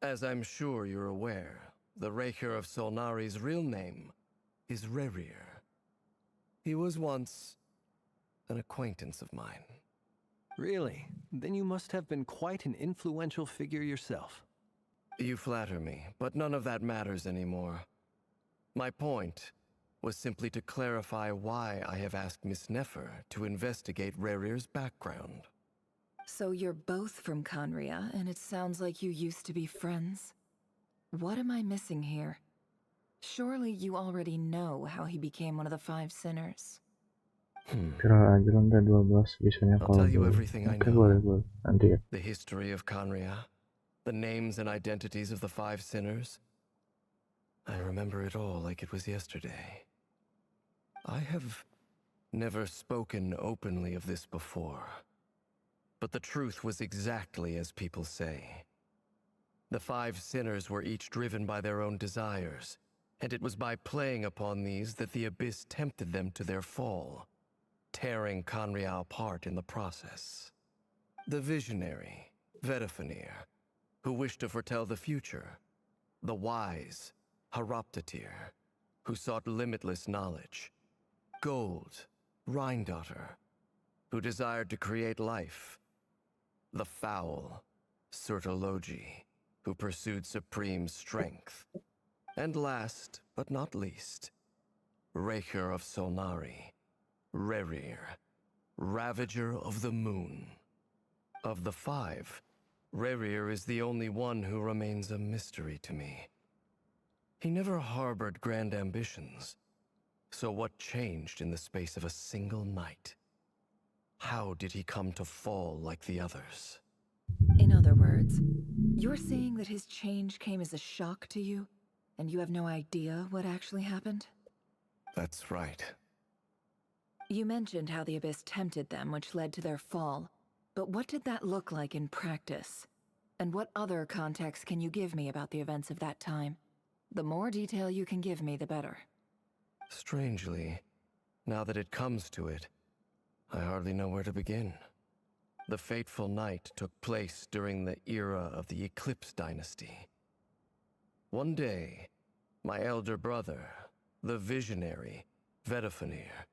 As I'm sure you're aware, the Recher of Solnari's real name is Rerir. He was once an acquaintance of mine. Really? Then you must have been quite an influential figure yourself. You flatter me, but none of that matters anymore. My point was simply to clarify why I have asked Miss Nefer to investigate Rerir's background. So you're both from Conria, and it sounds like you used to be friends? What am I missing here? Surely you already know how he became one of the 5 sinners. Kira aja lantai 12 biasanya I'll kalau tell you boleh. everything I Oke, know. boleh. Nanti ya. The history of Conria, the names and identities of the 5 sinners. I remember it all like it was yesterday. I have never spoken openly of this before, but the truth was exactly as people say. The 5 sinners were each driven by their own desires, and it was by playing upon these that the Abyss tempted them to their fall, tearing Conria apart in the process. The visionary, Vedafenir, who wished to foretell the future. The wise, Haroptatir, who sought limitless knowledge. Gold, Rhindaughter, who desired to create life. The foul, Surtologi, who pursued supreme strength. And last, but not least, Recher of Solnari, Rerir, Ravager of the Moon. Of the 5, Rerir is the only one who remains a mystery to me. He never harbored grand ambitions. So what changed in the space of a single night? How did he come to fall like the others? In other words, you're saying that his change came as a shock to you, and you have no idea what actually happened? That's right. You mentioned how the Abyss tempted them, which led to their fall. But what did that look like in practice? And what other context can you give me about the events of that time? The more detail you can give me, the better. Strangely, now that it comes to it, I hardly know where to begin. The fateful night took place during the era of the Eclipse Dynasty. One day, My elder brother, the visionary, Vedafenir,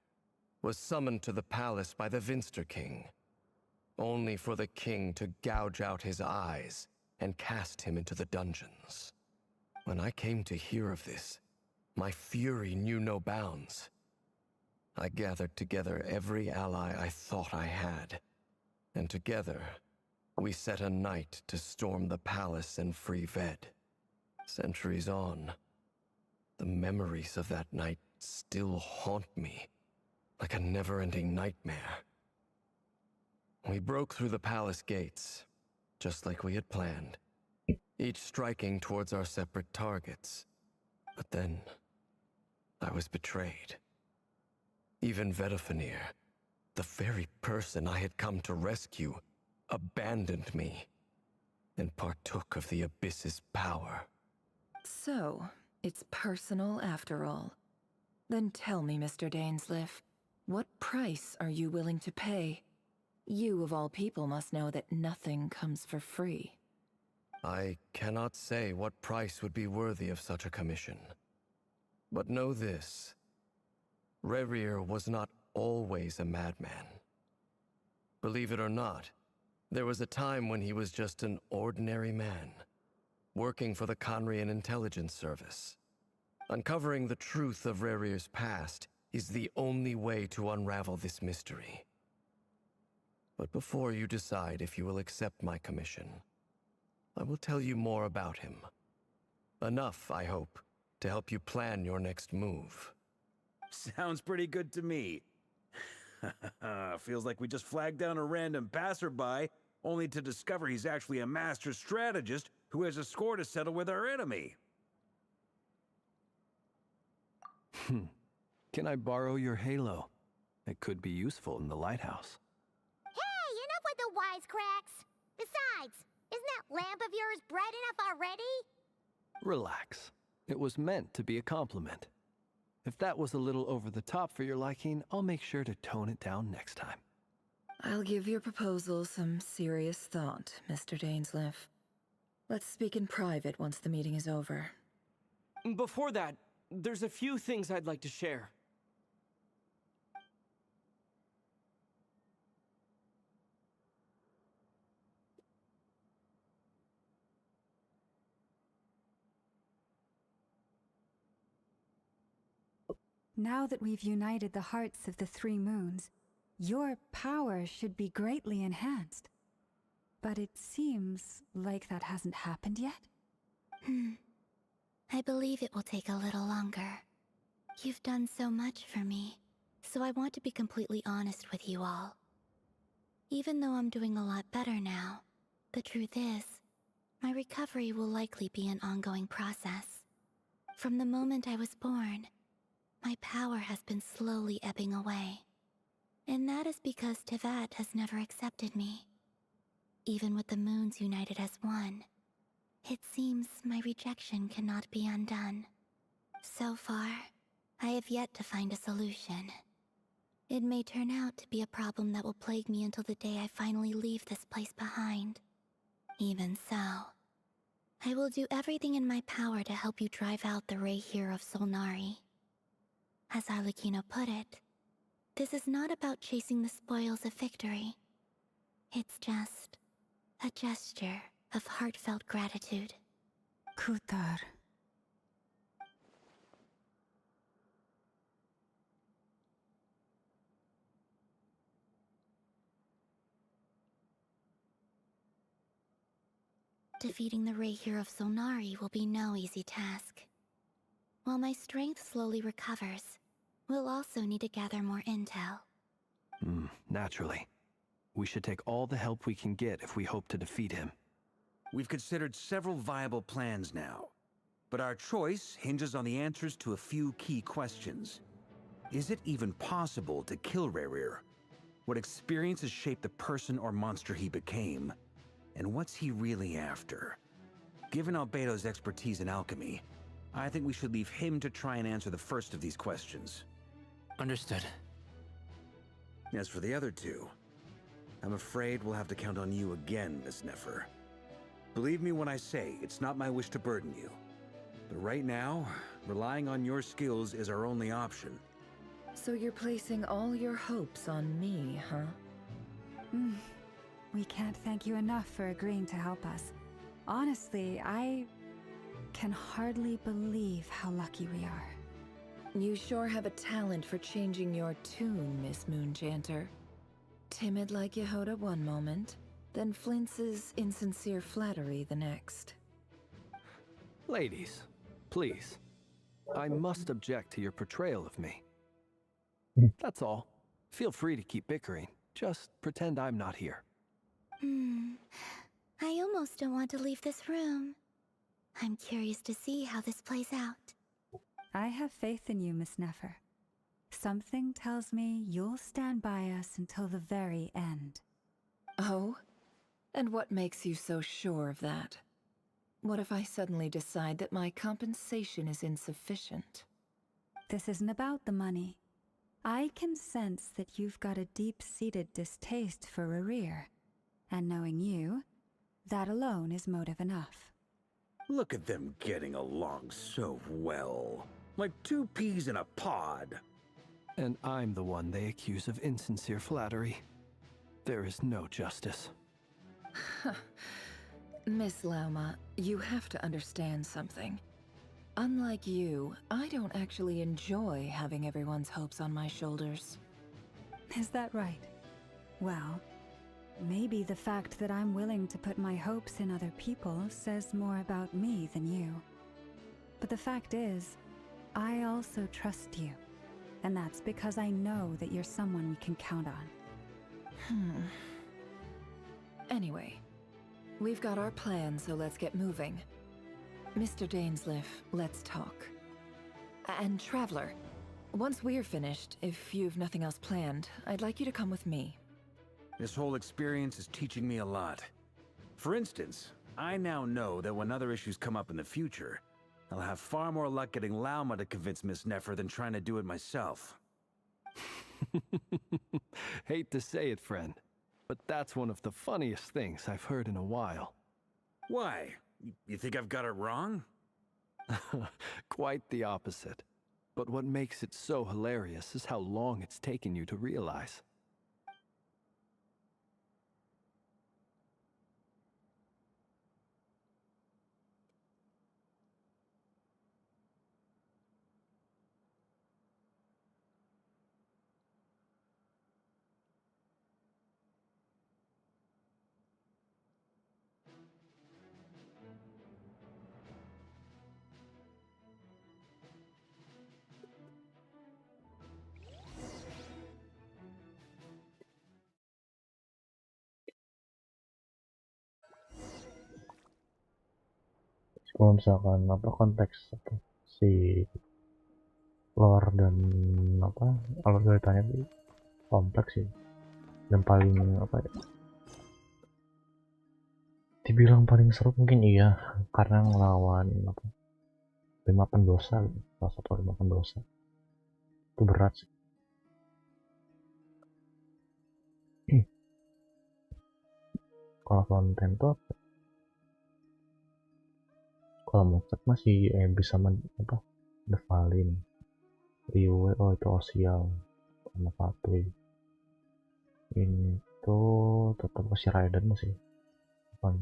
was summoned to the palace by the Vinster King, only for the king to gouge out his eyes and cast him into the dungeons. When I came to hear of this, my fury knew no bounds. I gathered together every ally I thought I had, and together we set a night to storm the palace and free Ved. Centuries on, the memories of that night still haunt me like a never-ending nightmare. We broke through the palace gates, just like we had planned, each striking towards our separate targets. But then, I was betrayed. Even Vedafenir, the very person I had come to rescue, abandoned me and partook of the Abyss's power. So, it's personal after all. Then tell me, Mr. Dainsleif, what price are you willing to pay? You, of all people, must know that nothing comes for free. I cannot say what price would be worthy of such a commission. But know this. Rerir was not always a madman. Believe it or not, there was a time when he was just an ordinary man, working for the Conrian Intelligence Service. Uncovering the truth of Rerir's past is the only way to unravel this mystery. But before you decide if you will accept my commission, I will tell you more about him. Enough, I hope, to help you plan your next move. Sounds pretty good to me. Feels like we just flagged down a random passerby, only to discover he's actually a master strategist who has a score to settle with our enemy. Can I borrow your halo? It could be useful in the lighthouse. Hey, enough with the wisecracks! Besides, isn't that lamp of yours bright enough already? Relax. It was meant to be a compliment. If that was a little over the top for your liking, I'll make sure to tone it down next time. I'll give your proposal some serious thought, Mr. Dainsleif. Let's speak in private once the meeting is over. Before that, there's a few things I'd like to share. Now that we've united the hearts of the three moons, your power should be greatly enhanced. But it seems like that hasn't happened yet? I believe it will take a little longer. You've done so much for me, so I want to be completely honest with you all. Even though I'm doing a lot better now, the truth is, my recovery will likely be an ongoing process. From the moment I was born, my power has been slowly ebbing away. And that is because Tevat has never accepted me. Even with the moons united as one, it seems my rejection cannot be undone. So far, I have yet to find a solution. It may turn out to be a problem that will plague me until the day I finally leave this place behind. Even so, I will do everything in my power to help you drive out the Reihir of Solnari. As Arlecchino put it, this is not about chasing the spoils of victory. It's just a gesture of heartfelt gratitude. Kutar. Defeating the Reihir of Solnari will be no easy task. While my strength slowly recovers, we'll also need to gather more intel. Naturally. We should take all the help we can get if we hope to defeat him. We've considered several viable plans now, but our choice hinges on the answers to a few key questions. Is it even possible to kill Rerir? What experiences shaped the person or monster he became? And what's he really after? Given Albedo's expertise in alchemy, I think we should leave him to try and answer the first of these questions. Understood. As for the other two, I'm afraid we'll have to count on you again, Miss Nefer. Believe me when I say it's not my wish to burden you. But right now, Relying on your skills is our only option. So you're placing all your hopes on me, huh? We can't thank you enough for agreeing to help us. Honestly, I can hardly believe how lucky we are. You sure have a talent for changing your tune, Miss Moonchanter. Timid like Yehoda one moment, then flinches insincere flattery the next. Ladies, please. I must object to your portrayal of me. That's all. Feel free to keep bickering. Just pretend I'm not here. I almost don't want to leave this room. I'm curious to see how this plays out. I have faith in you, Miss Nefer. Something tells me you'll stand by us until the very end. Oh? And what makes you so sure of that? What if I suddenly decide that my compensation is insufficient? This isn't about the money. I can sense that you've got a deep-seated distaste for Rerir. And knowing you, that alone is motive enough. Look at them getting along so well. Like two peas in a pod. And I'm the one they accuse of insincere flattery. There is no justice. Miss Lauma, you have to understand something. Unlike you, I don't actually enjoy having everyone's hopes on my shoulders. Is that right? Well, maybe the fact that I'm willing to put my hopes in other people says more about me than you. But the fact is, I also trust you. And that's because I know that you're someone we can count on. Anyway, we've got our plan, so let's get moving. Mr. Dainsleif, let's talk. And Traveler, once we're finished, if you've nothing else planned, I'd like you to come with me. This whole experience is teaching me a lot. For instance, I now know that when other issues come up in the future, I'll have far more luck getting Lauma to convince Miss Nefer than trying to do it myself. Hate to say it, friend, but that's one of the funniest things I've heard in a while. Why? You think I've got it wrong? Quite the opposite. But what makes it so hilarious is how long it's taken you to realize. Kalau misalkan apa konteks apa si lore dan apa alur ceritanya sih kompleks sih dan paling apa ya dibilang paling seru mungkin iya karena ngelawan apa 5 pendosa, salah satu 5 pendosa itu berat sih. Kalau konten tuh apa? Kalau monster masih bisa devalin Riwe, oh itu Osial sama Fatui. Ini tuh tetap masih Raiden masih apa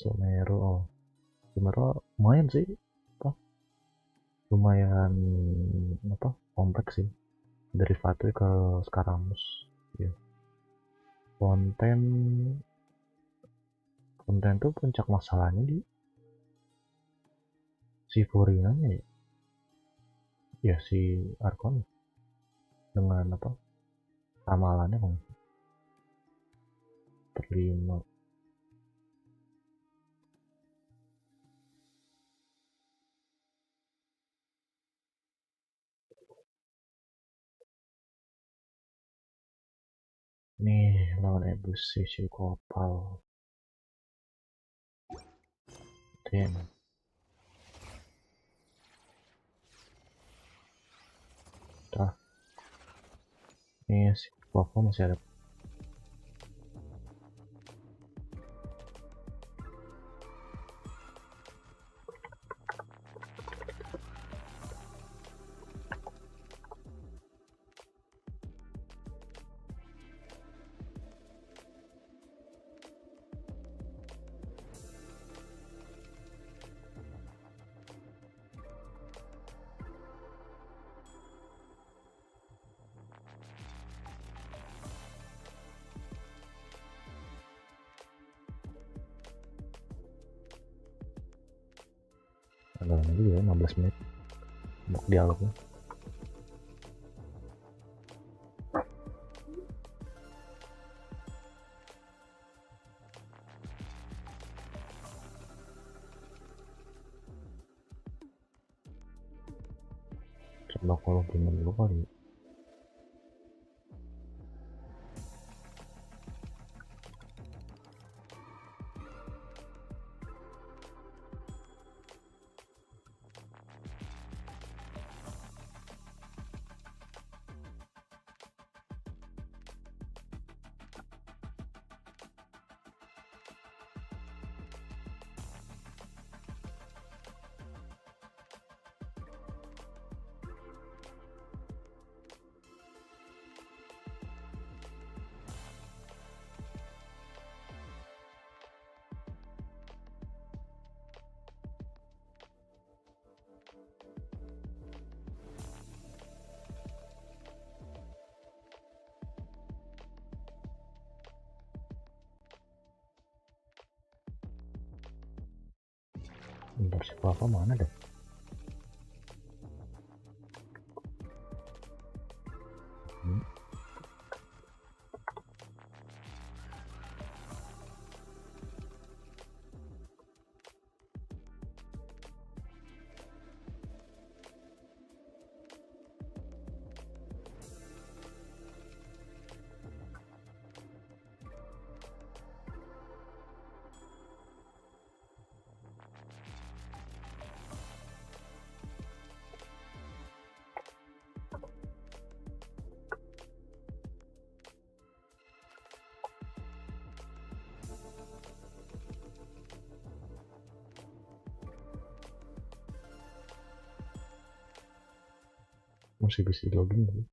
Sumeru, oh Sumeru lumayan sih lumayan kompleks sih dari Fatui ke Skaramus ya. Konten tuh puncak masalahnya di si Furinanya ya si Arkon dengan ramalannya kan terlima nih lawan Ebus si Kopal Damn. Ini si Kopal masih ada. agak lama juga ya, 15 menit untuk dialognya. Coba kalau gimana dulu kali. Bentar, si Papa mana deh? Masih bisa login dulu.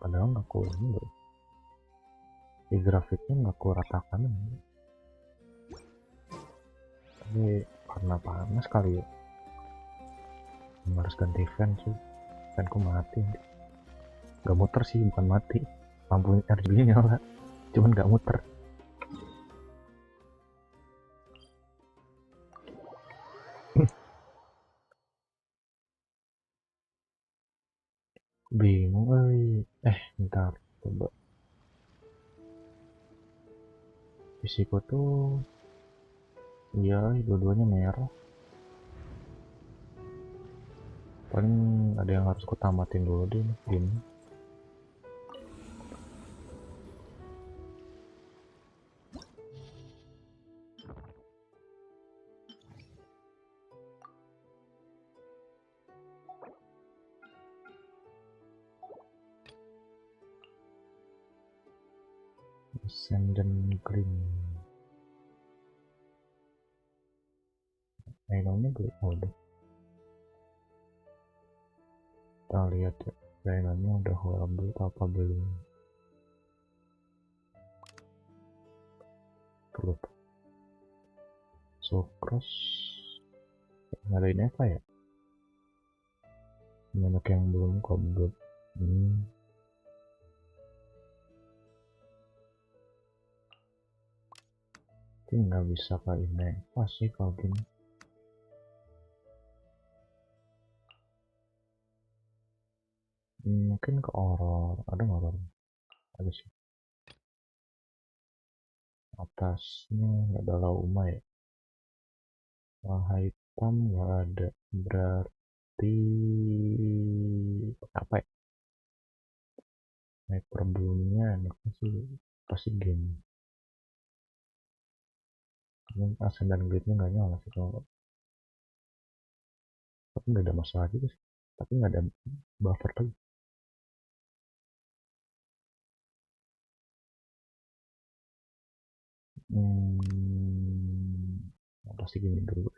Padahal nggak kurang bro. Di grafiknya nggak kuratakan, tapi karena panas kali ya. Harus ganti fan sih, fanku mati. Nggak muter sih, bukan mati. Lampu RGB-nya nyala, cuman nggak muter. Bingung bentar, coba visiku tuh iya dua-duanya merah, paling ada yang harus ku tamatin dulu deh gini. Ascendant green. Mainannya belum udah. Kita lihat ya, mainannya udah horrible apa belum. Belum. Sokros ngadain apa ya? Banyak yang belum belum. Nggak bisa kayak ini pas sih kalau gini. Mungkin ke horror, ada nggak horror? Ada sih. Atasnya nggak ada lauma ya. Warna hitam nggak ada, berarti apa ya? Naik problemnya enaknya sih pasti game. Ini asen dan gridnya nggak nyala sih kalau, tapi nggak ada masalah juga sih. Tapi nggak ada buffer lagi. Pasti gini dulu.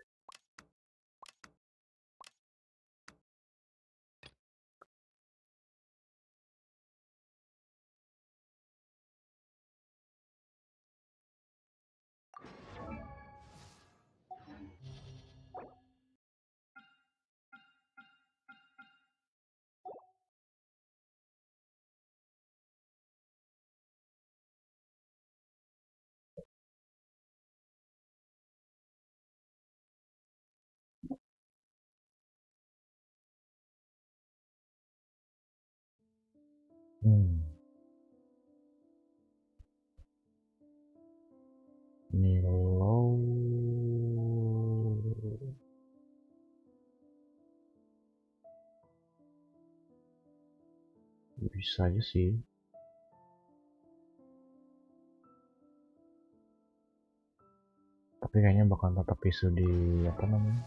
Nilo bisa aja sih. Tapi kayaknya bakal tetap isu di apa namanya?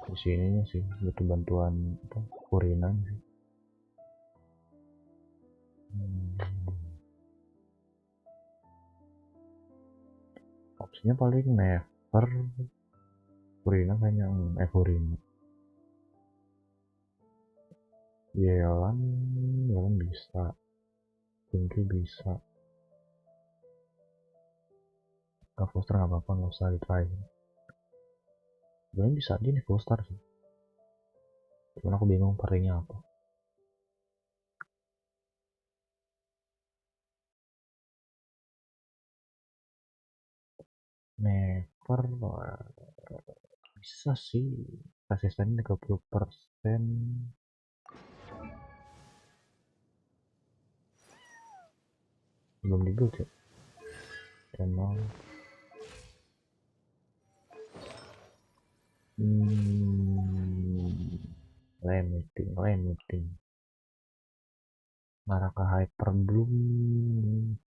Di sininya sih, butuh bantuan apa? Kurinan sih. Opsinya paling never, Kurina kayaknya Kurina. Yelan bisa, Pinky bisa. Foster nggak apa-apa, nggak usah ditry. Sebenarnya bisa aja nih Foster sih. Cuman aku bingung partinya apa. Never bisa sih. Resistennya 30%. Belum di build ya. Channel. Limiting. Ngarah ke hyper bloom.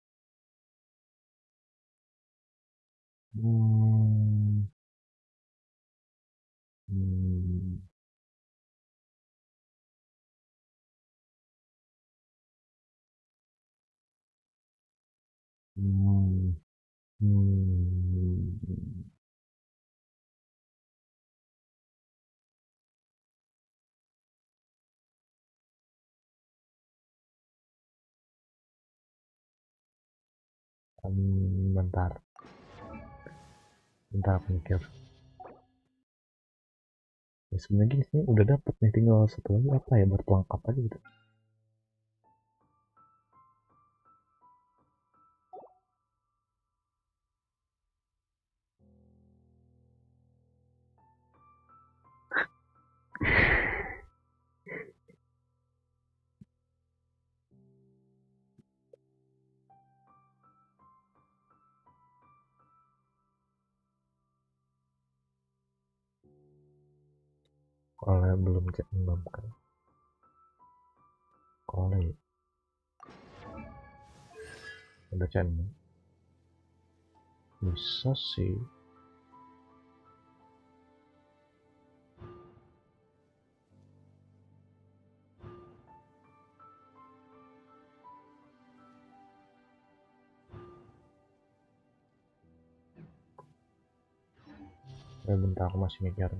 Bentar aku mikir. Ya sebenarnya sih udah dapet nih, tinggal satu lagi apa ya, buat pelengkap aja gitu. Kalau belum cek kan. Kalau udah cek bisa sih. Bentar aku masih mikir.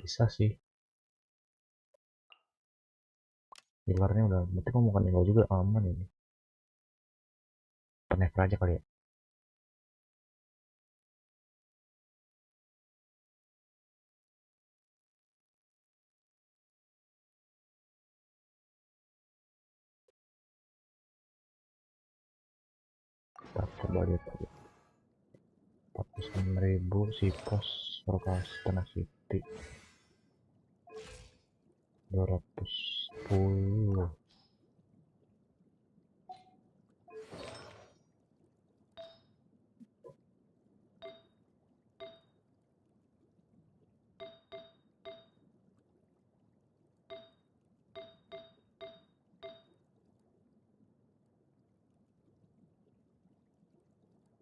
Bisa sih. Pilarnya udah, berarti kamu bukan ninggal juga, aman ini. Penever aja kali ya. Kita coba lihat aja. 49.000 si pos lokasi tanah city 210.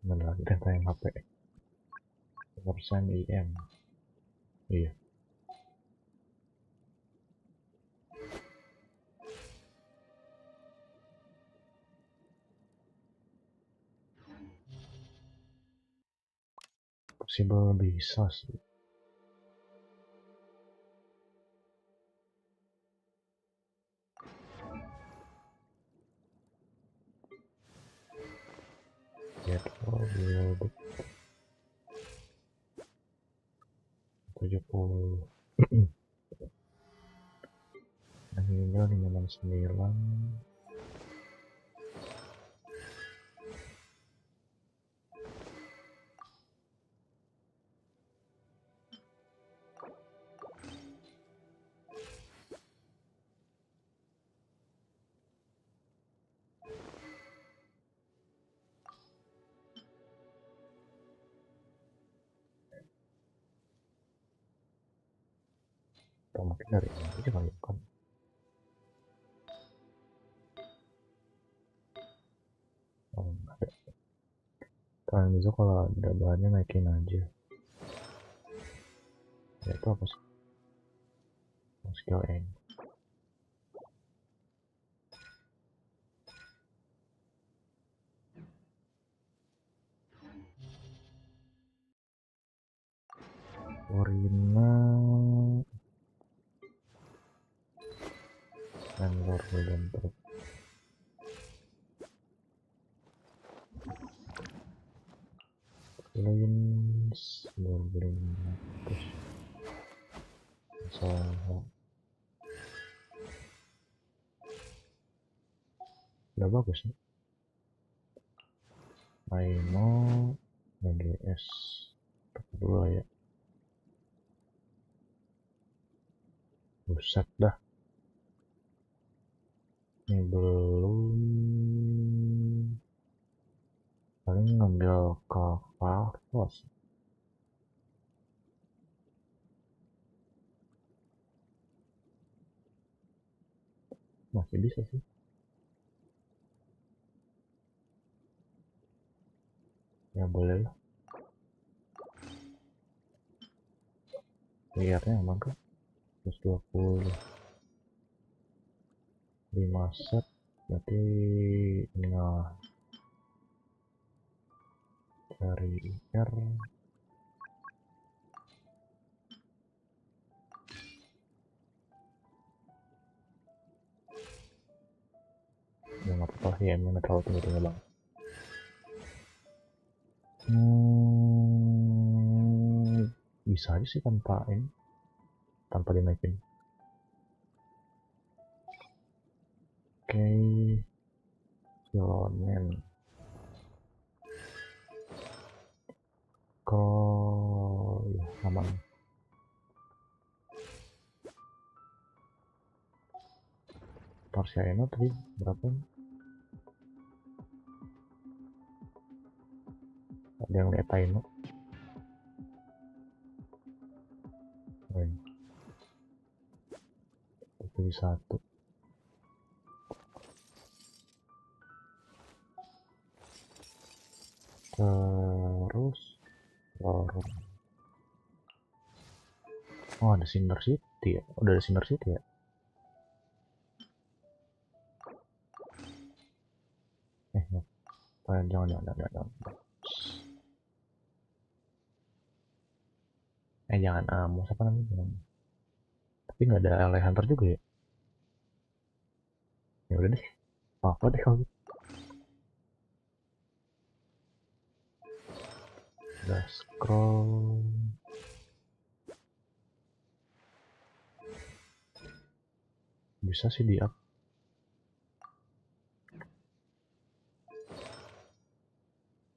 Mana lagi deh tayang HP. Persen IM. Iya. Possible bisa sih. Get all the 70. Akhirnya 569. Atau mungkin dari ini aja kali kan. Oh, enggak ada. Kalian bisa kalau ada bahannya naikin aja. Ya itu apa sih? Skill N. Orina dan Lord dan truk. Lens berbeling terus masalah udah bagus nih. Aino AGS dulu ya. Buset dah. Ini belum paling ngambil ke Firefox. Masih bisa sih. Ya boleh lah. Lihatnya aman kan? 120 5 set berarti tinggal cari IR ya nggak apa-apa sih, emang terlalu tinggi-tinggi banget. Bisa aja sih tanpa ini, tanpa dinaikin. Oke, Silonen kok ya aman. Tarsiano tadi berapa? Ada yang lihat Taino. Itu satu. Terus lorong. Oh ada Cinder City ya? Udah ada Cinder City ya? Jangan. Jangan mau siapa namanya? Tapi nggak ada LA Hunter juga ya? Ya udah deh, apa deh kalau gitu. Udah scroll. Bisa sih di up.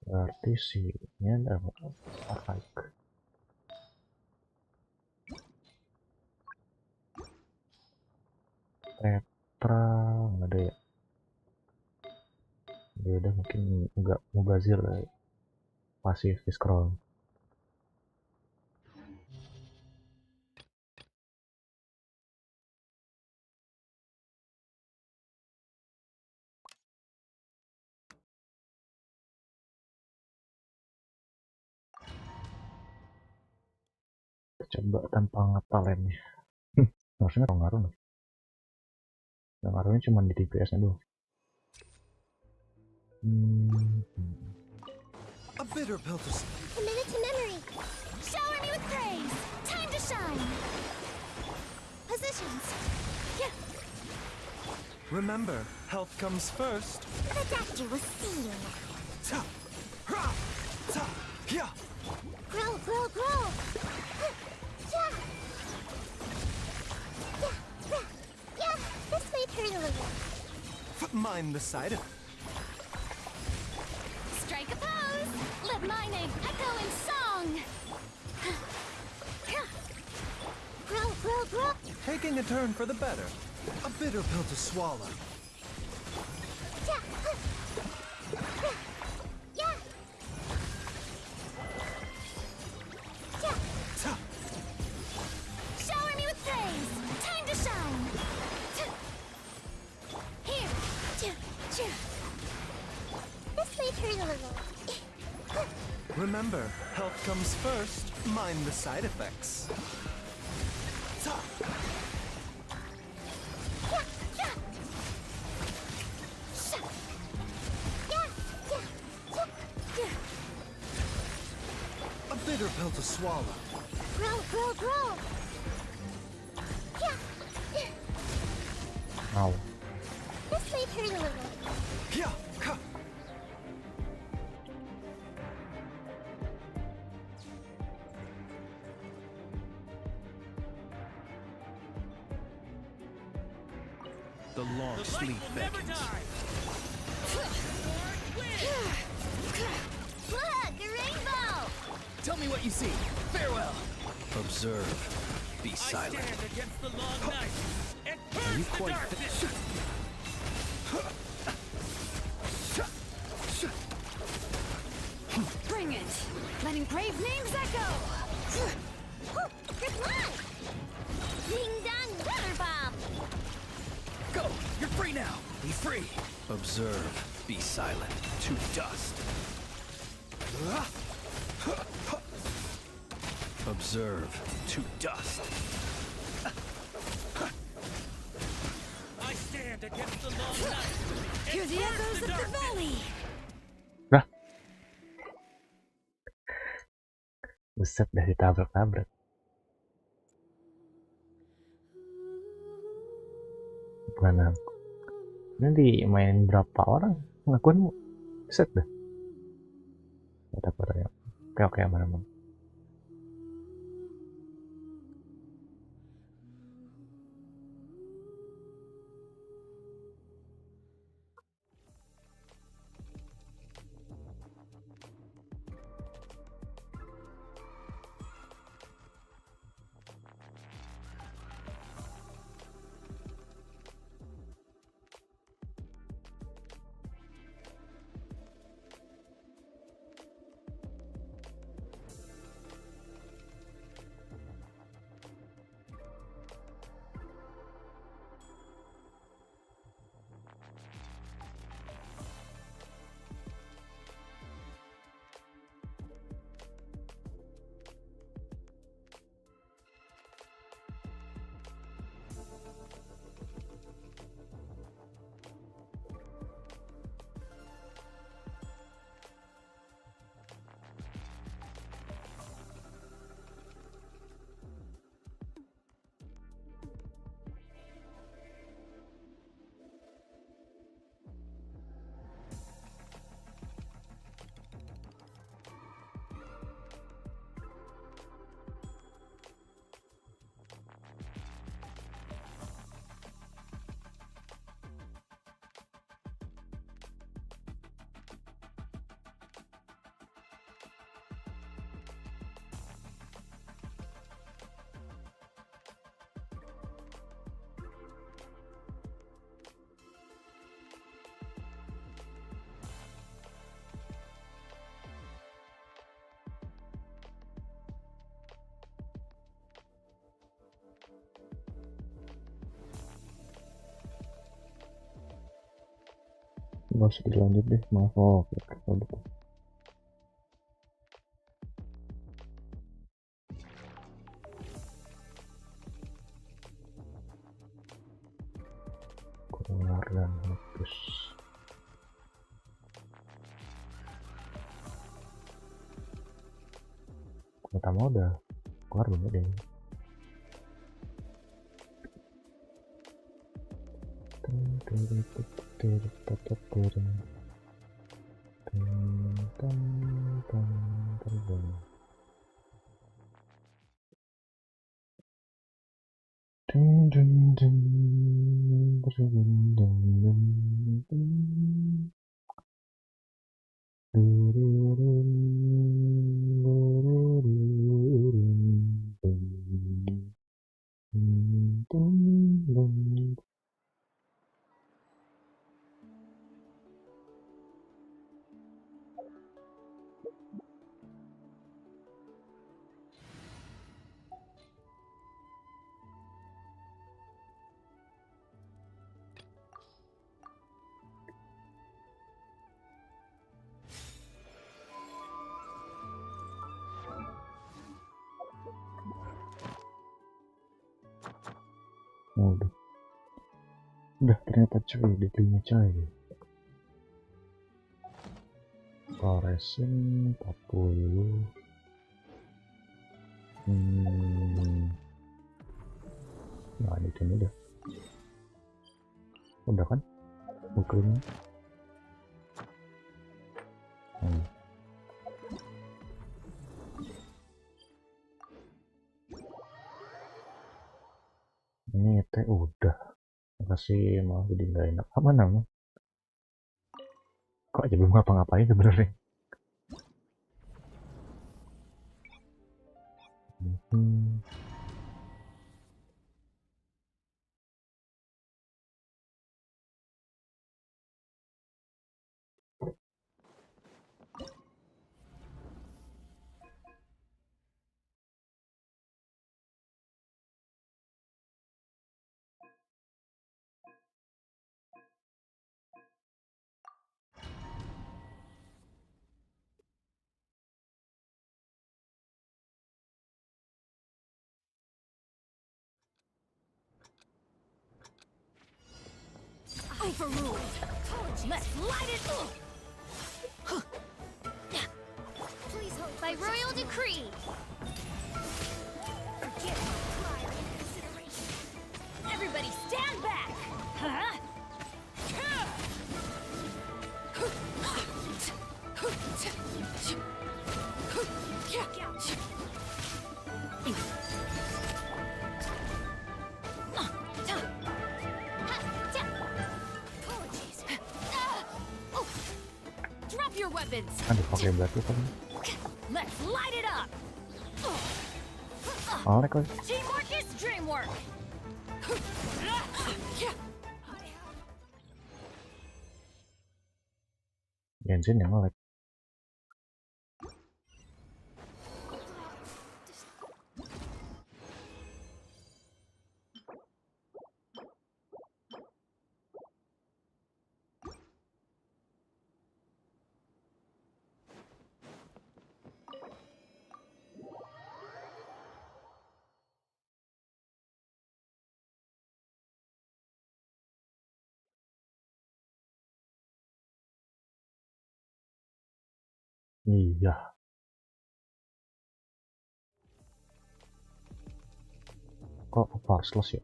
Berarti sih ini ada apalagi. Tetra nggak ada ya? Ya udah mungkin nggak mubazir lah ya. Pasif scroll. Coba tanpa ngetalennya. Harusnya kalau ngaruh nih. Yang ngaruhnya cuma di TPS-nya doang. A bitter pill to Committed to memory. Shower me with praise. Time to shine. Positions. Yeah. remember, health comes first. The doctor will see you now. Ta, ra, ta, ya. Grow, grow, grow. Yeah. Yeah, this may hurt a little. Mind the side effect. Strike a pose. Let my name echo in song. Grow, grow, grow. Taking a turn for the better. A bitter pill to swallow. Yeah. Yeah. Yeah. Ta. Shower me with praise. Time to shine. Here. This may hurt a little. Remember, health comes first. Mind the side effects. Ta. A bitter pill to swallow. Grow, grow, grow. Yeah. Ow. This may hurt a little. Yeah. Ha. The long sleep beckons. Look, a rainbow. Tell me what you see. Farewell. Observe. Be silent. Against the long night. And Are you quite Bring it. Letting brave names echo. Good luck. Ding dong, water bomb. Go. You're free now. Be free. Observe. Be silent. To dust. Observe. To dust. I stand against the long night. Hear the echoes of the valley. Buset, dah ditabrak-tabrak. Bukan aku. Nanti main berapa orang ngakuinmu? Buset dah. Takut ya. Oke, aman. Nggak usah dilanjut deh, maaf. Oke, kalau gitu. Pertama udah keluar belum deh. Udah ternyata cuy, diterima coy. Koresin 40. Nah ini udah. Udah kan? Bukunya. Ini teh udah. Makasih, malah jadi nggak enak. Apa namanya? Kok aja belum ngapa-ngapain sebenarnya. Overruled. Let's light it up. By royal decree. Forget my prior consideration. Everybody stand back. Huh? Drop your weapons. Aduh, pakai batu kan. Let's light it up. Alek lagi. Teamwork is dreamwork. GENSHIN yang nge-lag. Iya. Kok parsless ya?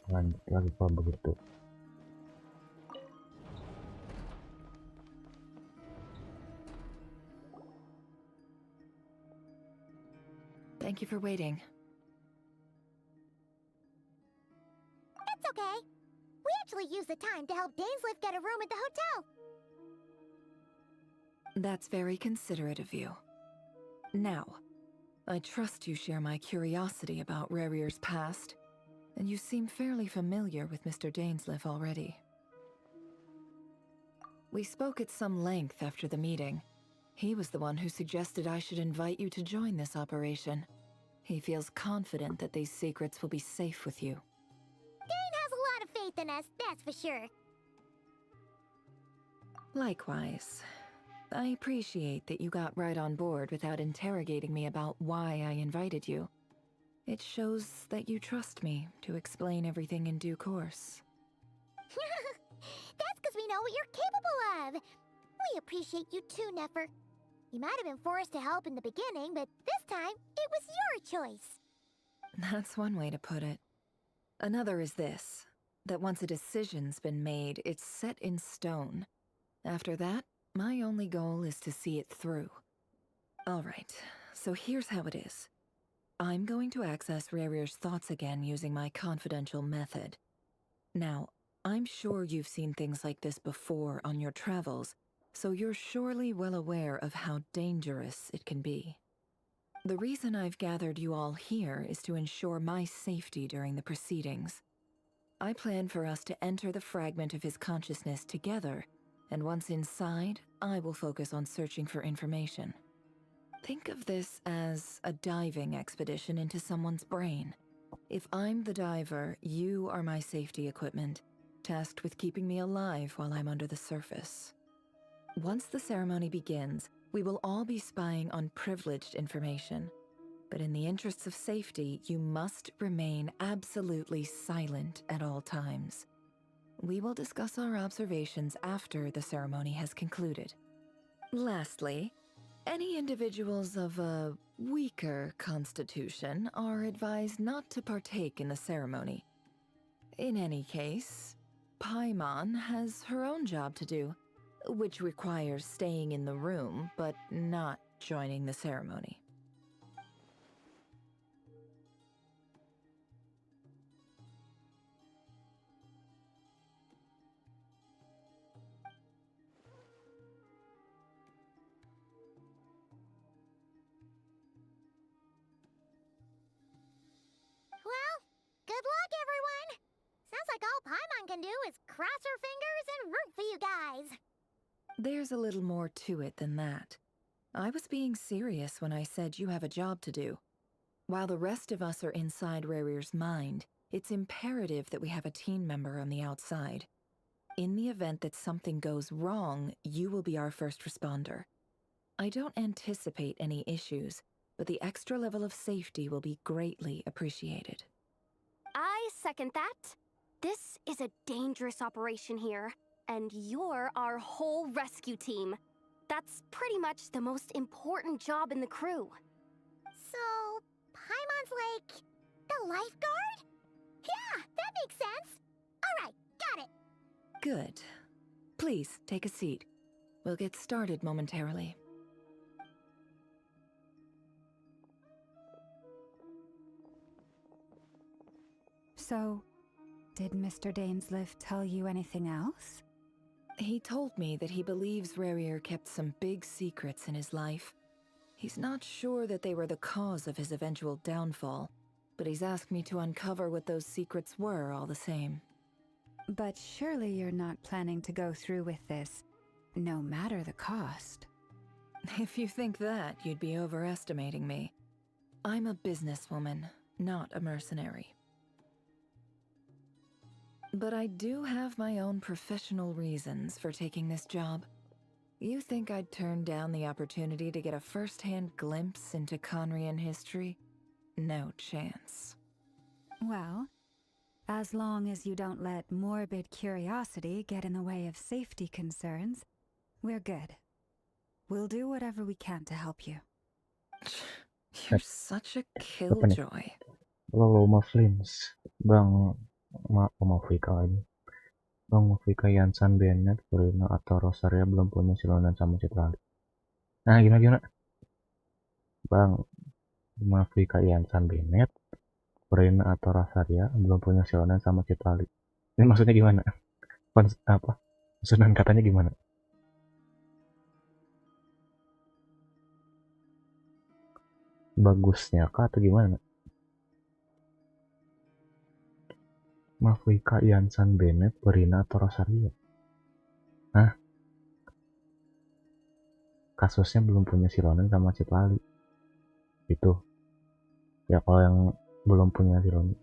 Lanjut lagi kalau begitu. Thank you for waiting. It's okay. We actually used the time to help Dainsliff get a room at the hotel. That's very considerate of you. Now, I trust you share my curiosity about Rarier's past, and you seem fairly familiar with Mr. Dainsliff already. We spoke at some length after the meeting. He was the one who suggested I should invite you to join this operation. He feels confident that these secrets will be safe with you. Dane has a lot of faith in us, that's for sure. Likewise. I appreciate that you got right on board without interrogating me about why I invited you. It shows that you trust me to explain everything in due course. That's because we know what you're capable of. We appreciate you too, Nefer. You might have been forced to help in the beginning, but this time, it was your choice. That's one way to put it. Another is this, that once a decision's been made, it's set in stone. After that, my only goal is to see it through. Alright, so here's how it is. I'm going to access Rarier's thoughts again using my confidential method. Now, I'm sure you've seen things like this before on your travels, so you're surely well aware of how dangerous it can be. The reason I've gathered you all here is to ensure my safety during the proceedings. I plan for us to enter the fragment of his consciousness together, and once inside, I will focus on searching for information. Think of this as a diving expedition into someone's brain. If I'm the diver, you are my safety equipment, tasked with keeping me alive while I'm under the surface. Once the ceremony begins, we will all be spying on privileged information. But in the interests of safety, you must remain absolutely silent at all times. We will discuss our observations after the ceremony has concluded. Lastly, any individuals of a weaker constitution are advised not to partake in the ceremony. In any case, Paimon has her own job to do, which requires staying in the room but not joining the ceremony. Well, good luck, everyone. Sounds like all Paimon can do is cross her fingers and root for you guys. There's a little more to it than that. I was being serious when I said you have a job to do. While the rest of us are inside Rarier's mind, it's imperative that we have a team member on the outside. In the event that something goes wrong, you will be our first responder. I don't anticipate any issues, but the extra level of safety will be greatly appreciated. I second that. This is a dangerous operation here, and you're our whole rescue team. That's pretty much the most important job in the crew. So, Paimon's like the lifeguard? Yeah, that makes sense. All right, got it. Good. Please, take a seat. We'll get started momentarily. So, did Mr. Dainsliff tell you anything else? He told me that he believes Rarier kept some big secrets in his life. He's not sure that they were the cause of his eventual downfall, but he's asked me to uncover what those secrets were all the same. But surely you're not planning to go through with this, no matter the cost. If you think that, you'd be overestimating me. I'm a businesswoman, not a mercenary. But I do have my own professional reasons for taking this job. You think I'd turn down the opportunity to get a first-hand glimpse into Conrian history? No chance. Well, as long as you don't let morbid curiosity get in the way of safety concerns, we're good. We'll do whatever we can to help you. You're such a killjoy. Lo Muslims, Bang Mafika ini. Bang, Mafika Yansan Bennett, Purina atau Rosaria belum punya silonan sama Citrali. Nah, gimana? Bang, Mafika Yansan Bennett, Purina atau Rosaria belum punya silonan sama Citrali. Ini maksudnya gimana? Apa? Susunan katanya gimana? Bagusnya kah atau gimana? Mafika Yansan Bennett, Purina atau Rosaria? Hah? Kasusnya belum punya silonan sama Citlali. Itu. Ya kalau yang belum punya silonan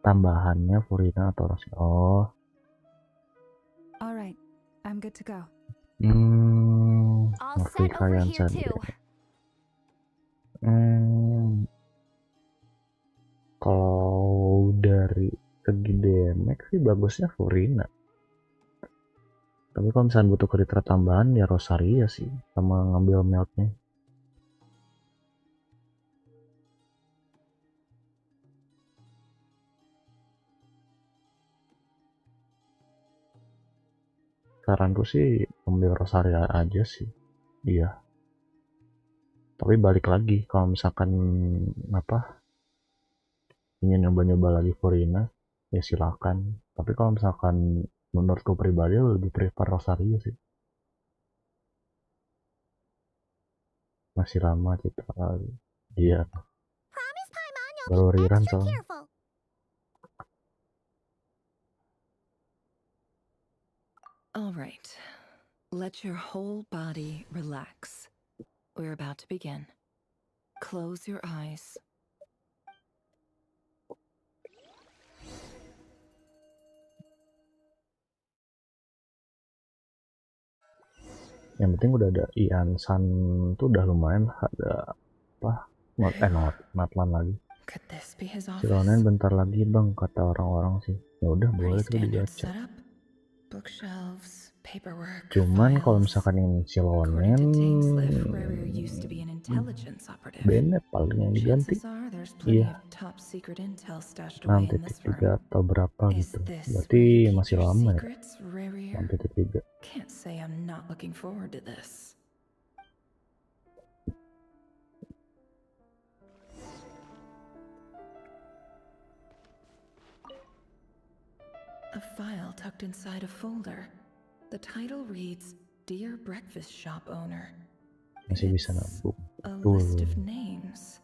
tambahannya Purina atau Rosaria. Oh. Alright, I'm good to go. Mafika Yansan Bennett. Kalau dari segi damage sih bagusnya Purina. Tapi kalau misalnya butuh kriteria tambahan ya Rosaria sih, sama ngambil meltnya. Saranku sih ambil Rosaria aja sih. Iya. Tapi balik lagi kalau misalkan ingin nyoba-nyoba lagi Purina ya silakan. Tapi kalau misalkan menurutku pribadi lebih prefer Rosaria sih. Masih lama kita lagi. Iya. Baru rerun soalnya. All right. Let your whole body relax. We're about to begin. Close your eyes. Yang penting udah ada Yansan tuh udah lumayan, ada Natlan lagi. Silonan bentar lagi bang, kata orang-orang sih. Ya udah boleh tuh dibaca. Cuman kalau misalkan yang silonan Bennett paling yang diganti. Iya. 6.3 atau berapa gitu. Berarti masih lama ya. 6.3. Can't say I'm not looking forward to this. A file tucked inside a folder. The title reads, Dear Breakfast Shop Owner. Masih bisa nabung. A list of names.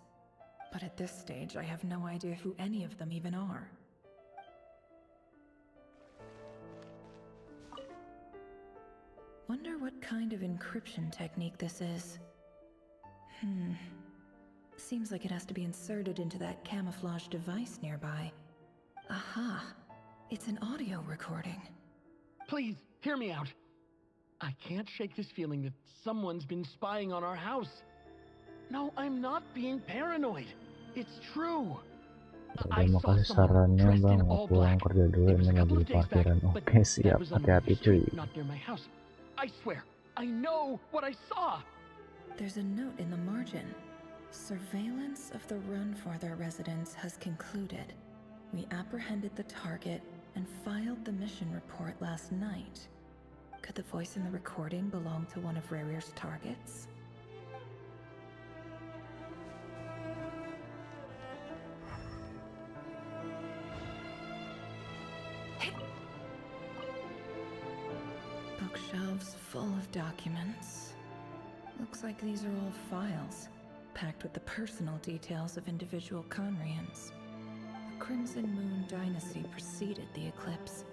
But at this stage, I have no idea who any of them even are. Wonder what kind of encryption technique this is. Seems like it has to be inserted into that camouflage device nearby. Aha! It's an audio recording. Please, hear me out. I can't shake this feeling that someone's been spying on our house. No, I'm not being paranoid. It's true. Terima kasih sarannya bang, mau pulang kerja dulu, ini lagi di parkiran. Oke siap, hati-hati cuy. I swear, I know what I saw. There's a note in the margin. Surveillance of the run for their residence has concluded. We apprehended the target and filed the mission report last night. Could the voice in the recording belong to one of Rarier's targets? Bookshelves full of documents. Looks like these are all files, packed with the personal details of individual Conrians. The Crimson Moon dynasty preceded the eclipse.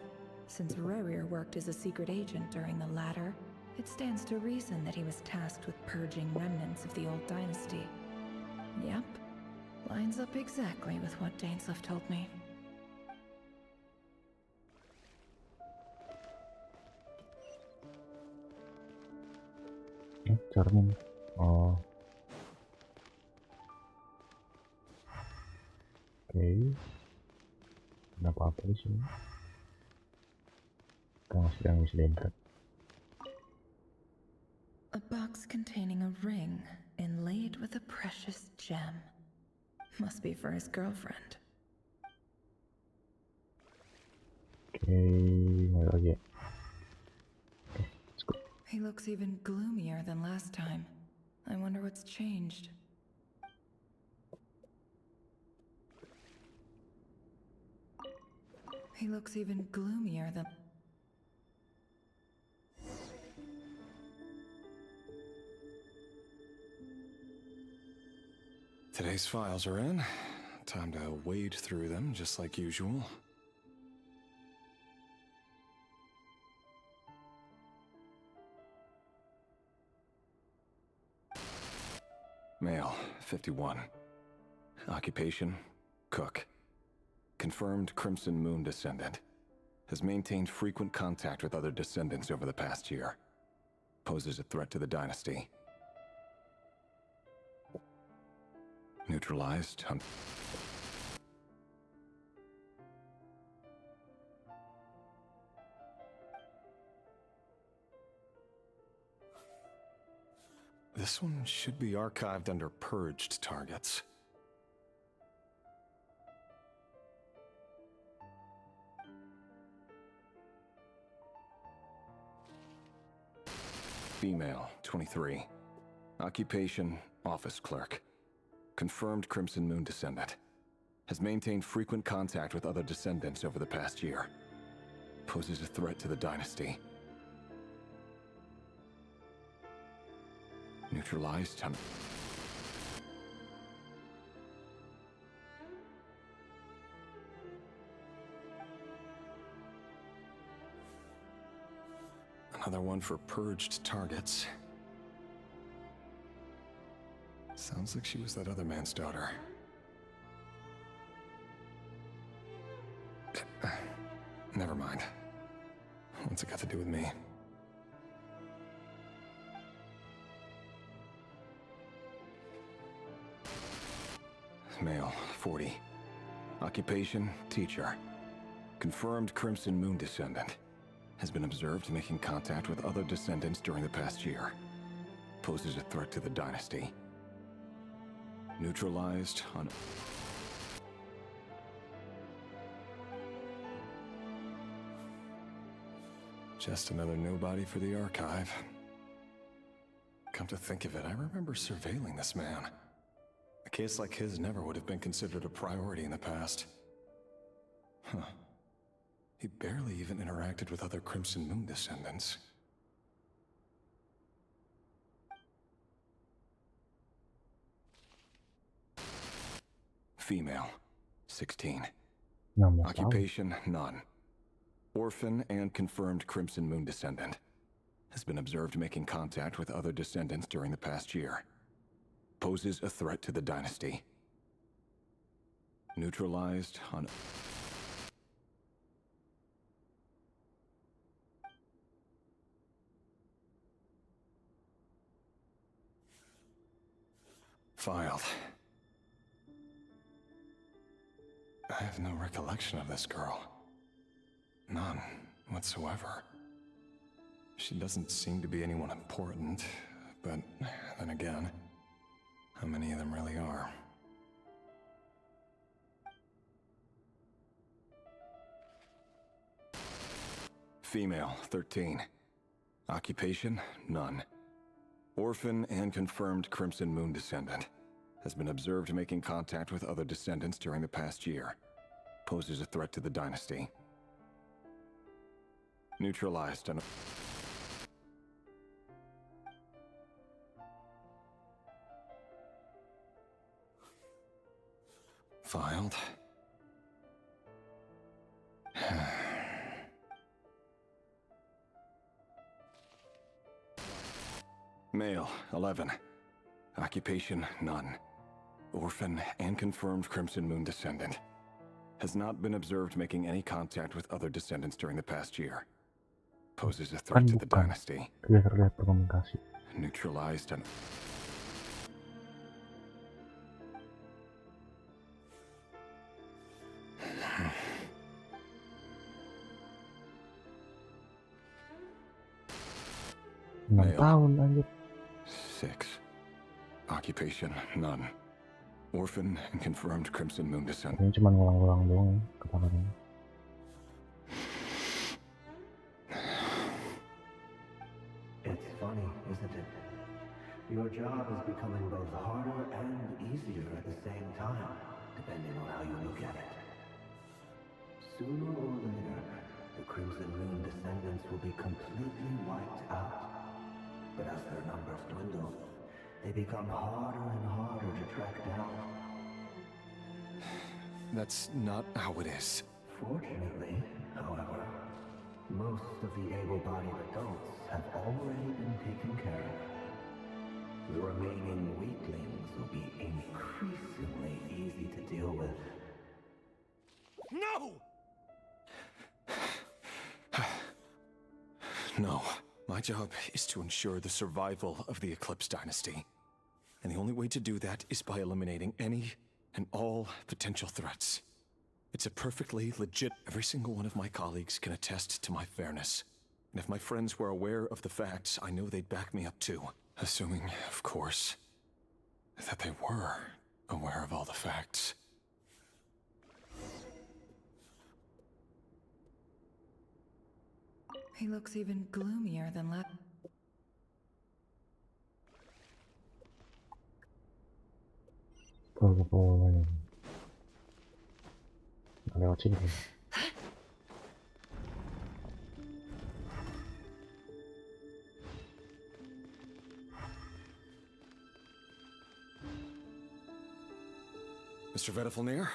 Since Rarier worked as a secret agent during the latter, it stands to reason that he was tasked with purging remnants of the old dynasty. Yep, lines up exactly with what Dainsleif told me. Cermin. Oh. Oke. Ada apa-apa di sini? Yang bisa diangkat. A box containing a ring inlaid with a precious gem. Must be for his girlfriend. Mulai lagi ya. He looks even gloomier than last time. I wonder what's changed. He looks even gloomier than... Today's files are in. Time to wade through them, just like usual. Male, 51. Occupation, cook. Confirmed Crimson Moon descendant. Has maintained frequent contact with other descendants over the past year. Poses a threat to the dynasty. Neutralized. This one should be archived under purged targets. Female, 23. Occupation, office clerk. Confirmed Crimson Moon descendant. Has maintained frequent contact with other descendants over the past year. Poses a threat to the dynasty. Neutralized. Another one for purged targets. Sounds like she was that other man's daughter. Never mind. What's it got to do with me? Male, 40. Occupation, teacher. Confirmed Crimson Moon descendant. Has been observed making contact with other descendants during the past year. Poses a threat to the dynasty. Neutralized on... Just another nobody for the archive. Come to think of it, I remember surveilling this man. A case like his never would have been considered a priority in the past. Huh. He barely even interacted with other Crimson Moon descendants. Female, 16. Occupation, none. Orphan and confirmed Crimson Moon descendant. Has been observed making contact with other descendants during the past year. Poses a threat to the dynasty. Neutralized on... Filed. I have no recollection of this girl. None whatsoever. She doesn't seem to be anyone important, but then again, how many of them really are? Female, 13. Occupation, none. Orphan and confirmed Crimson Moon descendant. Has been observed making contact with other descendants during the past year. Poses a threat to the dynasty. Neutralized and... Filed. Male, 11. Occupation, none. Orphan and confirmed Crimson Moon descendant. Has not been observed making any contact with other descendants during the past year. Poses a threat to the dynasty. Neutralized and... Male. 6. Occupation, none. Orphan and confirmed Crimson Moon descent. Ini cuma ngulang-ngulang doang ya kata-katanya. It's funny, isn't it? Your job is becoming both harder and easier at the same time, depending on how you look at it. Sooner or later, the Crimson Moon descendants will be completely wiped out. But as their numbers dwindle, they become harder and harder to track down. That's not how it is. Fortunately, however, most of the able-bodied adults have already been taken care of. The remaining weaklings will be increasingly easy to deal with. No! No. My job is to ensure the survival of the Eclipse Dynasty. And the only way to do that is by eliminating any and all potential threats. It's a perfectly legit... Every single one of my colleagues can attest to my fairness. And if my friends were aware of the facts, I know they'd back me up too. Assuming, of course, that they were aware of all the facts. He looks even gloomier than last. Lewat sini. Mr. Vedifalnir,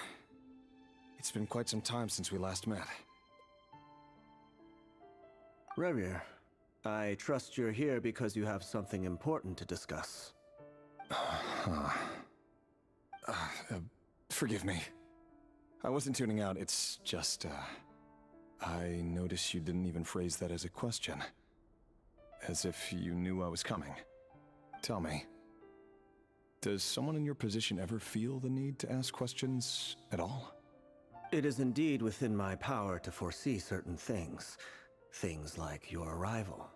it's been quite some time since we last met. Rerir, I trust you're here because you have something important to discuss. Forgive me. I wasn't tuning out, it's just, I noticed you didn't even phrase that as a question. As if you knew I was coming. Tell me, does someone in your position ever feel the need to ask questions at all? It is indeed within my power to foresee certain things. Things like your arrival.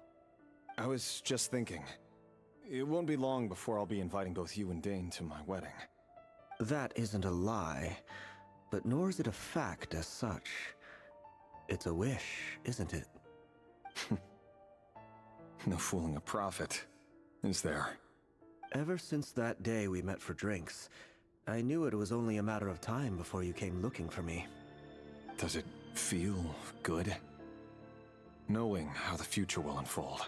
I was just thinking. It won't be long before I'll be inviting both you and Dane to my wedding. That isn't a lie, but nor is it a fact as such. It's a wish, isn't it? No fooling a prophet, is there? Ever since that day we met for drinks, I knew it was only a matter of time before you came looking for me. Does it feel good? Knowing how the future will unfold.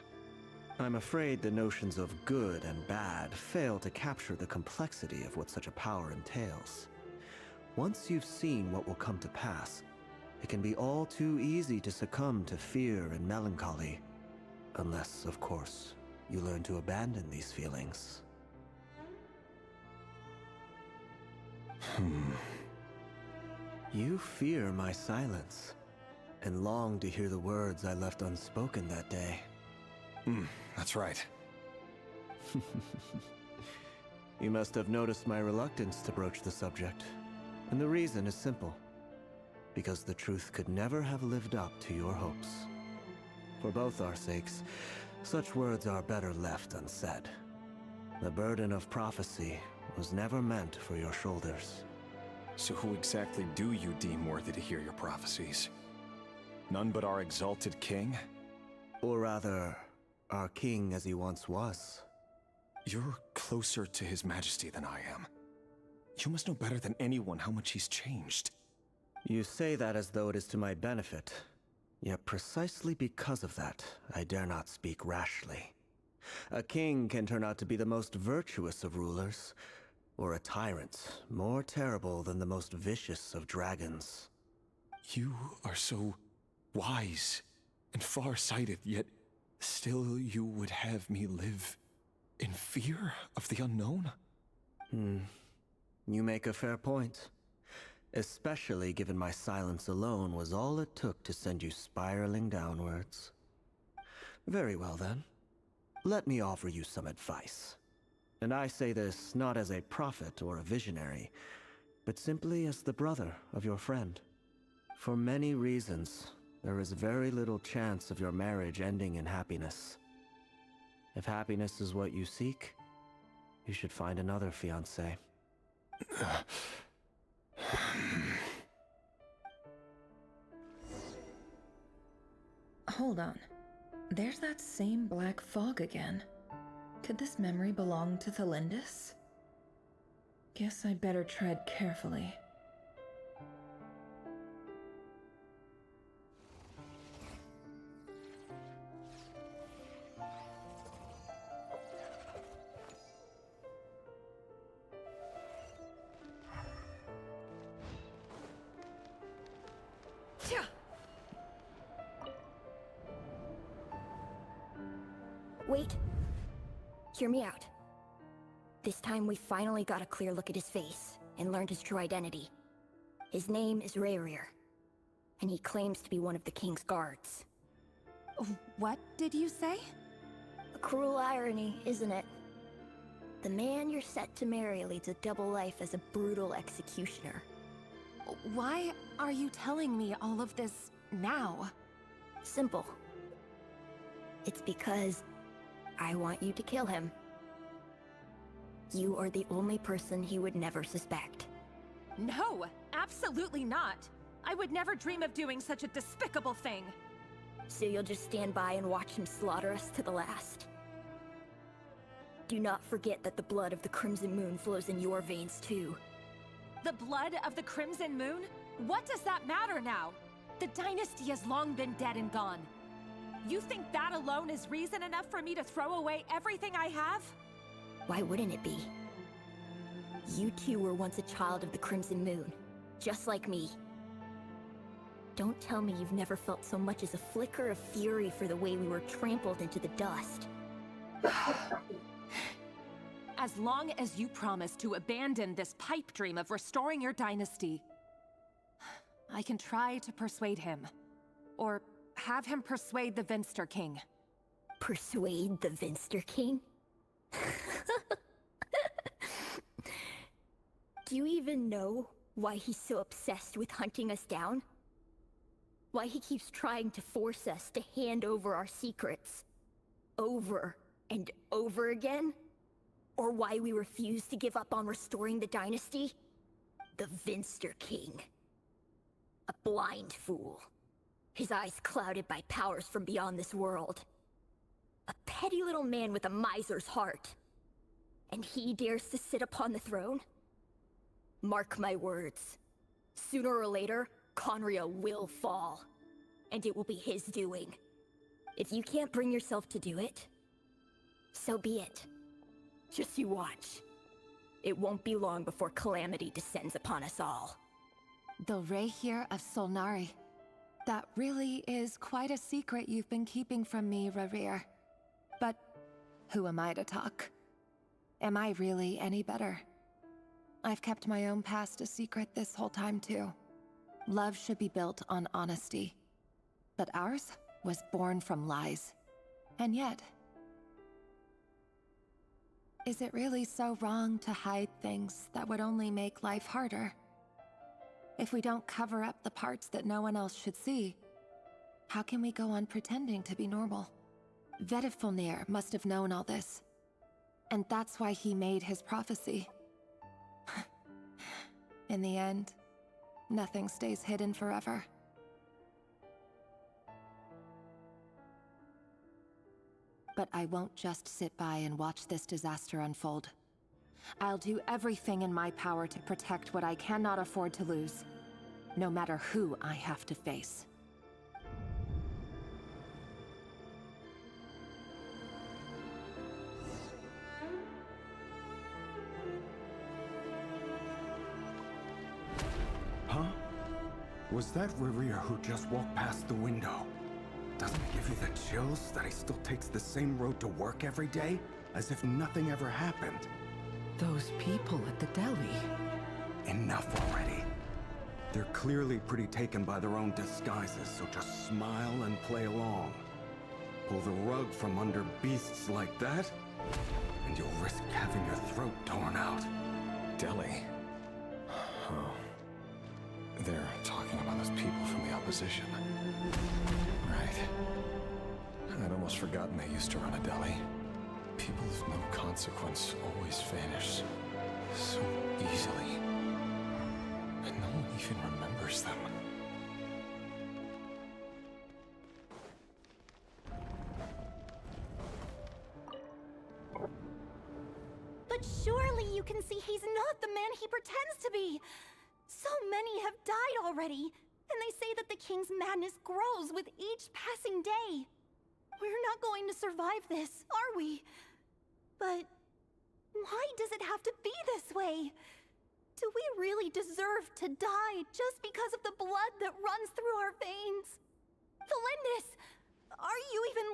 I'm afraid the notions of good and bad fail to capture the complexity of what such a power entails. Once you've seen what will come to pass, it can be all too easy to succumb to fear and melancholy. Unless, of course, you learn to abandon these feelings. You fear my silence, and long to hear the words I left unspoken that day. That's right. You must have noticed my reluctance to broach the subject. And the reason is simple. Because the truth could never have lived up to your hopes. For both our sakes, such words are better left unsaid. The burden of prophecy was never meant for your shoulders. So who exactly do you deem worthy to hear your prophecies? None but our exalted king? Or rather, our king as he once was. You're closer to his majesty than I am. You must know better than anyone how much he's changed. You say that as though it is to my benefit. Yet precisely because of that, I dare not speak rashly. A king can turn out to be the most virtuous of rulers, or a tyrant more terrible than the most vicious of dragons. You are so wise and far-sighted, yet still you would have me live in fear of the unknown? You make a fair point. Especially given my silence alone was all it took to send you spiraling downwards. Very well then. Let me offer you some advice. And I say this not as a prophet or a visionary, but simply as the brother of your friend. For many reasons, there is very little chance of your marriage ending in happiness. If happiness is what you seek, you should find another fiancé. Hold on. There's that same black fog again. Could this memory belong to Thelindis? Guess I'd better tread carefully. Wait. Hear me out. This time we finally got a clear look at his face and learned his true identity. His name is Rayrir, and he claims to be one of the king's guards. What did you say? A cruel irony, isn't it? The man you're set to marry leads a double life as a brutal executioner. Why are you telling me all of this now? Simple. It's because I want you to kill him. You are the only person he would never suspect. No, absolutely not. I would never dream of doing such a despicable thing. So you'll just stand by and watch him slaughter us to the last? Do not forget that the blood of the Crimson Moon flows in your veins too. The blood of the Crimson Moon? What does that matter now? The dynasty has long been dead and gone. You think that alone is reason enough for me to throw away everything I have? Why wouldn't it be? You two were once a child of the Crimson Moon, just like me. Don't tell me you've never felt so much as a flicker of fury for the way we were trampled into the dust. As long as you promise to abandon this pipe dream of restoring your dynasty, I can try to persuade him. Or have him persuade the Vinster King. Persuade the Vinster King? Do you even know why he's so obsessed with hunting us down? Why he keeps trying to force us to hand over our secrets over and over again? Or why we refuse to give up on restoring the dynasty? The Vinster King. A blind fool. His eyes clouded by powers from beyond this world. A petty little man with a miser's heart. And he dares to sit upon the throne? Mark my words. Sooner or later, Conria will fall. And it will be his doing. If you can't bring yourself to do it, so be it. Just you watch. It won't be long before calamity descends upon us all. The Rayrir of Solnari. That really is quite a secret you've been keeping from me, Rayrir. But who am I to talk? Am I really any better? I've kept my own past a secret this whole time too. Love should be built on honesty. But ours was born from lies. And yet, is it really so wrong to hide things that would only make life harder? If we don't cover up the parts that no one else should see, how can we go on pretending to be normal? Vedifulnir must have known all this. And that's why he made his prophecy. In the end, nothing stays hidden forever. But I won't just sit by and watch this disaster unfold. I'll do everything in my power to protect what I cannot afford to lose, no matter who I have to face. Huh? Was that Rayrir who just walked past the window? Doesn't it give you the chills that he still takes the same road to work every day, as if nothing ever happened? Those people at the deli. Enough already. They're clearly pretty taken by their own disguises, so just smile and play along. Pull the rug from under beasts like that, and you'll risk having your throat torn out. Deli? Oh. They're talking about those people from the opposition. Right. I'd almost forgotten they used to run a deli. People of no consequence always vanish so easily. And no one even remembers them. But surely you can see he's not the man he pretends to be. So many have died already, and they say that the king's madness grows with each passing day. We're not going to survive this, are we? But why does it have to be this way? Do we really deserve to die just because of the blood that runs through our veins? Felindis, are you even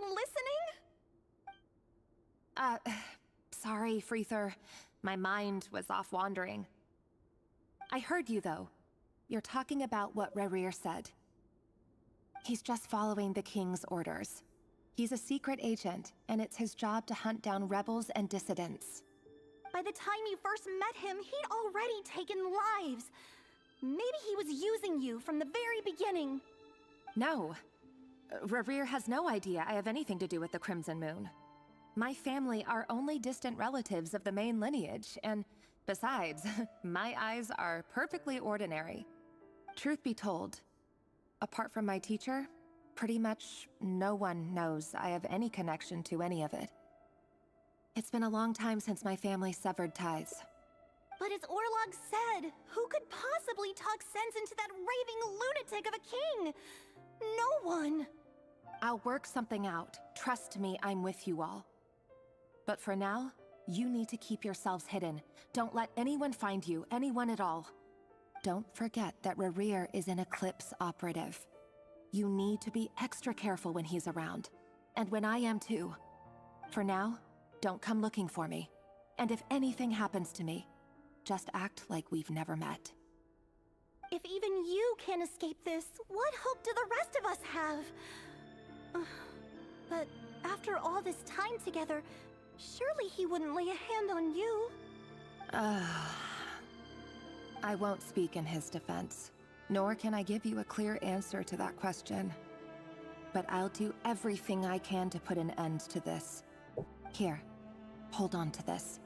listening? Sorry, Freether. My mind was off wandering. I heard you, though. You're talking about what Rerir said. He's just following the king's orders. He's a secret agent, and it's his job to hunt down rebels and dissidents. By the time you first met him, he'd already taken lives. Maybe he was using you from the very beginning. No. Rerir has no idea I have anything to do with the Crimson Moon. My family are only distant relatives of the main lineage, and besides, my eyes are perfectly ordinary. Truth be told, apart from my teacher, pretty much no one knows I have any connection to any of it. It's been a long time since my family severed ties. But as Orlog said, who could possibly talk sense into that raving lunatic of a king? No one. I'll work something out. Trust me, I'm with you all. But for now, you need to keep yourselves hidden. Don't let anyone find you, anyone at all. Don't forget that Rerir is an Eclipse operative. You need to be extra careful when he's around. And when I am too. For now, don't come looking for me. And if anything happens to me, just act like we've never met. If even you can't escape this, what hope do the rest of us have? But after all this time together, surely he wouldn't lay a hand on you. I won't speak in his defense, nor can I give you a clear answer to that question. But I'll do everything I can to put an end to this. Here, hold on to this.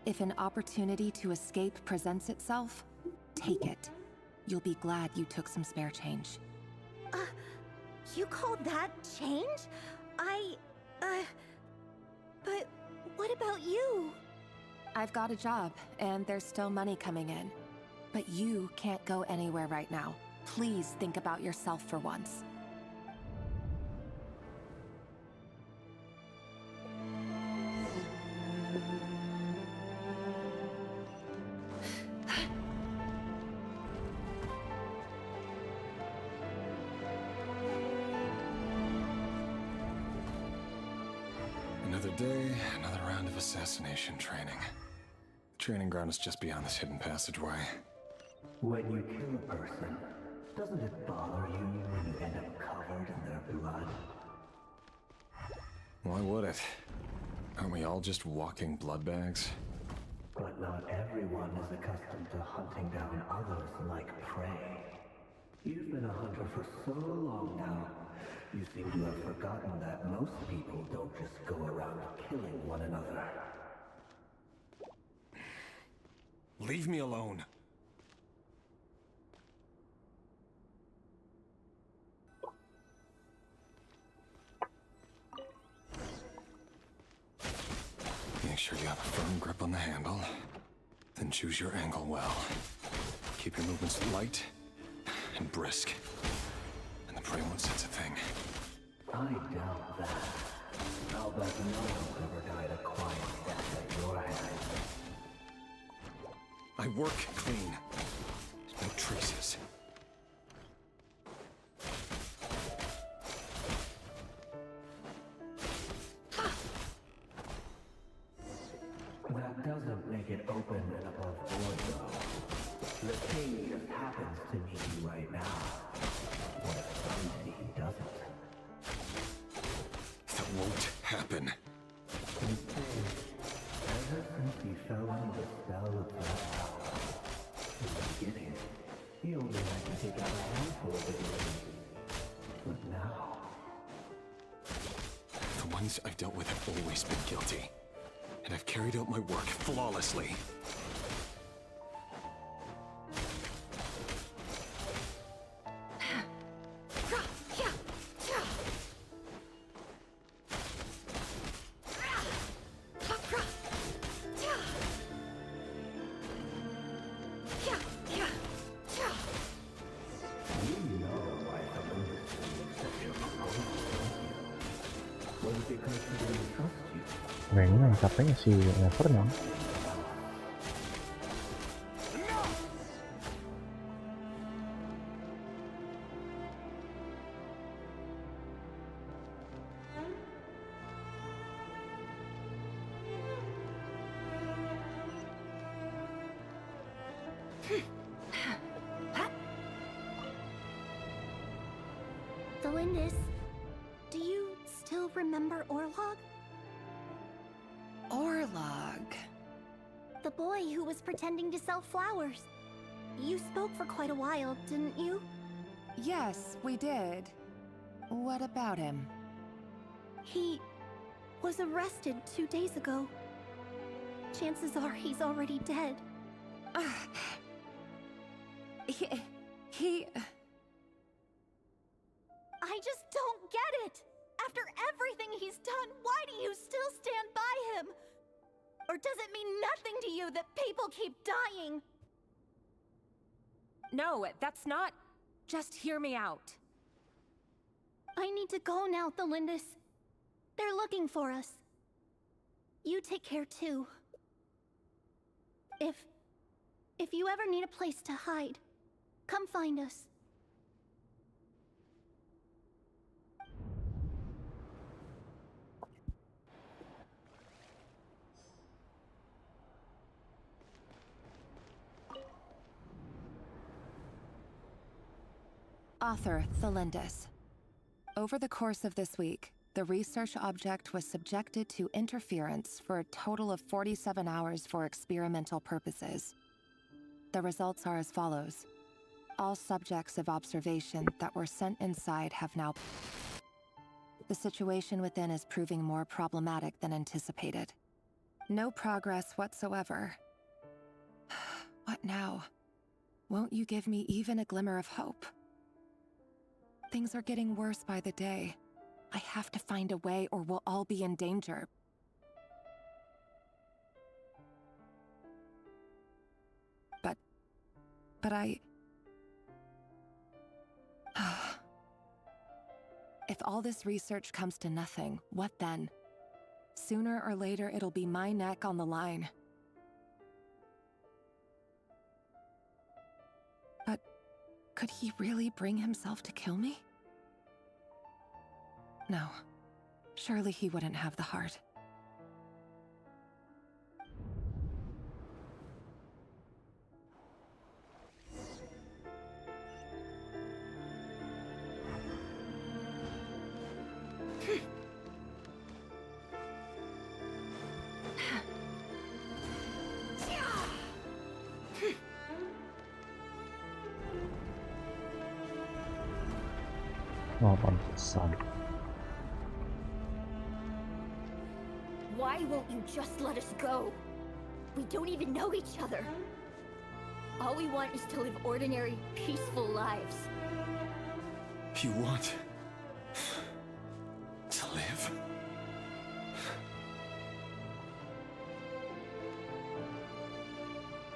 If an opportunity to escape presents itself, take it. You'll be glad you took some spare change. You call that change? But what about you? I've got a job, and there's still money coming in. But you can't go anywhere right now. Please think about yourself for once. Another day, another round of assassination training. The training ground is just beyond this hidden passageway. When you kill a person, doesn't it bother you when you end up covered in their blood? Why would it? Aren't we all just walking blood bags? But not everyone is accustomed to hunting down others like prey. You've been a hunter for so long now, you seem to have forgotten that most people don't just go around killing one another. Leave me alone. Make sure you have a firm grip on the handle, then choose your angle well. Keep your movements light and brisk, and the prey won't sense a thing. I doubt that. I'll bet no one ever died a quiet death at your hands. I work clean. No traces. That doesn't make it open and above board, though. The king just happens to need you right now. What if Sanksi doesn't? That won't happen. Ever since he fell under the spell of that power, in the beginning, he only had to take out a handful of it. But now... The ones I've dealt with have always been guilty. and I've carried out my work flawlessly. Kayaknya yang capeknya si Nevernya. Delindis, do you still remember Orlog? Orlog. The boy who was pretending to sell flowers. You spoke for quite a while, didn't you? Yes, we did. What about him? He was arrested 2 days ago. Chances are he's already dead. He... I just don't get it! After everything he's done, why do you still stand by him? Or does it mean nothing to you that people keep dying? No, that's not... Just hear me out. I need to go now, Delindis. They're looking for us. You take care too. If you ever need a place to hide, come find us. Author Thelindis. Over the course of this week, the research object was subjected to interference for a total of 47 hours for experimental purposes. The results are as follows. All subjects of observation that were sent inside have now... The situation within is proving more problematic than anticipated. No progress whatsoever. What now? Won't you give me even a glimmer of hope? Things are getting worse by the day. I have to find a way or we'll all be in danger. But I... If all this research comes to nothing, what then? Sooner or later, it'll be my neck on the line. But could he really bring himself to kill me? No. Surely he wouldn't have the heart. Oh, pantesan. Why won't you just let us go? We don't even know each other. All we want is to live ordinary, peaceful lives. You want... to live?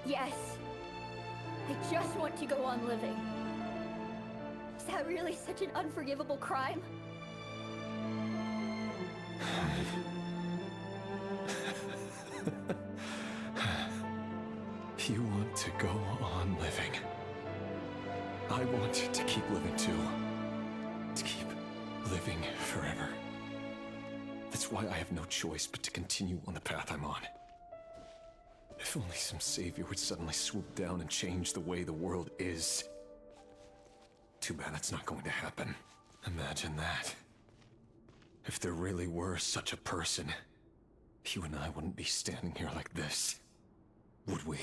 Yes. I just want to go on living. Is that really such an unforgivable crime? You want to go on living. I want to keep living too. To keep living forever. That's why I have no choice but to continue on the path I'm on. If only some savior would suddenly swoop down and change the way the world is. Too bad that's not going to happen. Imagine that. If there really were such a person, you and I wouldn't be standing here like this, would we?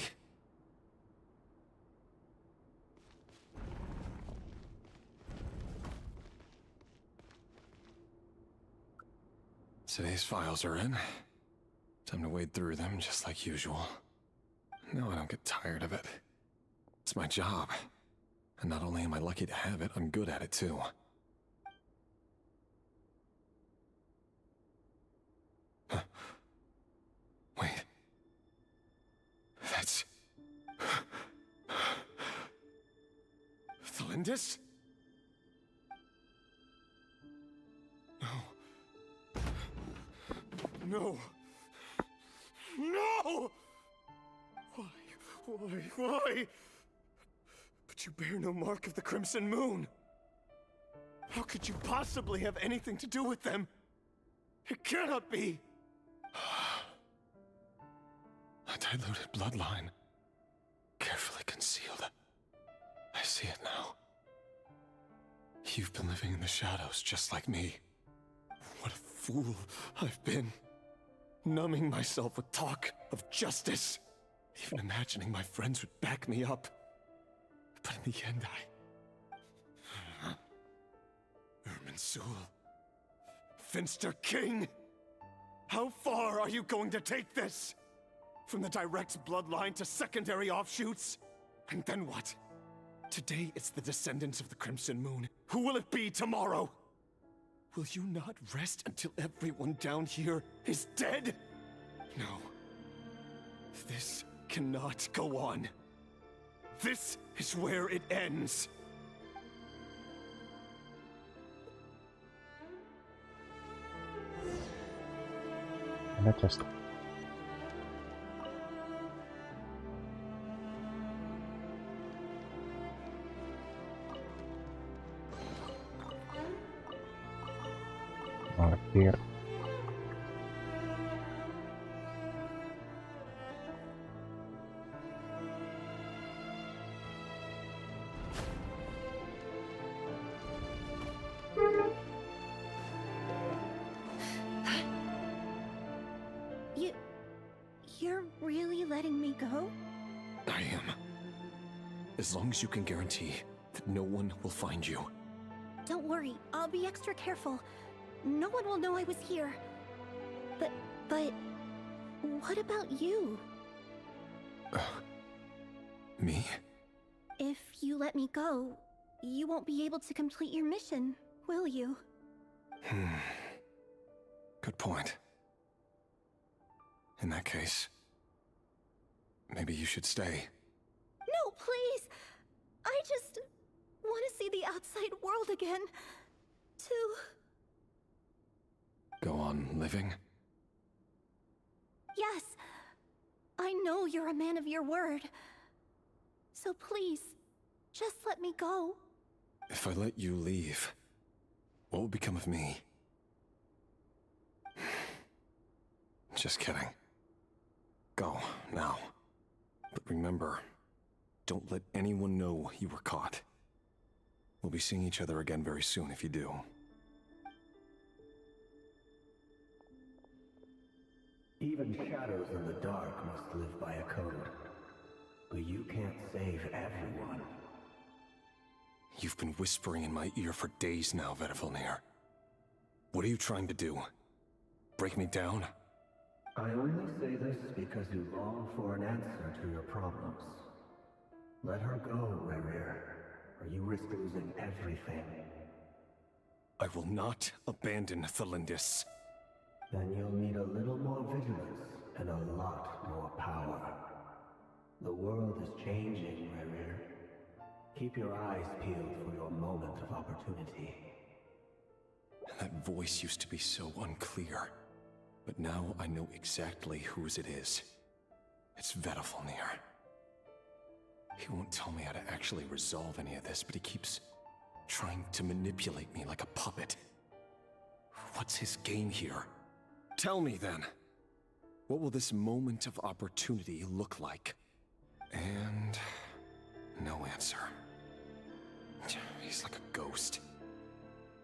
Today's files are in. Time to wade through them just like usual. No, I don't get tired of it. It's my job. And not only am I lucky to have it, I'm good at it too. Huh. Wait. That's... Thelindis? No. No! Why? But you bear no mark of the Crimson Moon. How could you possibly have anything to do with them? It cannot be! A diluted bloodline. Carefully concealed. I see it now. You've been living in the shadows just like me. What a fool I've been. Numbing myself with talk of justice. Even imagining my friends would back me up. But in the end, Irminsul. Finster King! How far are you going to take this? From the direct bloodline to secondary offshoots? And then what? Today it's the descendants of the Crimson Moon. Who will it be tomorrow? Will you not rest until everyone down here is dead? No. This cannot go on. This is where it ends. Anda just Martir. You're really letting me go? I am. As long as you can guarantee that no one will find you. Don't worry, I'll be extra careful. No one will know I was here. But what about you? Me? If you let me go, you won't be able to complete your mission, will you? Good point. In that case, maybe you should stay. No, please! I just want to see the outside world again. Go on living? Yes. I know you're a man of your word. So please, just let me go. If I let you leave, what will become of me? Just kidding. Go, now. But remember, don't let anyone know you were caught. We'll be seeing each other again very soon if you do. Even shadows in the dark must live by a code. But you can't save everyone. You've been whispering in my ear for days now, Vedifilnir. What are you trying to do? Break me down? I only say this because you long for an answer to your problems. Let her go, Rerir, or you risk losing everything. I will not abandon Thelindis. Then you'll need a little more vigilance and a lot more power. The world is changing, Rerir. Keep your eyes peeled for your moment of opportunity. That voice used to be so unclear. But now I know exactly whose it is. It's Vedifilnir. He won't tell me how to actually resolve any of this, but he keeps trying to manipulate me like a puppet. What's his game here? Tell me then. What will this moment of opportunity look like? And no answer. He's like a ghost.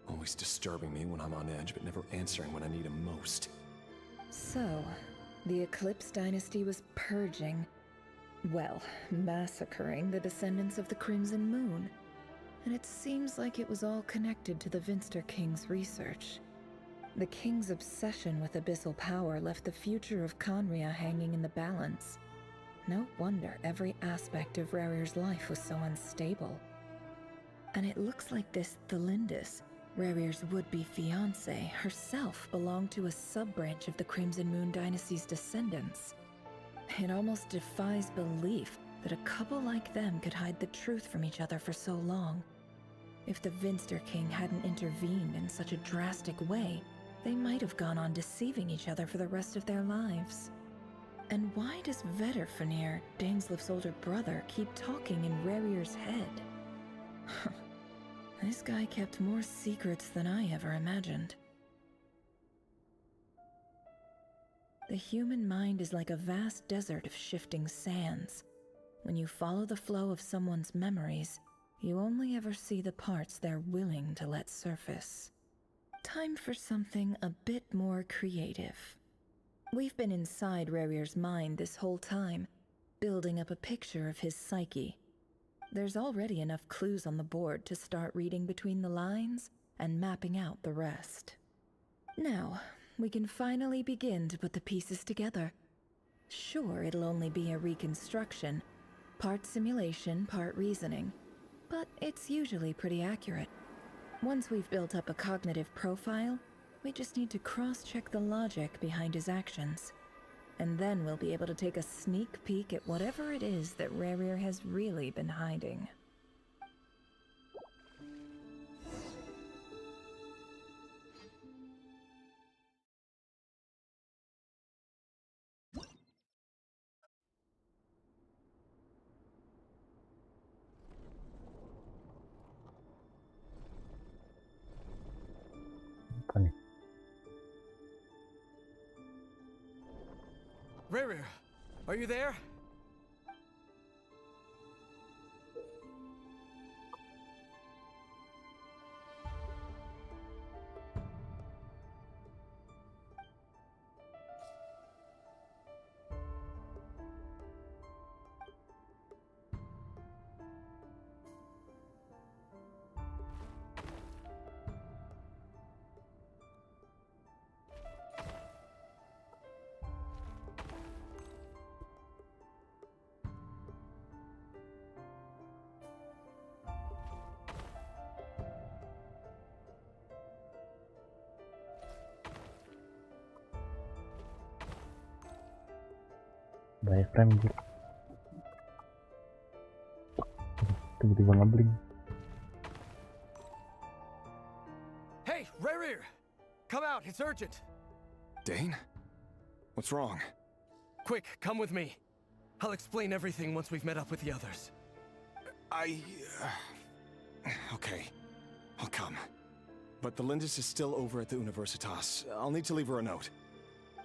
Always disturbing me when I'm on edge, but never answering when I need him most. So, the Eclipse Dynasty was purging, well, massacring the descendants of the Crimson Moon. And it seems like it was all connected to the Finster King's research. The king's obsession with abyssal power left the future of Conria hanging in the balance. No wonder every aspect of Rarir's life was so unstable. And it looks like this Thelindis, Rarir's would-be fiancé, herself belonged to a sub-branch of the Crimson Moon Dynasty's descendants. It almost defies belief that a couple like them could hide the truth from each other for so long. If the Vinster King hadn't intervened in such a drastic way, they might have gone on deceiving each other for the rest of their lives. And why does Vedderfanir, Daneslif's older brother, keep talking in Rarir's head? This guy kept more secrets than I ever imagined. The human mind is like a vast desert of shifting sands. When you follow the flow of someone's memories, you only ever see the parts they're willing to let surface. Time for something a bit more creative. We've been inside Rarir's mind this whole time, building up a picture of his psyche. There's already enough clues on the board to start reading between the lines and mapping out the rest. Now, we can finally begin to put the pieces together. Sure, it'll only be a reconstruction, part simulation, part reasoning, but it's usually pretty accurate. Once we've built up a cognitive profile, we just need to cross-check the logic behind his actions. And then we'll be able to take a sneak peek at whatever it is that Rarir has really been hiding. Apa nih? Rarir, are you there? Diaphragm bro. Tiba-tiba ngebling. Hey, Rarir! Come out, it's urgent! Dane? What's wrong? Quick, come with me. I'll explain everything once we've met up with the others. Okay, I'll come. But the Lindis is still over at the Universitas. I'll need to leave her a note.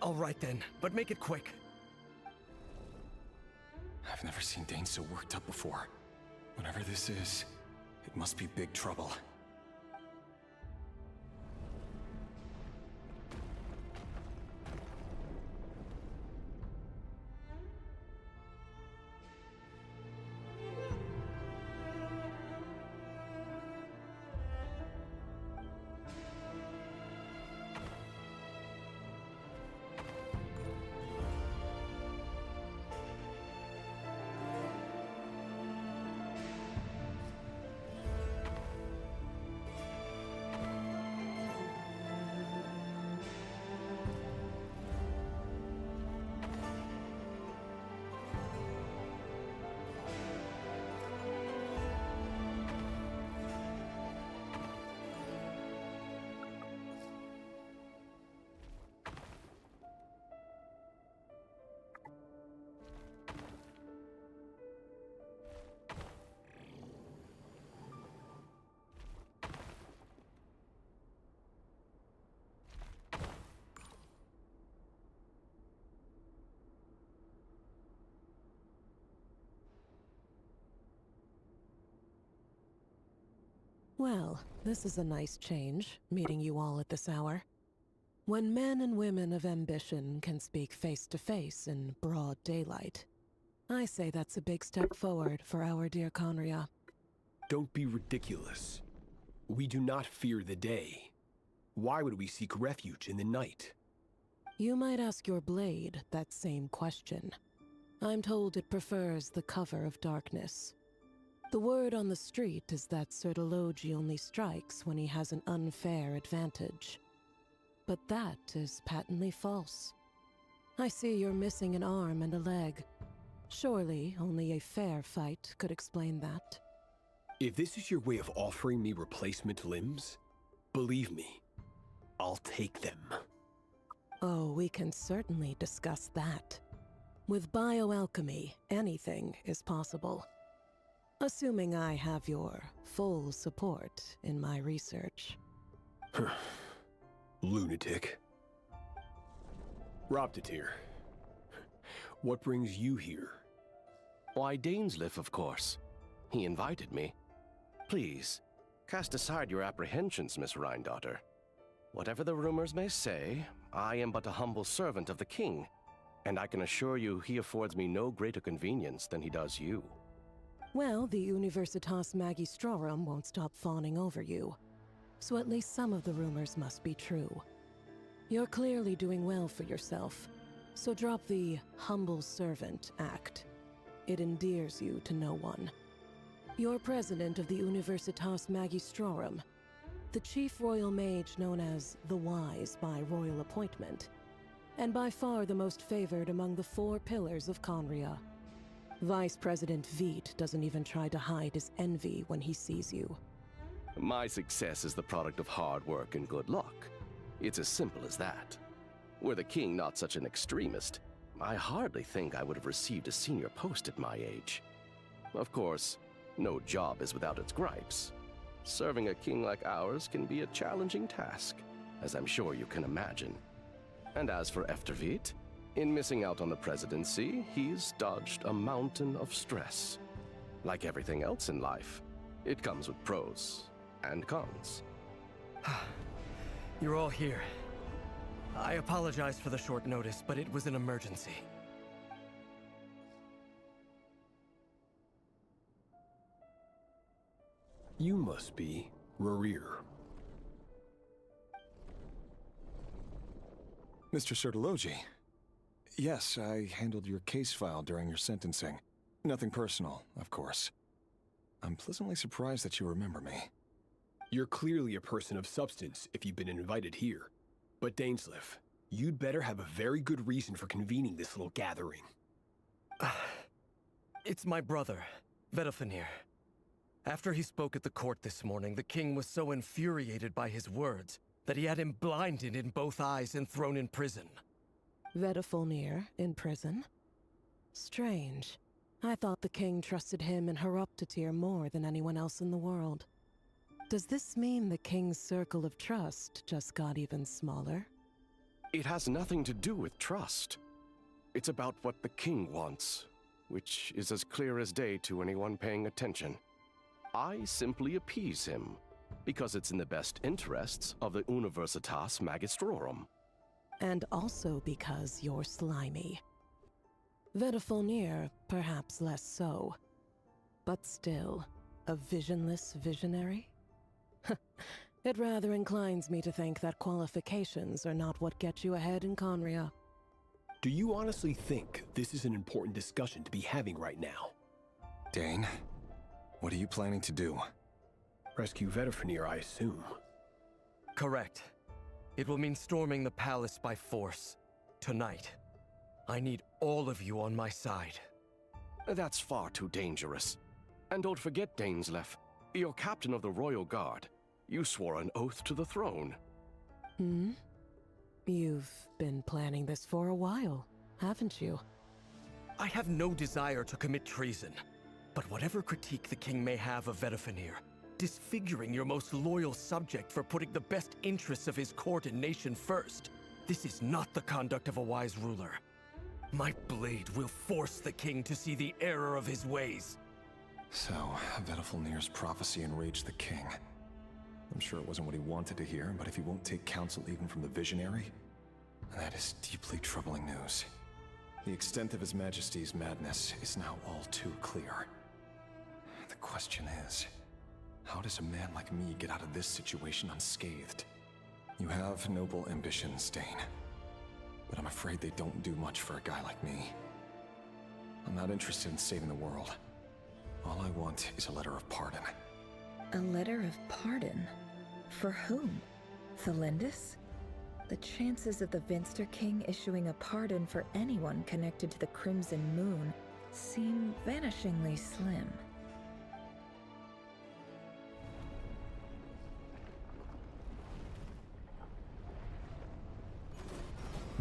All right then, but make it quick. I've never seen Dane so worked up before. Whatever this is, it must be big trouble. Well, this is a nice change, meeting you all at this hour. When men and women of ambition can speak face to face in broad daylight, I say that's a big step forward for our dear Conria. Don't be ridiculous. We do not fear the day. Why would we seek refuge in the night? You might ask your blade that same question. I'm told it prefers the cover of darkness. The word on the street is that Sertologi only strikes when he has an unfair advantage. But that is patently false. I see you're missing an arm and a leg. Surely only a fair fight could explain that. If this is your way of offering me replacement limbs, believe me, I'll take them. Oh, we can certainly discuss that. With bioalchemy, anything is possible. Assuming I have your full support in my research. Lunatic. Roptatir, what brings you here? Why, Dainsleif, of course. He invited me. Please, cast aside your apprehensions, Miss Rhindaughter. Whatever the rumors may say, I am but a humble servant of the king, and I can assure you he affords me no greater convenience than he does you. Well, the Universitas Magistrorum won't stop fawning over you, so at least some of the rumors must be true. You're clearly doing well for yourself, so drop the humble servant act. It endears you to no one. You're president of the Universitas Magistrorum, the chief royal mage known as the Wise by royal appointment, and by far the most favored among the 4 pillars of Conria. Vice President Veit doesn't even try to hide his envy when he sees you. My success is the product of hard work and good luck. It's as simple as that. Were the king not such an extremist, I hardly think I would have received a senior post at my age. Of course, no job is without its gripes. Serving a king like ours can be a challenging task, as I'm sure you can imagine. And as for Efterveit, in missing out on the presidency, he's dodged a mountain of stress. Like everything else in life, it comes with pros and cons. You're all here. I apologize for the short notice, but it was an emergency. You must be Rarir. Mr. Sertologi. Yes, I handled your case file during your sentencing. Nothing personal, of course. I'm pleasantly surprised that you remember me. You're clearly a person of substance if you've been invited here. But Dainsleif, you'd better have a very good reason for convening this little gathering. It's my brother, Vedofenir. After he spoke at the court this morning, the king was so infuriated by his words that he had him blinded in both eyes and thrown in prison. Vedofenir in prison? Strange. I thought the king trusted him and Horoptatir more than anyone else in the world. Does this mean the king's circle of trust just got even smaller? It has nothing to do with trust. It's about what the king wants, which is as clear as day to anyone paying attention. I simply appease him, because it's in the best interests of the Universitas Magistrorum. And also because you're slimy. Vedofenir, perhaps less so. But still, a visionless visionary? It rather inclines me to think that qualifications are not what get you ahead in Conria. Do you honestly think this is an important discussion to be having right now? Dane, what are you planning to do? Rescue Vedofenir, I assume. Correct. It will mean storming the palace by force. Tonight. I need all of you on my side. That's far too dangerous. And don't forget, Dainsleif, you're captain of the Royal Guard. You swore an oath to the throne. Hmm? You've been planning this for a while, haven't you? I have no desire to commit treason. But whatever critique the king may have of Vedofenir, disfiguring your most loyal subject for putting the best interests of his court and nation first, this is not the conduct of a wise ruler. My blade will force the king to see the error of his ways. So, Vedofenir's prophecy enraged the king. I'm sure it wasn't what he wanted to hear, but if he won't take counsel even from the visionary, that is deeply troubling news. The extent of His Majesty's madness is now all too clear. The question is, how does a man like me get out of this situation unscathed? You have noble ambitions, Dane. But I'm afraid they don't do much for a guy like me. I'm not interested in saving the world. All I want is a letter of pardon. A letter of pardon? For whom? Thelindis? The chances of the Vinster King issuing a pardon for anyone connected to the Crimson Moon seem vanishingly slim.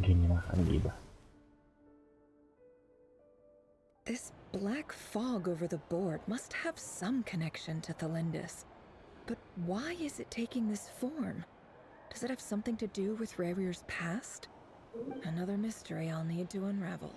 Gini lah kan gibah. This black fog over the board must have some connection to Thelindis. But why is it taking this form? Does it have something to do with Rarir's past? Another mystery I'll need to unravel.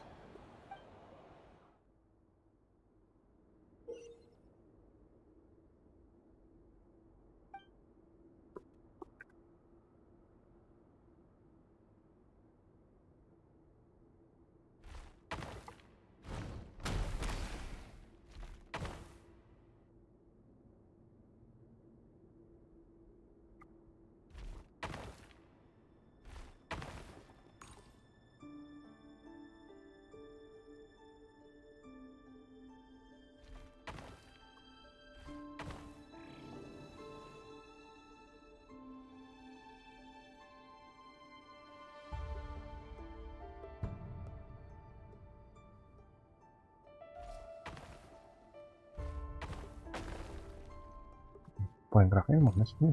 Poin geraknya mana sih?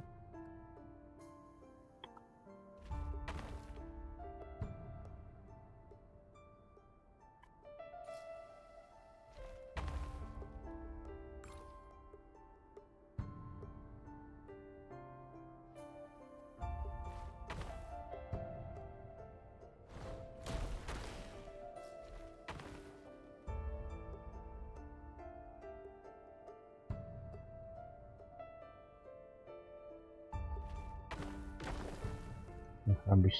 Habis.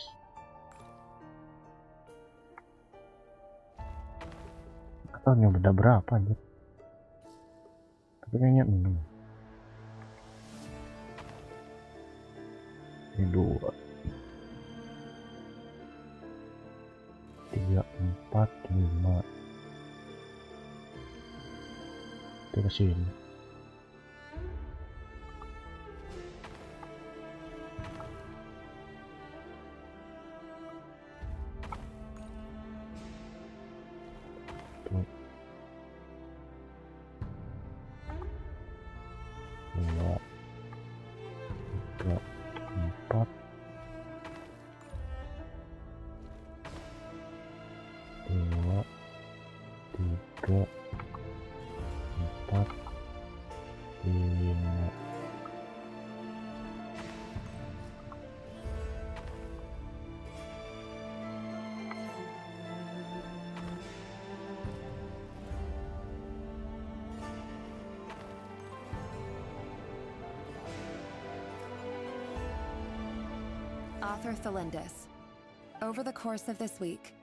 Gak tau nih beda berapa aja. Tapi kayaknya 6. Ini 2 3 4 5 kita kesini. Author Thelindis. Over the course of this week,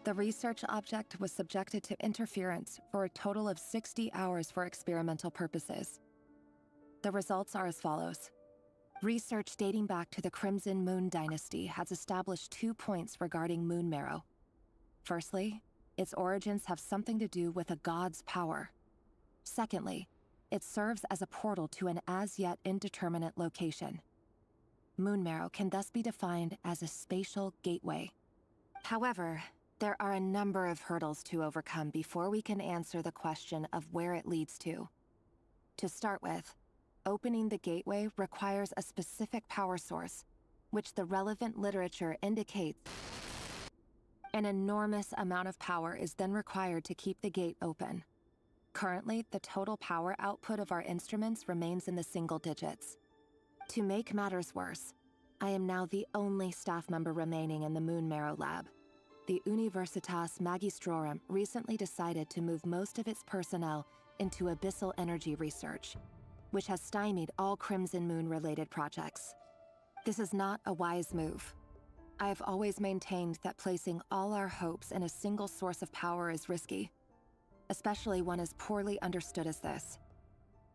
the research object was subjected to interference for a total of 60 hours for experimental purposes. The results are as follows. Research dating back to the Crimson Moon Dynasty has established 2 points regarding moon marrow. Firstly, its origins have something to do with a god's power. Secondly, it serves as a portal to an as-yet indeterminate location. Moon marrow can thus be defined as a spatial gateway. However, there are a number of hurdles to overcome before we can answer the question of where it leads to. To start with, opening the gateway requires a specific power source, which the relevant literature indicates. An enormous amount of power is then required to keep the gate open. Currently, the total power output of our instruments remains in the single digits. To make matters worse, I am now the only staff member remaining in the Moon Marrow Lab. The Universitas Magistrorum recently decided to move most of its personnel into abyssal energy research, which has stymied all Crimson Moon-related projects. This is not a wise move. I have always maintained that placing all our hopes in a single source of power is risky, especially one as poorly understood as this.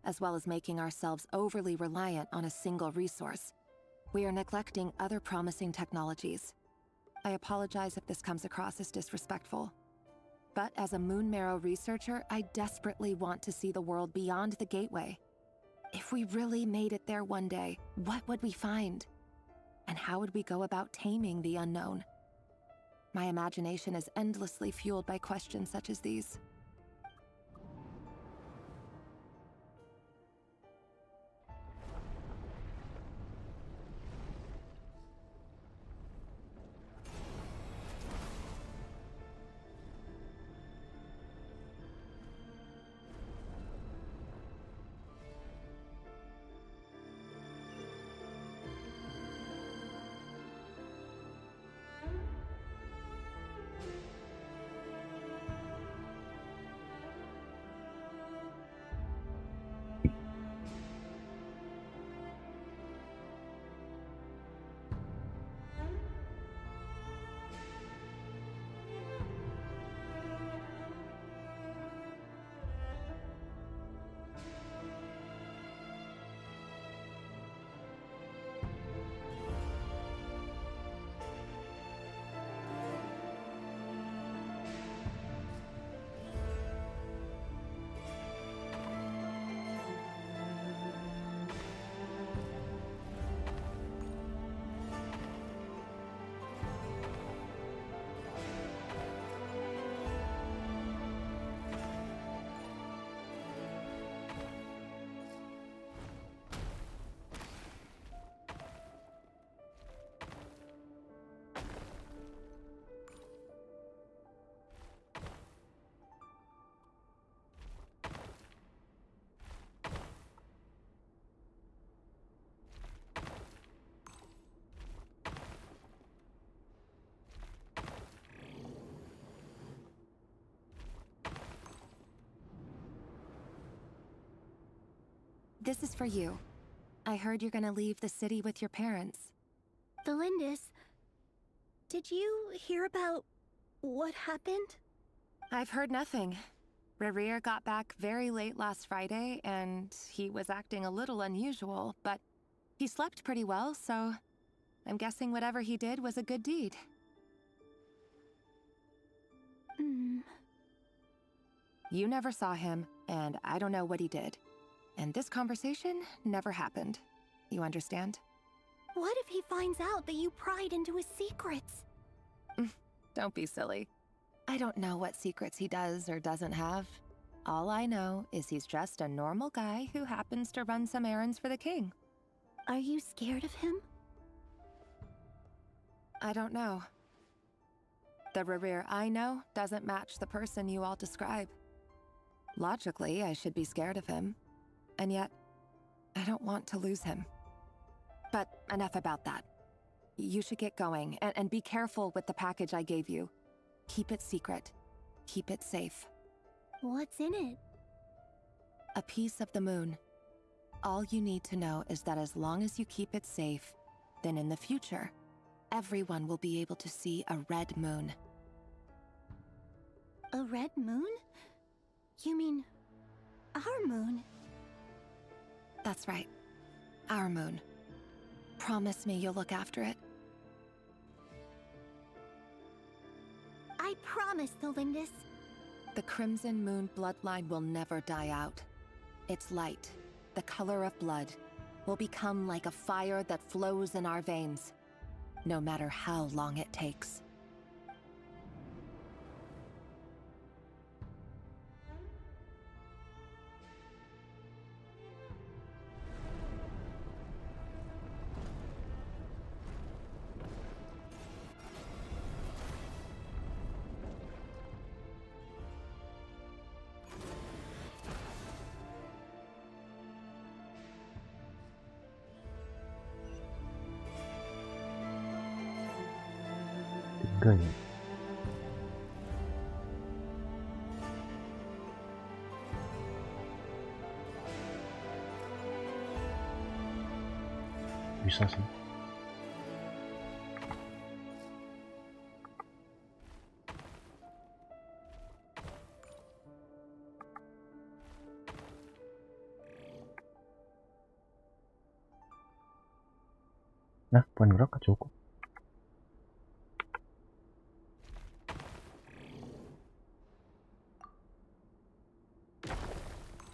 As well as making ourselves overly reliant on a single resource, We are neglecting other promising technologies. I apologize if this comes across as disrespectful. But as a moon marrow researcher, I desperately want to see the world beyond the gateway. If we really made it there one day, what would we find? And how would we go about taming the unknown? My imagination is endlessly fueled by questions such as these. This is for you. I heard you're gonna leave the city with your parents. The Lindis, did you hear about what happened? I've heard nothing. Rerir got back very late last Friday, and he was acting a little unusual, but he slept pretty well, so I'm guessing whatever he did was a good deed. You never saw him, and I don't know what he did. And this conversation never happened. You understand? What if he finds out that you pried into his secrets? Don't be silly. I don't know what secrets he does or doesn't have. All I know is he's just a normal guy who happens to run some errands for the king. Are you scared of him? I don't know. The Rerir I know doesn't match the person you all describe. Logically, I should be scared of him. And yet, I don't want to lose him. But enough about that. You should get going, and be careful with the package I gave you. Keep it secret. Keep it safe. What's in it? A piece of the moon. All you need to know is that as long as you keep it safe, then in the future, everyone will be able to see a red moon. A red moon? You mean our moon? That's right. Our moon. Promise me you'll look after it. I promise, the Lindis. The Crimson Moon bloodline will never die out. Its light, the color of blood, will become like a fire that flows in our veins, no matter how long it takes. Tiga ya. Bisa sih. Nah, poin gerak gak cukup.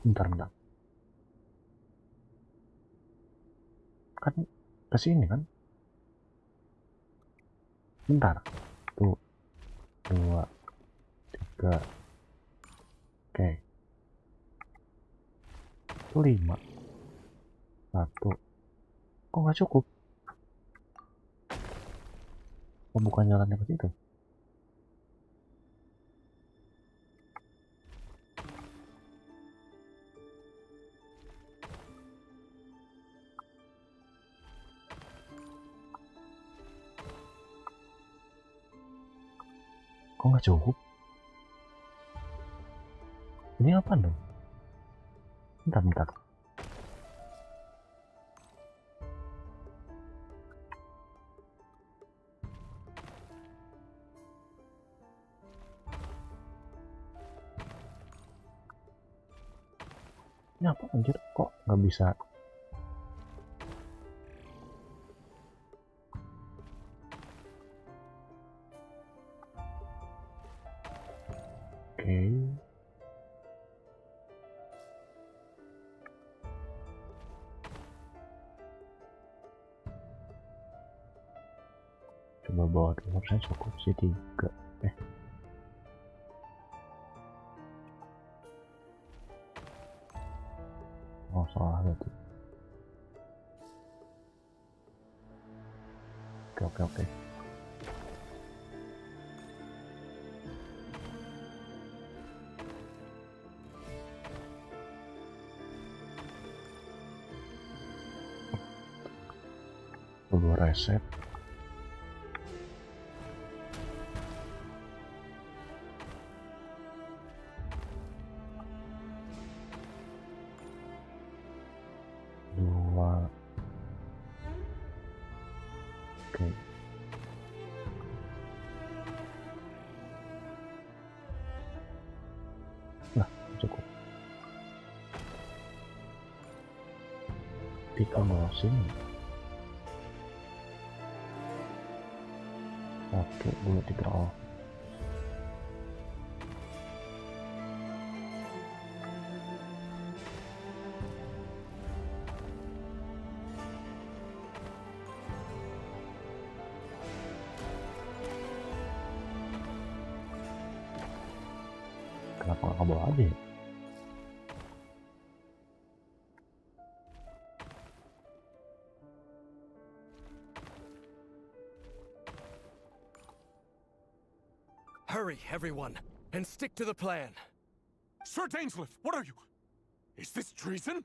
Bentar. Kan kesini kan? Bentar. 1, 2, 3. Oke. 5. 1. Kok nggak cukup? Oh, bukan jalannya ke situ. Kok nggak cukup? Ini apa dong? Bentar. Ini apa anjir? Kok nggak bisa? Oke. Coba bawa harusnya cukup sih 3. Oh, salah berarti. Oke. Coba reset. Oke. Nah, cukup. 3 bawah sini. 1, 2, 3. Oh. Kenapa nggak bawa aja ya? Hurry, everyone, and stick to the plan. Sir Dainsleif, what are you? Is this treason?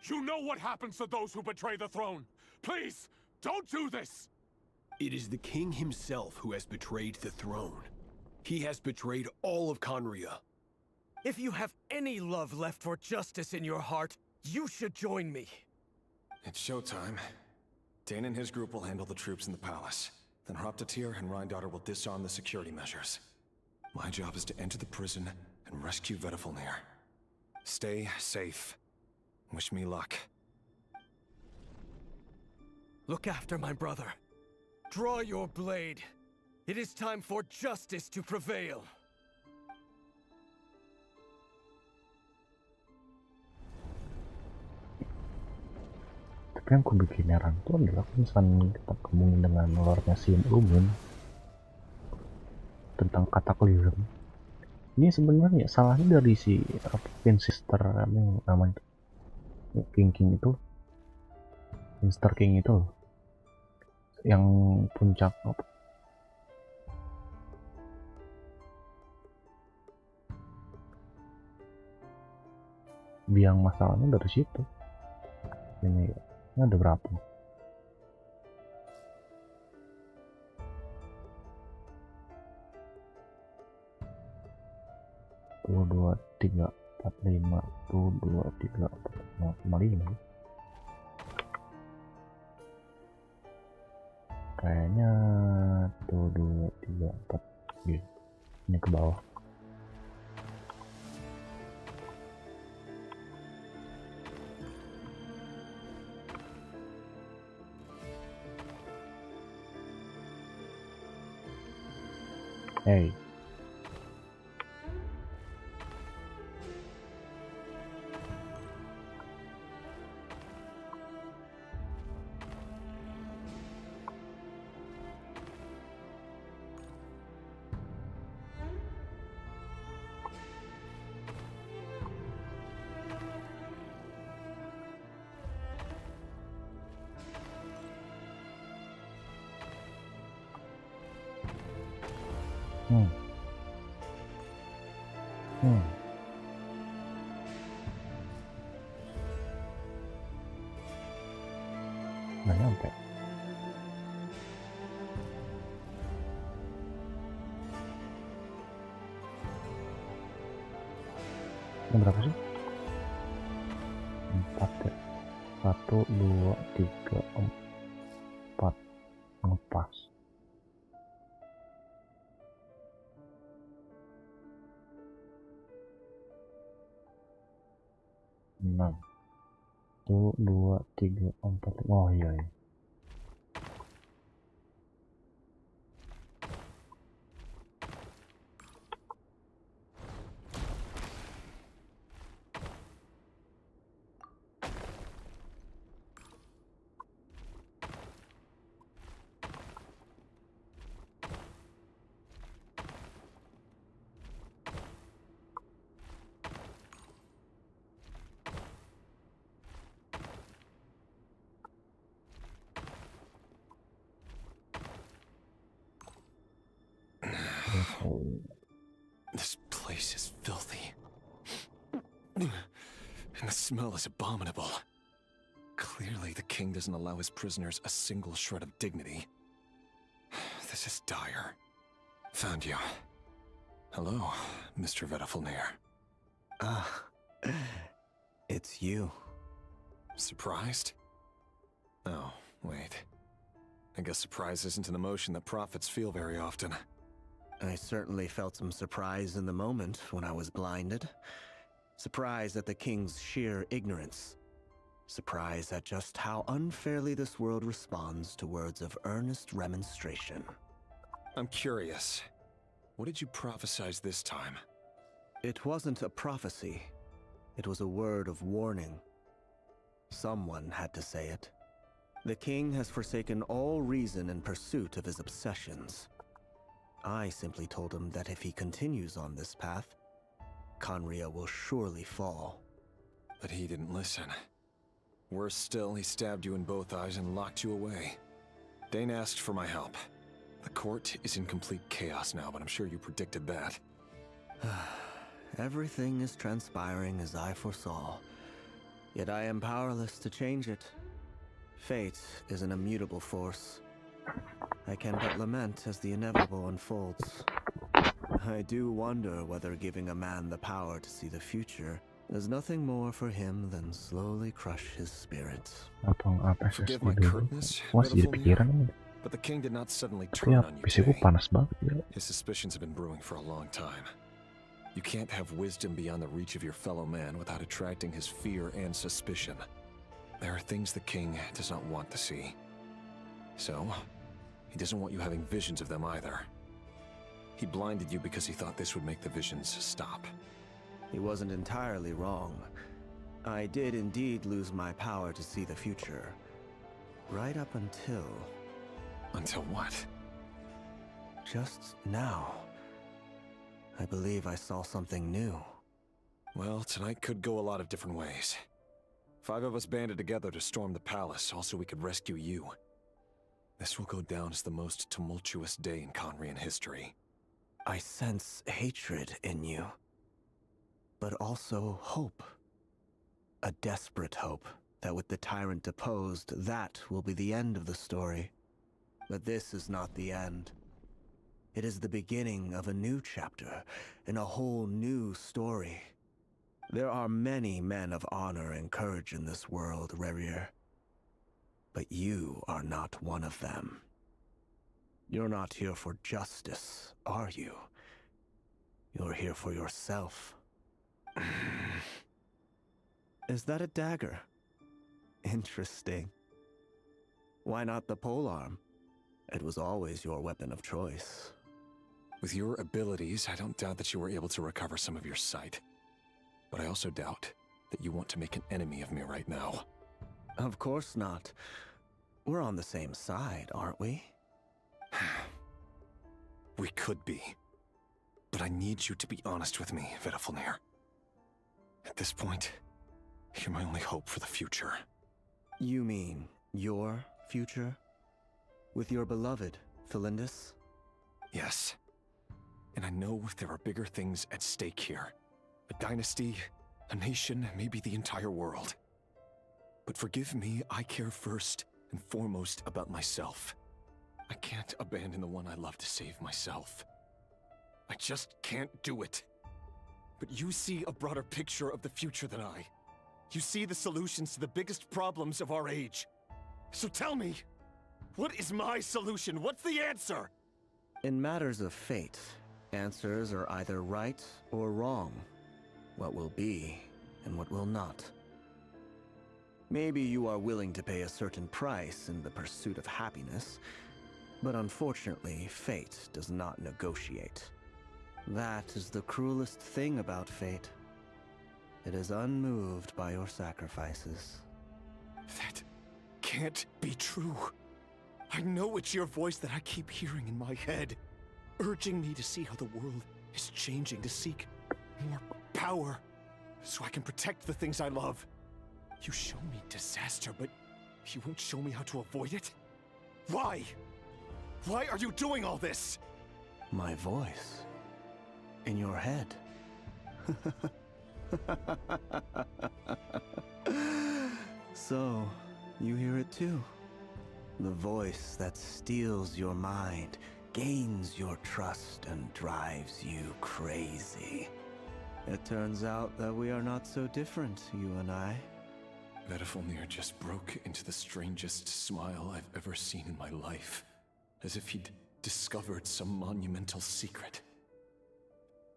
You know what happens to those who betray the throne. Please, don't do this! It is the king himself who has betrayed the throne. He has betrayed all of Conria. If you have any love left for justice in your heart, you should join me. It's showtime. Dane and his group will handle the troops in the palace. Then Hraptatir and Rheindotter will disarm the security measures. My job is to enter the prison and rescue Vedifalnir. Stay safe. Wish me luck. Look after my brother. Draw your blade. It is time for justice to prevail. Tapi yang aku bikin heran tuh adalah misalnya kita ngomongin dengan lore-nya si Lumen tentang kataklizm. Ini sebenarnya salahnya dari si Pin Sister yang namanya King itu, Sister King itu loh, yang puncak apa? Biang masalahnya dari situ. Ini ada berapa? Tuh 2, 3, 4, 5. Tuh 2, 3, 4, 5. Kayaknya tuh 2, 3, 4. Ini ke bawah. Hey. Nggak nyampe. Ini berapa sih? 4 ya. 1, 2, 3, 4. Ngepas. Enam. 1, 2, 3, 4. Oh iya ya. This place is filthy. And the smell is abominable. Clearly, the king doesn't allow his prisoners a single shred of dignity. This is dire. Found you. Hello, Mr. Vedafilnir. It's you. Surprised? Oh, wait. I guess surprise isn't an emotion that prophets feel very often. I certainly felt some surprise in the moment when I was blinded. Surprise at the king's sheer ignorance. Surprise at just how unfairly this world responds to words of earnest remonstration. I'm curious. What did you prophesize this time? It wasn't a prophecy. It was a word of warning. Someone had to say it. The king has forsaken all reason in pursuit of his obsessions. I simply told him that if he continues on this path, Conria will surely fall. But he didn't listen. Worse still, he stabbed you in both eyes and locked you away. Dane asked for my help. The court is in complete chaos now, but I'm sure you predicted that. Everything is transpiring as I foresaw, yet I am powerless to change it. Fate is an immutable force. I can but lament as the inevitable unfolds. I do wonder whether giving a man the power to see the future is nothing more for him than slowly crush his spirit. Forgive my curtness, but the king did not suddenly turn on you today. His suspicions have been brewing for a long time. You can't have wisdom beyond the reach of your fellow man without attracting his fear and suspicion. There are things the king does not want to see. So, he doesn't want you having visions of them either. He blinded you because he thought this would make the visions stop. He wasn't entirely wrong. I did indeed lose my power to see the future. Right up until... Until what? Just now. I believe I saw something new. Well, tonight could go a lot of different ways. 5 of us banded together to storm the palace, also we could rescue you. This will go down as the most tumultuous day in Conrian history. I sense hatred in you. But also hope. A desperate hope that with the tyrant deposed, that will be the end of the story. But this is not the end. It is the beginning of a new chapter, in a whole new story. There are many men of honor and courage in this world, Rerir. But you are not one of them. You're not here for justice, are you? You're here for yourself. Is that a dagger? Interesting. Why not the polearm? It was always your weapon of choice. With your abilities, I don't doubt that you were able to recover some of your sight. But I also doubt that you want to make an enemy of me right now. Of course not. We're on the same side, aren't we? We could be. But I need you to be honest with me, Vedafilnir. At this point, you're my only hope for the future. You mean your future? With your beloved, Felindis? Yes. And I know there are bigger things at stake here. A dynasty, a nation, maybe the entire world. But forgive me, I care first and foremost about myself. I can't abandon the one I love to save myself. I just can't do it. But you see a broader picture of the future than I. You see the solutions to the biggest problems of our age. So tell me, what is my solution? What's the answer? In matters of fate, answers are either right or wrong. What will be and what will not. Maybe you are willing to pay a certain price in the pursuit of happiness, but unfortunately, fate does not negotiate. That is the cruelest thing about fate. It is unmoved by your sacrifices. That can't be true. I know it's your voice that I keep hearing in my head, urging me to see how the world is changing, to seek more power, so I can protect the things I love. You show me disaster, but you won't show me how to avoid it? Why? Why are you doing all this? My voice. In your head. So, you hear it too. The voice that steals your mind, gains your trust, and drives you crazy. It turns out that we are not so different, you and I. Vedafilnir just broke into the strangest smile I've ever seen in my life, as if he'd discovered some monumental secret.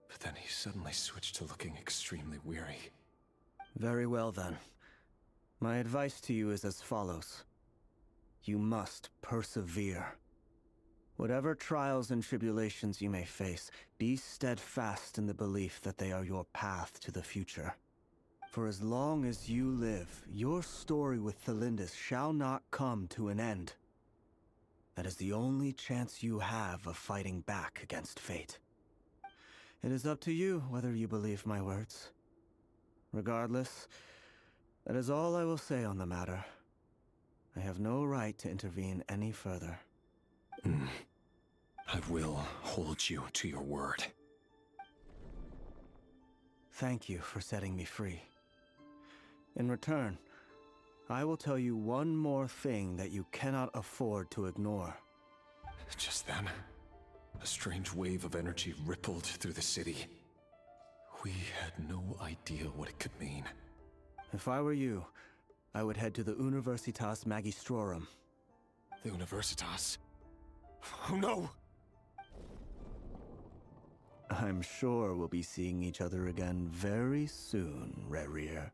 But then he suddenly switched to looking extremely weary. Very well then. My advice to you is as follows. You must persevere. Whatever trials and tribulations you may face, be steadfast in the belief that they are your path to the future. For as long as you live, your story with Felindis shall not come to an end. That is the only chance you have of fighting back against fate. It is up to you whether you believe my words. Regardless, that is all I will say on the matter. I have no right to intervene any further. I will hold you to your word. Thank you for setting me free. In return, I will tell you one more thing that you cannot afford to ignore. Just then, a strange wave of energy rippled through the city. We had no idea what it could mean. If I were you, I would head to the Universitas Magistrorum. The Universitas? Oh no! I'm sure we'll be seeing each other again very soon, Rerir.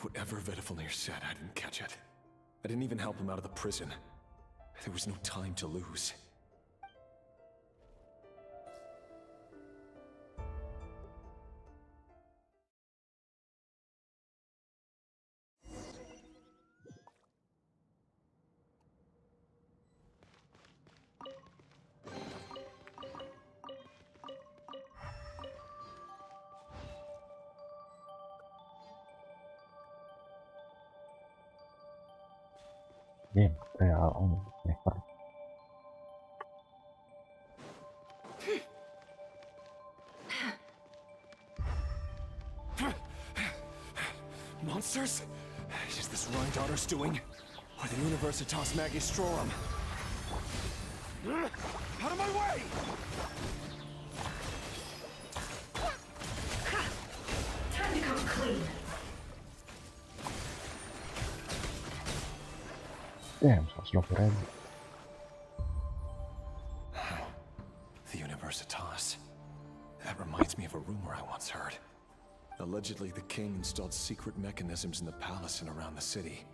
Whatever Vedafilnir said, I didn't catch it. I didn't even help him out of the prison. There was no time to lose. Game real on never. Monsters? Is this Rhindaughter's doing? Or the Universitas Magistrorum? Out of my way! Time to come clean. Damn, 120.000. The Universitas. That reminds me of a rumor I once heard. Allegedly, the king installed secret mechanisms in the palace and around the city.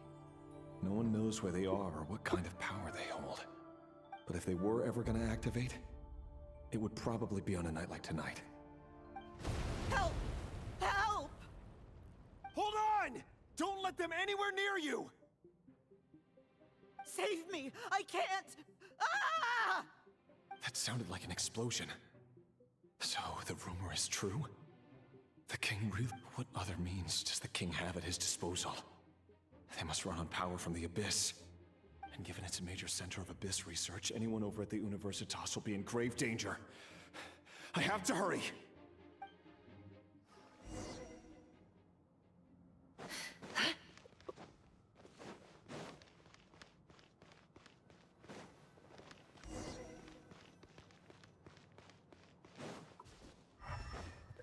No one knows where they are or what kind of power they hold. But if they were ever going to activate, it would probably be on a night like tonight. Help! Help! Hold on! Don't let them anywhere near you! Save me! I can't! Ah! That sounded like an explosion. So, the rumor is true? The king really... What other means does the king have at his disposal? They must run on power from the Abyss. And given it's a major center of Abyss research, anyone over at the Universitas will be in grave danger. I have to hurry!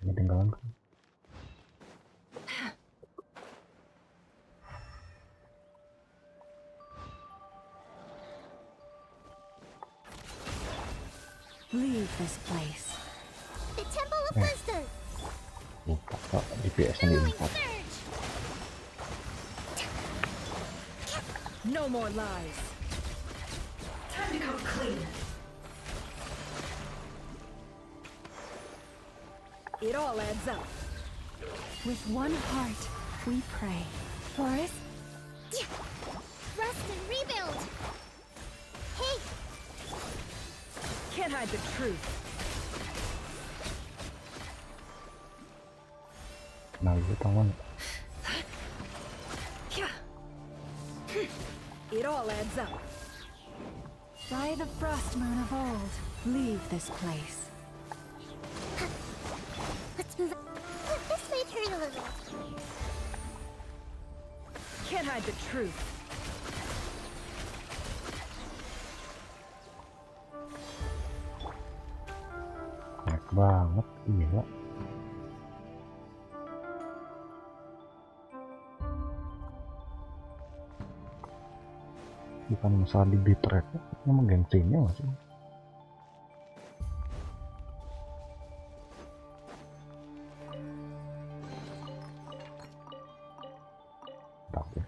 Ketinggalan kan? Leave this place. The Temple of Wisdom. Lupa kok DPS-nya diimport. No more lies. Time to come clean. It all adds up. With one heart, we pray. Forrest? Rest and rebuild. Hey, Can't hide the truth. Nah, gue tahu. It all adds up. By the frost moon of old, leave this place. let's move. This may hurt a little. Can't hide the truth. Enak banget, gila. Bukan masalah di bitrate, emang GENSHIN-nya nggak sih? Tak ya.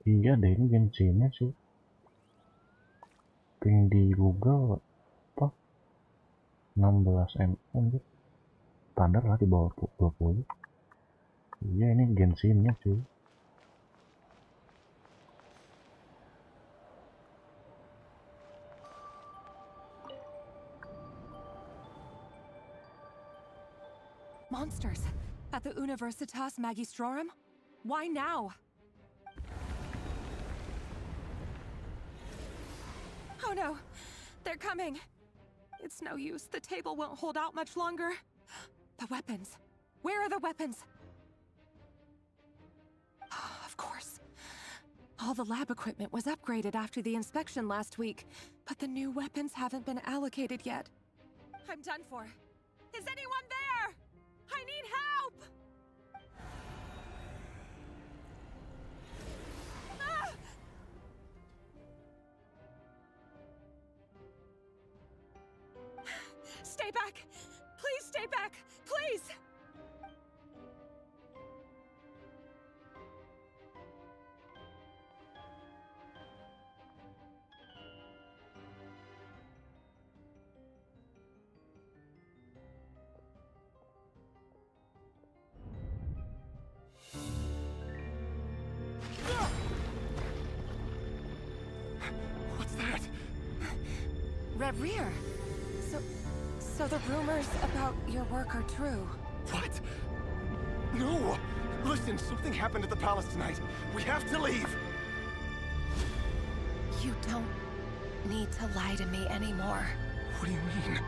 Iya deh, ini GENSHIN-nya sih. Ping di Google apa? 16 mm gitu. Standar lah di bawah 20. Iya, ini GENSHIN-nya cuy. Monsters at the Universitas Magistrorum? Why now? Oh no, they're coming. It's no use, the table won't hold out much longer. The weapons. Where are the weapons? Of course. All the lab equipment was upgraded after the inspection last week, but the new weapons haven't been allocated yet. I'm done for. Is anyone there? I need help! Ah! Stay back! Please stay back! Please! What's that? Rear. So the rumors about your work are true. What? No! Listen, something happened at the palace tonight. We have to leave! You don't need to lie to me anymore. What do you mean?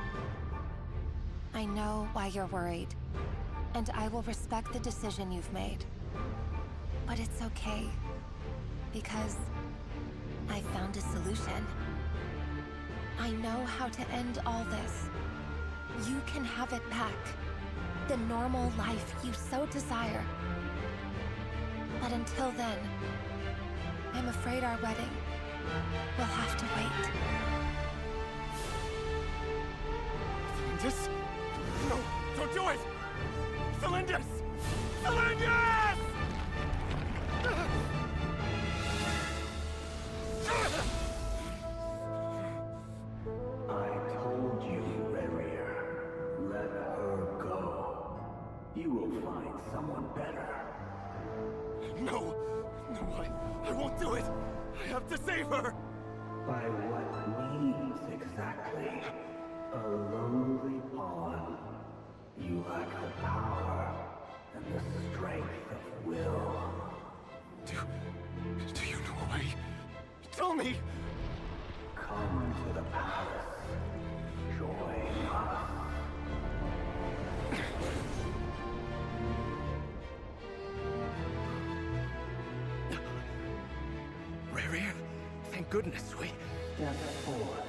I know why you're worried, and I will respect the decision you've made. But it's okay, because I found a solution. I know how to end all this. You can have it back. The normal life you so desire. But until then, I'm afraid our wedding will have to wait. Cylinders? No, don't do it! Cylinders! Cylinders! someone better. No! No, I won't do it! I have to save her! By what means exactly? A lowly pawn. You lack the power and the strength of will. Do you know a way? Tell me! Come to the palace. Join us. Rare, thank goodness we... Step forth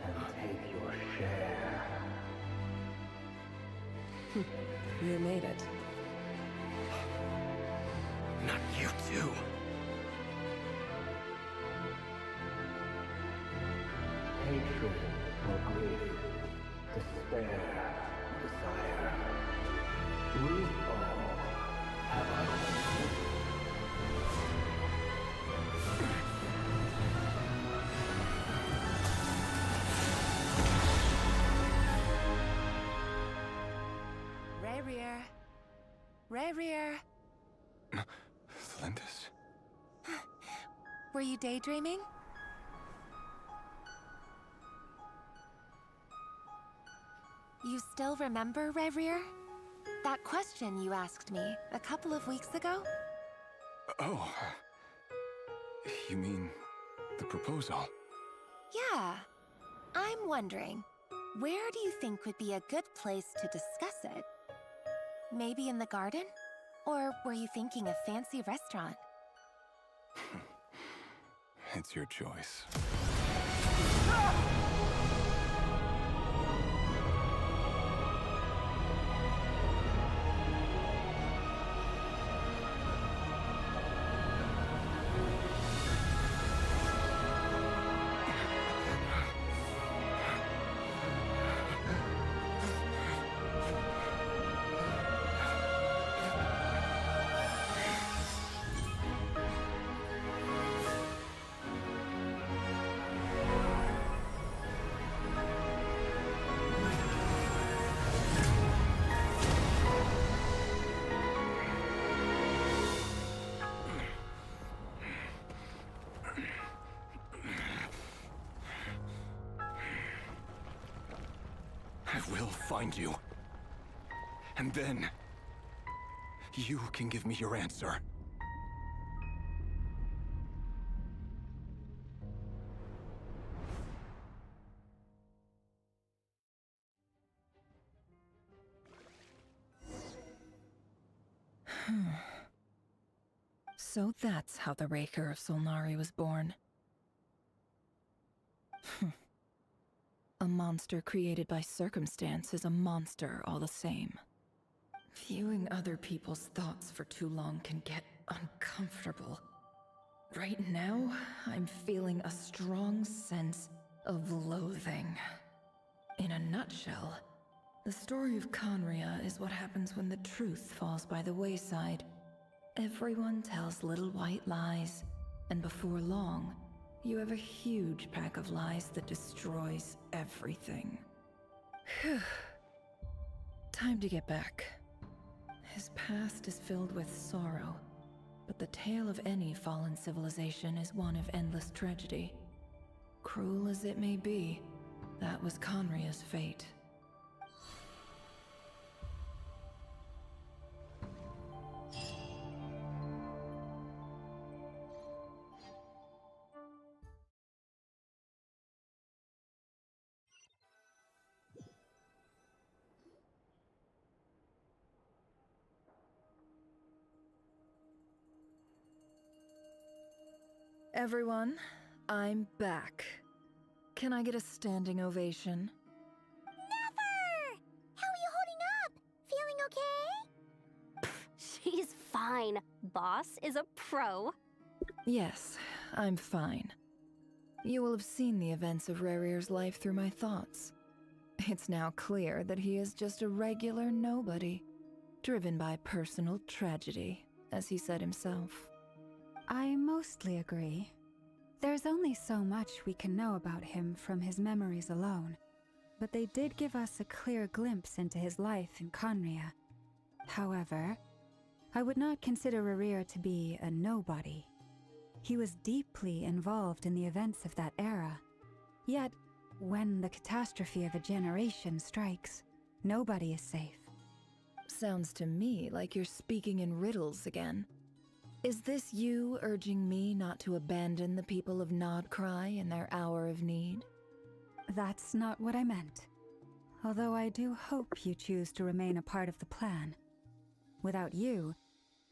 and take your share. You made it. Not you too. Hatred or grief, despair, desire. We all have our own. Rare. Lindis? Were you daydreaming? You still remember, Rare? That question you asked me a couple of weeks ago? Oh. You mean the proposal? Yeah. I'm wondering, where do you think would be a good place to discuss it? Maybe in the garden? Or were you thinking a fancy restaurant? It's your choice. I will find you. And then, you can give me your answer. So that's how the Raker of Solnari was born. A monster created by circumstance is a monster all the same. Viewing other people's thoughts for too long can get uncomfortable. Right now, I'm feeling a strong sense of loathing. In a nutshell, the story of Conria is what happens when the truth falls by the wayside. Everyone tells little white lies, and before long, you have a huge pack of lies that destroys everything. Phew. Time to get back. His past is filled with sorrow, but the tale of any fallen civilization is one of endless tragedy. Cruel as it may be, that was Conria's fate. Everyone, I'm back. Can I get a standing ovation? Never! How are you holding up? Feeling okay? She's fine. Boss is a pro. Yes, I'm fine. You will have seen the events of Rarir's life through my thoughts. It's now clear that he is just a regular nobody, driven by personal tragedy, as he said himself. I mostly agree. There's only so much we can know about him from his memories alone, but they did give us a clear glimpse into his life in Conria. However, I would not consider Rerir to be a nobody. He was deeply involved in the events of that era. Yet, when the catastrophe of a generation strikes, nobody is safe. Sounds to me like you're speaking in riddles again. Is this you urging me not to abandon the people of Nodcry in their hour of need? That's not what I meant. Although I do hope you choose to remain a part of the plan. Without you,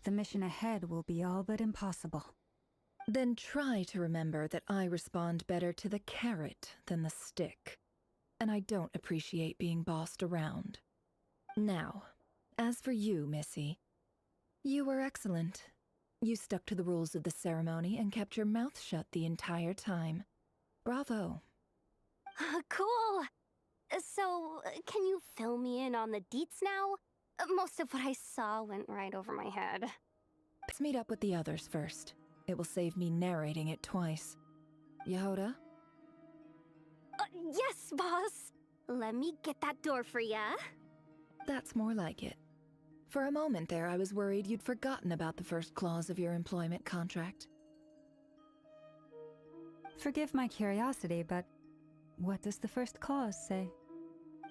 the mission ahead will be all but impossible. Then try to remember that I respond better to the carrot than the stick. And I don't appreciate being bossed around. Now, as for you, Missy, you were excellent. You stuck to the rules of the ceremony and kept your mouth shut the entire time. Bravo. Cool! So, can you fill me in on the deets now? Most of what I saw went right over my head. Let's meet up with the others first. It will save me narrating it twice. Yehoda? Yes, boss! Let me get that door for ya. That's more like it. For a moment there, I was worried you'd forgotten about the first clause of your employment contract. Forgive my curiosity, but what does the first clause say?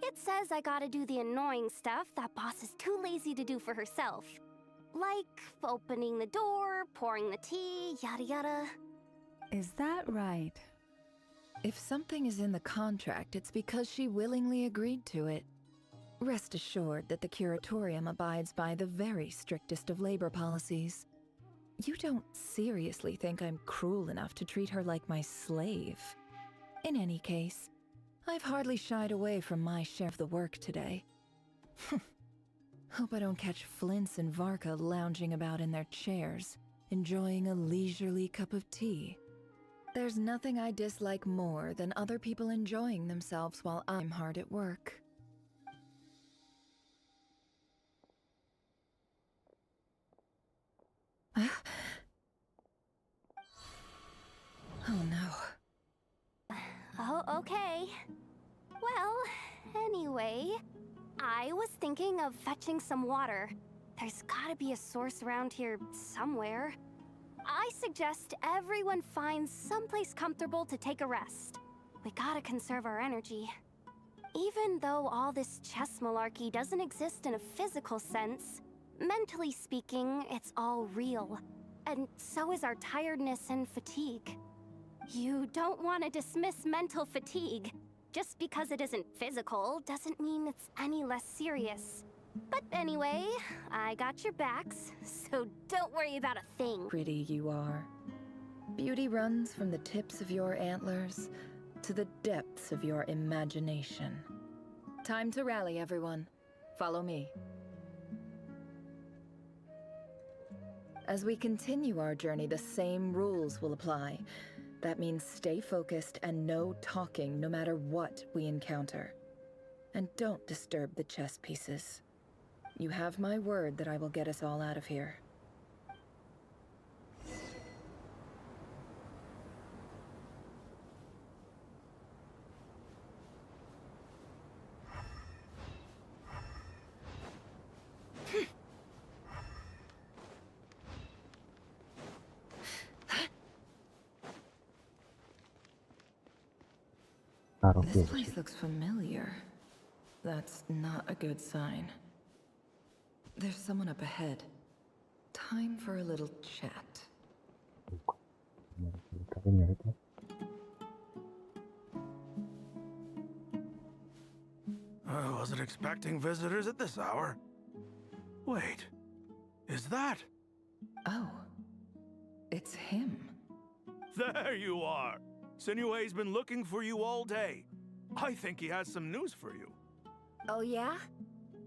It says I gotta do the annoying stuff that boss is too lazy to do for herself. Like opening the door, pouring the tea, yada yada. Is that right? If something is in the contract, it's because she willingly agreed to it. Rest assured that the Curatorium abides by the very strictest of labor policies. You don't seriously think I'm cruel enough to treat her like my slave? In any case, I've hardly shied away from my share of the work today. Hope I don't catch Flints and Varka lounging about in their chairs, enjoying a leisurely cup of tea. There's nothing I dislike more than other people enjoying themselves while I'm hard at work. Oh no. Oh, okay. Well, anyway, I was thinking of fetching some water. There's gotta be a source around here somewhere. I suggest everyone finds someplace comfortable to take a rest. We gotta conserve our energy. Even though all this chess malarkey doesn't exist in a physical sense, mentally speaking, it's all real. And so is our tiredness and fatigue. You don't want to dismiss mental fatigue. Just because it isn't physical doesn't mean it's any less serious. But anyway, I got your backs, so don't worry about a thing. Pretty you are. Beauty runs from the tips of your antlers to the depths of your imagination. Time to rally, everyone. Follow me. As we continue our journey, the same rules will apply. That means stay focused and no talking no matter what we encounter. And don't disturb the chess pieces. You have my word that I will get us all out of here. This place looks familiar. That's not a good sign. There's someone up ahead. Time for a little chat. I wasn't expecting visitors at this hour. Wait, is that? Oh, it's him. There you are. Sinue's been looking for you all day. I think he has some news for you. Oh yeah?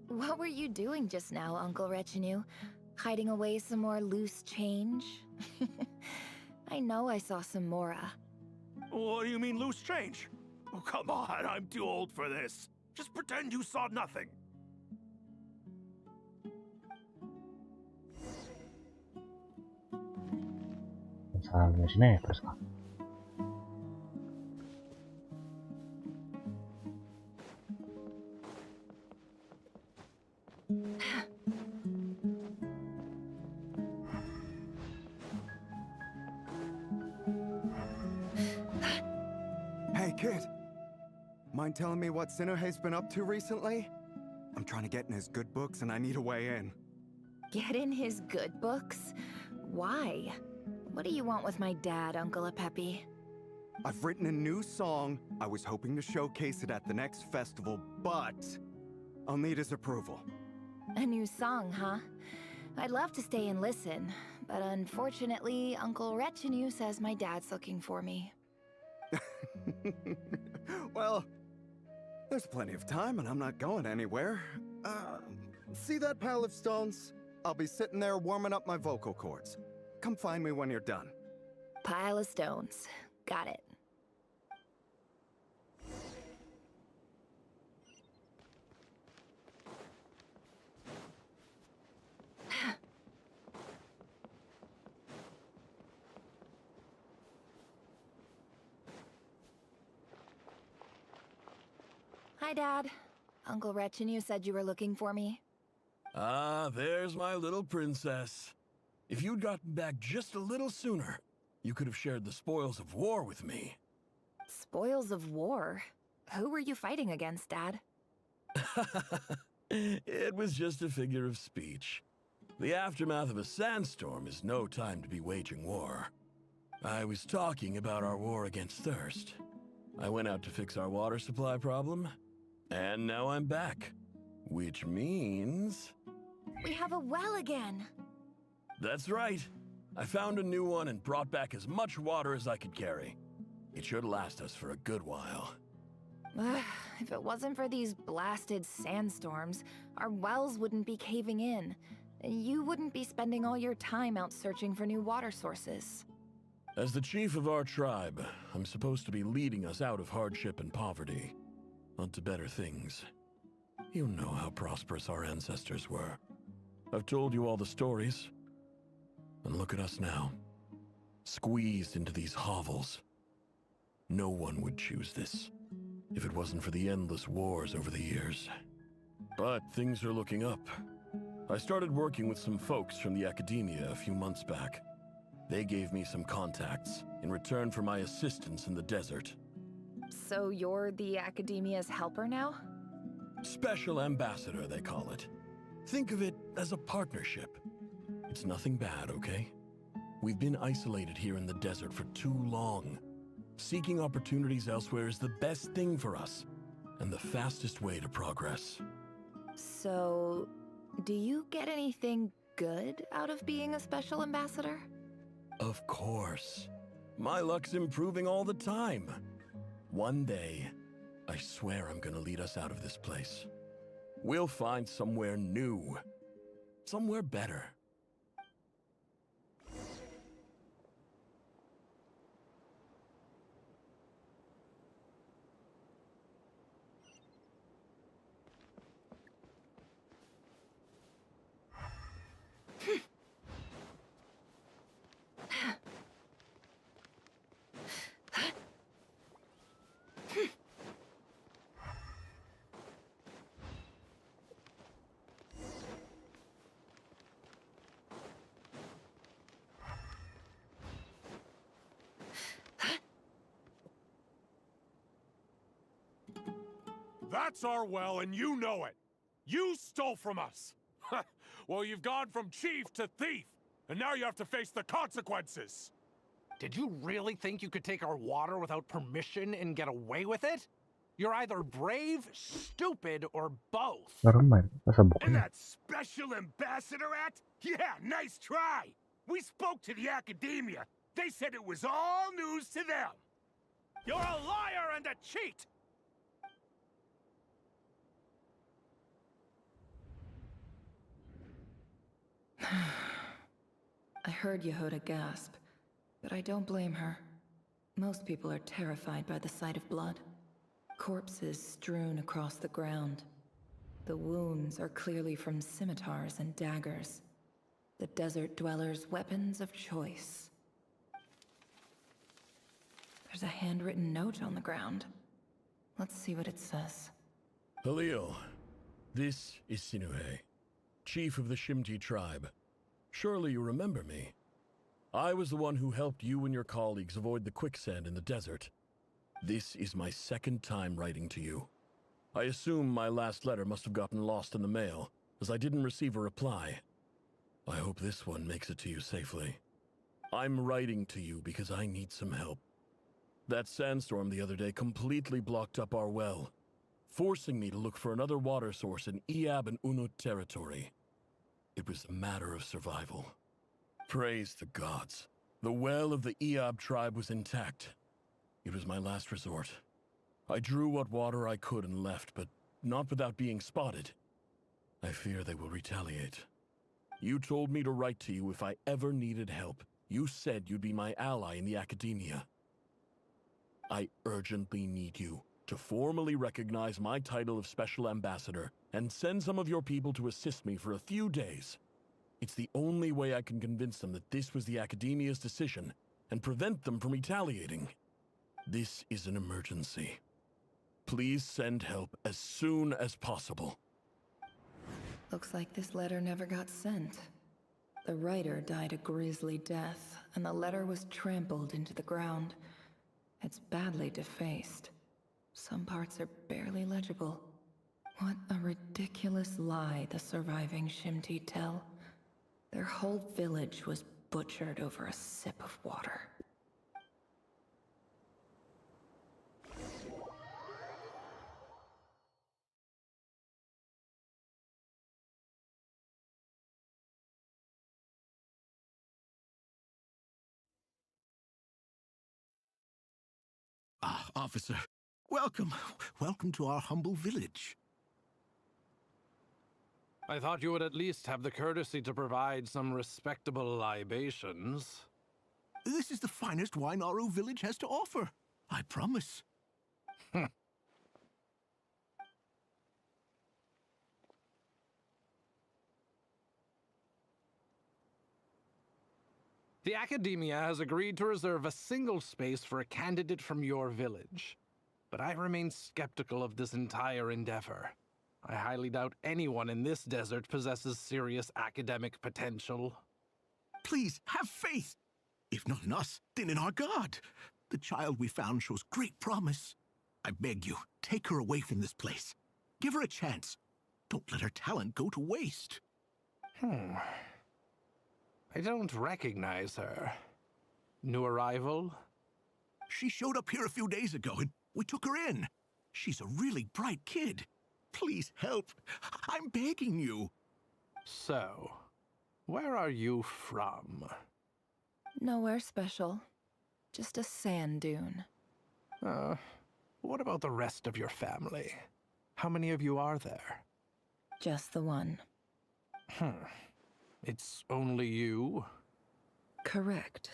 What were you doing just now, Uncle Retinue? Hiding away some more loose change? I know I saw some Mora. What do you mean loose change? Oh, come on, I'm too old for this. Just pretend you saw nothing. Salahnya sinetron kan. mind telling me what Sinuhe's been up to recently? I'm trying to get in his good books and I need a way in. Get in his good books? Why? What do you want with my dad, Uncle Peppy? I've written a new song. I was hoping to showcase it at the next festival, but I'll need his approval. A new song, huh? I'd love to stay and listen, but unfortunately, Uncle Retinue says my dad's looking for me. Well, there's plenty of time and I'm not going anywhere. See that pile of stones? I'll be sitting there warming up my vocal cords. Come find me when you're done. Pile of stones. Got it. Hi, Dad. Uncle Retinue said you were looking for me. Ah, there's my little princess. If you'd gotten back just a little sooner, you could have shared the spoils of war with me. Spoils of war? Who were you fighting against, Dad? It was just a figure of speech. The aftermath of a sandstorm is no time to be waging war. I was talking about our war against thirst. I went out to fix our water supply problem, and now I'm back. Which means... We have a well again! That's right. I found a new one and brought back as much water as I could carry. It should last us for a good while. If it wasn't for these blasted sandstorms, our wells wouldn't be caving in. You wouldn't be spending all your time out searching for new water sources. As the chief of our tribe, I'm supposed to be leading us out of hardship and poverty, onto better things. You know how prosperous our ancestors were. I've told you all the stories. And look at us now, squeezed into these hovels. No one would choose this, if it wasn't for the endless wars over the years. But things are looking up. I started working with some folks from the academia a few months back. They gave me some contacts in return for my assistance in the desert. So you're the academia's helper now? Special ambassador, they call it. Think of it as a partnership. It's nothing bad, okay? We've been isolated here in the desert for too long. Seeking opportunities elsewhere is the best thing for us, and the fastest way to progress. So, do you get anything good out of being a special ambassador? Of course. My luck's improving all the time. One day, I swear I'm gonna lead us out of this place. We'll find somewhere new. Somewhere better. That's our well, and you know it. You stole from us. Well, you've gone from chief to thief, and now you have to face the consequences. Did you really think you could take our water without permission and get away with it? You're either brave, stupid, or both. And that special ambassador act? Yeah, nice try. We spoke to the academia. They said it was all news to them. You're a liar and a cheat! I heard Yehuda gasp, but I don't blame her. Most people are terrified by the sight of blood. Corpses strewn across the ground. The wounds are clearly from scimitars and daggers. The desert dwellers' weapons of choice. There's a handwritten note on the ground. Let's see what it says. Halil, this is Sinuhe, chief of the Shimti tribe. Surely you remember me. I was the one who helped you and your colleagues avoid the quicksand in the desert. This is my second time writing to you. I assume my last letter must have gotten lost in the mail, as I didn't receive a reply. I hope this one makes it to you safely. I'm writing to you because I need some help. That sandstorm the other day completely blocked up our well, forcing me to look for another water source in Iab and Unut territory. It was a matter of survival. Praise the gods. The well of the Iab tribe was intact. It was my last resort. I drew what water I could and left, but not without being spotted. I fear they will retaliate. You told me to write to you if I ever needed help. You said you'd be my ally in the academia. I urgently need you to formally recognize my title of Special Ambassador and send some of your people to assist me for a few days. It's the only way I can convince them that this was the academia's decision and prevent them from retaliating. This is an emergency. Please send help as soon as possible. Looks like this letter never got sent. The writer died a grisly death, and the letter was trampled into the ground. It's badly defaced. Some parts are barely legible. What a ridiculous lie the surviving Shimti tell. Their whole village was butchered over a sip of water. Ah, officer. Welcome. Welcome to our humble village. I thought you would at least have the courtesy to provide some respectable libations. This is the finest wine Aru village has to offer. I promise. The Academia has agreed to reserve a single space for a candidate from your village. But I remain skeptical of this entire endeavor. I highly doubt anyone in this desert possesses serious academic potential. Please, have faith. If not in us, then in our God. The child we found shows great promise. I beg you, take her away from this place. Give her a chance. Don't let her talent go to waste. I don't recognize her. New arrival? She showed up here a few days ago, and we took her in. She's a really bright kid. Please help. I'm begging you. So, where are you from? Nowhere special. Just a sand dune. What about the rest of your family? How many of you are there? Just the one. It's only you? Correct.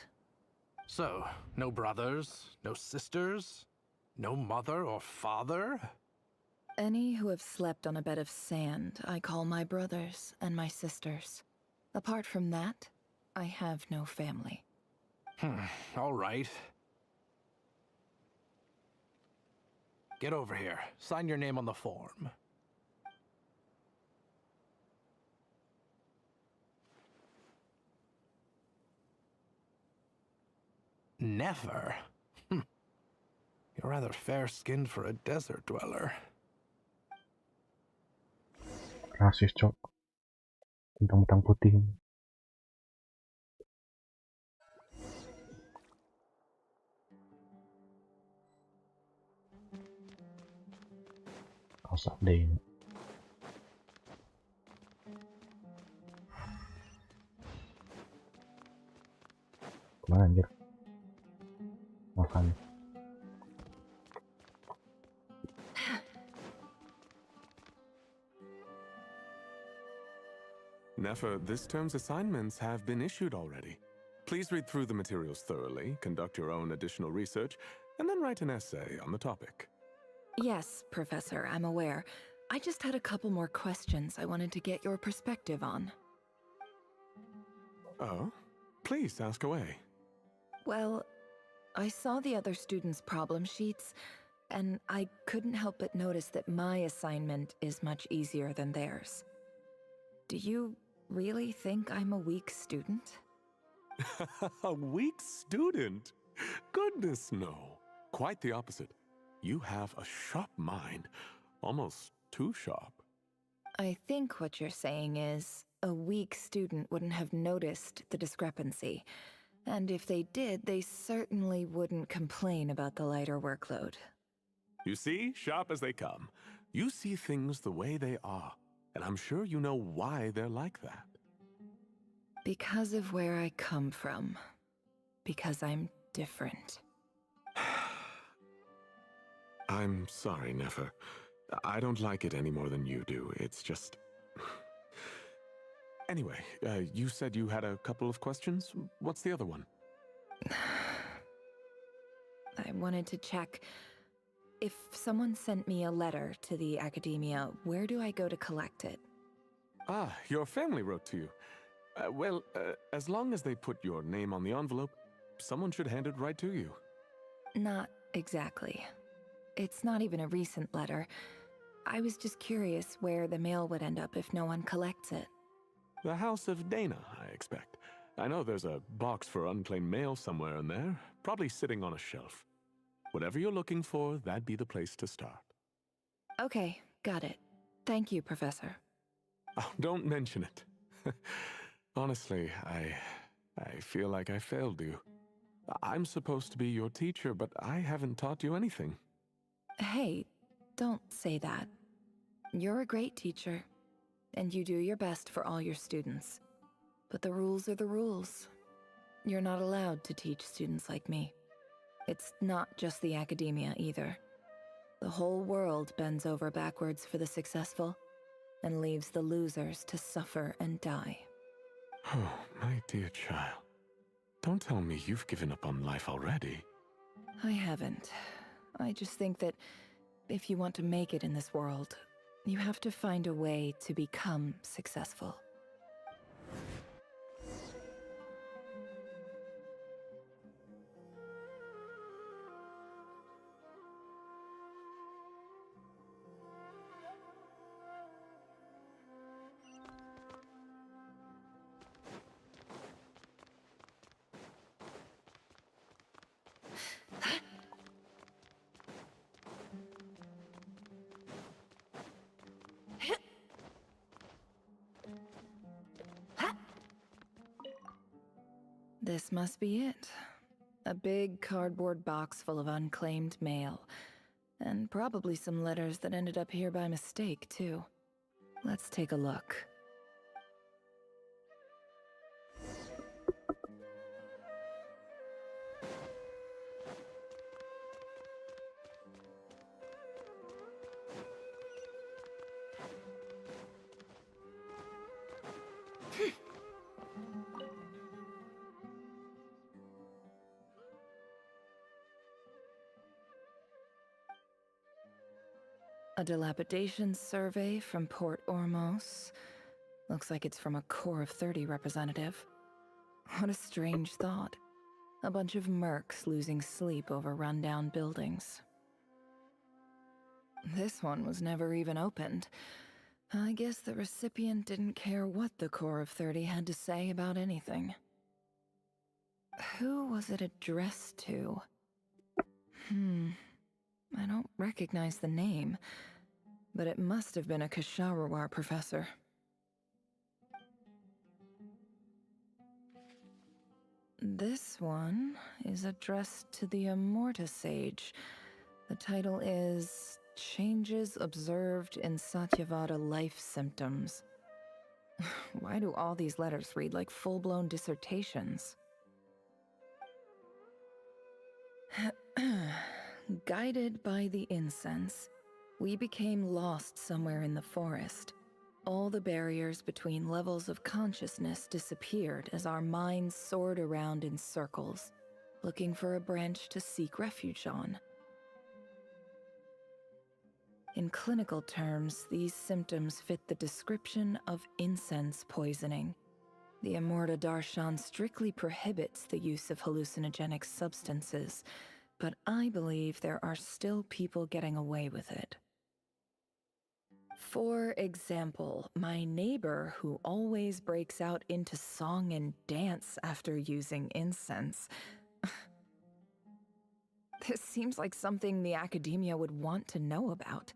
So, no brothers, no sisters, no mother or father? Any who have slept on a bed of sand, I call my brothers and my sisters. Apart from that, I have no family. All right. Get over here. Sign your name on the form. Never? You're rather fair-skinned for a desert dweller. Rasis, cok. Tentang putih. Kaos update. Kemana anjir? Makan. Nefer, this term's assignments have been issued already. Please read through the materials thoroughly, conduct your own additional research, and then write an essay on the topic. Yes, Professor, I'm aware. I just had a couple more questions I wanted to get your perspective on. Oh? Please ask away. Well, I saw the other students' problem sheets, and I couldn't help but notice that my assignment is much easier than theirs. Do you really think I'm a weak student? A weak student? Goodness, no. Quite the opposite. You have a sharp mind, almost too sharp. I think what you're saying is, a weak student wouldn't have noticed the discrepancy. And if they did, they certainly wouldn't complain about the lighter workload. You see, sharp as they come. You see things the way they are, and I'm sure you know why they're like that. Because of where I come from. Because I'm different. I'm sorry, Nefer. I don't like it any more than you do. It's just... Anyway, you said you had a couple of questions. What's the other one? I wanted to check... If someone sent me a letter to the academia, where do I go to collect it? Ah, your family wrote to you. Well, as long as they put your name on the envelope, someone should hand it right to you. Not exactly. It's not even a recent letter. I was just curious where the mail would end up if no one collects it. The House of Dana, I expect. I know there's a box for unclaimed mail somewhere in there, probably sitting on a shelf. Whatever you're looking for, that'd be the place to start. Okay, got it. Thank you, Professor. Oh, don't mention it. Honestly, I feel like I failed you. I'm supposed to be your teacher, but I haven't taught you anything. Hey, don't say that. You're a great teacher, and you do your best for all your students. But the rules are the rules. You're not allowed to teach students like me. It's not just the academia either. The whole world bends over backwards for the successful, and leaves the losers to suffer and die. Oh, my dear child. Don't tell me you've given up on life already. I haven't. I just think that if you want to make it in this world, you have to find a way to become successful. This must be it. A big cardboard box full of unclaimed mail. And probably some letters that ended up here by mistake, too. Let's take a look. A dilapidation survey from Port Ormos. Looks like it's from a Corps of 30 representative. What a strange thought. A bunch of mercs losing sleep over rundown buildings. This one was never even opened. I guess the recipient didn't care what the Corps of 30 had to say about anything. Who was it addressed to? I don't recognize the name, but it must have been a Kasharawar professor. This one is addressed to the Amorta Sage. The title is Changes Observed in Satyavada Life Symptoms. Why do all these letters read like full-blown dissertations? Guided by the incense, we became lost somewhere in the forest. All the barriers between levels of consciousness disappeared as our minds soared around in circles, looking for a branch to seek refuge on. In clinical terms, these symptoms fit the description of incense poisoning. The Amorta Darshan strictly prohibits the use of hallucinogenic substances, but I believe there are still people getting away with it. For example, my neighbor who always breaks out into song and dance after using incense. This seems like something the academia would want to know about.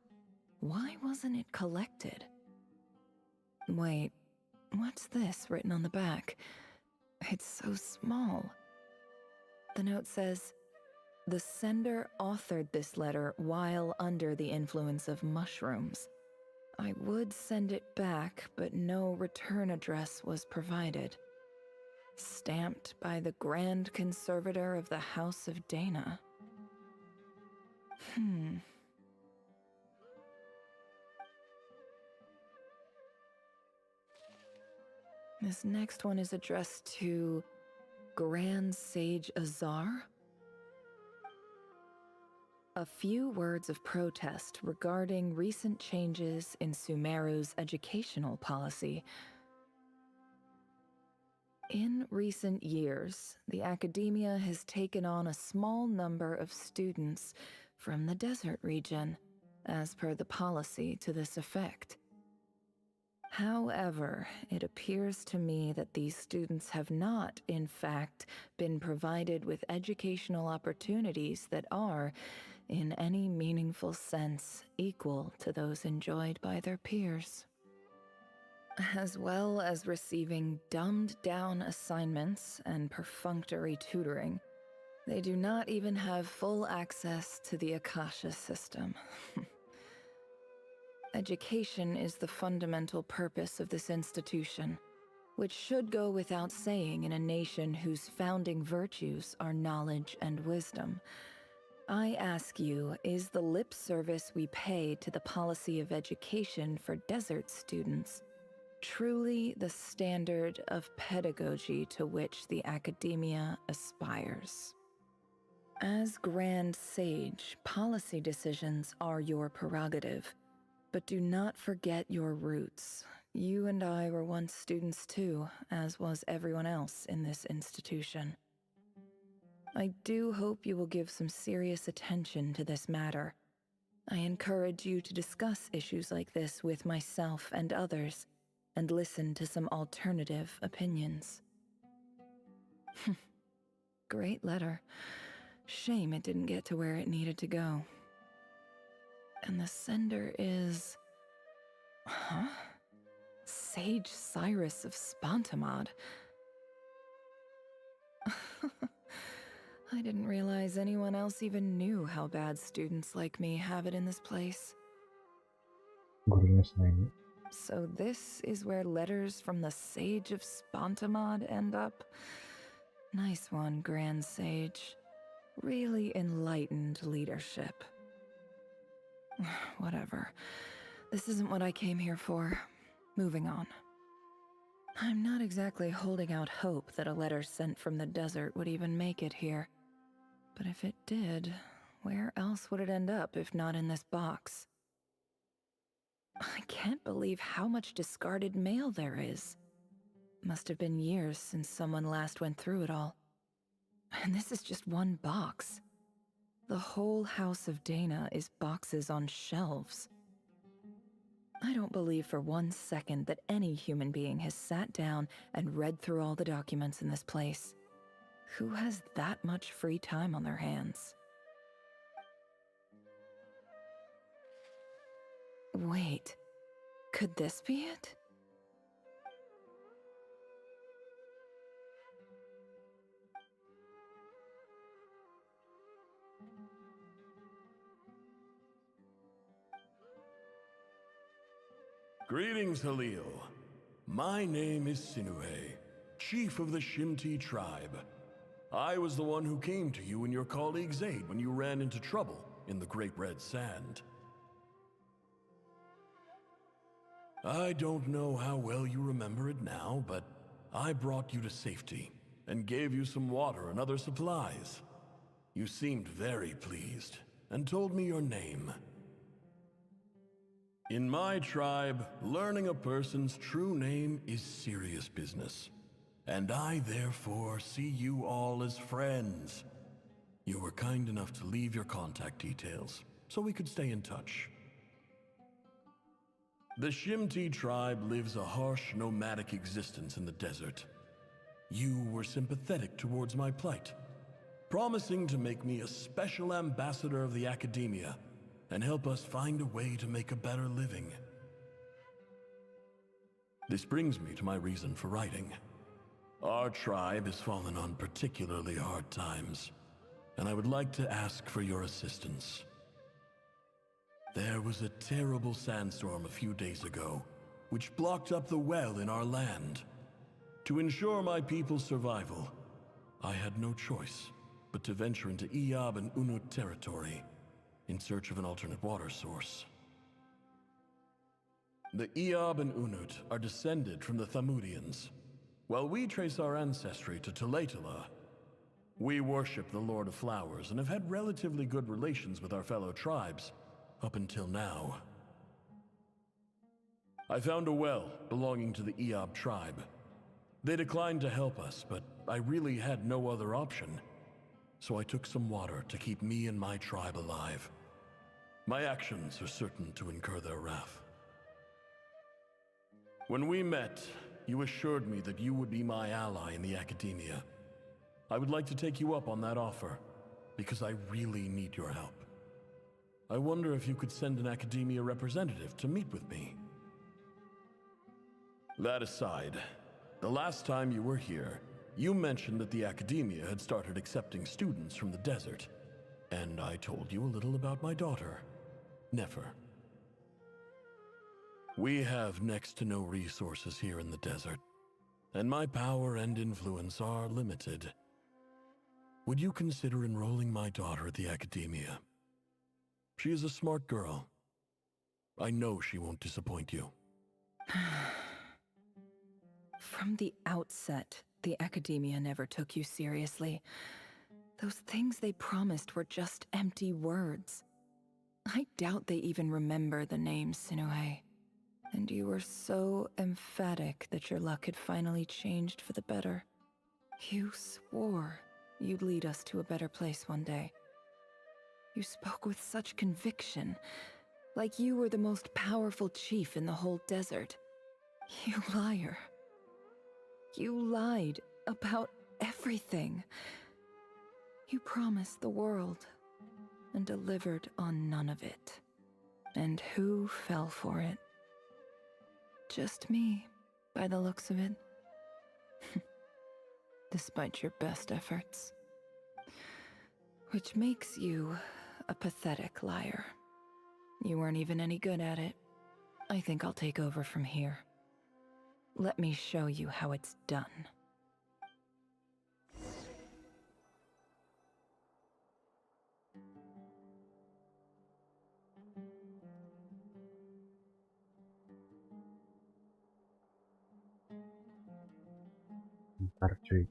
Why wasn't it collected? Wait, what's this written on the back? It's so small. The note says, "The sender authored this letter while under the influence of mushrooms. I would send it back, but no return address was provided. Stamped by the Grand Conservator of the House of Dana." This next one is addressed to Grand Sage Azar. A few words of protest regarding recent changes in Sumeru's educational policy. In recent years, the academia has taken on a small number of students from the desert region, as per the policy to this effect. However, it appears to me that these students have not, in fact, been provided with educational opportunities that are, in any meaningful sense, equal to those enjoyed by their peers. As well as receiving dumbed-down assignments and perfunctory tutoring, they do not even have full access to the Akasha system. Education is the fundamental purpose of this institution, which should go without saying in a nation whose founding virtues are knowledge and wisdom. I ask you, is the lip service we pay to the policy of education for desert students truly the standard of pedagogy to which the academia aspires? As Grand Sage, policy decisions are your prerogative, but do not forget your roots. You and I were once students too, as was everyone else in this institution. I do hope you will give some serious attention to this matter. I encourage you to discuss issues like this with myself and others, and listen to some alternative opinions. Great letter. Shame it didn't get to where it needed to go. And the sender is... Huh? Sage Cyrus of Spontamod. I didn't realize anyone else even knew how bad students like me have it in this place. So this is where letters from the Sage of Spontamod end up? Nice one, Grand Sage. Really enlightened leadership. Whatever. This isn't what I came here for. Moving on. I'm not exactly holding out hope that a letter sent from the desert would even make it here. But if it did, where else would it end up if not in this box? I can't believe how much discarded mail there is. Must have been years since someone last went through it all. And this is just one box. The whole House of Dana is boxes on shelves. I don't believe for 1 second that any human being has sat down and read through all the documents in this place. Who has that much free time on their hands? Wait, could this be it? Greetings, Halil. My name is Sinuhe, chief of the Shimti tribe. I was the one who came to you and your colleague's aid when you ran into trouble in the Great Red Sand. I don't know how well you remember it now, but I brought you to safety and gave you some water and other supplies. You seemed very pleased and told me your name. In my tribe, learning a person's true name is serious business, and I therefore see you all as friends. You were kind enough to leave your contact details, so we could stay in touch. The Shimti tribe lives a harsh, nomadic existence in the desert. You were sympathetic towards my plight. promising to make me a special ambassador of the academia and help us find a way to make a better living. This brings me to my reason for writing. Our tribe has fallen on particularly hard times, and I would like to ask for your assistance. There was a terrible sandstorm a few days ago, which blocked up the well in our land. To ensure my people's survival, I had no choice but to venture into Iyab and Unut territory in search of an alternate water source. The Iyab and Unut are descended from the Thamudians, while we trace our ancestry to Tulatala. We worship the Lord of Flowers and have had relatively good relations with our fellow tribes up until now. I found a well belonging to the Iyab tribe. They declined to help us, but I really had no other option, so I took some water to keep me and my tribe alive. My actions are certain to incur their wrath. When we met, you assured me that you would be my ally in the academia. I would like to take you up on that offer, because I really need your help. I wonder if you could send an academia representative to meet with me. That aside, the last time you were here, you mentioned that the academia had started accepting students from the desert, and I told you a little about my daughter, Nefer. We have next to no resources here in the desert, and my power and influence are limited. Would you consider enrolling my daughter at the academia? She is a smart girl. I know she won't disappoint you. From the outset, the academia never took you seriously. Those things they promised were just empty words. I doubt they even remember the name Sinuhe. And you were so emphatic that your luck had finally changed for the better. You swore you'd lead us to a better place one day. You spoke with such conviction, like you were the most powerful chief in the whole desert. You liar. You lied about everything. You promised the world and delivered on none of it. And who fell for it? Just me, by the looks of it. Despite your best efforts. Which makes you a pathetic liar. You weren't even any good at it. I think I'll take over from here. Let me show you how it's done. Ntar cuy.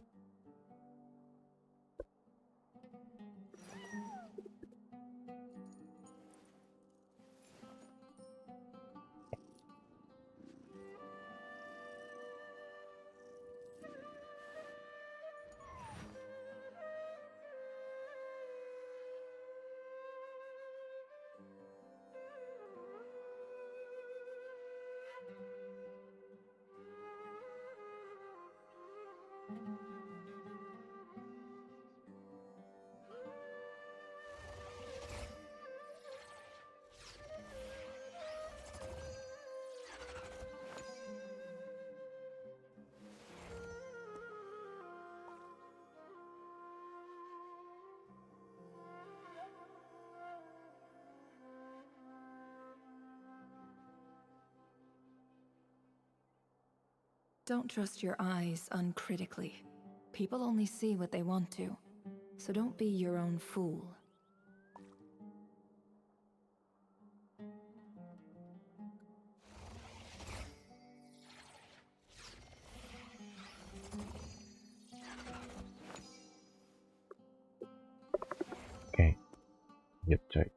Don't trust your eyes uncritically. People only see what they want to, so don't be your own fool. Oke, lanjut coy.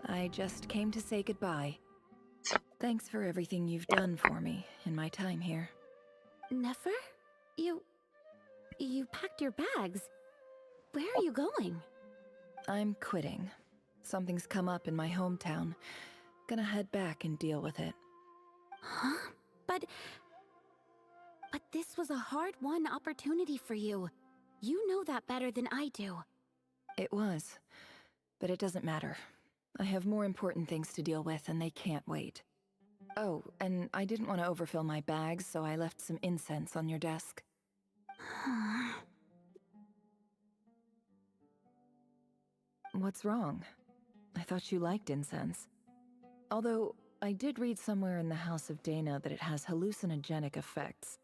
I just came to say goodbye. Thanks for everything you've done for me in my time here. Nefer? you packed your bags. Where are you going? I'm quitting. Something's come up in my hometown. Gonna head back and deal with it. Huh? But this was a hard-won opportunity for you. You know that better than I do. It was. But it doesn't matter. I have more important things to deal with, and they can't wait. Oh, and I didn't want to overfill my bags, so I left some incense on your desk. What's wrong? I thought you liked incense. Although, I did read somewhere in the House of Dana that it has hallucinogenic effects.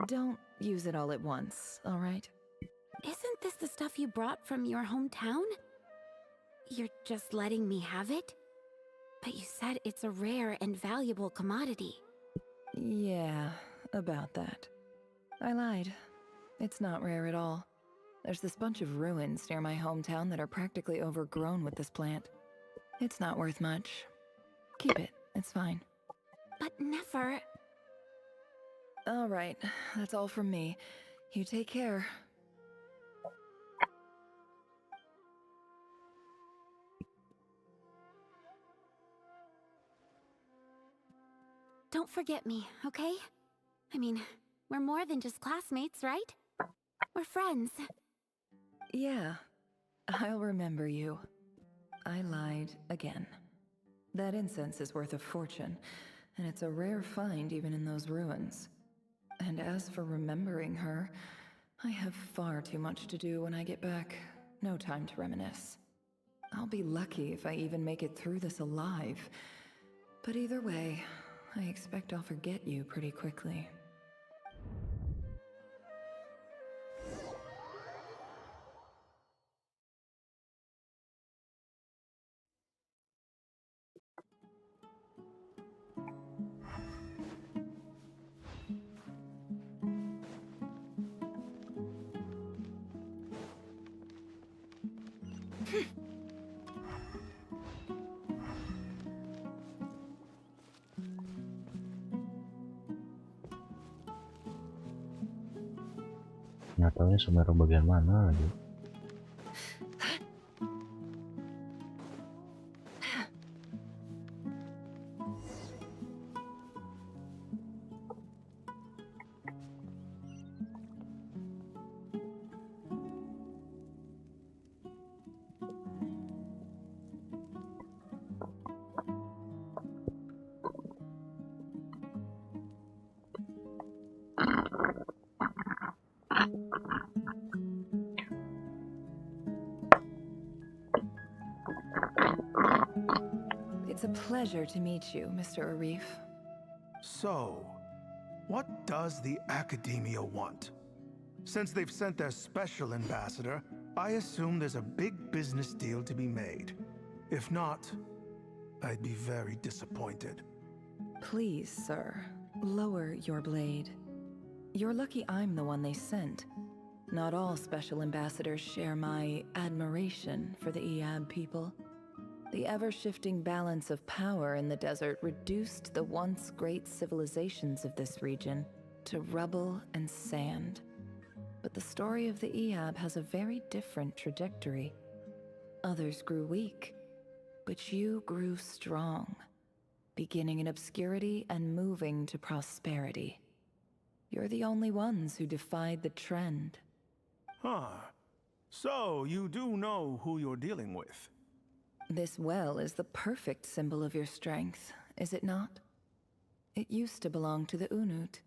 Don't use it all at once, all right? Isn't this the stuff you brought from your hometown? You're just letting me have it? But you said it's a rare and valuable commodity. Yeah, about that. I lied. It's not rare at all. There's this bunch of ruins near my hometown that are practically overgrown with this plant. It's not worth much. Keep it, it's fine. But never... All right, that's all from me. You take care. Don't forget me, okay? I mean, we're more than just classmates, right? We're friends. Yeah, I'll remember you. I lied again. That incense is worth a fortune, and it's a rare find even in those ruins. And as for remembering her, I have far too much to do when I get back. No time to reminisce. I'll be lucky if I even make it through this alive. But either way, I expect I'll forget you pretty quickly. Nggak tahu ya Sumeru bagian mana lagi. It's a pleasure to meet you, Mr. Arif. So, what does the Academia want? Since they've sent their special ambassador, I assume there's a big business deal to be made. If not, I'd be very disappointed. Please, sir, lower your blade. You're lucky I'm the one they sent. Not all special ambassadors share my admiration for the Eab people. The ever-shifting balance of power in the desert reduced the once great civilizations of this region to rubble and sand. But the story of the Eab has a very different trajectory. Others grew weak, but you grew strong, beginning in obscurity and moving to prosperity. You're the only ones who defied the trend. Huh. So, you do know who you're dealing with? This well is the perfect symbol of your strength, is it not? It used to belong to the Unut,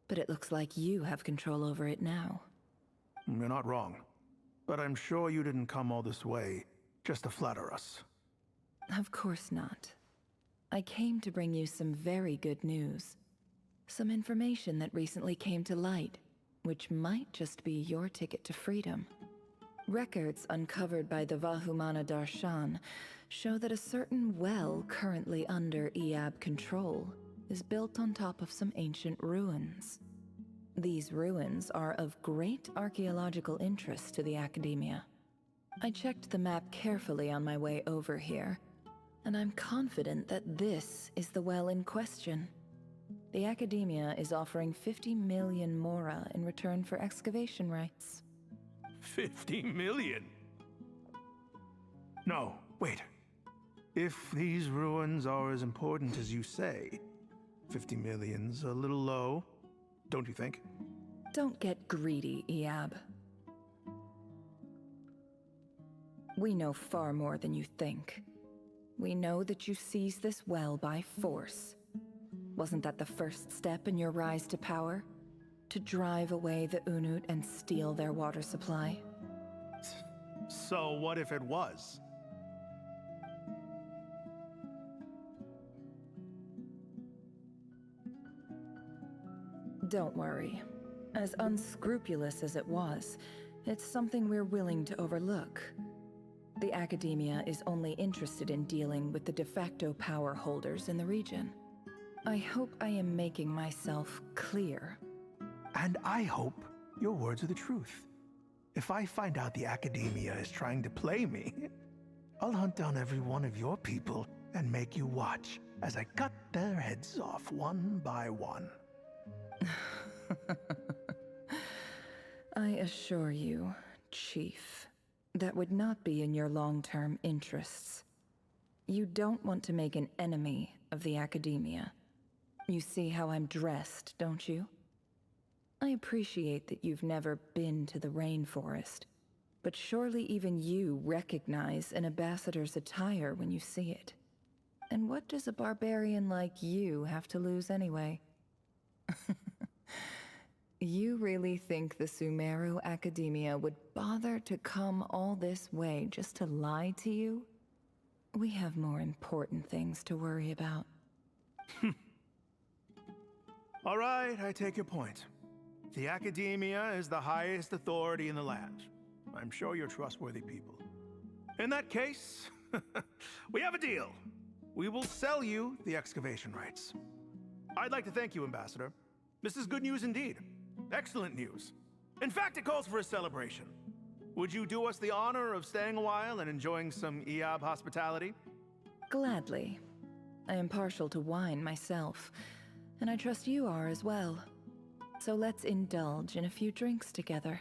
but it looks like you have control over it now. You're not wrong. But I'm sure you didn't come all this way just to flatter us. Of course not. I came to bring you some very good news. Some information that recently came to light, which might just be your ticket to freedom. Records uncovered by the Vahumana Darshan show that a certain well currently under Eab control is built on top of some ancient ruins. These ruins are of great archaeological interest to the Academia. I checked the map carefully on my way over here, and I'm confident that this is the well in question. the Academia is offering 50 million mora in return for excavation rights. 50 million? No, wait. If these ruins are as important as you say, 50 million's a little low, don't you think? Don't get greedy, Iab. We know far more than you think. We know that you seized this well by force. Wasn't that the first step in your rise to power? To drive away the Unut and steal their water supply? So what if it was? Don't worry. As unscrupulous as it was, it's something we're willing to overlook. The Academia is only interested in dealing with the de facto power holders in the region. I hope I am making myself clear. And I hope your words are the truth. If I find out the Academia is trying to play me, I'll hunt down every one of your people and make you watch as I cut their heads off one by one. I assure you, Chief, that would not be in your long-term interests. You don't want to make an enemy of the Academia. You see how I'm dressed, don't you? I appreciate that you've never been to the rainforest, but surely even you recognize an ambassador's attire when you see it. And what does a barbarian like you have to lose anyway? You really think the Sumeru Academia would bother to come all this way just to lie to you? We have more important things to worry about. All right, I take your point. The Academia is the highest authority in the land. I'm sure you're trustworthy people. In that case, we have a deal. We will sell you the excavation rights. I'd like to thank you, Ambassador. This is good news indeed. Excellent news. In fact, it calls for a celebration. Would you do us the honor of staying a while and enjoying some Iab hospitality? Gladly. I am partial to wine myself, and I trust you are as well. So let's indulge in a few drinks together,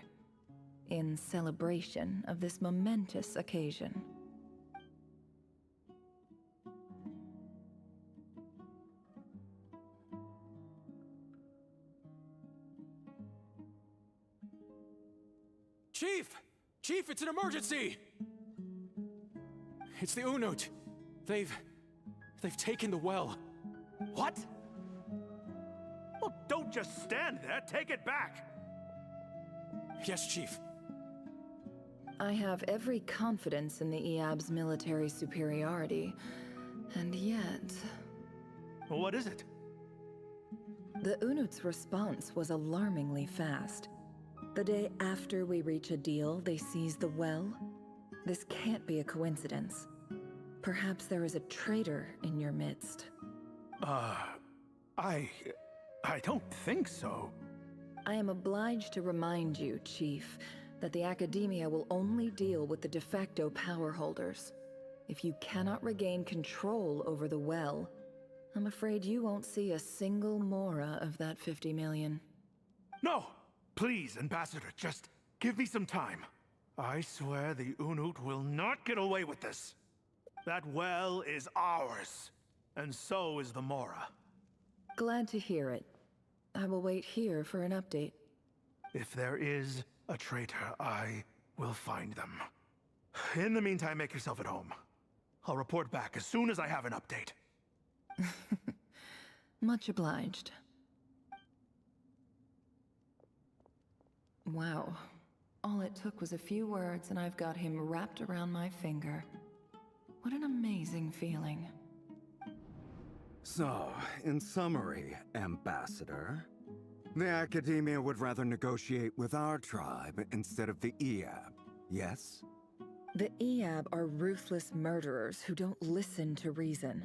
in celebration of this momentous occasion. Chief! Chief, it's an emergency! It's the Unut. They've taken the well. What? Well, don't just stand there. Take it back. Yes, Chief. I have every confidence in the Iab's military superiority, and yet... What is it? The Unut's response was alarmingly fast. The day after we reach a deal, they seize the well. This can't be a coincidence. Perhaps there is a traitor in your midst. I don't think so. I am obliged to remind you, Chief, that the Academia will only deal with the de facto power holders. If you cannot regain control over the well, I'm afraid you won't see a single mora of that 50 million. No! Please, Ambassador, just give me some time. I swear the Unut will not get away with this. That well is ours, and so is the mora. Glad to hear it. I will wait here for an update. If there is a traitor, I will find them. In the meantime, make yourself at home. I'll report back as soon as I have an update. Much obliged. Wow. All it took was a few words and I've got him wrapped around my finger. What an amazing feeling. So, in summary, Ambassador, the Academia would rather negotiate with our tribe instead of the Iab, yes? The Iab are ruthless murderers who don't listen to reason.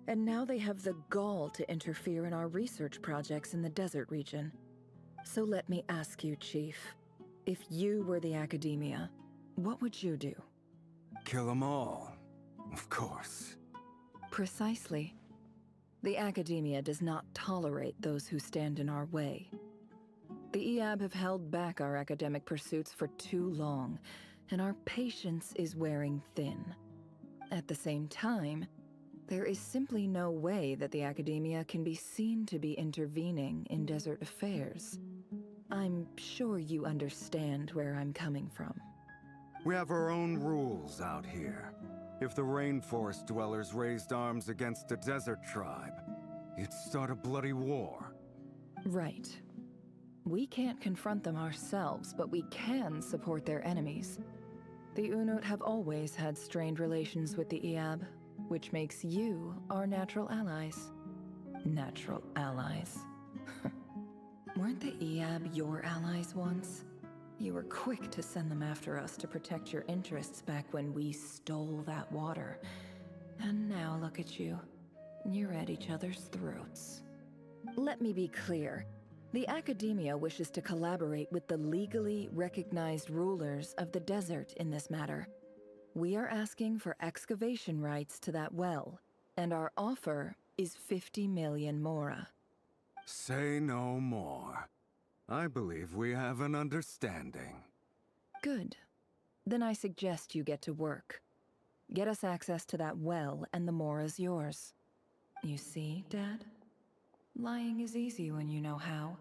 And now they have the gall to interfere in our research projects in the desert region. So let me ask you, Chief, if you were the Academia, what would you do? Kill them all, of course. Precisely. The academia does not tolerate those who stand in our way. The EAB have held back our academic pursuits for too long, and our patience is wearing thin. At the same time, there is simply no way that the academia can be seen to be intervening in desert affairs. I'm sure you understand where I'm coming from. We have our own rules out here. If the rainforest dwellers raised arms against a desert tribe, you'd start a bloody war. Right. We can't confront them ourselves, but we can support their enemies. The Unut have always had strained relations with the EAB, which makes you our natural allies. Natural allies. Weren't the EAB your allies once? You were quick to send them after us to protect your interests back when we stole that water. And now look at you. You're at each other's throats. Let me be clear. The academia wishes to collaborate with the legally recognized rulers of the desert in this matter. We are asking for excavation rights to that well, and our offer is 50 million mora. Say no more. I believe we have an understanding. Good. Then I suggest you get to work. Get us access to that well, and the mora's yours. You see, Dad? Lying is easy when you know how.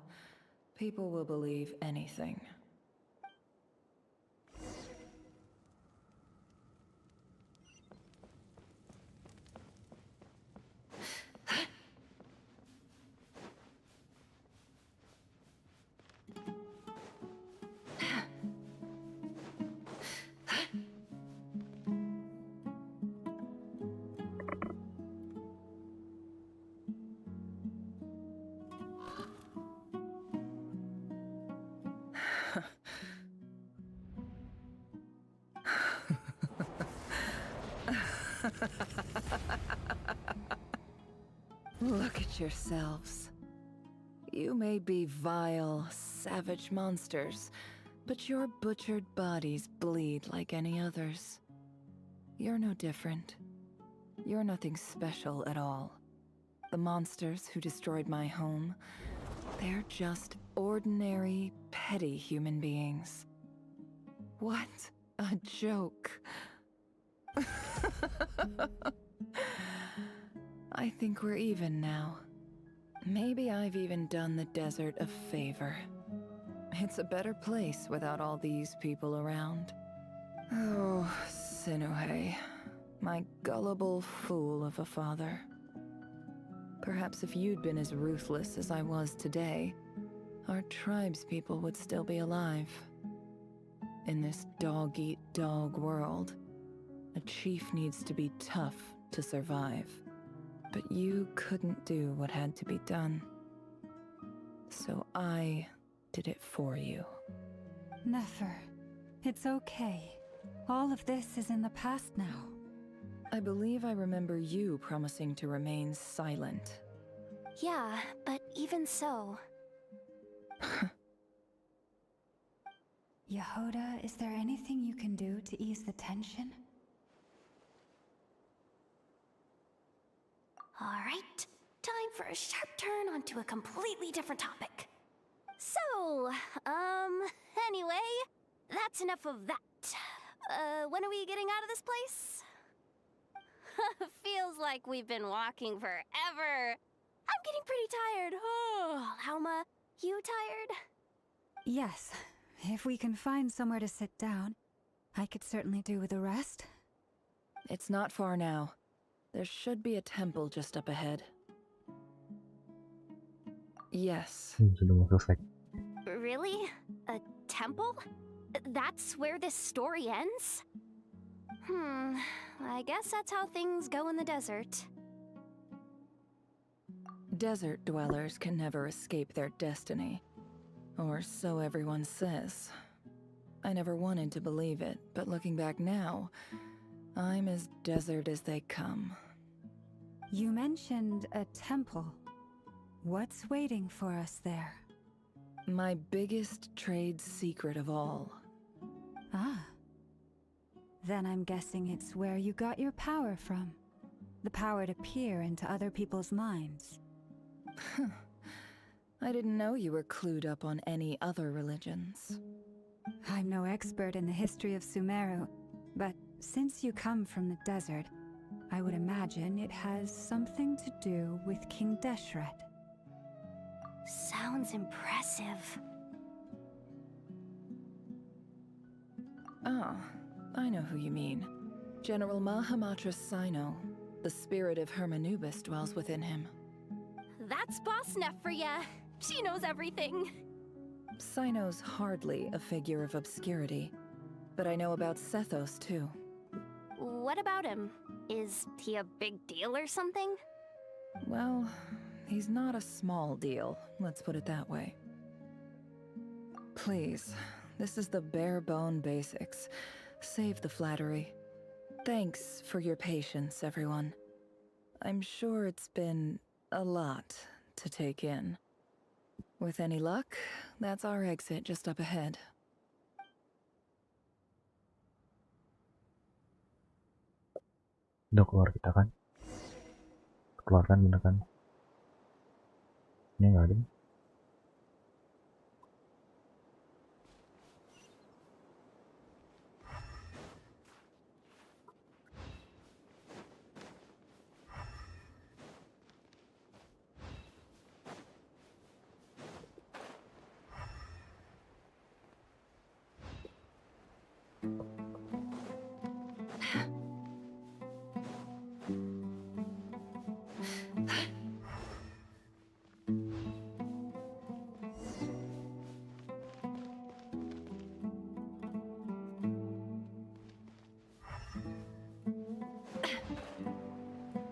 People will believe anything. Look at yourselves. You may be vile, savage monsters, but your butchered bodies bleed like any others. You're no different. You're nothing special at all. The monsters who destroyed my home, they're just ordinary, petty human beings. What a joke. I think we're even now. Maybe I've even done the desert a favor. It's a better place without all these people around. Oh, Sinuhe, my gullible fool of a father. Perhaps if you'd been as ruthless as I was today, our tribespeople would still be alive. In this dog-eat-dog world, a chief needs to be tough to survive. But you couldn't do what had to be done. So I did it for you. Nefer, it's okay. All of this is in the past now. I believe I remember you promising to remain silent. Yeah, but even so... Yehoda, is there anything you can do to ease the tension? Alright, time for a sharp turn onto a completely different topic. So, anyway, that's enough of that. When are we getting out of this place? Feels like we've been walking forever. I'm getting pretty tired. Oh, Lauma, you tired? Yes, if we can find somewhere to sit down, I could certainly do with a rest. It's not far now. There should be a temple just up ahead. Yes. Sudah mau selesai. Really? A temple? That's where this story ends? I guess that's how things go in the desert. Desert dwellers can never escape their destiny. Or so everyone says. I never wanted to believe it, but looking back now, I'm as desert as they come. You mentioned a temple. What's waiting for us there? My biggest trade secret of all. Ah. Then I'm guessing it's where you got your power from. The power to peer into other people's minds. I didn't know you were clued up on any other religions. I'm no expert in the history of Sumeru, but since you come from the desert, I would imagine it has something to do with King Deshret. Sounds impressive. Ah, I know who you mean. General Mahamatra Sino. The spirit of Hermanubis dwells within him. That's Boss Neff for ya. She knows everything. Sino's hardly a figure of obscurity, but I know about Sethos too. What about him? Is he a big deal or something? Well, he's not a small deal, let's put it that way. Please, this is the bare-bone basics. Save the flattery. Thanks for your patience, everyone. I'm sure it's been a lot to take in. With any luck, that's our exit just up ahead. Udah keluar kita kan? Keluarkan bener kan? Ini nggak ada.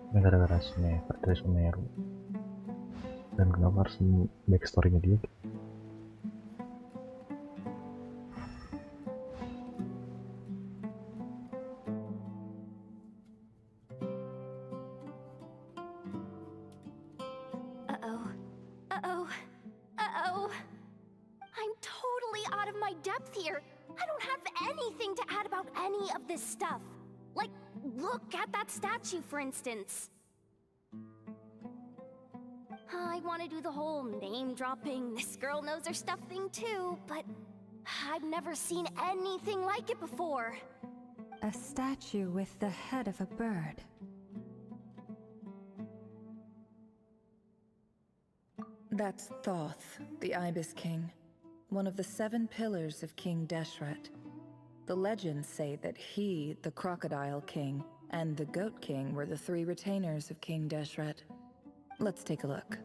Ini gara-gara Sumeru. Dan kenapa harus backstory-nya dia? Uh-oh. I'm totally out of my depth here. I don't have anything to add about any of this stuff. Like, look at that statue, for instance. I want to do the whole name-dropping, this girl knows her stuff thing too, but I've never seen anything like it before. A statue with the head of a bird. That's Thoth, the Ibis King, one of the 7 pillars of King Deshret. The legends say that he, the Crocodile King, and the Goat King were the 3 retainers of King Deshret. Let's take a look.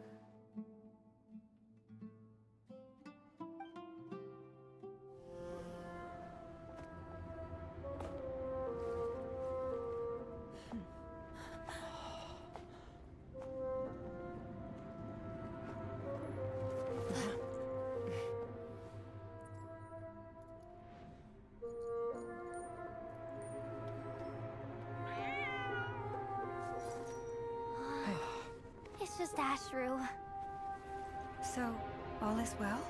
It's just Ashru. So, all is well?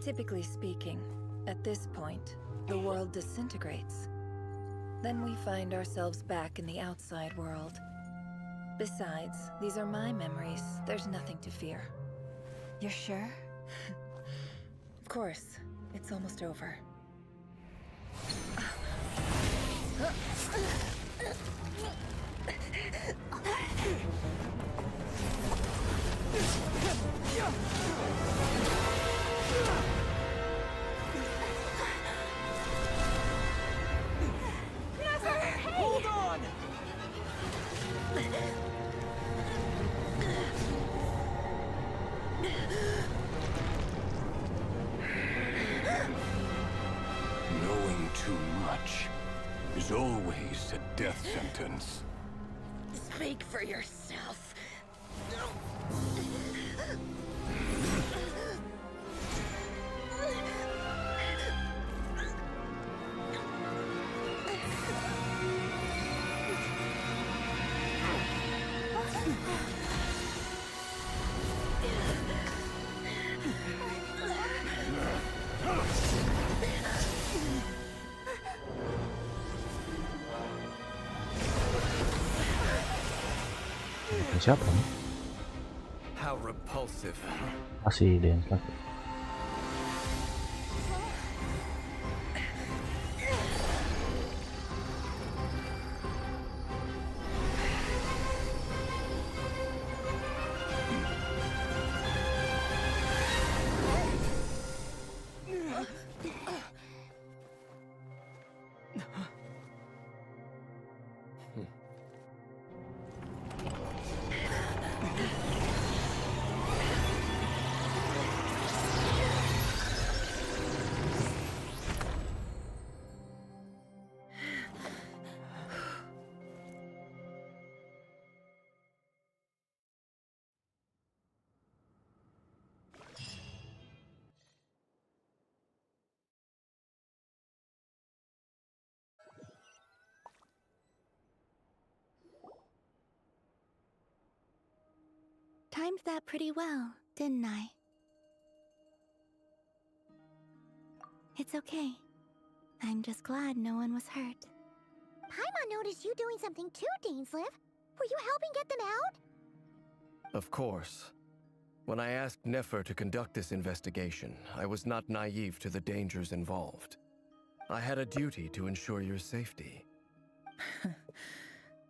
Typically speaking, at this point, the world disintegrates. Then we find ourselves back in the outside world. Besides, these are my memories. There's nothing to fear. You're sure? Of course. It's almost over. Hold on! Knowing too much is always a death sentence. Speak for yourself. siapa nih? How repulsive. Masih dance lagi. Timed that pretty well, didn't I? It's okay. I'm just glad no one was hurt. Paimon noticed you doing something too, Dainsleif. Were you helping get them out? Of course. When I asked Nefer to conduct this investigation, I was not naive to the dangers involved. I had a duty to ensure your safety.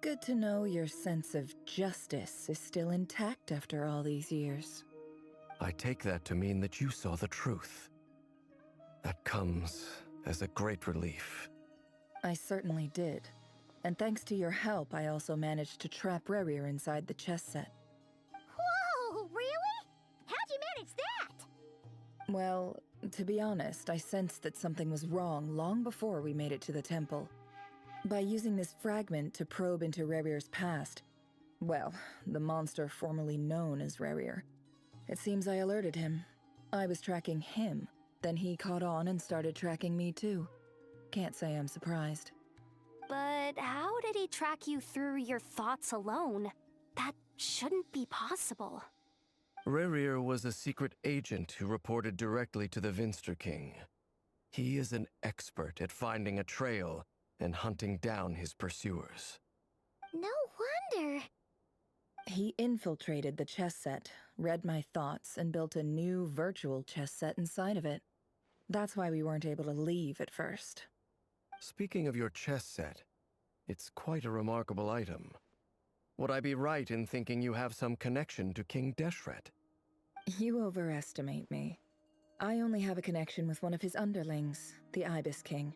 Good to know your sense of justice is still intact after all these years. I take that to mean that you saw the truth. That comes as a great relief. I certainly did. And thanks to your help, I also managed to trap Rerir inside the chess set. Whoa, really? How'd you manage that? Well, to be honest, I sensed that something was wrong long before we made it to the temple. By using this fragment to probe into Rerir's past, well, the monster formerly known as Rerir, it seems I alerted him. I was tracking him, then he caught on and started tracking me too. Can't say I'm surprised. But how did he track you through your thoughts alone? That shouldn't be possible. Rerir was a secret agent who reported directly to the Vinster King. He is an expert at finding a trail and hunting down his pursuers. No wonder. He infiltrated the chess set, read my thoughts, and built a new virtual chess set inside of it. That's why we weren't able to leave at first. Speaking of your chess set, it's quite a remarkable item. Would I be right in thinking you have some connection to King Deshret? You overestimate me. I only have a connection with one of his underlings, the Ibis King.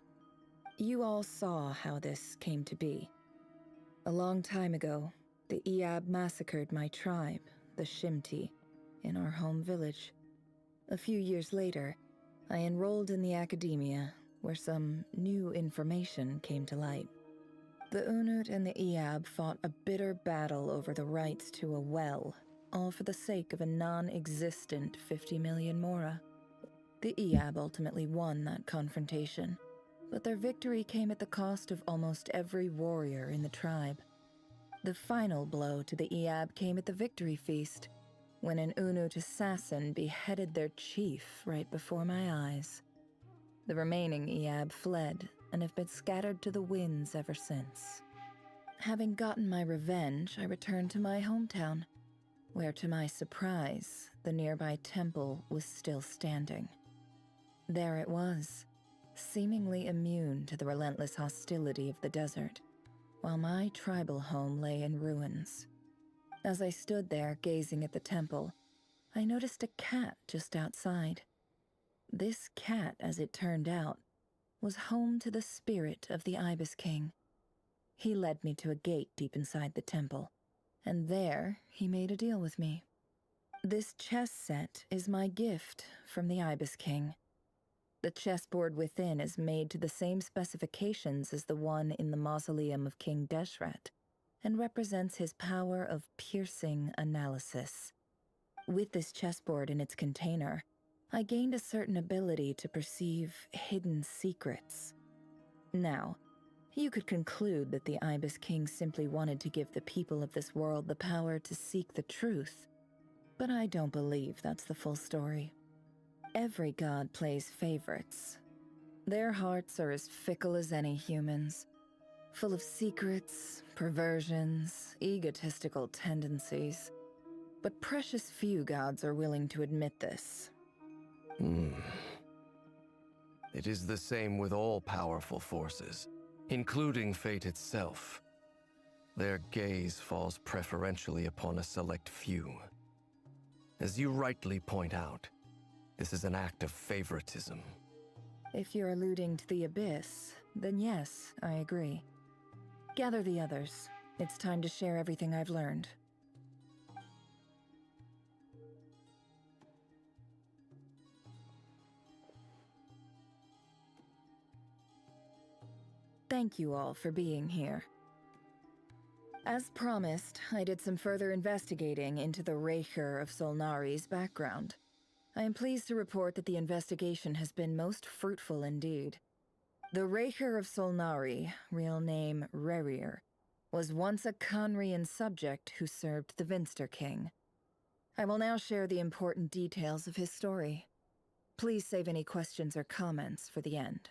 You all saw how this came to be. A long time ago, the Eab massacred my tribe, the Shimti, in our home village. A few years later, I enrolled in the academia, where some new information came to light. The Unut and the Eab fought a bitter battle over the rights to a well, all for the sake of a non-existent 50 million Mora. The Eab ultimately won that confrontation, but their victory came at the cost of almost every warrior in the tribe. The final blow to the Eab came at the victory feast, when an Unut assassin beheaded their chief right before my eyes. The remaining Eab fled and have been scattered to the winds ever since. Having gotten my revenge, I returned to my hometown, where to my surprise, the nearby temple was still standing. There it was, seemingly immune to the relentless hostility of the desert, while my tribal home lay in ruins. As I stood there gazing at the temple, I noticed a cat just outside. This cat, as it turned out, was home to the spirit of the Ibis King. He led me to a gate deep inside the temple, and there he made a deal with me. This chess set is my gift from the Ibis King. The chessboard within is made to the same specifications as the one in the mausoleum of King Deshret, and represents his power of piercing analysis. With this chessboard in its container, I gained a certain ability to perceive hidden secrets. Now, you could conclude that the Ibis King simply wanted to give the people of this world the power to seek the truth, but I don't believe that's the full story. Every god plays favorites. Their hearts are as fickle as any humans. full of secrets, perversions, egotistical tendencies. But precious few gods are willing to admit this. It is the same with all powerful forces, including fate itself. Their gaze falls preferentially upon a select few. As you rightly point out, this is an act of favoritism. If you're alluding to the Abyss, then yes, I agree. Gather the others. It's time to share everything I've learned. Thank you all for being here. As promised, I did some further investigating into the Reicher of Solnari's background. I am pleased to report that the investigation has been most fruitful indeed. The Reicher of Solnari, real name Rerir, was once a Conrian subject who served the Vinster King. I will now share the important details of his story. Please save any questions or comments for the end.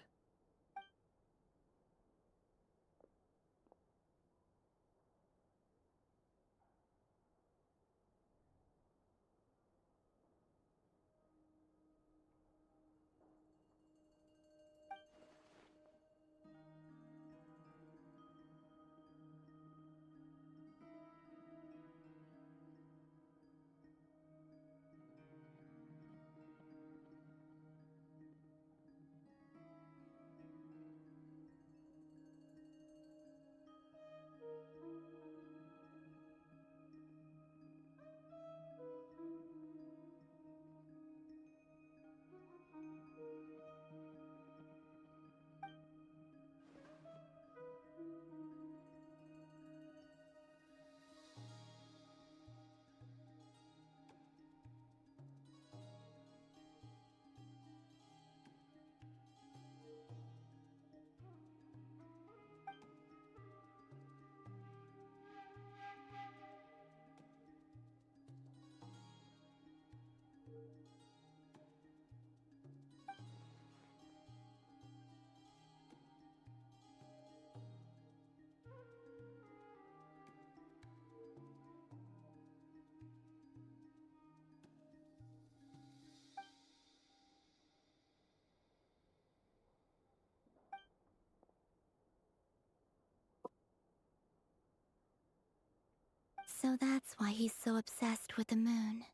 So that's why he's so obsessed with the moon.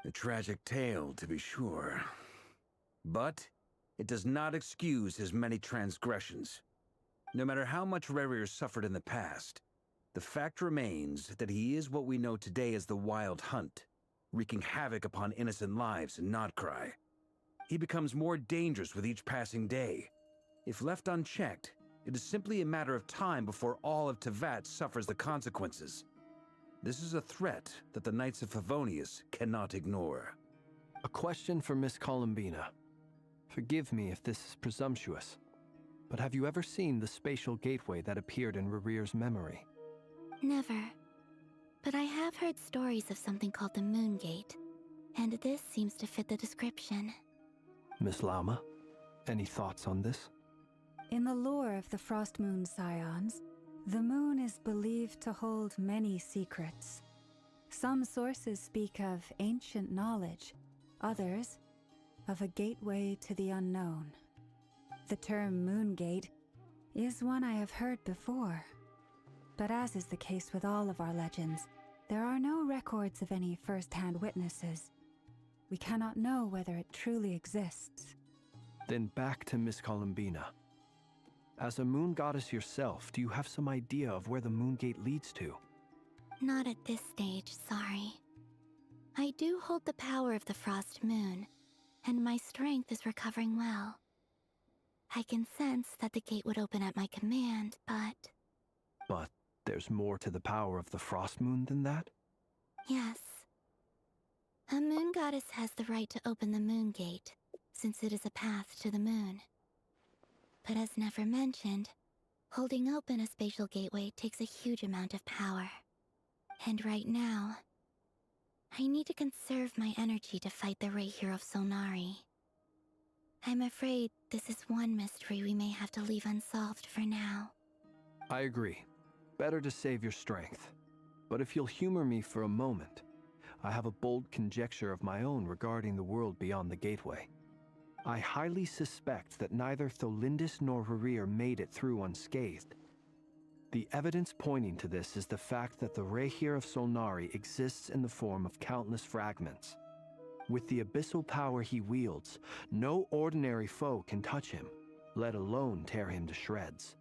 A tragic tale, to be sure. But it does not excuse his many transgressions. No matter how much Rerir suffered in the past, the fact remains that he is what we know today as the Wild Hunt, wreaking havoc upon innocent lives in Nodcry. He becomes more dangerous with each passing day. If left unchecked, it is simply a matter of time before all of Tevat suffers the consequences. This is a threat that the Knights of Favonius cannot ignore. A question for Miss Columbina. Forgive me if this is presumptuous, but have you ever seen the spatial gateway that appeared in Rerir's memory? Never. But I have heard stories of something called the Moon Gate, and this seems to fit the description. Miss Lama, any thoughts on this? In the lore of the Frost Moon Scions, the moon is believed to hold many secrets. Some sources speak of ancient knowledge, others of a gateway to the unknown. The term Moon Gate is one I have heard before, but as is the case with all of our legends, there are no records of any first-hand witnesses. We cannot know whether it truly exists. Then back to Miss Columbina. As a moon goddess yourself, do you have some idea of where the Moon Gate leads to? Not at this stage, sorry. I do hold the power of the Frost Moon, and my strength is recovering well. I can sense that the gate would open at my command, but... But there's more to the power of the Frost Moon than that? Yes. A moon goddess has the right to open the Moon Gate, since it is a path to the moon. But as never mentioned, holding open a spatial gateway takes a huge amount of power. And right now, I need to conserve my energy to fight the Reicher of Solnari. I'm afraid this is one mystery we may have to leave unsolved for now. I agree. Better to save your strength. But if you'll humor me for a moment, I have a bold conjecture of my own regarding the world beyond the gateway. I highly suspect that neither Tholindis nor Rerir made it through unscathed. The evidence pointing to this is the fact that the Rehir of Solnari exists in the form of countless fragments. With the abyssal power he wields, no ordinary foe can touch him, let alone tear him to shreds.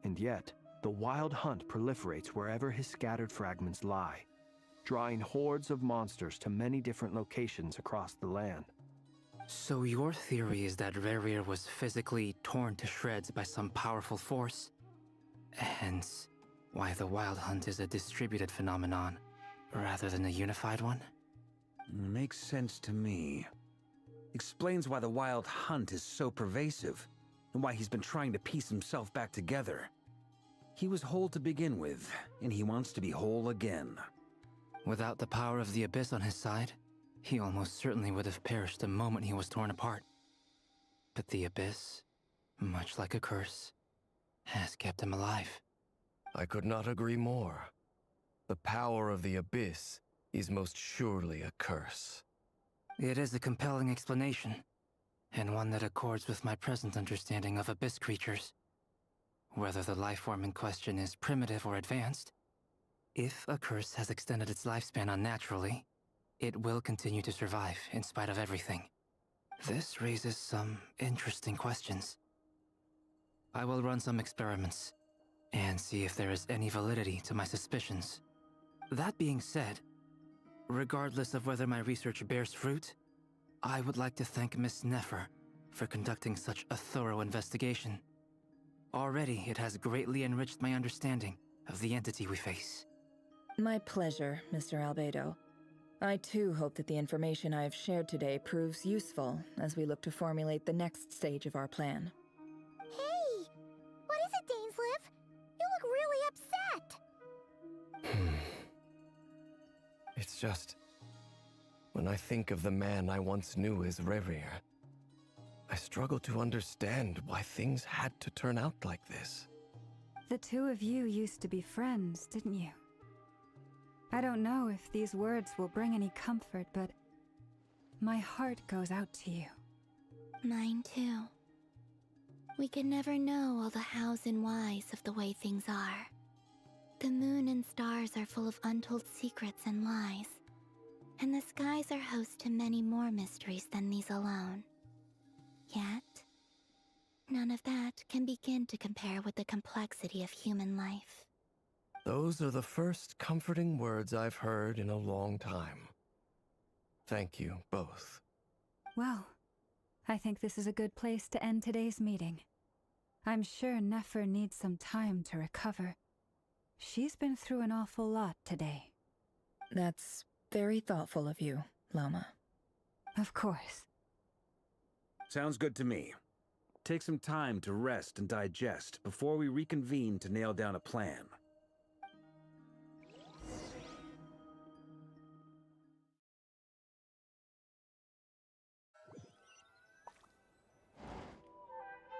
And yet, the wild hunt proliferates wherever his scattered fragments lie, drawing hordes of monsters to many different locations across the land. So your theory is that Rerir was physically torn to shreds by some powerful force? Hence, why the wild hunt is a distributed phenomenon, rather than a unified one? Makes sense to me. Explains why the wild hunt is so pervasive, and why he's been trying to piece himself back together. He was whole to begin with, and he wants to be whole again. Without the power of the Abyss on his side, he almost certainly would have perished the moment he was torn apart. But the Abyss, much like a curse, has kept him alive. I could not agree more. The power of the Abyss is most surely a curse. It is a compelling explanation, and one that accords with my present understanding of Abyss creatures. Whether the life form in question is primitive or advanced, if a curse has extended its lifespan unnaturally, it will continue to survive in spite of everything. This raises some interesting questions. I will run some experiments and see if there is any validity to my suspicions. That being said, regardless of whether my research bears fruit, I would like to thank Miss Nefer for conducting such a thorough investigation. Already, it has greatly enriched my understanding of the entity we face. My pleasure, Mr. Albedo. I too hope that the information I have shared today proves useful as we look to formulate the next stage of our plan. Hey! What is it, Dainsleif? You look really upset! It's just... when I think of the man I once knew as Rerir, I struggle to understand why things had to turn out like this. The two of you used to be friends, didn't you? I don't know if these words will bring any comfort, but my heart goes out to you. Mine too. We can never know all the hows and whys of the way things are. The moon and stars are full of untold secrets and lies, and the skies are host to many more mysteries than these alone. Yet, none of that can begin to compare with the complexity of human life. Those are the first comforting words I've heard in a long time. Thank you, both. Well, I think this is a good place to end today's meeting. I'm sure Nefer needs some time to recover. She's been through an awful lot today. That's very thoughtful of you, Lama. Of course. Sounds good to me. Take some time to rest and digest before we reconvene to nail down a plan.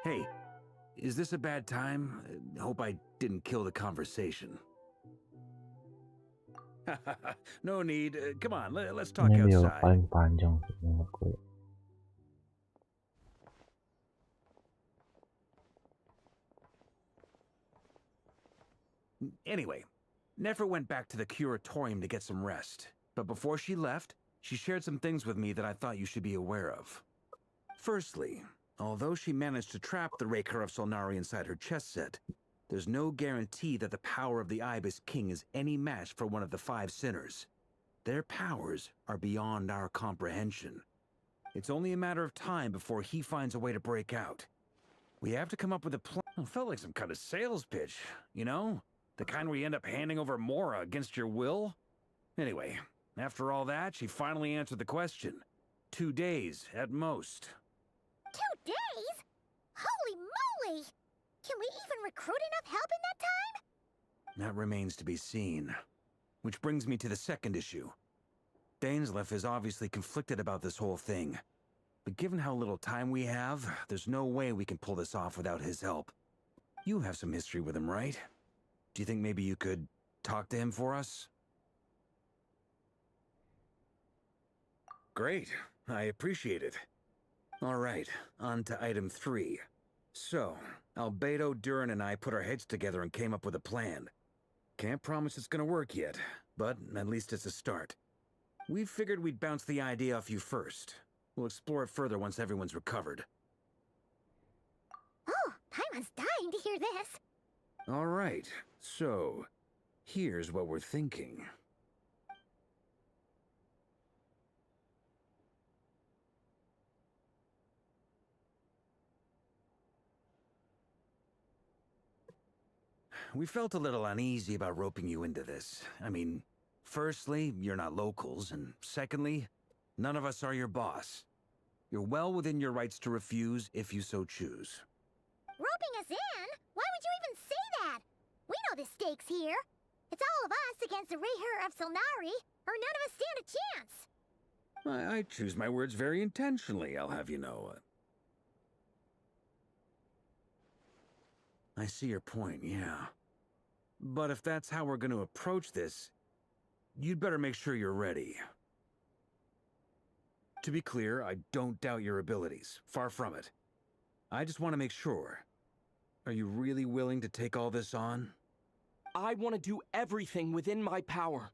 Hey, is this a bad time? Hope I didn't kill the conversation. No need. Come on, let's talk Ini dialog outside. paling panjang sih menurutku. Anyway, Nefer went back to the curatorium to get some rest. But before she left, she shared some things with me that I thought you should be aware of. Firstly, although she managed to trap the Raker of Solnari inside her chess set, there's no guarantee that the power of the Ibis King is any match for one of the 5 sinners. Their powers are beyond our comprehension. It's only a matter of time before he finds a way to break out. We have to come up with a plan. It felt like some kind of sales pitch, you know? The kind where you end up handing over Mora against your will? Anyway, after all that, she finally answered the question. 2 days, at most. 2 days? Holy moly! Can we even recruit enough help in that time? That remains to be seen. Which brings me to the second issue. Dainsleif is obviously conflicted about this whole thing. but given how little time we have, there's no way we can pull this off without his help. You have some history with him, right? Do you think maybe you could talk to him for us? Great. I appreciate it. All right, on to item 3. So, Albedo, Duran, and I put our heads together and came up with a plan. Can't promise it's gonna work yet, but at least it's a start. We figured we'd bounce the idea off you first. We'll explore it further once everyone's recovered. Oh, Paimon's dying to hear this. All right, so here's what we're thinking. We felt a little uneasy about roping you into this. I mean, firstly, you're not locals, and secondly, none of us are your boss. You're well within your rights to refuse if you so choose. Roping us in? Why would you even say that? We know the stakes here. It's all of us against the Rayher of Solnari, or none of us stand a chance. I choose my words very intentionally, I'll have you know. I see your point, yeah. But if that's how we're going to approach this, you'd better make sure you're ready. To be clear, I don't doubt your abilities. Far from it. I just want to make sure. Are you really willing to take all this on? I want to do everything within my power.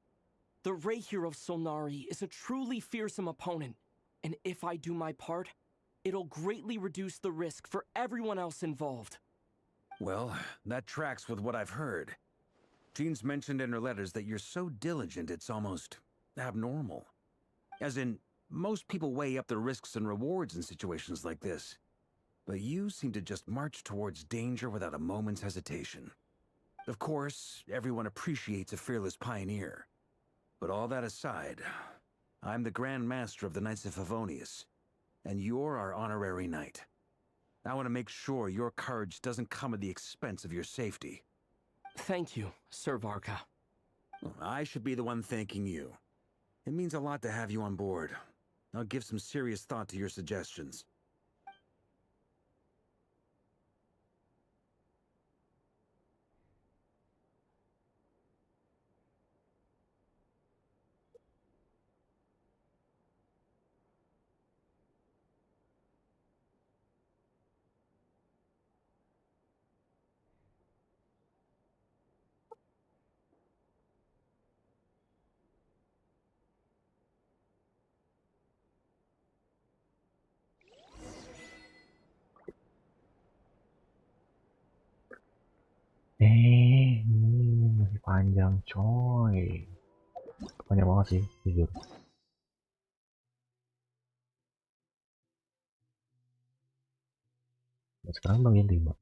The Rayher of Solnari is a truly fearsome opponent, and if I do my part, it'll greatly reduce the risk for everyone else involved. Well, that tracks with what I've heard. Jean's mentioned in her letters that you're so diligent it's almost abnormal. As in, most people weigh up the risks and rewards in situations like this. But you seem to just march towards danger without a moment's hesitation. Of course, everyone appreciates a fearless pioneer. But all that aside, I'm the Grand Master of the Knights of Favonius, and you're our honorary knight. I want to make sure your courage doesn't come at the expense of your safety. Thank you, Sir Varka. I should be the one thanking you. It means a lot to have you on board. I'll give some serious thought to your suggestions. Ini masih panjang coy. Panjang banget sih, jujur. Nah, sekarang bagian 5.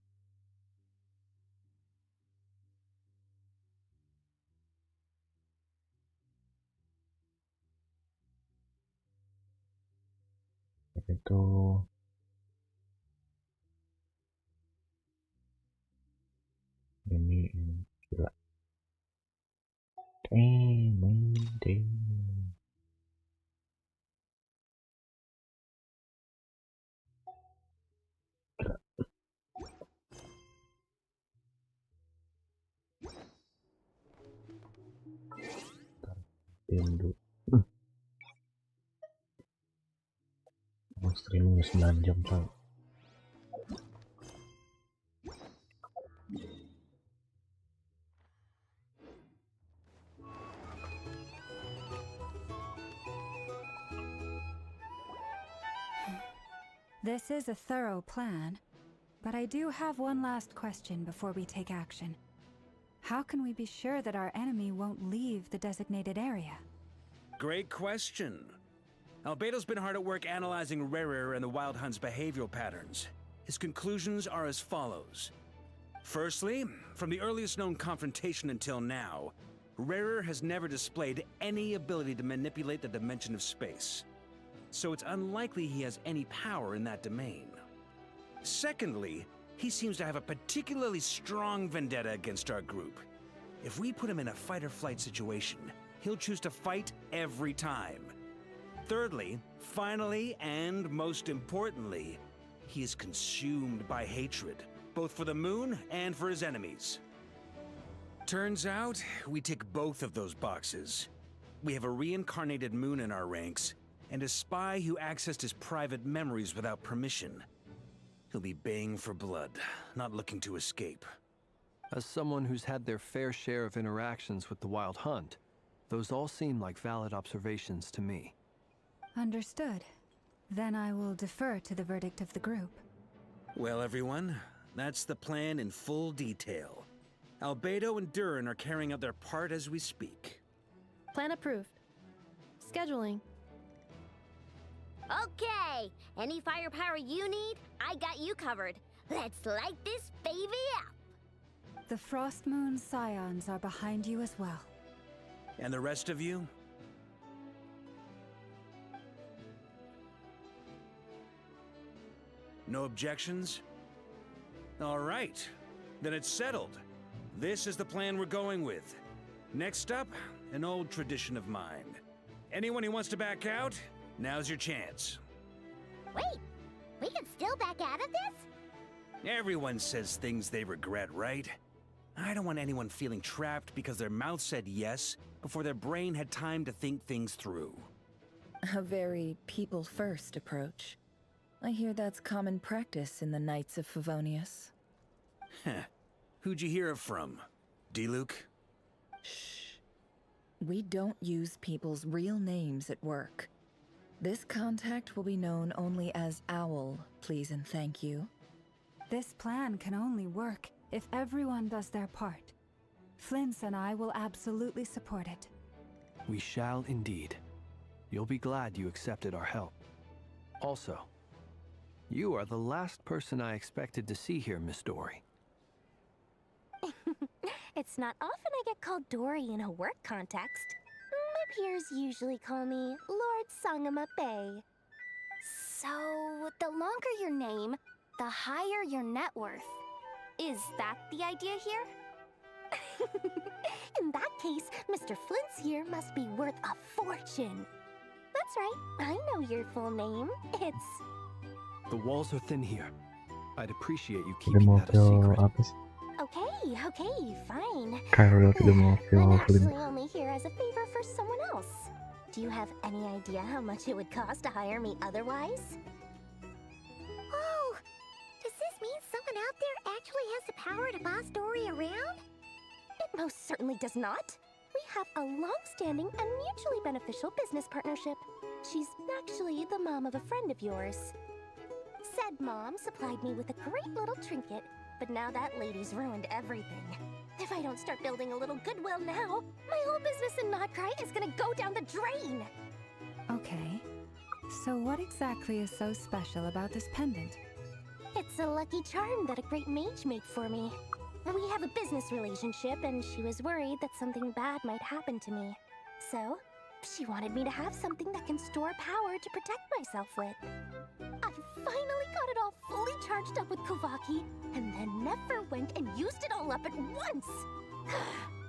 Itu ini gila. Pindu. Streaming 9 jam coy. This is a thorough plan, but I do have one last question before we take action. How can we be sure that our enemy won't leave the designated area? Great question. Albedo's been hard at work analyzing Rayher and the Wild Hunt's behavioral patterns. His conclusions are as follows. Firstly, from the earliest known confrontation until now, Rayher has never displayed any ability to manipulate the dimension of space. So it's unlikely he has any power in that domain. Secondly, he seems to have a particularly strong vendetta against our group. If we put him in a fight-or-flight situation, he'll choose to fight every time. Thirdly, finally, and most importantly, he is consumed by hatred, both for the moon and for his enemies. Turns out, we tick both of those boxes. We have a reincarnated moon in our ranks, and a spy who accessed his private memories without permission. He'll be baying for blood, not looking to escape. As someone who's had their fair share of interactions with the Wild Hunt, those all seem like valid observations to me. Understood. Then I will defer to the verdict of the group. Well, everyone, that's the plan in full detail. Albedo and Durin are carrying out their part as we speak. Plan approved. Scheduling. Okay, any firepower you need, I got you covered. Let's light this baby up. The Frost Moon Scions are behind you as well. And the rest of you? No objections? All right, then it's settled. This is the plan we're going with. Next up, an old tradition of mine. Anyone who wants to back out, now's your chance. Wait, we can still back out of this? Everyone says things they regret, right? I don't want anyone feeling trapped because their mouth said yes before their brain had time to think things through. A very people-first approach. I hear that's common practice in the Knights of Favonius. Heh. Who'd you hear it from? D-Luke? Shh. We don't use people's real names at work. This contact will be known only as Owl, please and thank you. This plan can only work if everyone does their part. Flint's and I will absolutely support it. We shall indeed. You'll be glad you accepted our help. Also, you are the last person I expected to see here, Miss Dory. It's not often I get called Dory in a work context. My peers usually call me Lord Sangamape. So, the longer your name, the higher your net worth. Is that the idea here? In that case, Mr. Flint's here must be worth a fortune. That's right, I know your full name. It's... The walls are thin here. I'd appreciate you Tidak keeping mau that a secret. apa sih? Okay, fine. Carol tidak mau I'm Flynn. actually only here as a favor for someone else. Do you have any idea how much it would cost to hire me otherwise? Oh, does this mean someone out there actually has the power to boss Dory around? It most certainly does not. We have a long-standing and mutually beneficial business partnership. She's actually the mom of a friend of yours. Said mom supplied me with a great little trinket, but now that lady's ruined everything. If I don't start building a little goodwill now, my whole business in Notcry is gonna go down the drain! Okay. So what exactly is so special about this pendant? It's a lucky charm that a great mage made for me. We have a business relationship, and she was worried that something bad might happen to me. So, she wanted me to have something that can store power to protect myself with. I finally got it all fully charged up with Kovaki, and then never went and used it all up at once!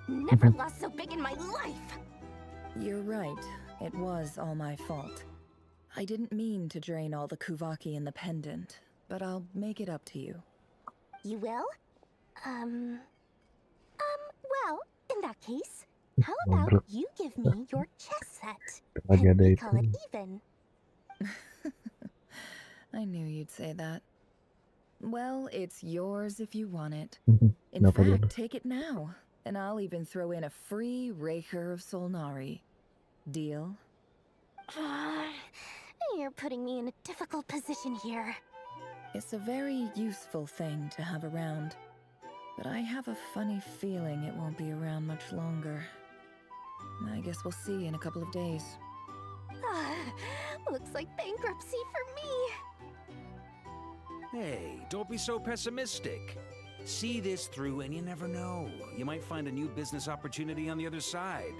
Never lost so big in my life! You're right. It was all my fault. I didn't mean to drain all the Kuvaki in the pendant, but I'll make it up to you. You will? Well, in that case, how about you give me your chess set? Lagi And ada we itu. call it even. I knew you'd say that. Well, it's yours if you want it. In No fact, problem. take it now, and I'll even throw in a free Raker of Solnari. Deal? You're putting me in a difficult position here. It's a very useful thing to have around, but I have a funny feeling it won't be around much longer. I guess we'll see in a couple of days. Looks like bankruptcy for me. Hey, don't be so pessimistic. See this through and you never know. You might find a new business opportunity on the other side.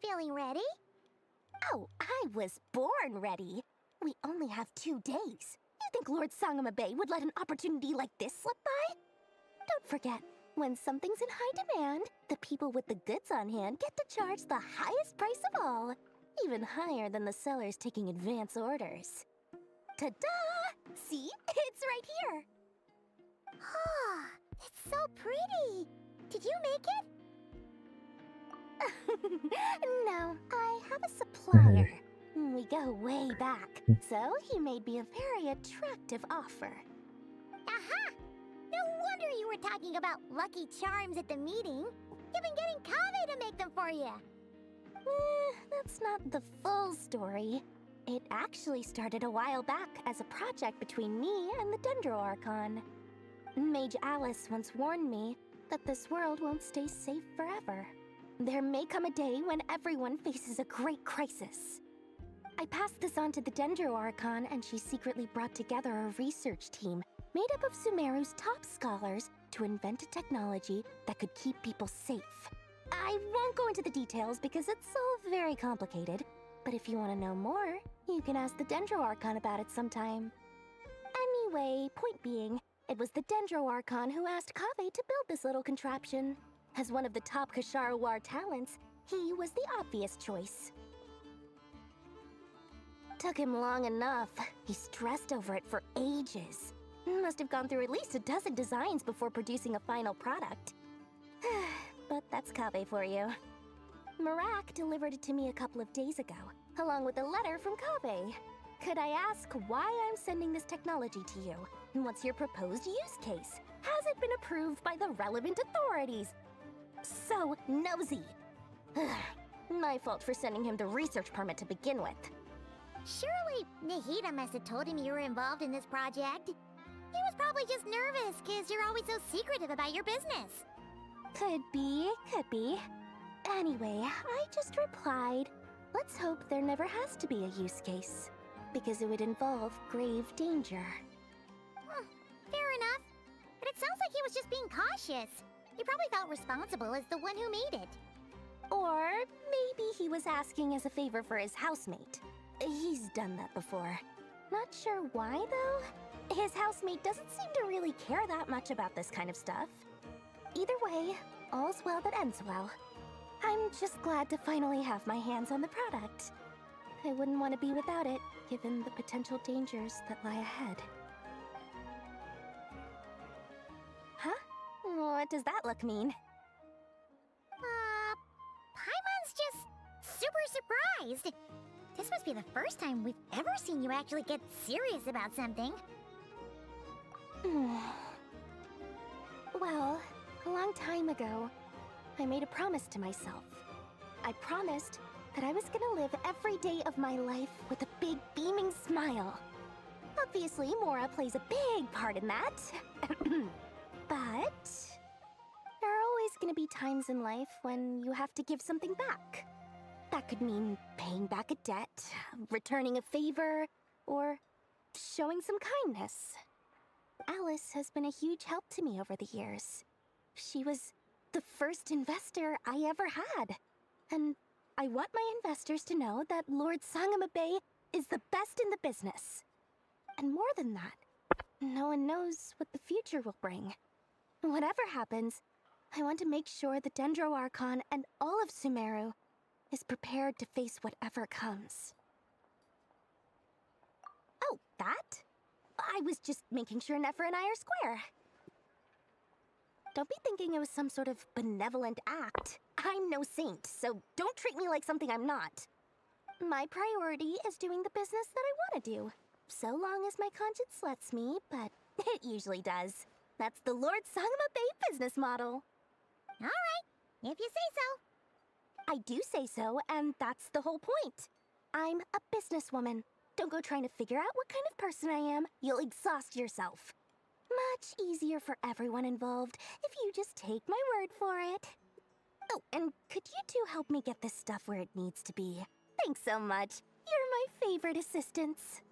feeling ready? Oh, I was born ready. We only have 2 days. You think Lord Sangamabe would let an opportunity like this slip by? Don't forget, when something's in high demand, the people with the goods on hand get to charge the highest price of all, even higher than the sellers taking advance orders. Ta-da! See? It's right here. Oh, it's so pretty. Did you make it? No, I have a supplier. We go way back, so he made me a very attractive offer. Aha! No wonder you were talking about Lucky Charms at the meeting. You've been getting Kaveh to make them for you. That's not the full story. It actually started a while back as a project between me and the Dendro Archon. Mage Alice once warned me that this world won't stay safe forever. There may come a day when everyone faces a great crisis. I passed this on to the Dendro Archon, and she secretly brought together a research team made up of Sumeru's top scholars to invent a technology that could keep people safe. I won't go into the details because it's all very complicated, but if you want to know more, you can ask the Dendro Archon about it sometime. Anyway, point being, it was the Dendro Archon who asked Kaveh to build this little contraption. As one of the top Kashara War talents, he was the obvious choice. Took him long enough. He stressed over it for ages. Must have gone through at least a dozen designs before producing a final product. But that's Kaveh for you. Marak delivered it to me a couple of days ago, along with a letter from Kaveh. Could I ask why I'm sending this technology to you? And what's your proposed use case? Has it been approved by the relevant authorities? So nosy. My fault for sending him the research permit to begin with. Surely Nahida must have told him you were involved in this project. He was probably just nervous because you're always so secretive about your business. Could be, could be. Anyway, I just replied, let's hope there never has to be a use case, because it would involve grave danger. Fair enough. But it sounds like he was just being cautious. He probably felt responsible as the one who made it. Or maybe he was asking as a favor for his housemate. He's done that before. Not sure why, though. His housemate doesn't seem to really care that much about this kind of stuff. Either way, all's well that ends well. I'm just glad to finally have my hands on the product. I wouldn't want to be without it, given the potential dangers that lie ahead. Huh? What does that look mean? Paimon's just super surprised. This must be the first time we've ever seen you actually get serious about something. Well, a long time ago, I made a promise to myself. I promised that I was gonna live every day of my life with a big beaming smile. Obviously, Mora plays a big part in that. But there are always gonna be times in life when you have to give something back. That could mean paying back a debt, returning a favor, or showing some kindness. Alice has been a huge help to me over the years. She was the first investor I ever had. And I want my investors to know that Lord Sangamabe is the best in the business. And more than that, no one knows what the future will bring. Whatever happens, I want to make sure the Dendro Archon and all of Sumeru is prepared to face whatever comes. Oh, that? I was just making sure Nefer and I are square. Don't be thinking it was some sort of benevolent act. I'm no saint, so don't treat me like something I'm not. My priority is doing the business that I want to do, so long as my conscience lets me, but it usually does. That's the Lord Sangamabe business model. All right, if you say so. I do say so, and that's the whole point. I'm a businesswoman. Don't go trying to figure out what kind of person I am. You'll exhaust yourself. Much easier for everyone involved if you just take my word for it. Oh, and could you two help me get this stuff where it needs to be? Thanks so much. You're my favorite assistants.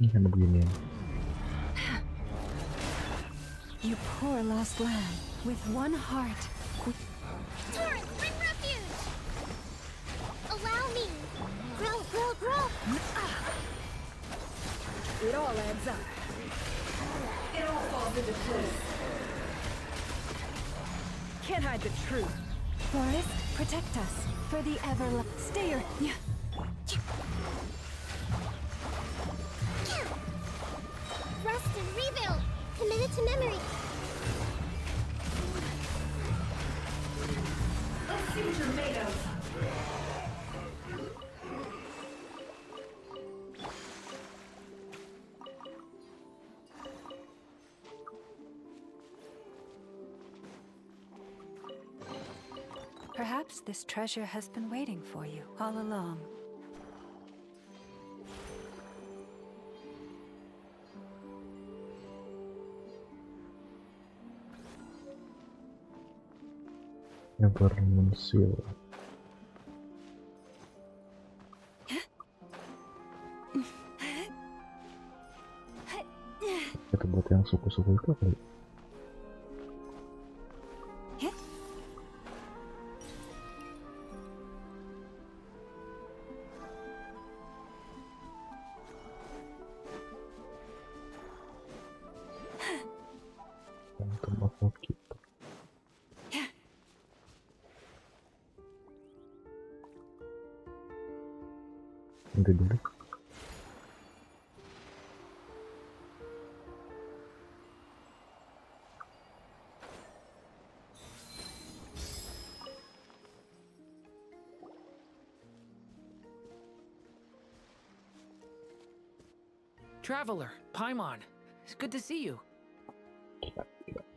Ini ada beginian. You poor lost lamb, with one heart. Torrent, bring refuge! Allow me! Grow, grow, grow! It all adds up. It all falls into place. Can't hide the truth. Forest, protect us. For the Stayer. Yeah. Rest and rebuild! Committed to memory! Let's see what you're made of. Perhaps this treasure has been waiting for you all along. Never Seal. Itu buat yang suku-suku itu kali. Nanti dulu. Traveler, Paimon, it's good to see you.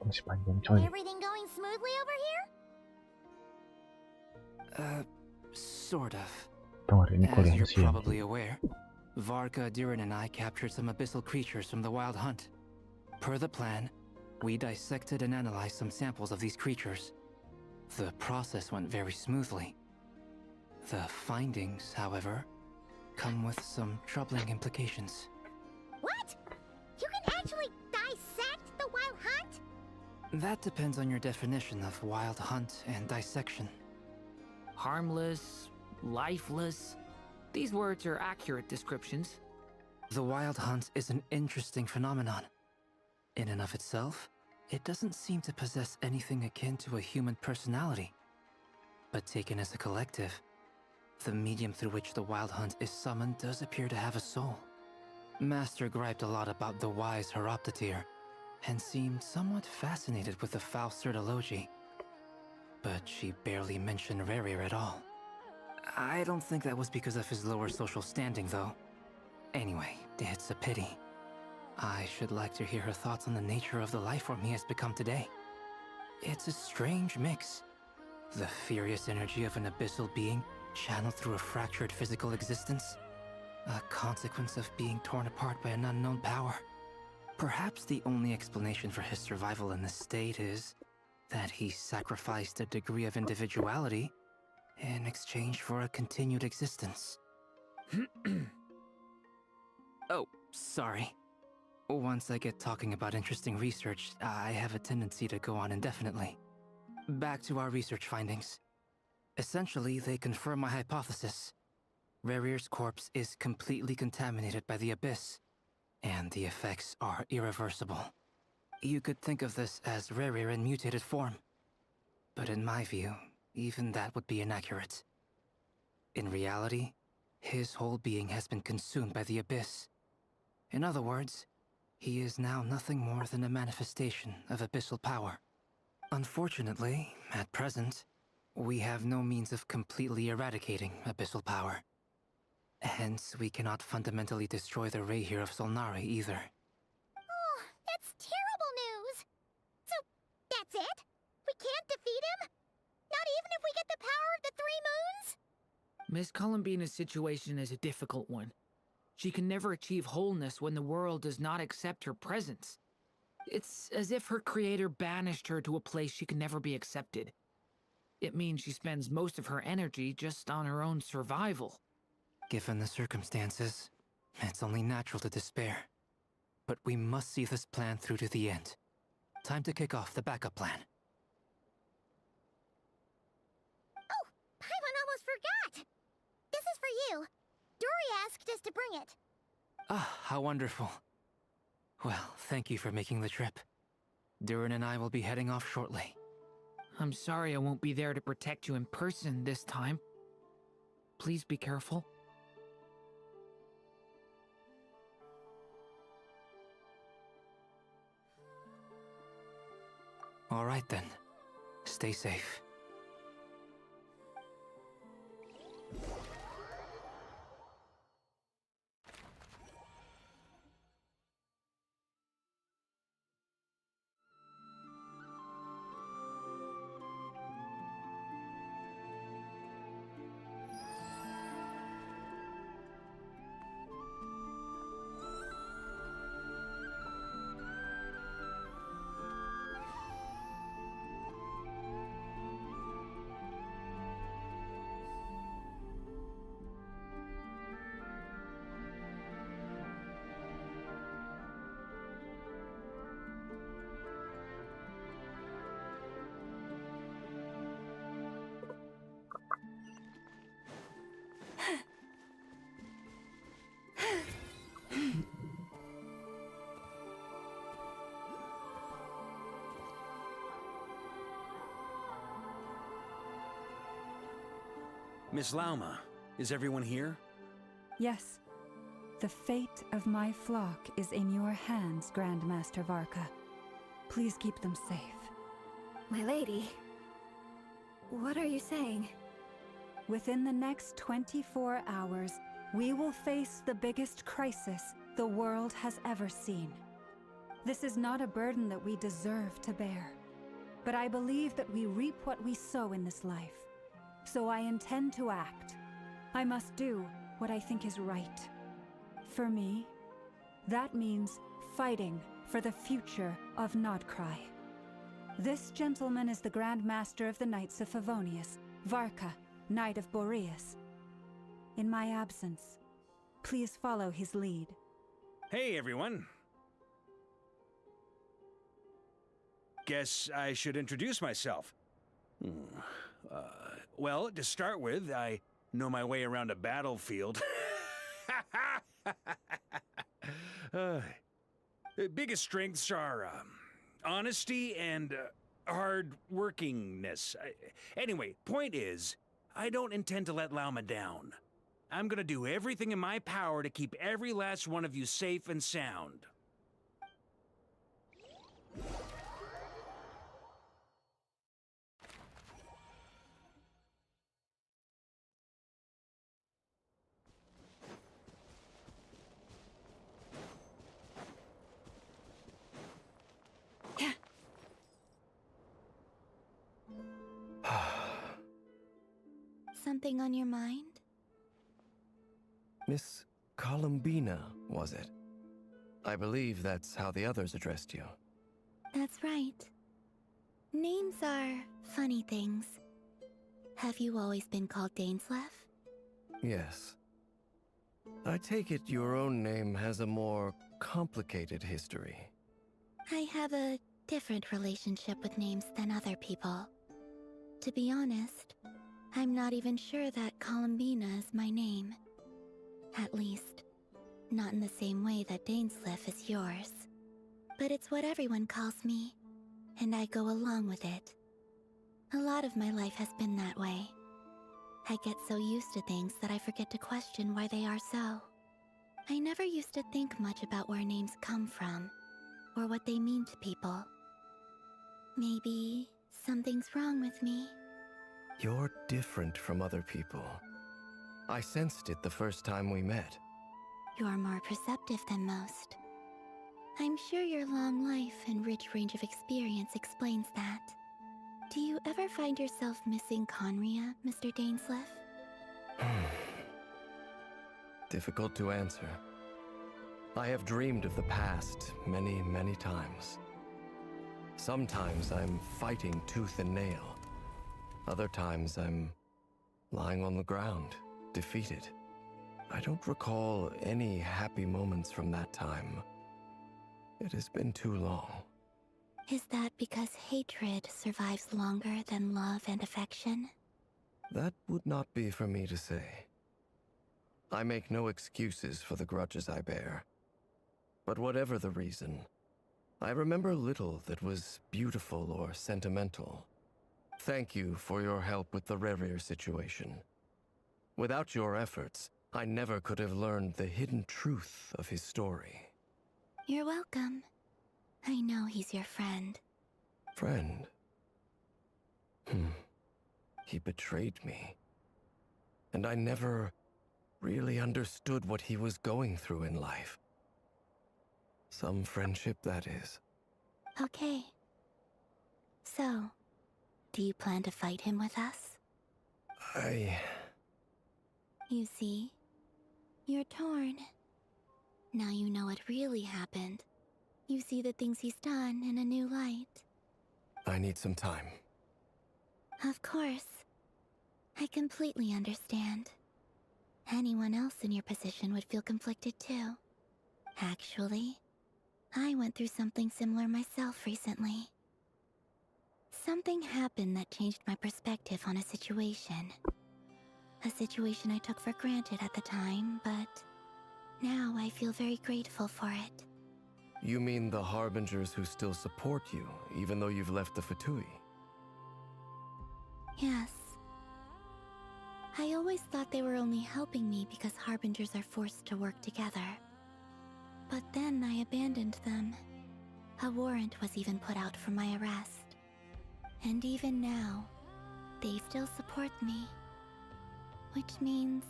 Masih panjang coy. Everything going smoothly over here? Sort of. Ini As you're probably aware, Varka, Durin, and I captured some abyssal creatures from the Wild Hunt. Per the plan, we dissected and analyzed some samples of these creatures. The process went very smoothly. The findings, however, come with some troubling implications. What? You can actually dissect the Wild Hunt? That depends on your definition of Wild Hunt and dissection. Harmless, lifeless. These words are accurate descriptions. The Wild Hunt is an interesting phenomenon. In and of itself, it doesn't seem to possess anything akin to a human personality. But taken as a collective, the medium through which the Wild Hunt is summoned does appear to have a soul. Master griped a lot about the wise Horoptotire, and seemed somewhat fascinated with the foul Certology. But she barely mentioned Rerir at all. I don't think that was because of his lower social standing, though. Anyway, it's a pity. I should like to hear her thoughts on the nature of the lifeform he has become today. It's a strange mix. The furious energy of an abyssal being channeled through a fractured physical existence. A consequence of being torn apart by an unknown power. Perhaps the only explanation for his survival in this state is that he sacrificed a degree of individuality in exchange for a continued existence. Oh, sorry. Once I get talking about interesting research, I have a tendency to go on indefinitely. Back to our research findings. Essentially, they confirm my hypothesis. Rerir's corpse is completely contaminated by the Abyss, and the effects are irreversible. You could think of this as Rerir in mutated form. But in my view, even that would be inaccurate. In reality, his whole being has been consumed by the Abyss. In other words, he is now nothing more than a manifestation of abyssal power. Unfortunately, at present, we have no means of completely eradicating abyssal power. Hence, we cannot fundamentally destroy the Reihir of Solnari either. Oh, that's terrible news! So, that's it? We can't defeat him? Not even if we get the power of the Three Moons? Miss Columbina's situation is a difficult one. She can never achieve wholeness when the world does not accept her presence. It's as if her creator banished her to a place she can never be accepted. It means she spends most of her energy just on her own survival. Given the circumstances, It's only natural to despair. But we must see this plan through to the end. Time to kick off the backup plan. Oh, Paimon almost forgot! This is for you. Dory asked us to bring it. Ah, how wonderful. Well, thank you for making the trip. Durin and I will be heading off shortly. I'm sorry I won't be there to protect you in person this time. Please be careful. All right then. Stay safe. Miss Lauma, is everyone here? Yes. The fate of my flock is in your hands, Grandmaster Varka. Please keep them safe. My lady, what are you saying? Within the next 24 hours, we will face the biggest crisis the world has ever seen. This is not a burden that we deserve to bear, but I believe that we reap what we sow in this life. So I intend to act. I must do what I think is right. For me, that means fighting for the future of Nodcry. This gentleman is the Grand Master of the Knights of Favonius, Varka, Knight of Boreas. In my absence, please follow his lead. Hey, everyone. Guess I should introduce myself. Well, to start with, I know my way around a battlefield. Biggest strengths are honesty and hard-workingness. Anyway, point is, I don't intend to let Lauma down. I'm gonna do everything in my power to keep every last one of you safe and sound. Something on your mind? Miss Columbina, was it? I believe that's how the others addressed you. That's right. Names are funny things. Have you always been called Dainsleff? Yes. I take it your own name has a more complicated history. I have a different relationship with names than other people. To be honest, I'm not even sure that Columbina is my name. At least, not in the same way that Dainsleff is yours. But it's what everyone calls me, and I go along with it. A lot of my life has been that way. I get so used to things that I forget to question why they are so. I never used to think much about where names come from, or what they mean to people. Maybe something's wrong with me. You're different from other people. I sensed it the first time we met. You're more perceptive than most. I'm sure your long life and rich range of experience explains that. Do you ever find yourself missing Conria, Mr. Dainsleff? Difficult to answer. I have dreamed of the past many, many times. Sometimes I'm fighting tooth and nail. Other times I'm lying on the ground, defeated. I don't recall any happy moments from that time. It has been too long. Is that because hatred survives longer than love and affection? That would not be for me to say. I make no excuses for the grudges I bear. But whatever the reason, I remember little that was beautiful or sentimental. Thank you for your help with the Rerir situation. Without your efforts, I never could have learned the hidden truth of his story. You're welcome. I know he's your friend. Friend? He betrayed me. And I never really understood what he was going through in life. Some friendship, that is. Okay. So, do you plan to fight him with us? You see, you're torn. Now you know what really happened. You see the things he's done in a new light. I need some time. Of course. I completely understand. Anyone else in your position would feel conflicted too. Actually, I went through something similar myself recently. Something happened that changed my perspective on a situation. A situation I took for granted at the time, but now I feel very grateful for it. You mean the Harbingers who still support you, even though you've left the Fatui? Yes. I always thought they were only helping me because Harbingers are forced to work together. But then I abandoned them. A warrant was even put out for my arrest. And even now, they still support me. Which means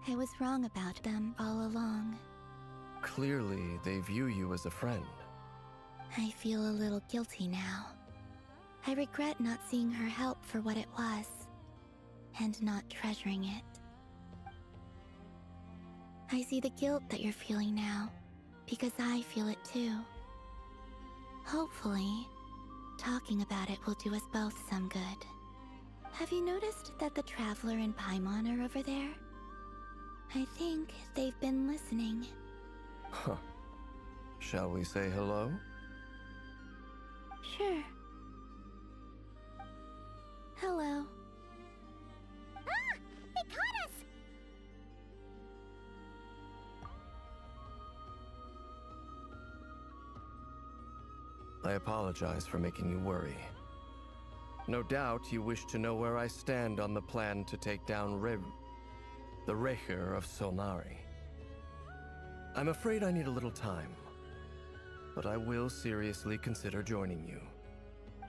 I was wrong about them all along. Clearly, they view you as a friend. I feel a little guilty now. I regret not seeing her help for what it was, and not treasuring it. I see the guilt that you're feeling now, because I feel it too. Hopefully, talking about it will do us both some good. Have you noticed that the Traveler and Paimon are over there? I think they've been listening. Huh. Shall we say hello? Sure. Hello. Ah! They caught us! I apologize for making you worry. No doubt you wish to know where I stand on the plan to take down the Rerir of Solnari. I'm afraid I need a little time, but I will seriously consider joining you.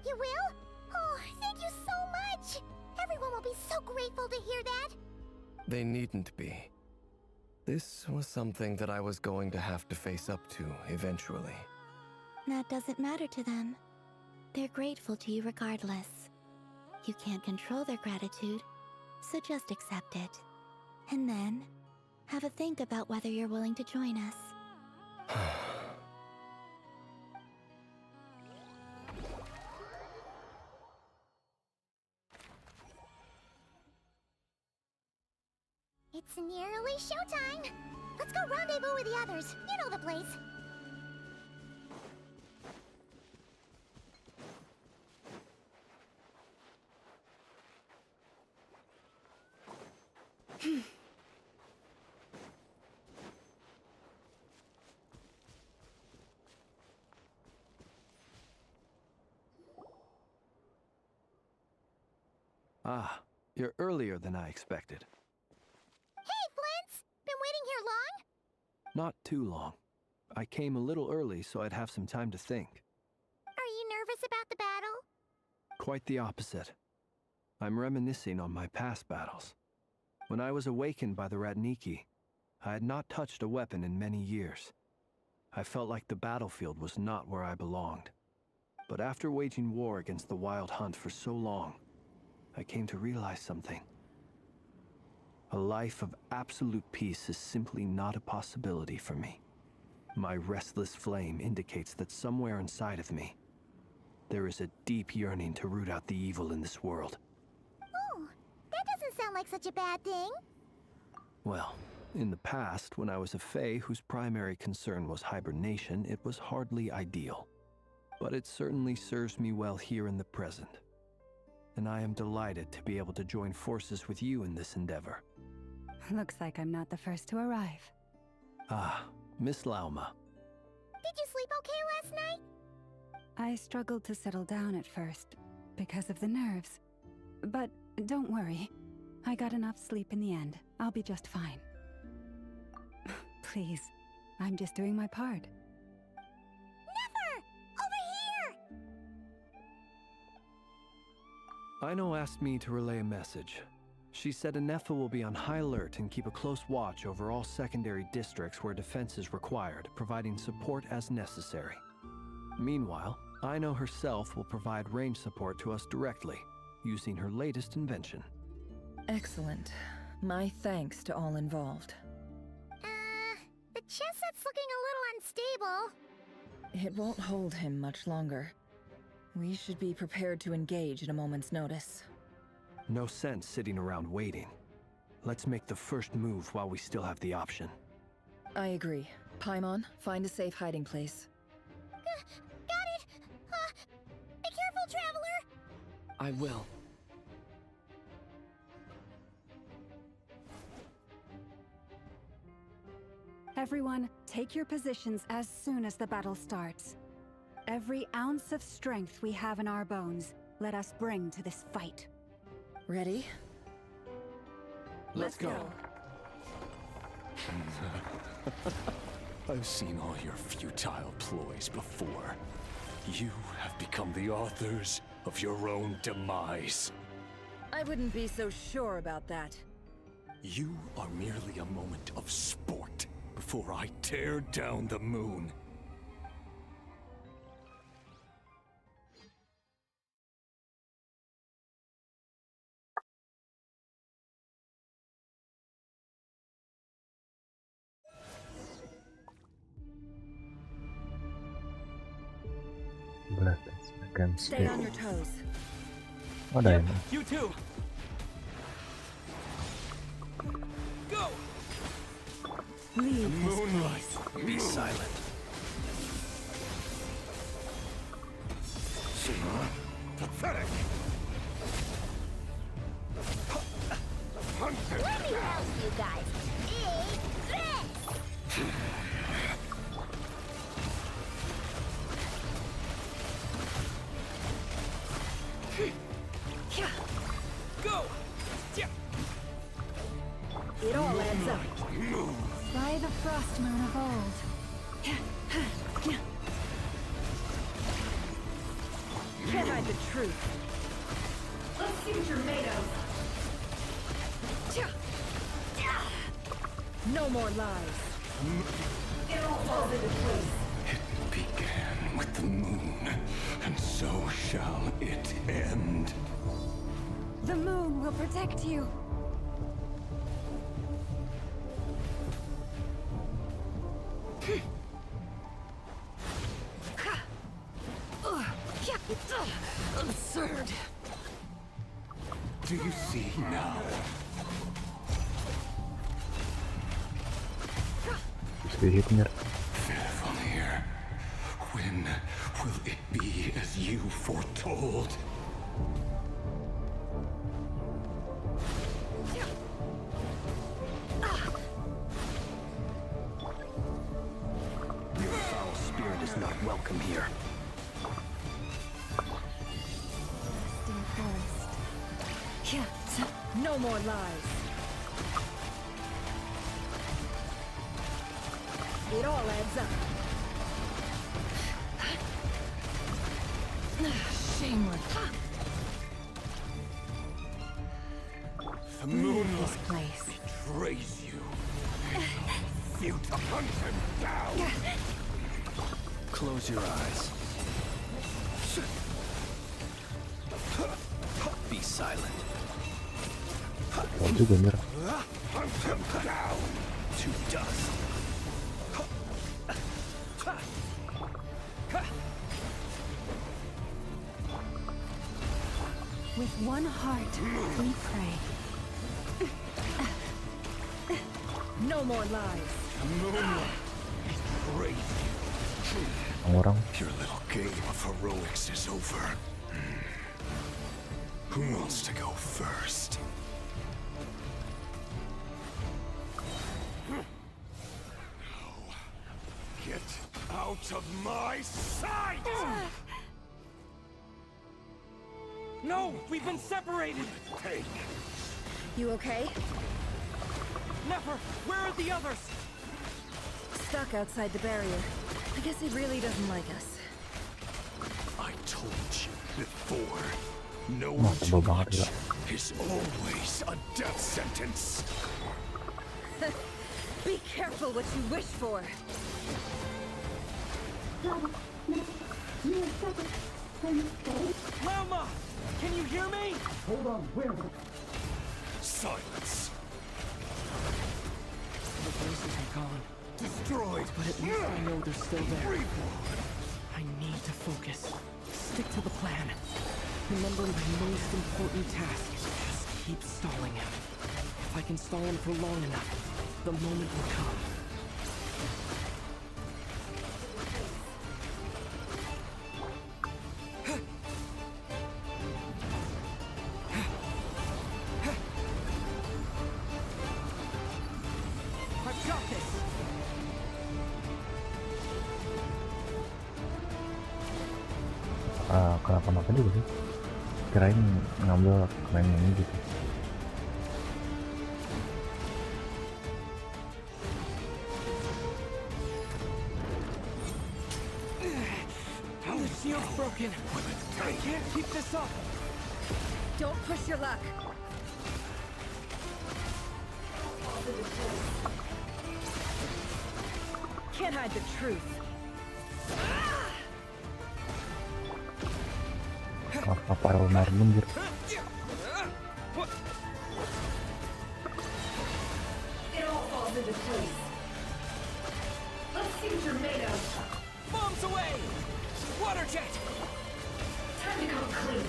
You will? Oh, thank you so much! Everyone will be so grateful to hear that! They needn't be. This was something that I was going to have to face up to eventually. That doesn't matter to them. They're grateful to you regardless. You can't control their gratitude, so just accept it. And then, have a think about whether you're willing to join us. It's nearly showtime! Let's go rendezvous with the others. You know the place. Ah, you're earlier than I expected. Hey, Flint's! Been waiting here long? Not too long. I came a little early so I'd have some time to think. Are you nervous about the battle? Quite the opposite. I'm reminiscing on my past battles. When I was awakened by the Ratniki, I had not touched a weapon in many years. I felt like the battlefield was not where I belonged. But after waging war against the Wild Hunt for so long, I came to realize something. A life of absolute peace is simply not a possibility for me. My restless flame indicates that somewhere inside of me, there is a deep yearning to root out the evil in this world. Oh, that doesn't sound like such a bad thing. Well, In the past, when I was a Fae whose primary concern was hibernation, it was hardly ideal. But it certainly serves me well here in the present. And I am delighted to be able to join forces with you in this endeavor. Looks like I'm not the first to arrive. Ah, Miss Lauma. Did you sleep okay last night? I struggled to settle down at first because of the nerves. But don't worry. I got enough sleep in the end. I'll be just fine. Please, I'm just doing my part. Never! Over here! Ino asked me to relay a message. She said Anefa will be on high alert and keep a close watch over all secondary districts where defense is required, providing support as necessary. Meanwhile, Ino herself will provide range support to us directly, using her latest invention. Excellent. My thanks to all involved. The chess set's looking a little unstable. It won't hold him much longer. We should be prepared to engage at a moment's notice. No sense sitting around waiting. Let's make the first move while we still have the option. I agree. Paimon, find a safe hiding place. Got it! Be careful, Traveler! I will. Everyone, take your positions as soon as the battle starts. Every ounce of strength we have in our bones, let us bring to this fight. Ready? Let's go. I've seen all your futile ploys before. You have become the authors of your own demise. I wouldn't be so sure about that. You are merely a moment of sport before I tear down the moon. Stay on your toes. Ada yang You too. Go. Leave this Moonlight, be silent. Pathetic! Let me help you guys. Eat this! Go! It all adds up. By the frost moon of old. Can't hide the truth. Let's see what you're made of. No more lies. It all falls into place. It began with the moon, and so shall it end. The moon will protect you. Absurd. Do you see now? Fairfamir, when will it be as you foretold? Your foul spirit is not welcome here. No more lies. It all adds up. Shameless. The moonlight place betrays you. You to hunt him down. Close your eyes. Be silent. Tahu juga Mir. Hunt him down to dust. With one heart, we pray. No more lies. Moonlight is crazy. Orang Your little game of heroics is over. Who wants to go first? Get out of my sight! No, we've been separated. Take. You okay? Never. Where are the others? Stuck outside the barrier. I guess he really doesn't like us. I told you before. No Wah, one too tebel banget much gila. is always a death sentence. Be careful what you wish for. Lama! Can you hear me? Hold on, where? Silence. The voices are gone. Destroyed. But at least I know they're still there. I need to focus. Stick to the plan. Remember my most important task. Just keep stalling him. If I can stall him for long enough, the moment will come. I've got this! Kenapa juga sih? Kirain ngambil keren ini gitu. The shield's broken. I can't keep this up. Don't push your luck. Can't hide the truth. Apa almarhum gitu. It all falls into place. Let's see what you're made of. Bombs away! Water jet! Time to come clean.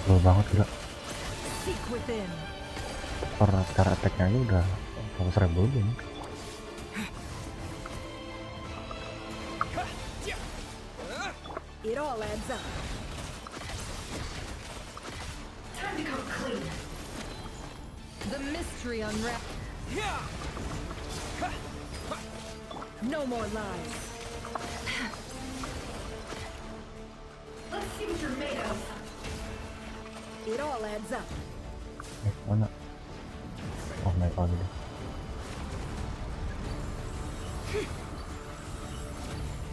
Tebel banget gila. Seek within. Cara attack-nya aja udah 100.000 lebih nih. It all adds up. Time to come clean. The mystery unwrapped. Yeah! No more lies. Let's see what you're made of. It all adds up. Mana? Oh, naik lagi deh.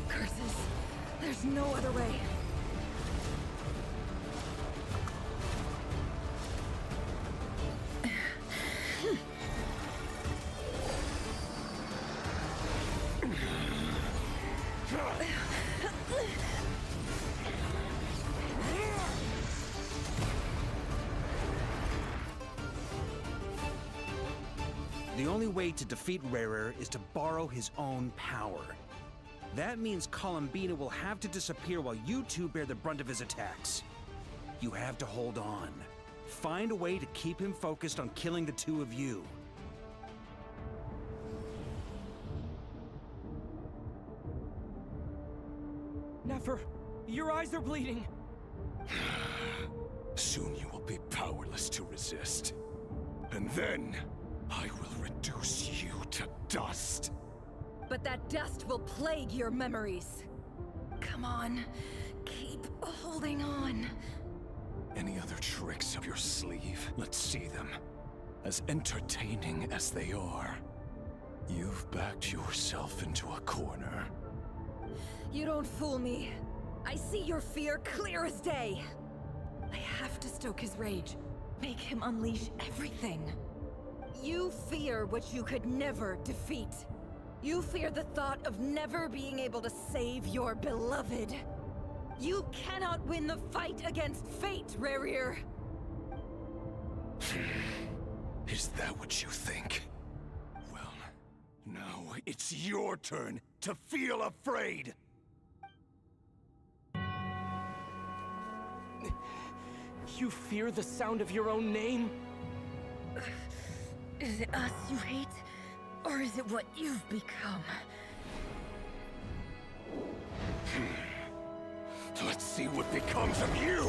Curses. There's no other way. The only way to defeat Rarer is to borrow his own power. That means Columbina will have to disappear while you two bear the brunt of his attacks. You have to hold on. Find a way to keep him focused on killing the two of you. Nefer, your eyes are bleeding. Soon you will be powerless to resist. And then, I will reduce you to dust. But that dust will plague your memories. Come on, keep holding on. Any other tricks up your sleeve? Let's see them. As entertaining as they are. You've backed yourself into a corner. You don't fool me. I see your fear clear as day. I have to stoke his rage. Make him unleash everything. You fear what you could never defeat. You fear the thought of never being able to save your beloved. You cannot win the fight against fate, Rarir. Is that what you think? Well, now it's your turn to feel afraid! You fear the sound of your own name? Is it us you hate, or is it what you've become? Let's see what becomes of you!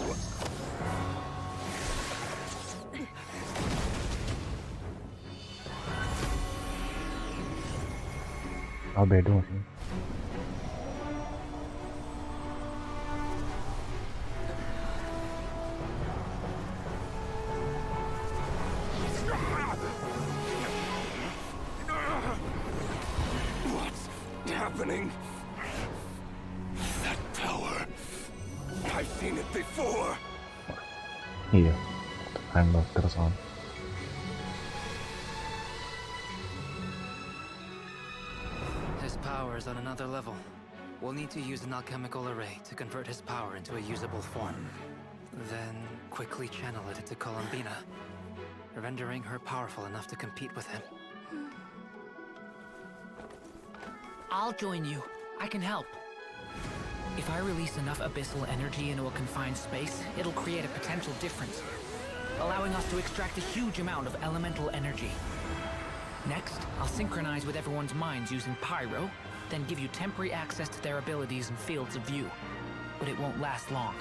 Albedo sih. What's happening? That power. I've seen it before. Iya. I'm not terus on. His power is on another level. We'll need to use an alchemical array to convert his power into a usable form. Then quickly channel it into Columbina, rendering her powerful enough to compete with him. I'll join you. I can help. If I release enough abyssal energy into a confined space, it'll create a potential difference, allowing us to extract a huge amount of elemental energy. Next, I'll synchronize with everyone's minds using pyro, then give you temporary access to their abilities and fields of view. But it won't last long.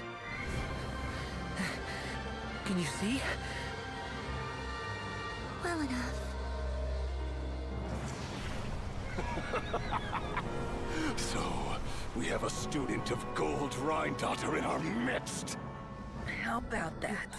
Can you see? Well enough. So, we have a student of Gold Rhine-Daughter in our midst. How about that?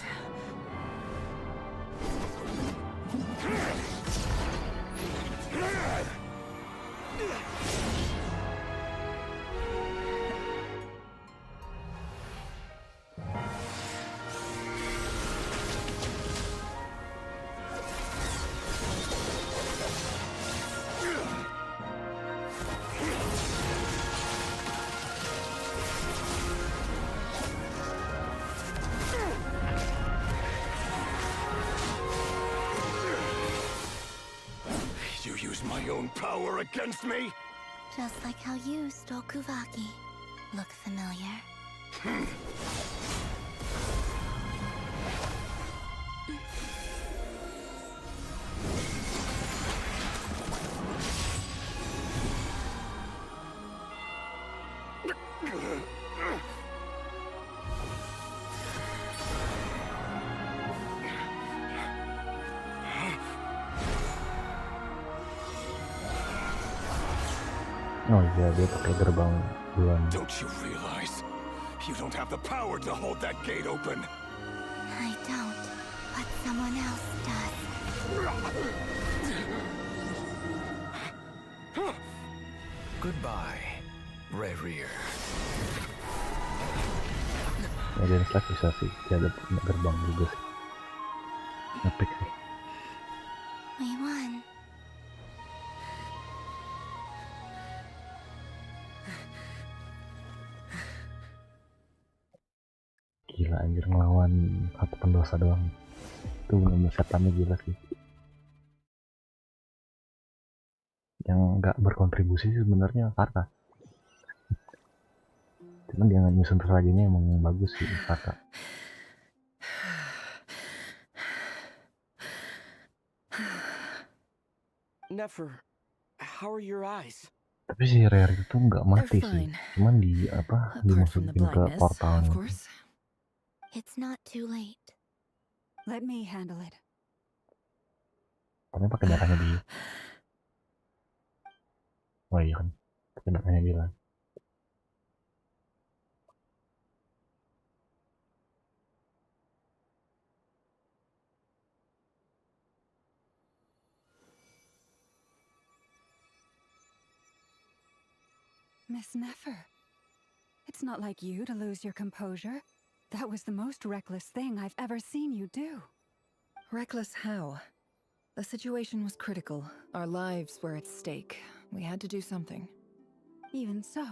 You use my own power against me? Just like how you stole Kuvaki. Look familiar? Oh iya, dia pakai gerbang duluan. Don't you realize you don't have the power to hold that gate open? I don't, but someone else does. Goodbye, Rerir. Ya dan Slack bisa sih, dia ada gerbang juga sih. Epic sih. We won. Gila anjir, ngelawan satu pendosa doang. Itu bener-bener setannya gila sih. Yang nggak berkontribusi sih sebenarnya Kata. Cuman dia nyusun strateginya emang bagus sih Kata. Nefer, how are your eyes? Tapi si Rare itu nggak mati sih. Cuman dimasukin ke portalnya. It's not too late. Let me handle it. Tapi pakai darahnya dia. Oh iya kan, pakai darahnya dia lah. Miss Nefer, it's not like you to lose your composure. That was the most reckless thing I've ever seen you do. Reckless how? The situation was critical. Our lives were at stake. We had to do something. Even so.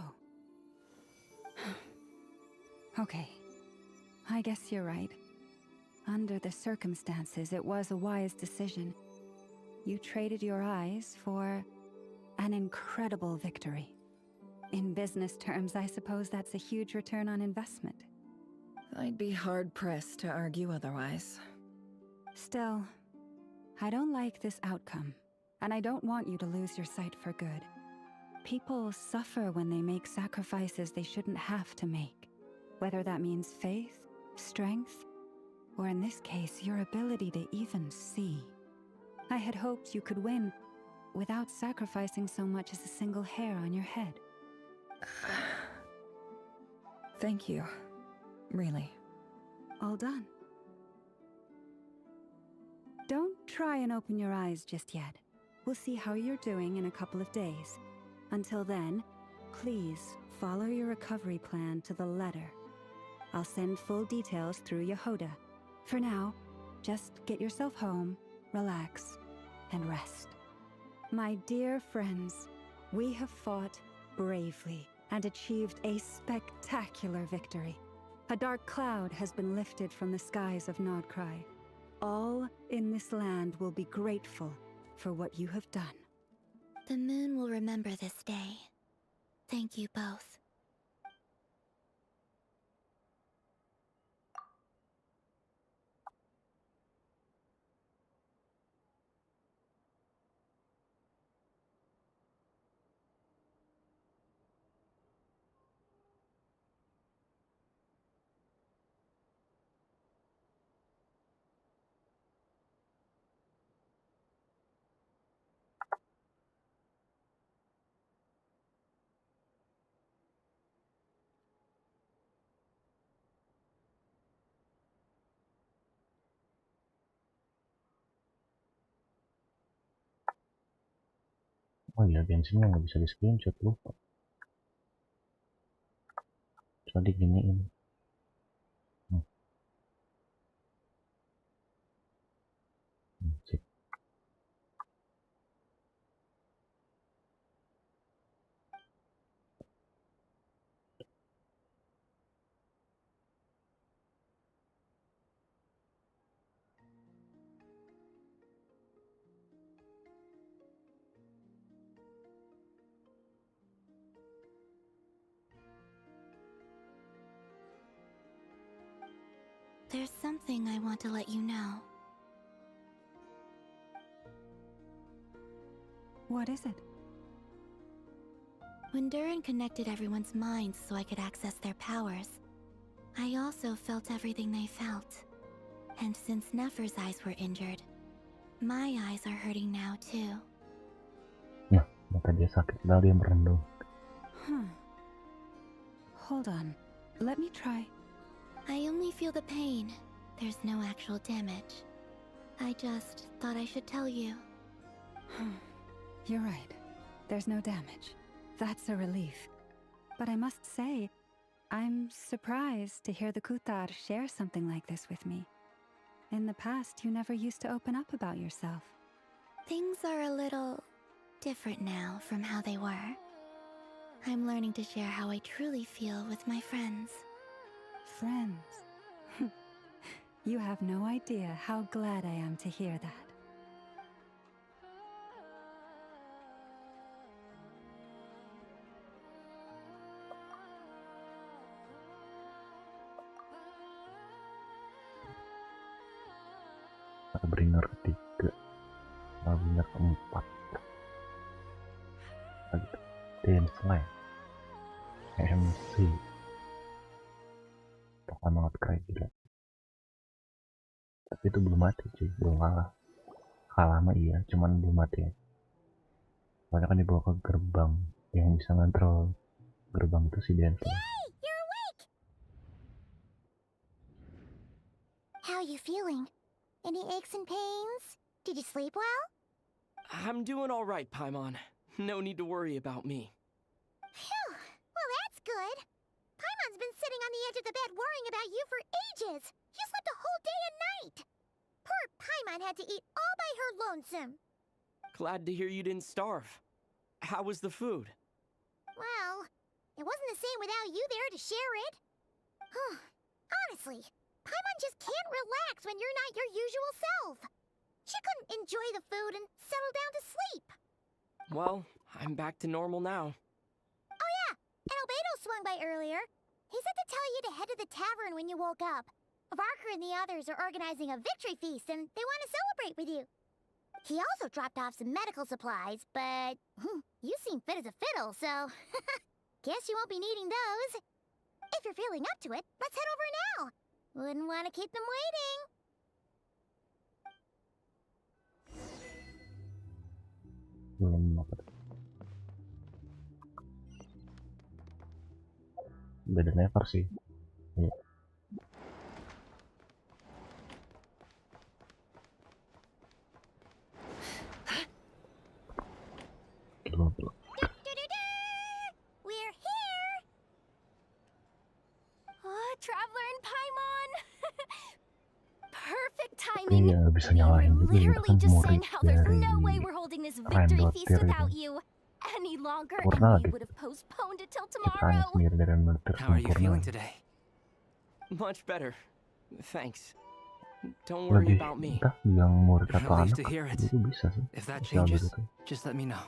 Okay. I guess you're right. Under the circumstances, it was a wise decision. You traded your eyes for an incredible victory. In business terms, I suppose that's a huge return on investment. I'd be hard-pressed to argue otherwise. Still, I don't like this outcome, and I don't want you to lose your sight for good. People suffer when they make sacrifices they shouldn't have to make, whether that means faith, strength, or in this case, your ability to even see. I had hoped you could win without sacrificing so much as a single hair on your head. Thank you. Really. All done. Don't try and open your eyes just yet. We'll see how you're doing in a couple of days. Until then, please follow your recovery plan to the letter. I'll send full details through Yehoda. For now, just get yourself home, relax, and rest. My dear friends, we have fought bravely and achieved a spectacular victory. A dark cloud has been lifted from the skies of Nodcry. All in this land will be grateful for what you have done. The moon will remember this day. Thank you both. Oh iya, GENSHIN nggak bisa di screenshot, lupa. Coba diginiin. Sip. There's something I want to let you know. What is it? When Durin connected everyone's minds so I could access their powers, I also felt everything they felt. And since Nefer's eyes were injured, my eyes are hurting now too. Nah, mata dia sakit padahal dia merendung. Hold on. Let me try. I only feel the pain. There's no actual damage. I just thought I should tell you. You're right. There's no damage. That's a relief. But I must say, I'm surprised to hear the Kutar share something like this with me. In the past, you never used to open up about yourself. Things are a little different now from how they were. I'm learning to share how I truly feel with my friends. Friends? You have no idea how glad I am to hear that. Bringer ketiga, bringer keempat, dance MC, pokoknya banget keren gila. Tapi itu belum mati cuy, belum kalah. Kalah mah iya, cuman belum mati ya. Soalnya kan dibawa ke gerbang, yang bisa ngontrol gerbang itu si dance. Hey, you're awake! How you feeling? Any aches and pains? Did you sleep well? I'm doing all right, Paimon. No need to worry about me. Phew, well that's good. Paimon's been sitting on the edge of the bed worrying about you for ages. You slept a whole day and night. Poor Paimon had to eat all by her lonesome. Glad to hear you didn't starve. How was the food? Well, it wasn't the same without you there to share it. Honestly, Paimon just can't relax when you're not your usual self. She couldn't enjoy the food and settle down to sleep. Well, I'm back to normal now. Oh yeah, and Albedo swung by earlier. He said to tell you to head to the tavern when you woke up. Varker and the others are organizing a victory feast and they want to celebrate with you. He also dropped off some medical supplies, but you seem fit as a fiddle, so guess you won't be needing those. If you're feeling up to it, let's head over now. Wouldn't want to keep them waiting. Belum apa tuh? Beda never sih. Iya. We're here. Oh, Traveler and Paimon. Perfect timing. Iya, bisa nyalahin juga kita Literally kan just murid saying how there's dari no way we're holding this victory feast Randotir without itu. you any longer, Purna and we lagi. would have postponed it till Ciptaan tomorrow. sendiri dari Randotir How are you sempurna. feeling today? Much better. Thanks. Don't worry Lebih about me. entah yang murid atau Relieved anak to hear it. itu bisa sih. If that Sosial changes, gitu. just let me know.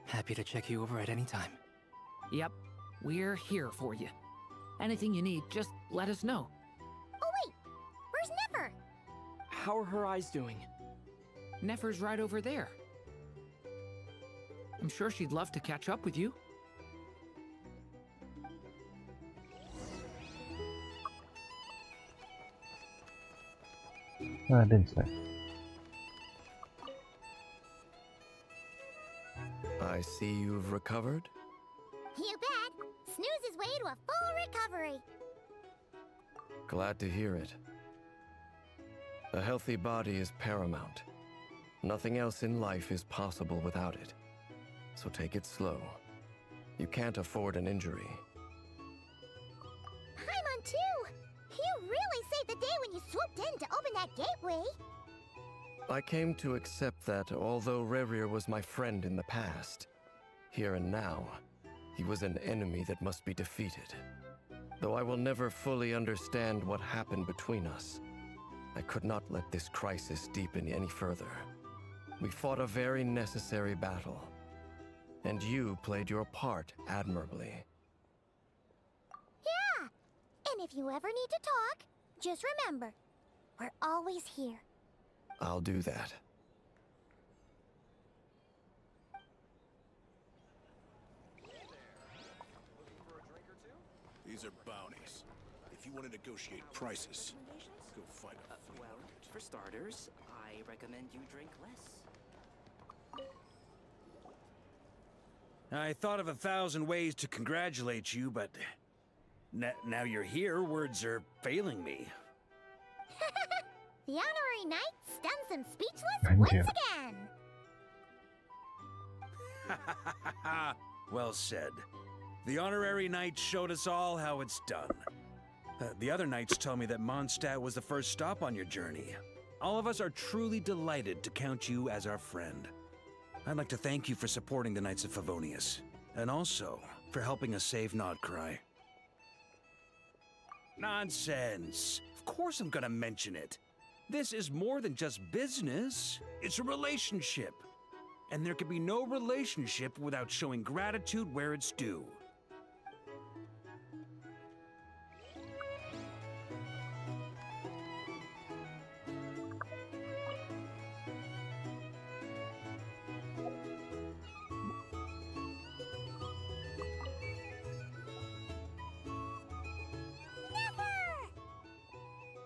Happy to check you over at any time. Yep, we're here for you. Anything you need, just let us know. Oh wait, where's Nefer? How are her eyes doing? Nefer's right over there. I'm sure she'd love to catch up with you. Ah, didn't say. I see you've recovered. You bet. Snooze his way to a full recovery. Glad to hear it. A healthy body is paramount. Nothing else in life is possible without it. So take it slow. You can't afford an injury. Paimon too. You really saved the day when you swooped in to open that gateway. I came to accept that although Rerir was my friend in the past, here and now, he was an enemy that must be defeated. Though I will never fully understand what happened between us, I could not let this crisis deepen any further. We fought a very necessary battle, and you played your part admirably. Yeah. And if you ever need to talk, just remember, we're always here. I'll do that. These are bounties. If you want to negotiate prices, go find a flea Well, market. for starters, I recommend you drink less. I thought of 1,000 ways to congratulate you, but now you're here, words are failing me. The honorary knight stuns them speechless Thank once you. again. Well said. The honorary knight showed us all how it's done. The other knights tell me that Mondstadt was the first stop on your journey. All of us are truly delighted to count you as our friend. I'd like to thank you for supporting the Knights of Favonius, and also for helping us save Nodcry. Nonsense! Of course I'm gonna mention it. This is more than just business. It's a relationship. And there can be no relationship without showing gratitude where it's due.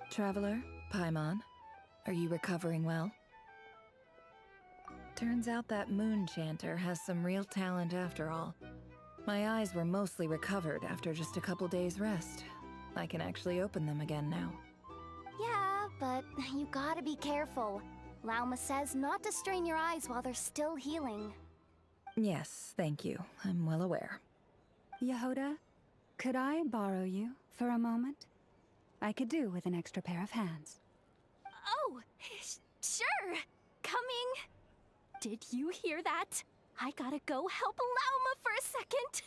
Traveler, Paimon, are you recovering well? Turns out that moon chanter has some real talent after all. My eyes were mostly recovered after just a couple days rest. I can actually open them again now. Yeah, but you gotta be careful. Lauma says not to strain your eyes while they're still healing. Yes, thank you. I'm well aware. Yehuda, could I borrow you for a moment? I could do with an extra pair of hands. Oh, sure. Coming. Did you hear that? I gotta go help Lauma for a second.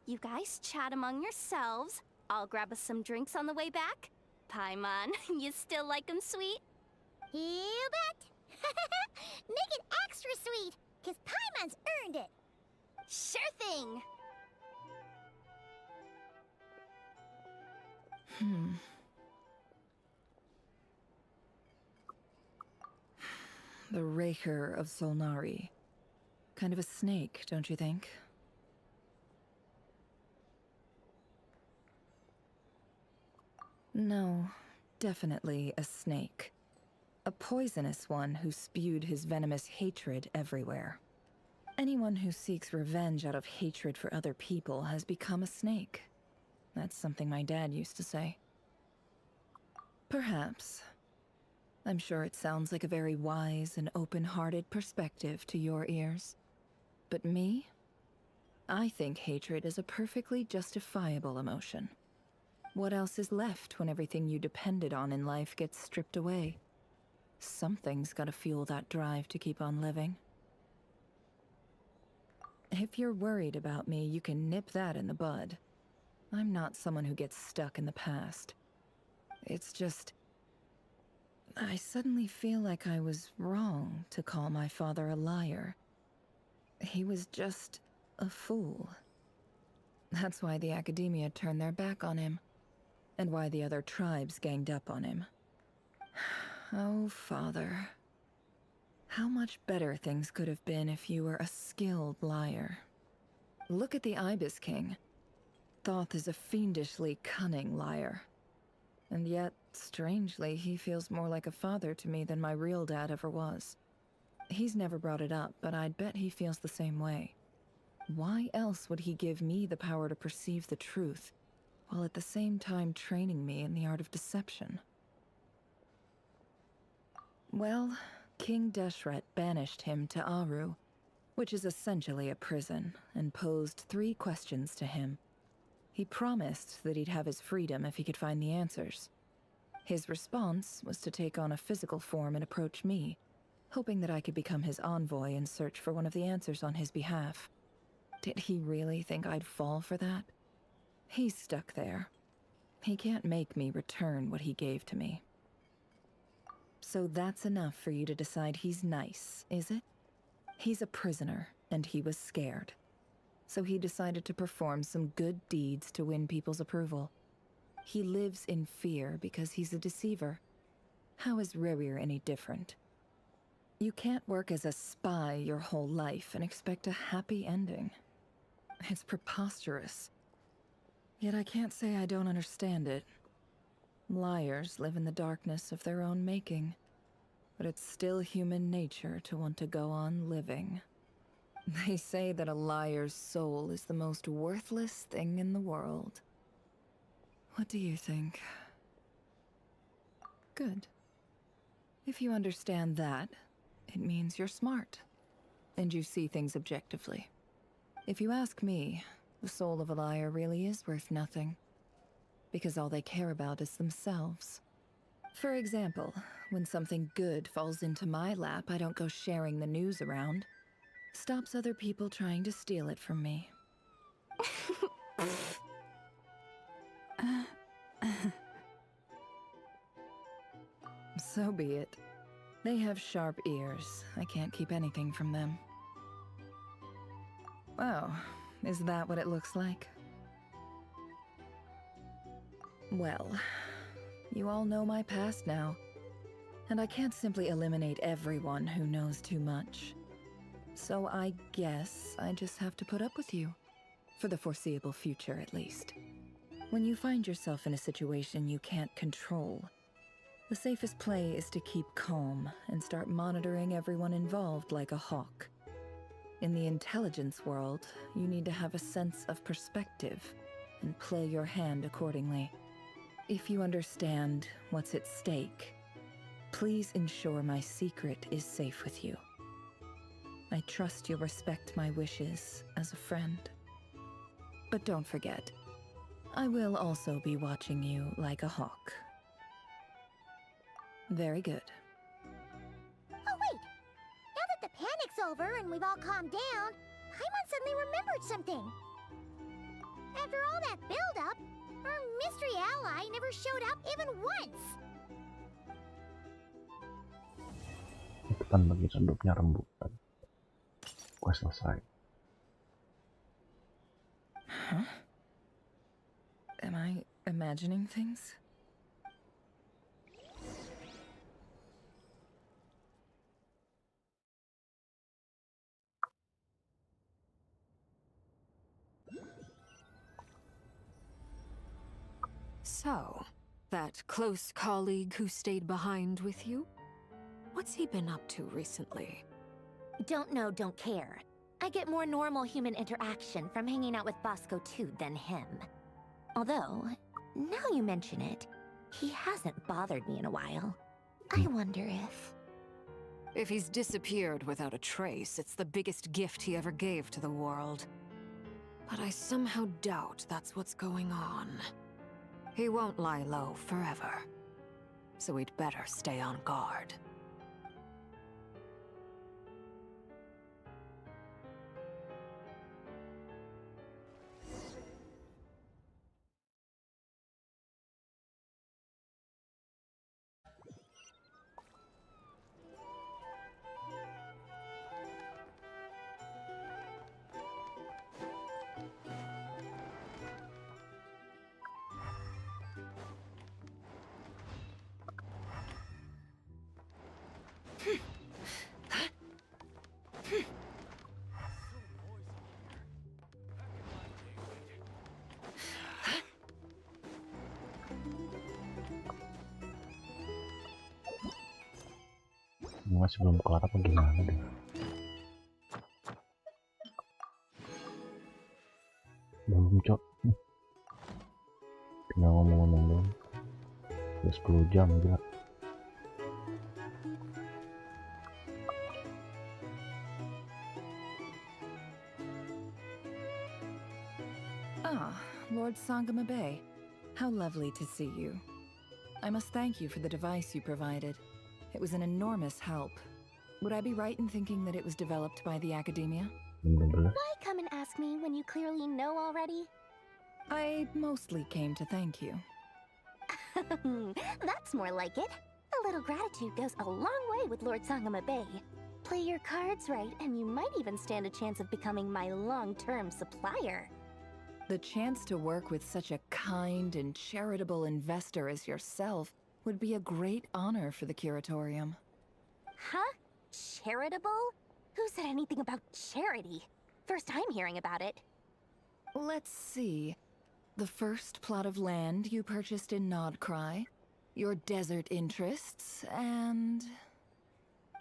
You guys chat among yourselves. I'll grab us some drinks on the way back. Paimon, you still like 'em sweet? You bet. Make it extra sweet, 'cause Paimon's earned it. Sure thing. The Raher of Solnari. Kind of a snake, don't you think? No, definitely a snake. A poisonous one who spewed his venomous hatred everywhere. Anyone who seeks revenge out of hatred for other people has become a snake. That's something my dad used to say. Perhaps. I'm sure it sounds like a very wise and open-hearted perspective to your ears. But me? I think hatred is a perfectly justifiable emotion. What else is left when everything you depended on in life gets stripped away? Something's gotta fuel that drive to keep on living. If you're worried about me, you can nip that in the bud. I'm not someone who gets stuck in the past. It's just... I suddenly feel like I was wrong to call my father a liar. He was just a fool. That's why the academia turned their back on him, and why the other tribes ganged up on him. Oh, Father. How much better things could have been if you were a skilled liar. Look at the Ibis King. Thoth is a fiendishly cunning liar. And yet, strangely, he feels more like a father to me than my real dad ever was. He's never brought it up, but I'd bet he feels the same way. Why else would he give me the power to perceive the truth, while at the same time training me in the art of deception? Well, King Deshret banished him to Aru, which is essentially a prison, and posed 3 questions to him. He promised that he'd have his freedom if he could find the answers. His response was to take on a physical form and approach me, hoping that I could become his envoy and search for one of the answers on his behalf. Did he really think I'd fall for that? He's stuck there. He can't make me return what he gave to me. So that's enough for you to decide he's nice, is it? He's a prisoner, and he was scared. So he decided to perform some good deeds to win people's approval. He lives in fear because he's a deceiver. How is Rerir any different? You can't work as a spy your whole life and expect a happy ending. It's preposterous. Yet I can't say I don't understand it. Liars live in the darkness of their own making, but it's still human nature to want to go on living. They say that a liar's soul is the most worthless thing in the world. What do you think? Good. If you understand that, it means you're smart, and you see things objectively. If you ask me, the soul of a liar really is worth nothing, because all they care about is themselves. For example, when something good falls into my lap, I don't go sharing the news around. Stops other people trying to steal it from me. So be it. They have sharp ears. I can't keep anything from them. Oh, is that what it looks like? Well, you all know my past now, and I can't simply eliminate everyone who knows too much. So I guess I just have to put up with you. For the foreseeable future, at least. When you find yourself in a situation you can't control, the safest play is to keep calm and start monitoring everyone involved like a hawk. In the intelligence world, you need to have a sense of perspective and play your hand accordingly. If you understand what's at stake, please ensure my secret is safe with you. I trust you'll respect my wishes as a friend. But don't forget, I will also be watching you like a hawk. Very good. Oh wait! Now that the panic's over and we've all calmed down, Paimon suddenly remembered something. After all that build-up, our mystery ally never showed up even once. Ikutan bagi sedupnya rembukan. Gue selesai. Huh? Am I imagining things? So, that close colleague who stayed behind with you? What's he been up to recently? Don't know, don't care. I get more normal human interaction from hanging out with Bosco 2 than him. Although, now you mention it, he hasn't bothered me in a while. I wonder if... If he's disappeared without a trace, it's the biggest gift he ever gave to the world. But I somehow doubt that's what's going on. He won't lie low forever. So we'd better stay on guard. Masih belum kelar apa gimana deh? Belum cok. Tinggal ngomong-ngomong doang. Udah 10 jam gila. Ah, Lord Sangama Bay. How lovely to see you. I must thank you for the device you provided. It was an enormous help. Would I be right in thinking that it was developed by the Academia? Why come and ask me when you clearly know already? I mostly came to thank you. That's more like it. A little gratitude goes a long way with Lord Sangama Bay. Play your cards right, and you might even stand a chance of becoming my long-term supplier. The chance to work with such a kind and charitable investor as yourself would be a great honor for the Curatorium. Huh? Charitable? Who said anything about charity? First I'm hearing about it. Let's see. The first plot of land you purchased in Nodcry, your desert interests, and...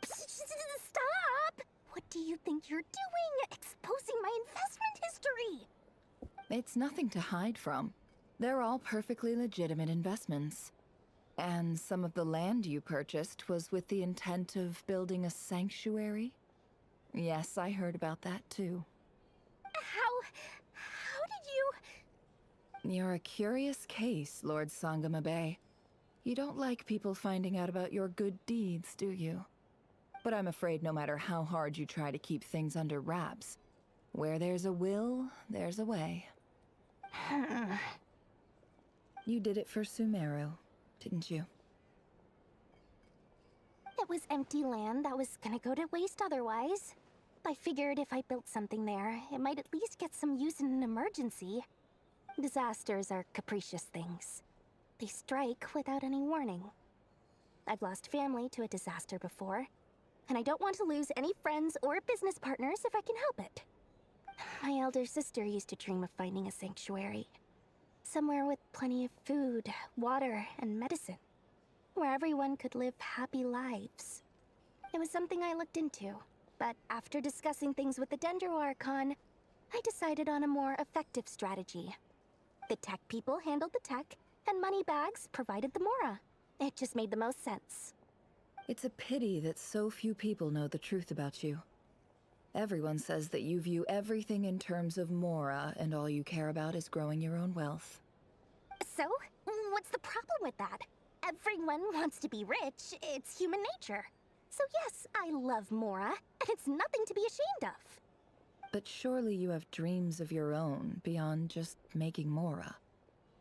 Stop! What do you think you're doing? Exposing my investment history! It's nothing to hide from. They're all perfectly legitimate investments. And some of the land you purchased was with the intent of building a sanctuary? Yes, I heard about that too. How did you... You're a curious case, Lord Sangama Bay. You don't like people finding out about your good deeds, do you? But I'm afraid no matter how hard you try to keep things under wraps, where there's a will, there's a way. You did it for Sumeru, didn't you? It was empty land that was gonna go to waste otherwise. I figured if I built something there, it might at least get some use in an emergency. Disasters are capricious things. They strike without any warning. I've lost family to a disaster before, and I don't want to lose any friends or business partners if I can help it. My elder sister used to dream of finding a sanctuary. Somewhere with plenty of food, water, and medicine. Where everyone could live happy lives. It was something I looked into, but after discussing things with the Dendro Archon, I decided on a more effective strategy. The tech people handled the tech, and Moneybags provided the Mora. It just made the most sense. It's a pity that so few people know the truth about you. Everyone says that you view everything in terms of Mora, and all you care about is growing your own wealth. So, what's the problem with that? Everyone wants to be rich, it's human nature. So yes, I love Mora, and it's nothing to be ashamed of. But surely you have dreams of your own, beyond just making Mora.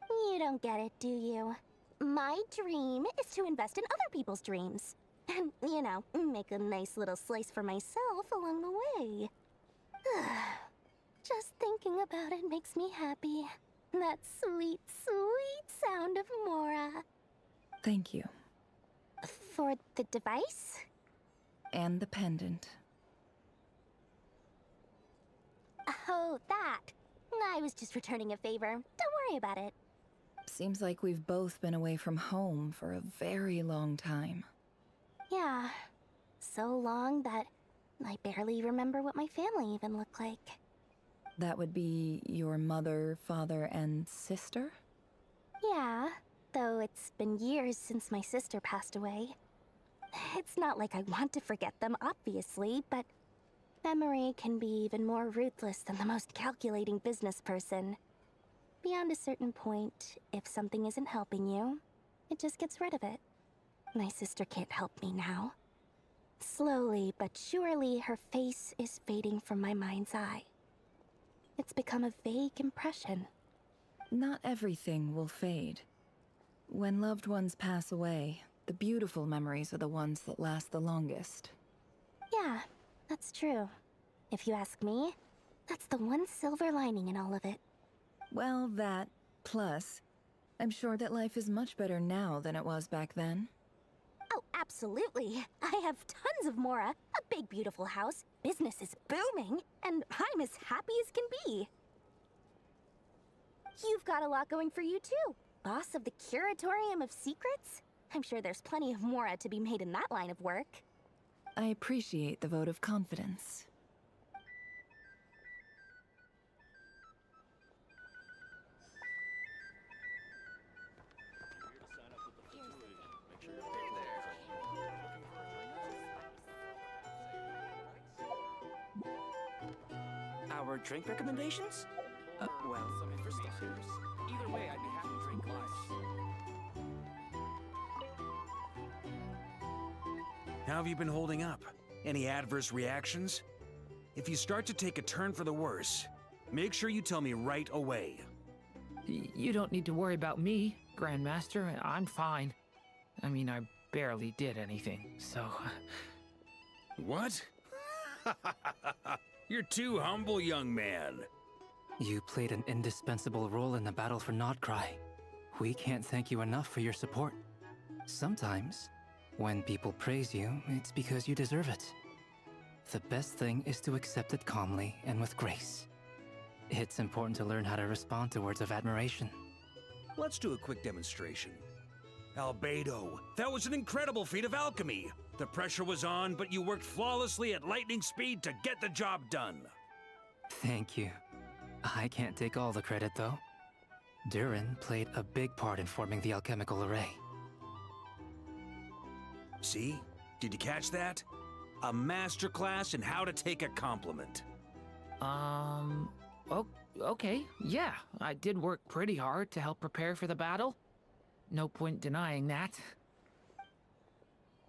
You don't get it, do you? My dream is to invest in other people's dreams. And, you know, make a nice little slice for myself along the way. Just thinking about it makes me happy. That sweet, sweet sound of Mora. Thank you. For the device? And the pendant. Oh, that. I was just returning a favor. Don't worry about it. Seems like we've both been away from home for a very long time. Yeah, so long that I barely remember what my family even looked like. That would be your mother, father, and sister? Yeah, though it's been years since my sister passed away. It's not like I want to forget them, obviously, but memory can be even more ruthless than the most calculating business person. Beyond a certain point, if something isn't helping you, it just gets rid of it. My sister can't help me now. Slowly but surely, her face is fading from my mind's eye. It's become a vague impression. Not everything will fade. When loved ones pass away, the beautiful memories are the ones that last the longest. Yeah, that's true. If you ask me, that's the one silver lining in all of it. Well, that, plus, I'm sure that life is much better now than it was back then. Oh, absolutely. I have tons of Mora, a big beautiful house, business is booming, and I'm as happy as can be. You've got a lot going for you too. Boss of the Curatorium of Secrets? I'm sure there's plenty of Mora to be made in that line of work. I appreciate the vote of confidence. Our drink recommendations? Well, for starters, either way, I'd be happy to drink less. How have you been holding up? Any adverse reactions? If you start to take a turn for the worse, make sure you tell me right away. You don't need to worry about me, Grandmaster. I'm fine. I mean, I barely did anything, so... What? You're too humble, young man. You played an indispensable role in the battle for Nodcry. We can't thank you enough for your support. Sometimes, when people praise you, it's because you deserve it. The best thing is to accept it calmly and with grace. It's important to learn how to respond to words of admiration. Let's do a quick demonstration. Albedo, that was an incredible feat of alchemy. The pressure was on, but you worked flawlessly at lightning speed to get the job done. Thank you. I can't take all the credit, though. Durin played a big part in forming the alchemical array. See? Did you catch that? A masterclass in how to take a compliment. Okay, yeah, I did work pretty hard to help prepare for the battle. No point denying that.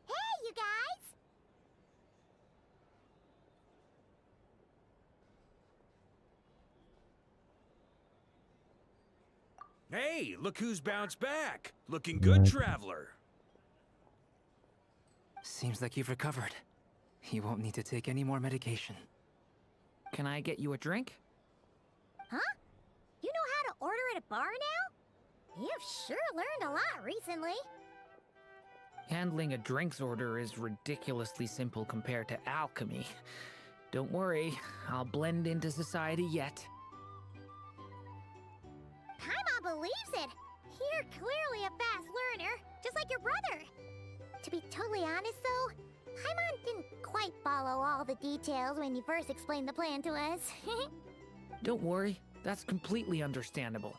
Hey, you guys! Hey, look who's bounced back. Looking good, traveler. Seems like you've recovered. You won't need to take any more medication. Can I get you a drink? Huh? You know how to order at a bar now? You've sure learned a lot recently. Handling a drinks order is ridiculously simple compared to alchemy. Don't worry, I'll blend into society yet. Paimon believes it. You're clearly a fast learner, just like your brother. To be totally honest though, Paimon didn't quite follow all the details when you first explained the plan to us. Don't worry, that's completely understandable.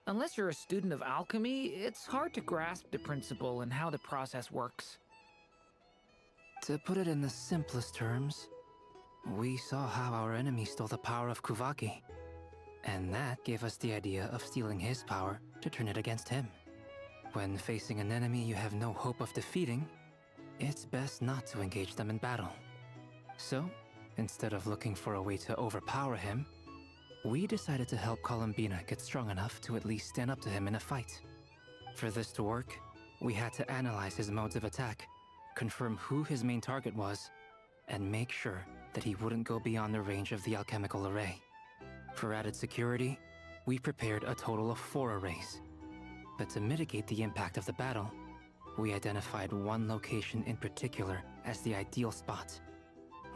Unless you're a student of alchemy, it's hard to grasp the principle and how the process works. To put it in the simplest terms, we saw how our enemy stole the power of Kuvaki. And that gave us the idea of stealing his power to turn it against him. When facing an enemy you have no hope of defeating, it's best not to engage them in battle. So, instead of looking for a way to overpower him, we decided to help Columbina get strong enough to at least stand up to him in a fight. For this to work, we had to analyze his modes of attack, confirm who his main target was, and make sure that he wouldn't go beyond the range of the alchemical array. For added security, we prepared a total of 4 arrays. But to mitigate the impact of the battle, we identified one location in particular as the ideal spot,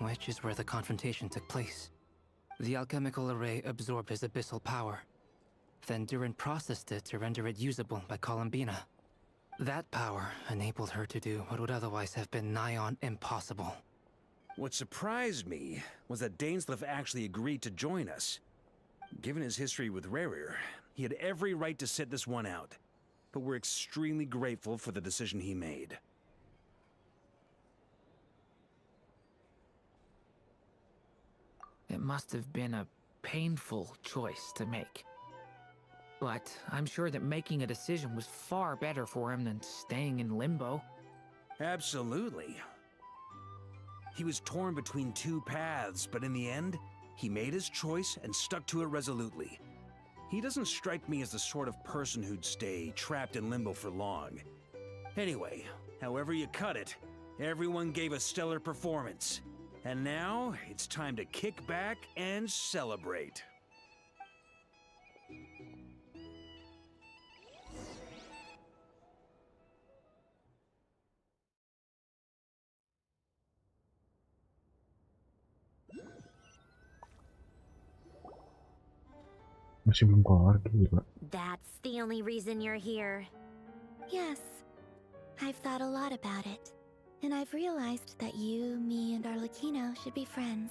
which is where the confrontation took place. The alchemical array absorbed his abyssal power. then Durin processed it to render it usable by Columbina. That power enabled her to do what would otherwise have been nigh on impossible. What surprised me was that Dainsleif actually agreed to join us. Given his history with Rerir, he had every right to sit this one out. But we're extremely grateful for the decision he made. It must have been a painful choice to make. But I'm sure that making a decision was far better for him than staying in limbo. Absolutely. He was torn between two paths, but in the end, he made his choice and stuck to it resolutely. He doesn't strike me as the sort of person who'd stay trapped in limbo for long. Anyway, however you cut it, everyone gave a stellar performance. And now, it's time to kick back and celebrate. Masih belum keluar, gila. That's the only reason you're here. Yes. I've thought a lot about it. And I've realized that you, me, and Arlecchino should be friends.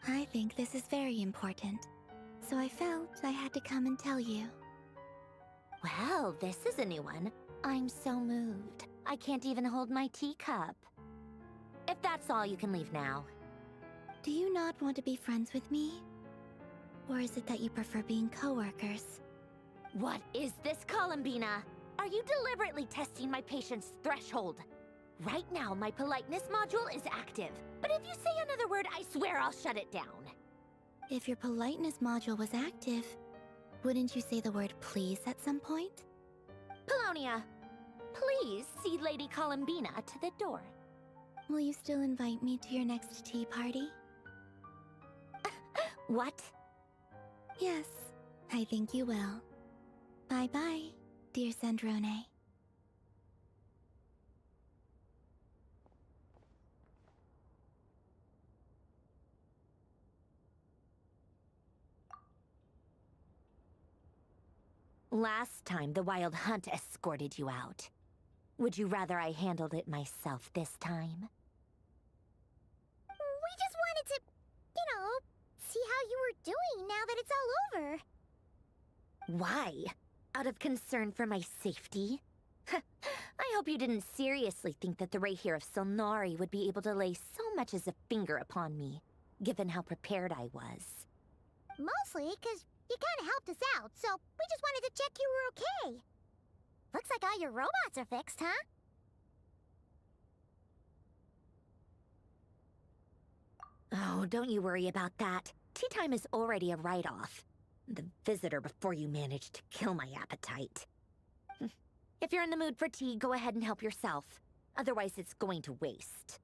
I think this is very important. So I felt I had to come and tell you. Well, this is a new one. I'm so moved. I can't even hold my teacup. If that's all, you can leave now. Do you not want to be friends with me? Or is it that you prefer being co-workers? What is this, Columbina? Are you deliberately testing my patience threshold? Right now, my politeness module is active. But if you say another word, I swear I'll shut it down. If your politeness module was active, wouldn't you say the word please at some point? Polonia, please see Lady Columbina to the door. Will you still invite me to your next tea party? What? Yes, I think you will. Bye-bye, dear Sandrone. Last time, the Wild Hunt escorted you out. Would you rather I handled it myself this time? We just wanted to, see how you were doing now that it's all over. Why? Out of concern for my safety? I hope you didn't seriously think that the Rahier of Solnari would be able to lay so much as a finger upon me, given how prepared I was. Mostly because you kind of helped us out, so we just wanted to check you were okay. Looks like all your robots are fixed, huh? Oh, don't you worry about that. Tea time is already a write-off. The visitor before you managed to kill my appetite. If you're in the mood for tea, go ahead and help yourself. Otherwise, it's going to waste.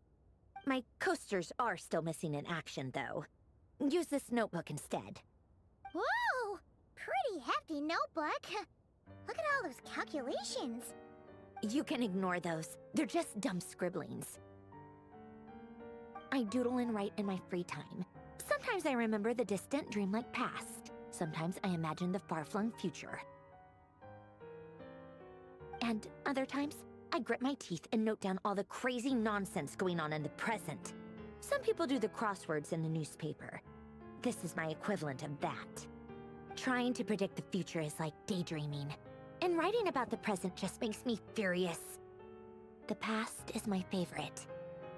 My coasters are still missing in action, though. Use this notebook instead. Whoa! Pretty hefty notebook. Look at all those calculations. You can ignore those. They're just dumb scribblings. I doodle and write in my free time. Sometimes I remember the distant dreamlike past. Sometimes I imagine the far-flung future. And other times, I grit my teeth and note down all the crazy nonsense going on in the present. Some people do the crosswords in the newspaper. This is my equivalent of that. Trying to predict the future is like daydreaming. And writing about the present just makes me furious. The past is my favorite.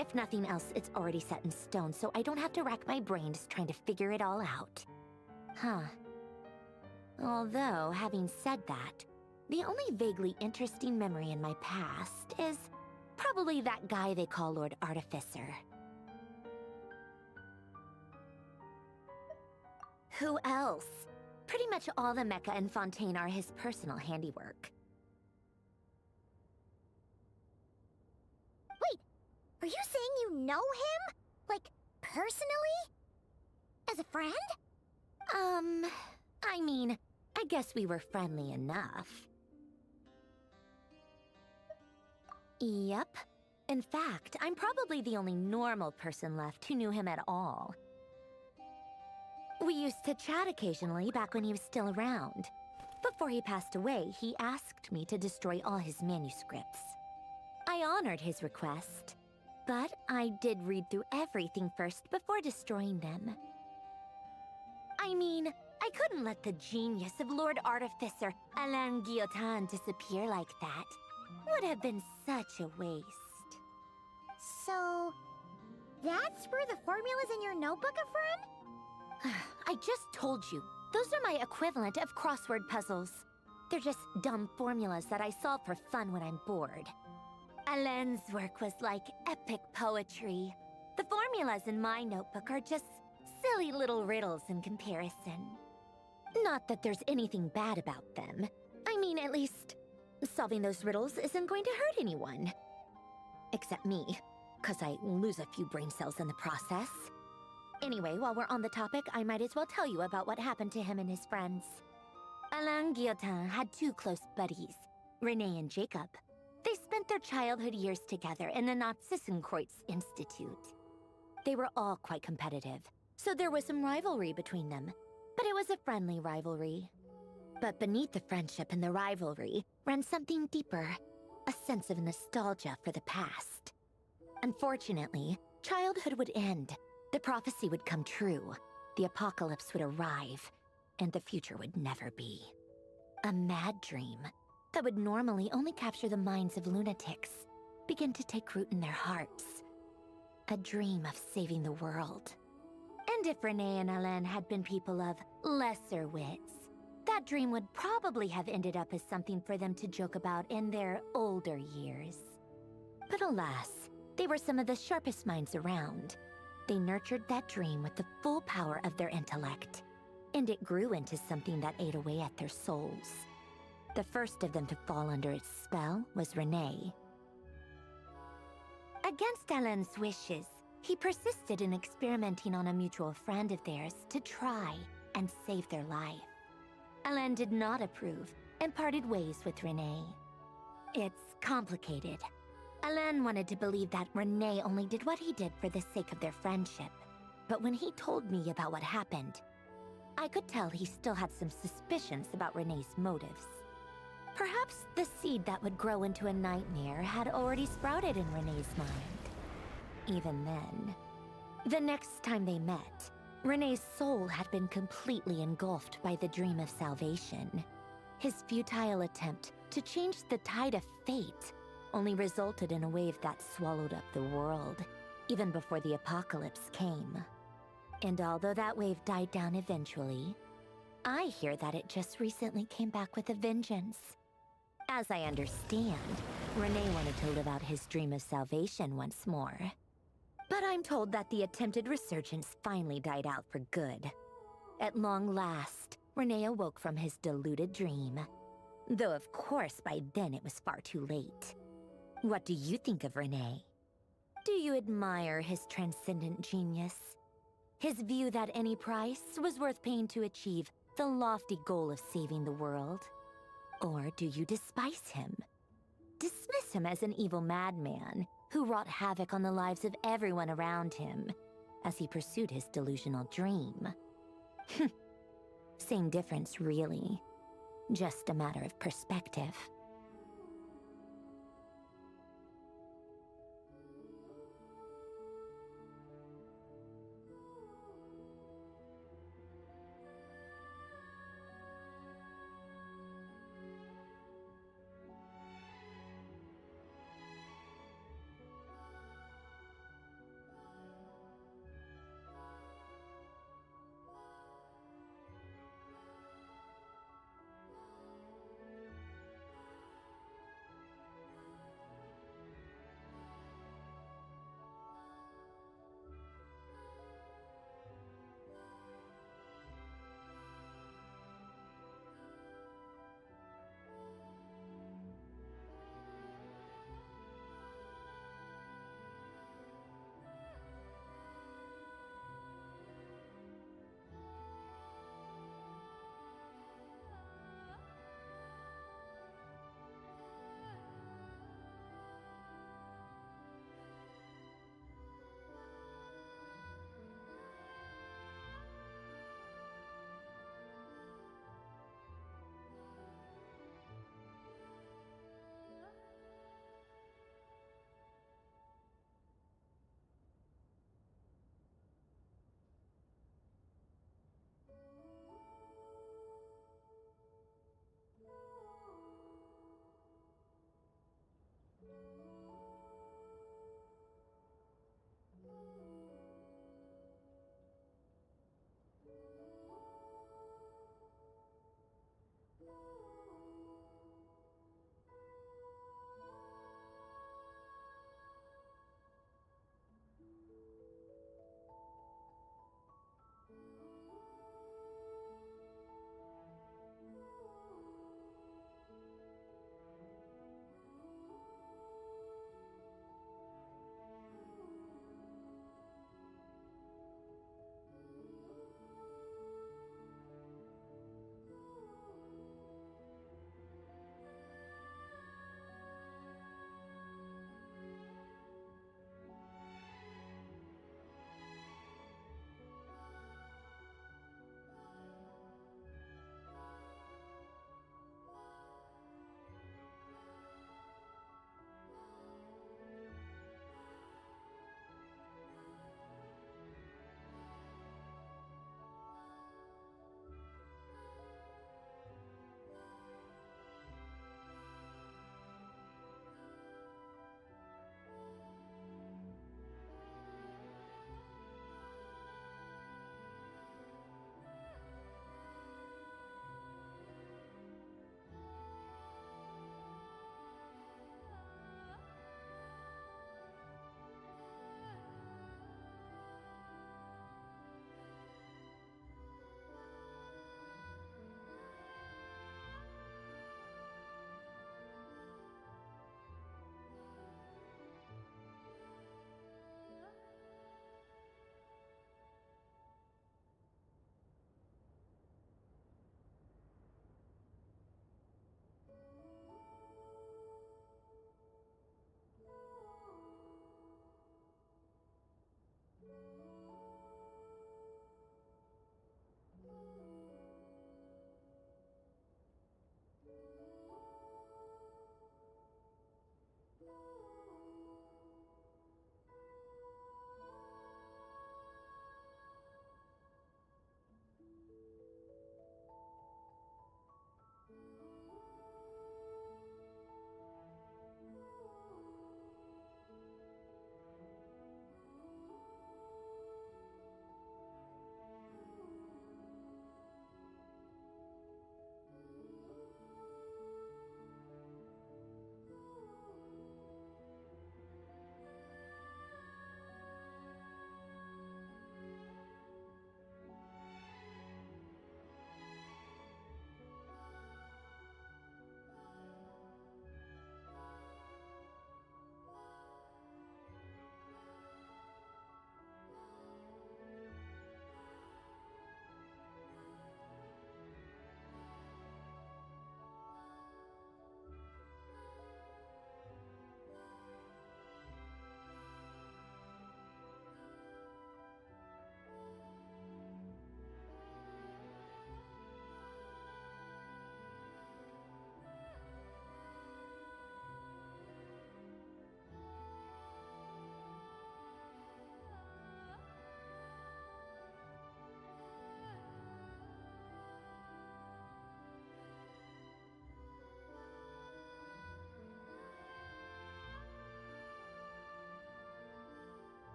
If nothing else, it's already set in stone, so I don't have to rack my brains trying to figure it all out. Huh. Although, having said that, the only vaguely interesting memory in my past is probably that guy they call Lord Artificer. Who else? Pretty much all the mecha in Fontaine are his personal handiwork. Wait, are you saying you know him? Like, personally? As a friend? I mean, I guess we were friendly enough. Yep. In fact, I'm probably the only normal person left who knew him at all. We used to chat occasionally back when he was still around. Before he passed away, he asked me to destroy all his manuscripts. I honored his request, but I did read through everything first before destroying them. I mean, I couldn't let the genius of Lord Artificer Alain Guillotin disappear like that. Would have been such a waste. So, that's where the formulas in your notebook are from? I just told you. Those are my equivalent of crossword puzzles. They're just dumb formulas that I solve for fun when I'm bored. Alain's work was like epic poetry. The formulas in my notebook are just silly little riddles in comparison. Not that there's anything bad about them. I mean, at least, solving those riddles isn't going to hurt anyone. Except me, because I lose a few brain cells in the process. Anyway, while we're on the topic, I might as well tell you about what happened to him and his friends. Alain Guillotin had two close buddies, René and Jacob. They spent their childhood years together in the Nazissenkreuz Institute. They were all quite competitive, so there was some rivalry between them, but it was a friendly rivalry. But beneath the friendship and the rivalry ran something deeper, a sense of nostalgia for the past. Unfortunately, childhood would end. The prophecy would come true, the apocalypse would arrive, and the future would never be. A mad dream that would normally only capture the minds of lunatics began to take root in their hearts. A dream of saving the world. And if René and Alain had been people of lesser wits, that dream would probably have ended up as something for them to joke about in their older years. But alas, they were some of the sharpest minds around. They nurtured that dream with the full power of their intellect, and it grew into something that ate away at their souls. The first of them to fall under its spell was René. Against Alain's wishes, he persisted in experimenting on a mutual friend of theirs to try and save their life. Alain did not approve and parted ways with René. It's complicated. Alain wanted to believe that René only did what he did for the sake of their friendship. But when he told me about what happened, I could tell he still had some suspicions about René's motives. Perhaps the seed that would grow into a nightmare had already sprouted in René's mind. Even then, the next time they met, René's soul had been completely engulfed by the dream of salvation. His futile attempt to change the tide of fate only resulted in a wave that swallowed up the world, even before the apocalypse came. And although that wave died down eventually, I hear that it just recently came back with a vengeance. As I understand, René wanted to live out his dream of salvation once more. But I'm told that the attempted resurgence finally died out for good. At long last, René awoke from his deluded dream. Though of course by then it was far too late. What do you think of René? Do you admire his transcendent genius? His view that any price was worth paying to achieve the lofty goal of saving the world? Or do you despise him? Dismiss him as an evil madman who wrought havoc on the lives of everyone around him as he pursued his delusional dream? Same difference, really. Just a matter of perspective.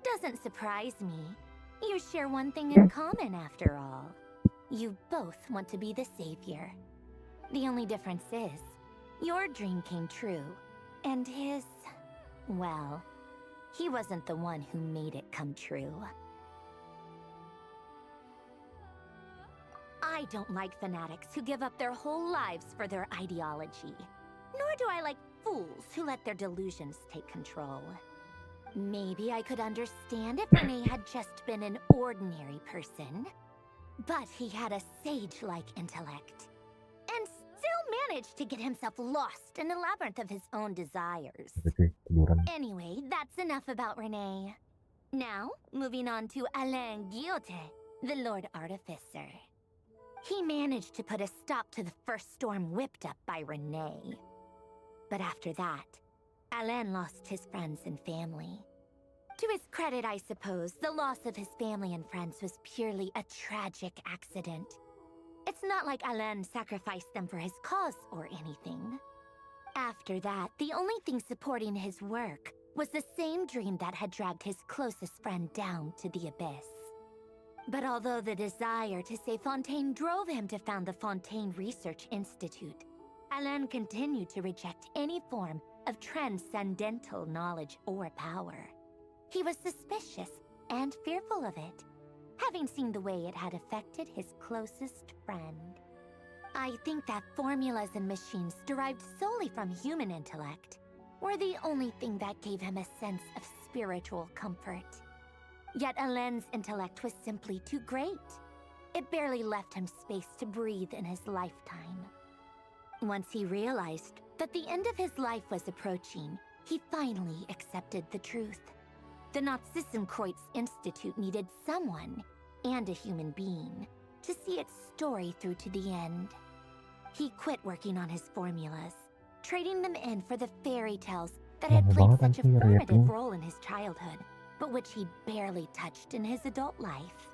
Doesn't surprise me. You share one thing in common, after all. You both want to be the savior. The only difference is, your dream came true, and his... well, he wasn't the one who made it come true. I don't like fanatics who give up their whole lives for their ideology. Nor do I like fools who let their delusions take control. Maybe I could understand if Rene had just been an ordinary person. But he had a sage-like intellect. And still managed to get himself lost in the labyrinth of his own desires. Anyway, that's enough about Rene. Now, moving on to Alain Guillotin, the Lord Artificer. He managed to put a stop to the first storm whipped up by Rene. But after that, Alain lost his friends and family. To his credit, I suppose, the loss of his family and friends was purely a tragic accident. It's not like Alain sacrificed them for his cause or anything. After that, the only thing supporting his work was the same dream that had dragged his closest friend down to the abyss. But although the desire to save Fontaine drove him to found the Fontaine Research Institute, Alain continued to reject any form of transcendental knowledge or power. He was suspicious and fearful of it, having seen the way it had affected his closest friend. I think that formulas and machines derived solely from human intellect were the only thing that gave him a sense of spiritual comfort. Yet Alain's intellect was simply too great. It barely left him space to breathe in his lifetime. Once he realized that the end of his life was approaching, he finally accepted the truth. The Nazissenkreuz Institute needed someone, and a human being, to see its story through to the end. He quit working on his formulas, trading them in for the fairy tales that had played such a formative role in his childhood, but which he barely touched in his adult life.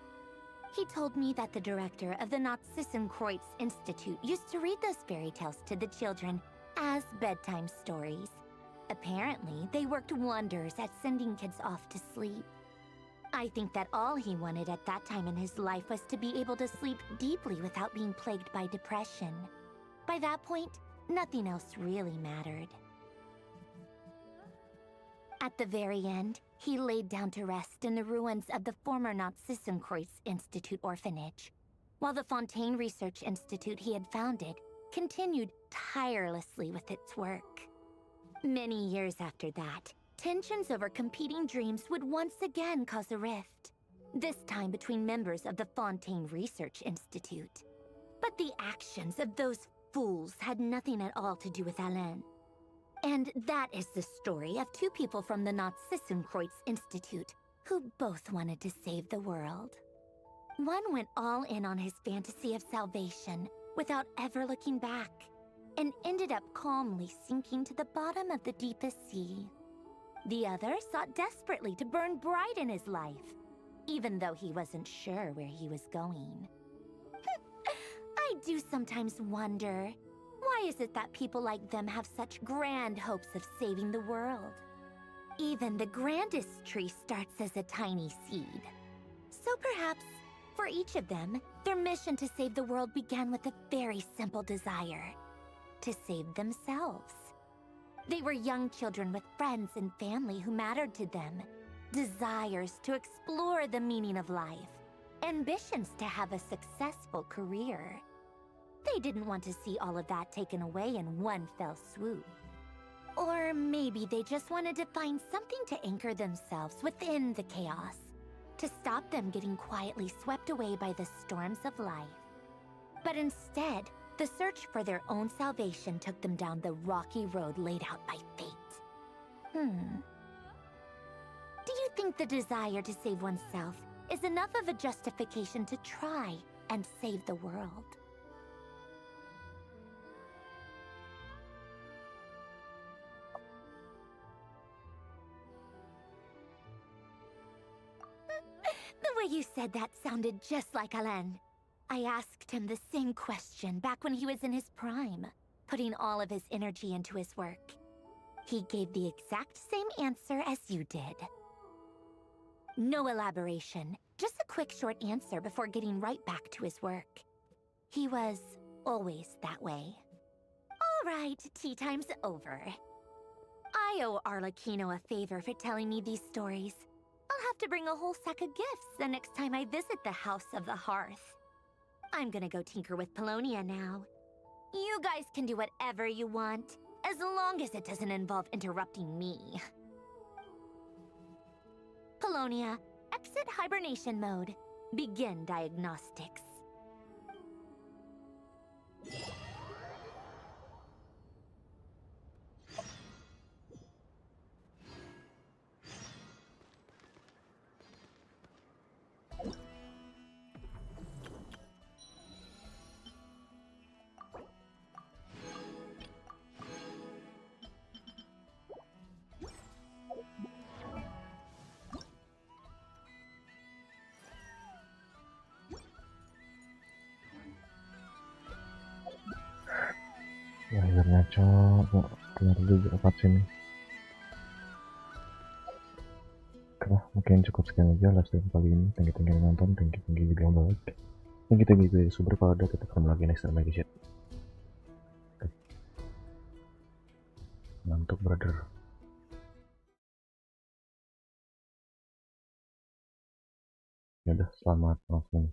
He told me that the director of the Nazissenkreuz Institute used to read those fairy tales to the children as bedtime stories. Apparently, they worked wonders at sending kids off to sleep. I think that all he wanted at that time in his life was to be able to sleep deeply without being plagued by depression. By that point, nothing else really mattered. At the very end, he laid down to rest in the ruins of the former Nazissenkreuz Institute orphanage, while the Fontaine Research Institute he had founded continued tirelessly with its work. Many years after that, tensions over competing dreams would once again cause a rift, this time between members of the Fontaine Research Institute. But the actions of those fools had nothing at all to do with Alain. And that is the story of two people from the Nazissenkreuz Institute who both wanted to save the world. One went all in on his fantasy of salvation without ever looking back, and ended up calmly sinking to the bottom of the deepest sea. The other sought desperately to burn bright in his life, even though he wasn't sure where he was going. I do sometimes wonder, why is it that people like them have such grand hopes of saving the world? Even the grandest tree starts as a tiny seed. So perhaps, for each of them, their mission to save the world began with a very simple desire: to save themselves. They were young children with friends and family who mattered to them, desires to explore the meaning of life, ambitions to have a successful career. They didn't want to see all of that taken away in one fell swoop. Or maybe they just wanted to find something to anchor themselves within the chaos, to stop them getting quietly swept away by the storms of life. But instead, the search for their own salvation took them down the rocky road laid out by fate. Do you think the desire to save oneself is enough of a justification to try and save the world? The way you said that sounded just like Alain. I asked him the same question back when he was in his prime, putting all of his energy into his work. He gave the exact same answer as you did. No elaboration, just a quick short answer before getting right back to his work. He was always that way. All right, tea time's over. I owe Arlecchino a favor for telling me these stories. I'll have to bring a whole sack of gifts the next time I visit the House of the Hearth. I'm gonna go tinker with Polonia now. You guys can do whatever you want, as long as it doesn't involve interrupting me. Polonia, exit hibernation mode. Begin diagnostics. Ya biar ngaco, keluar juga apa sini. Oke, mungkin cukup sekian aja live stream kali ini. Thank you nonton, thank you juga yang balik. Thank you super pada kita ketemu lagi next time lagi shit. Ngantuk brother. Ya udah, selamat malam.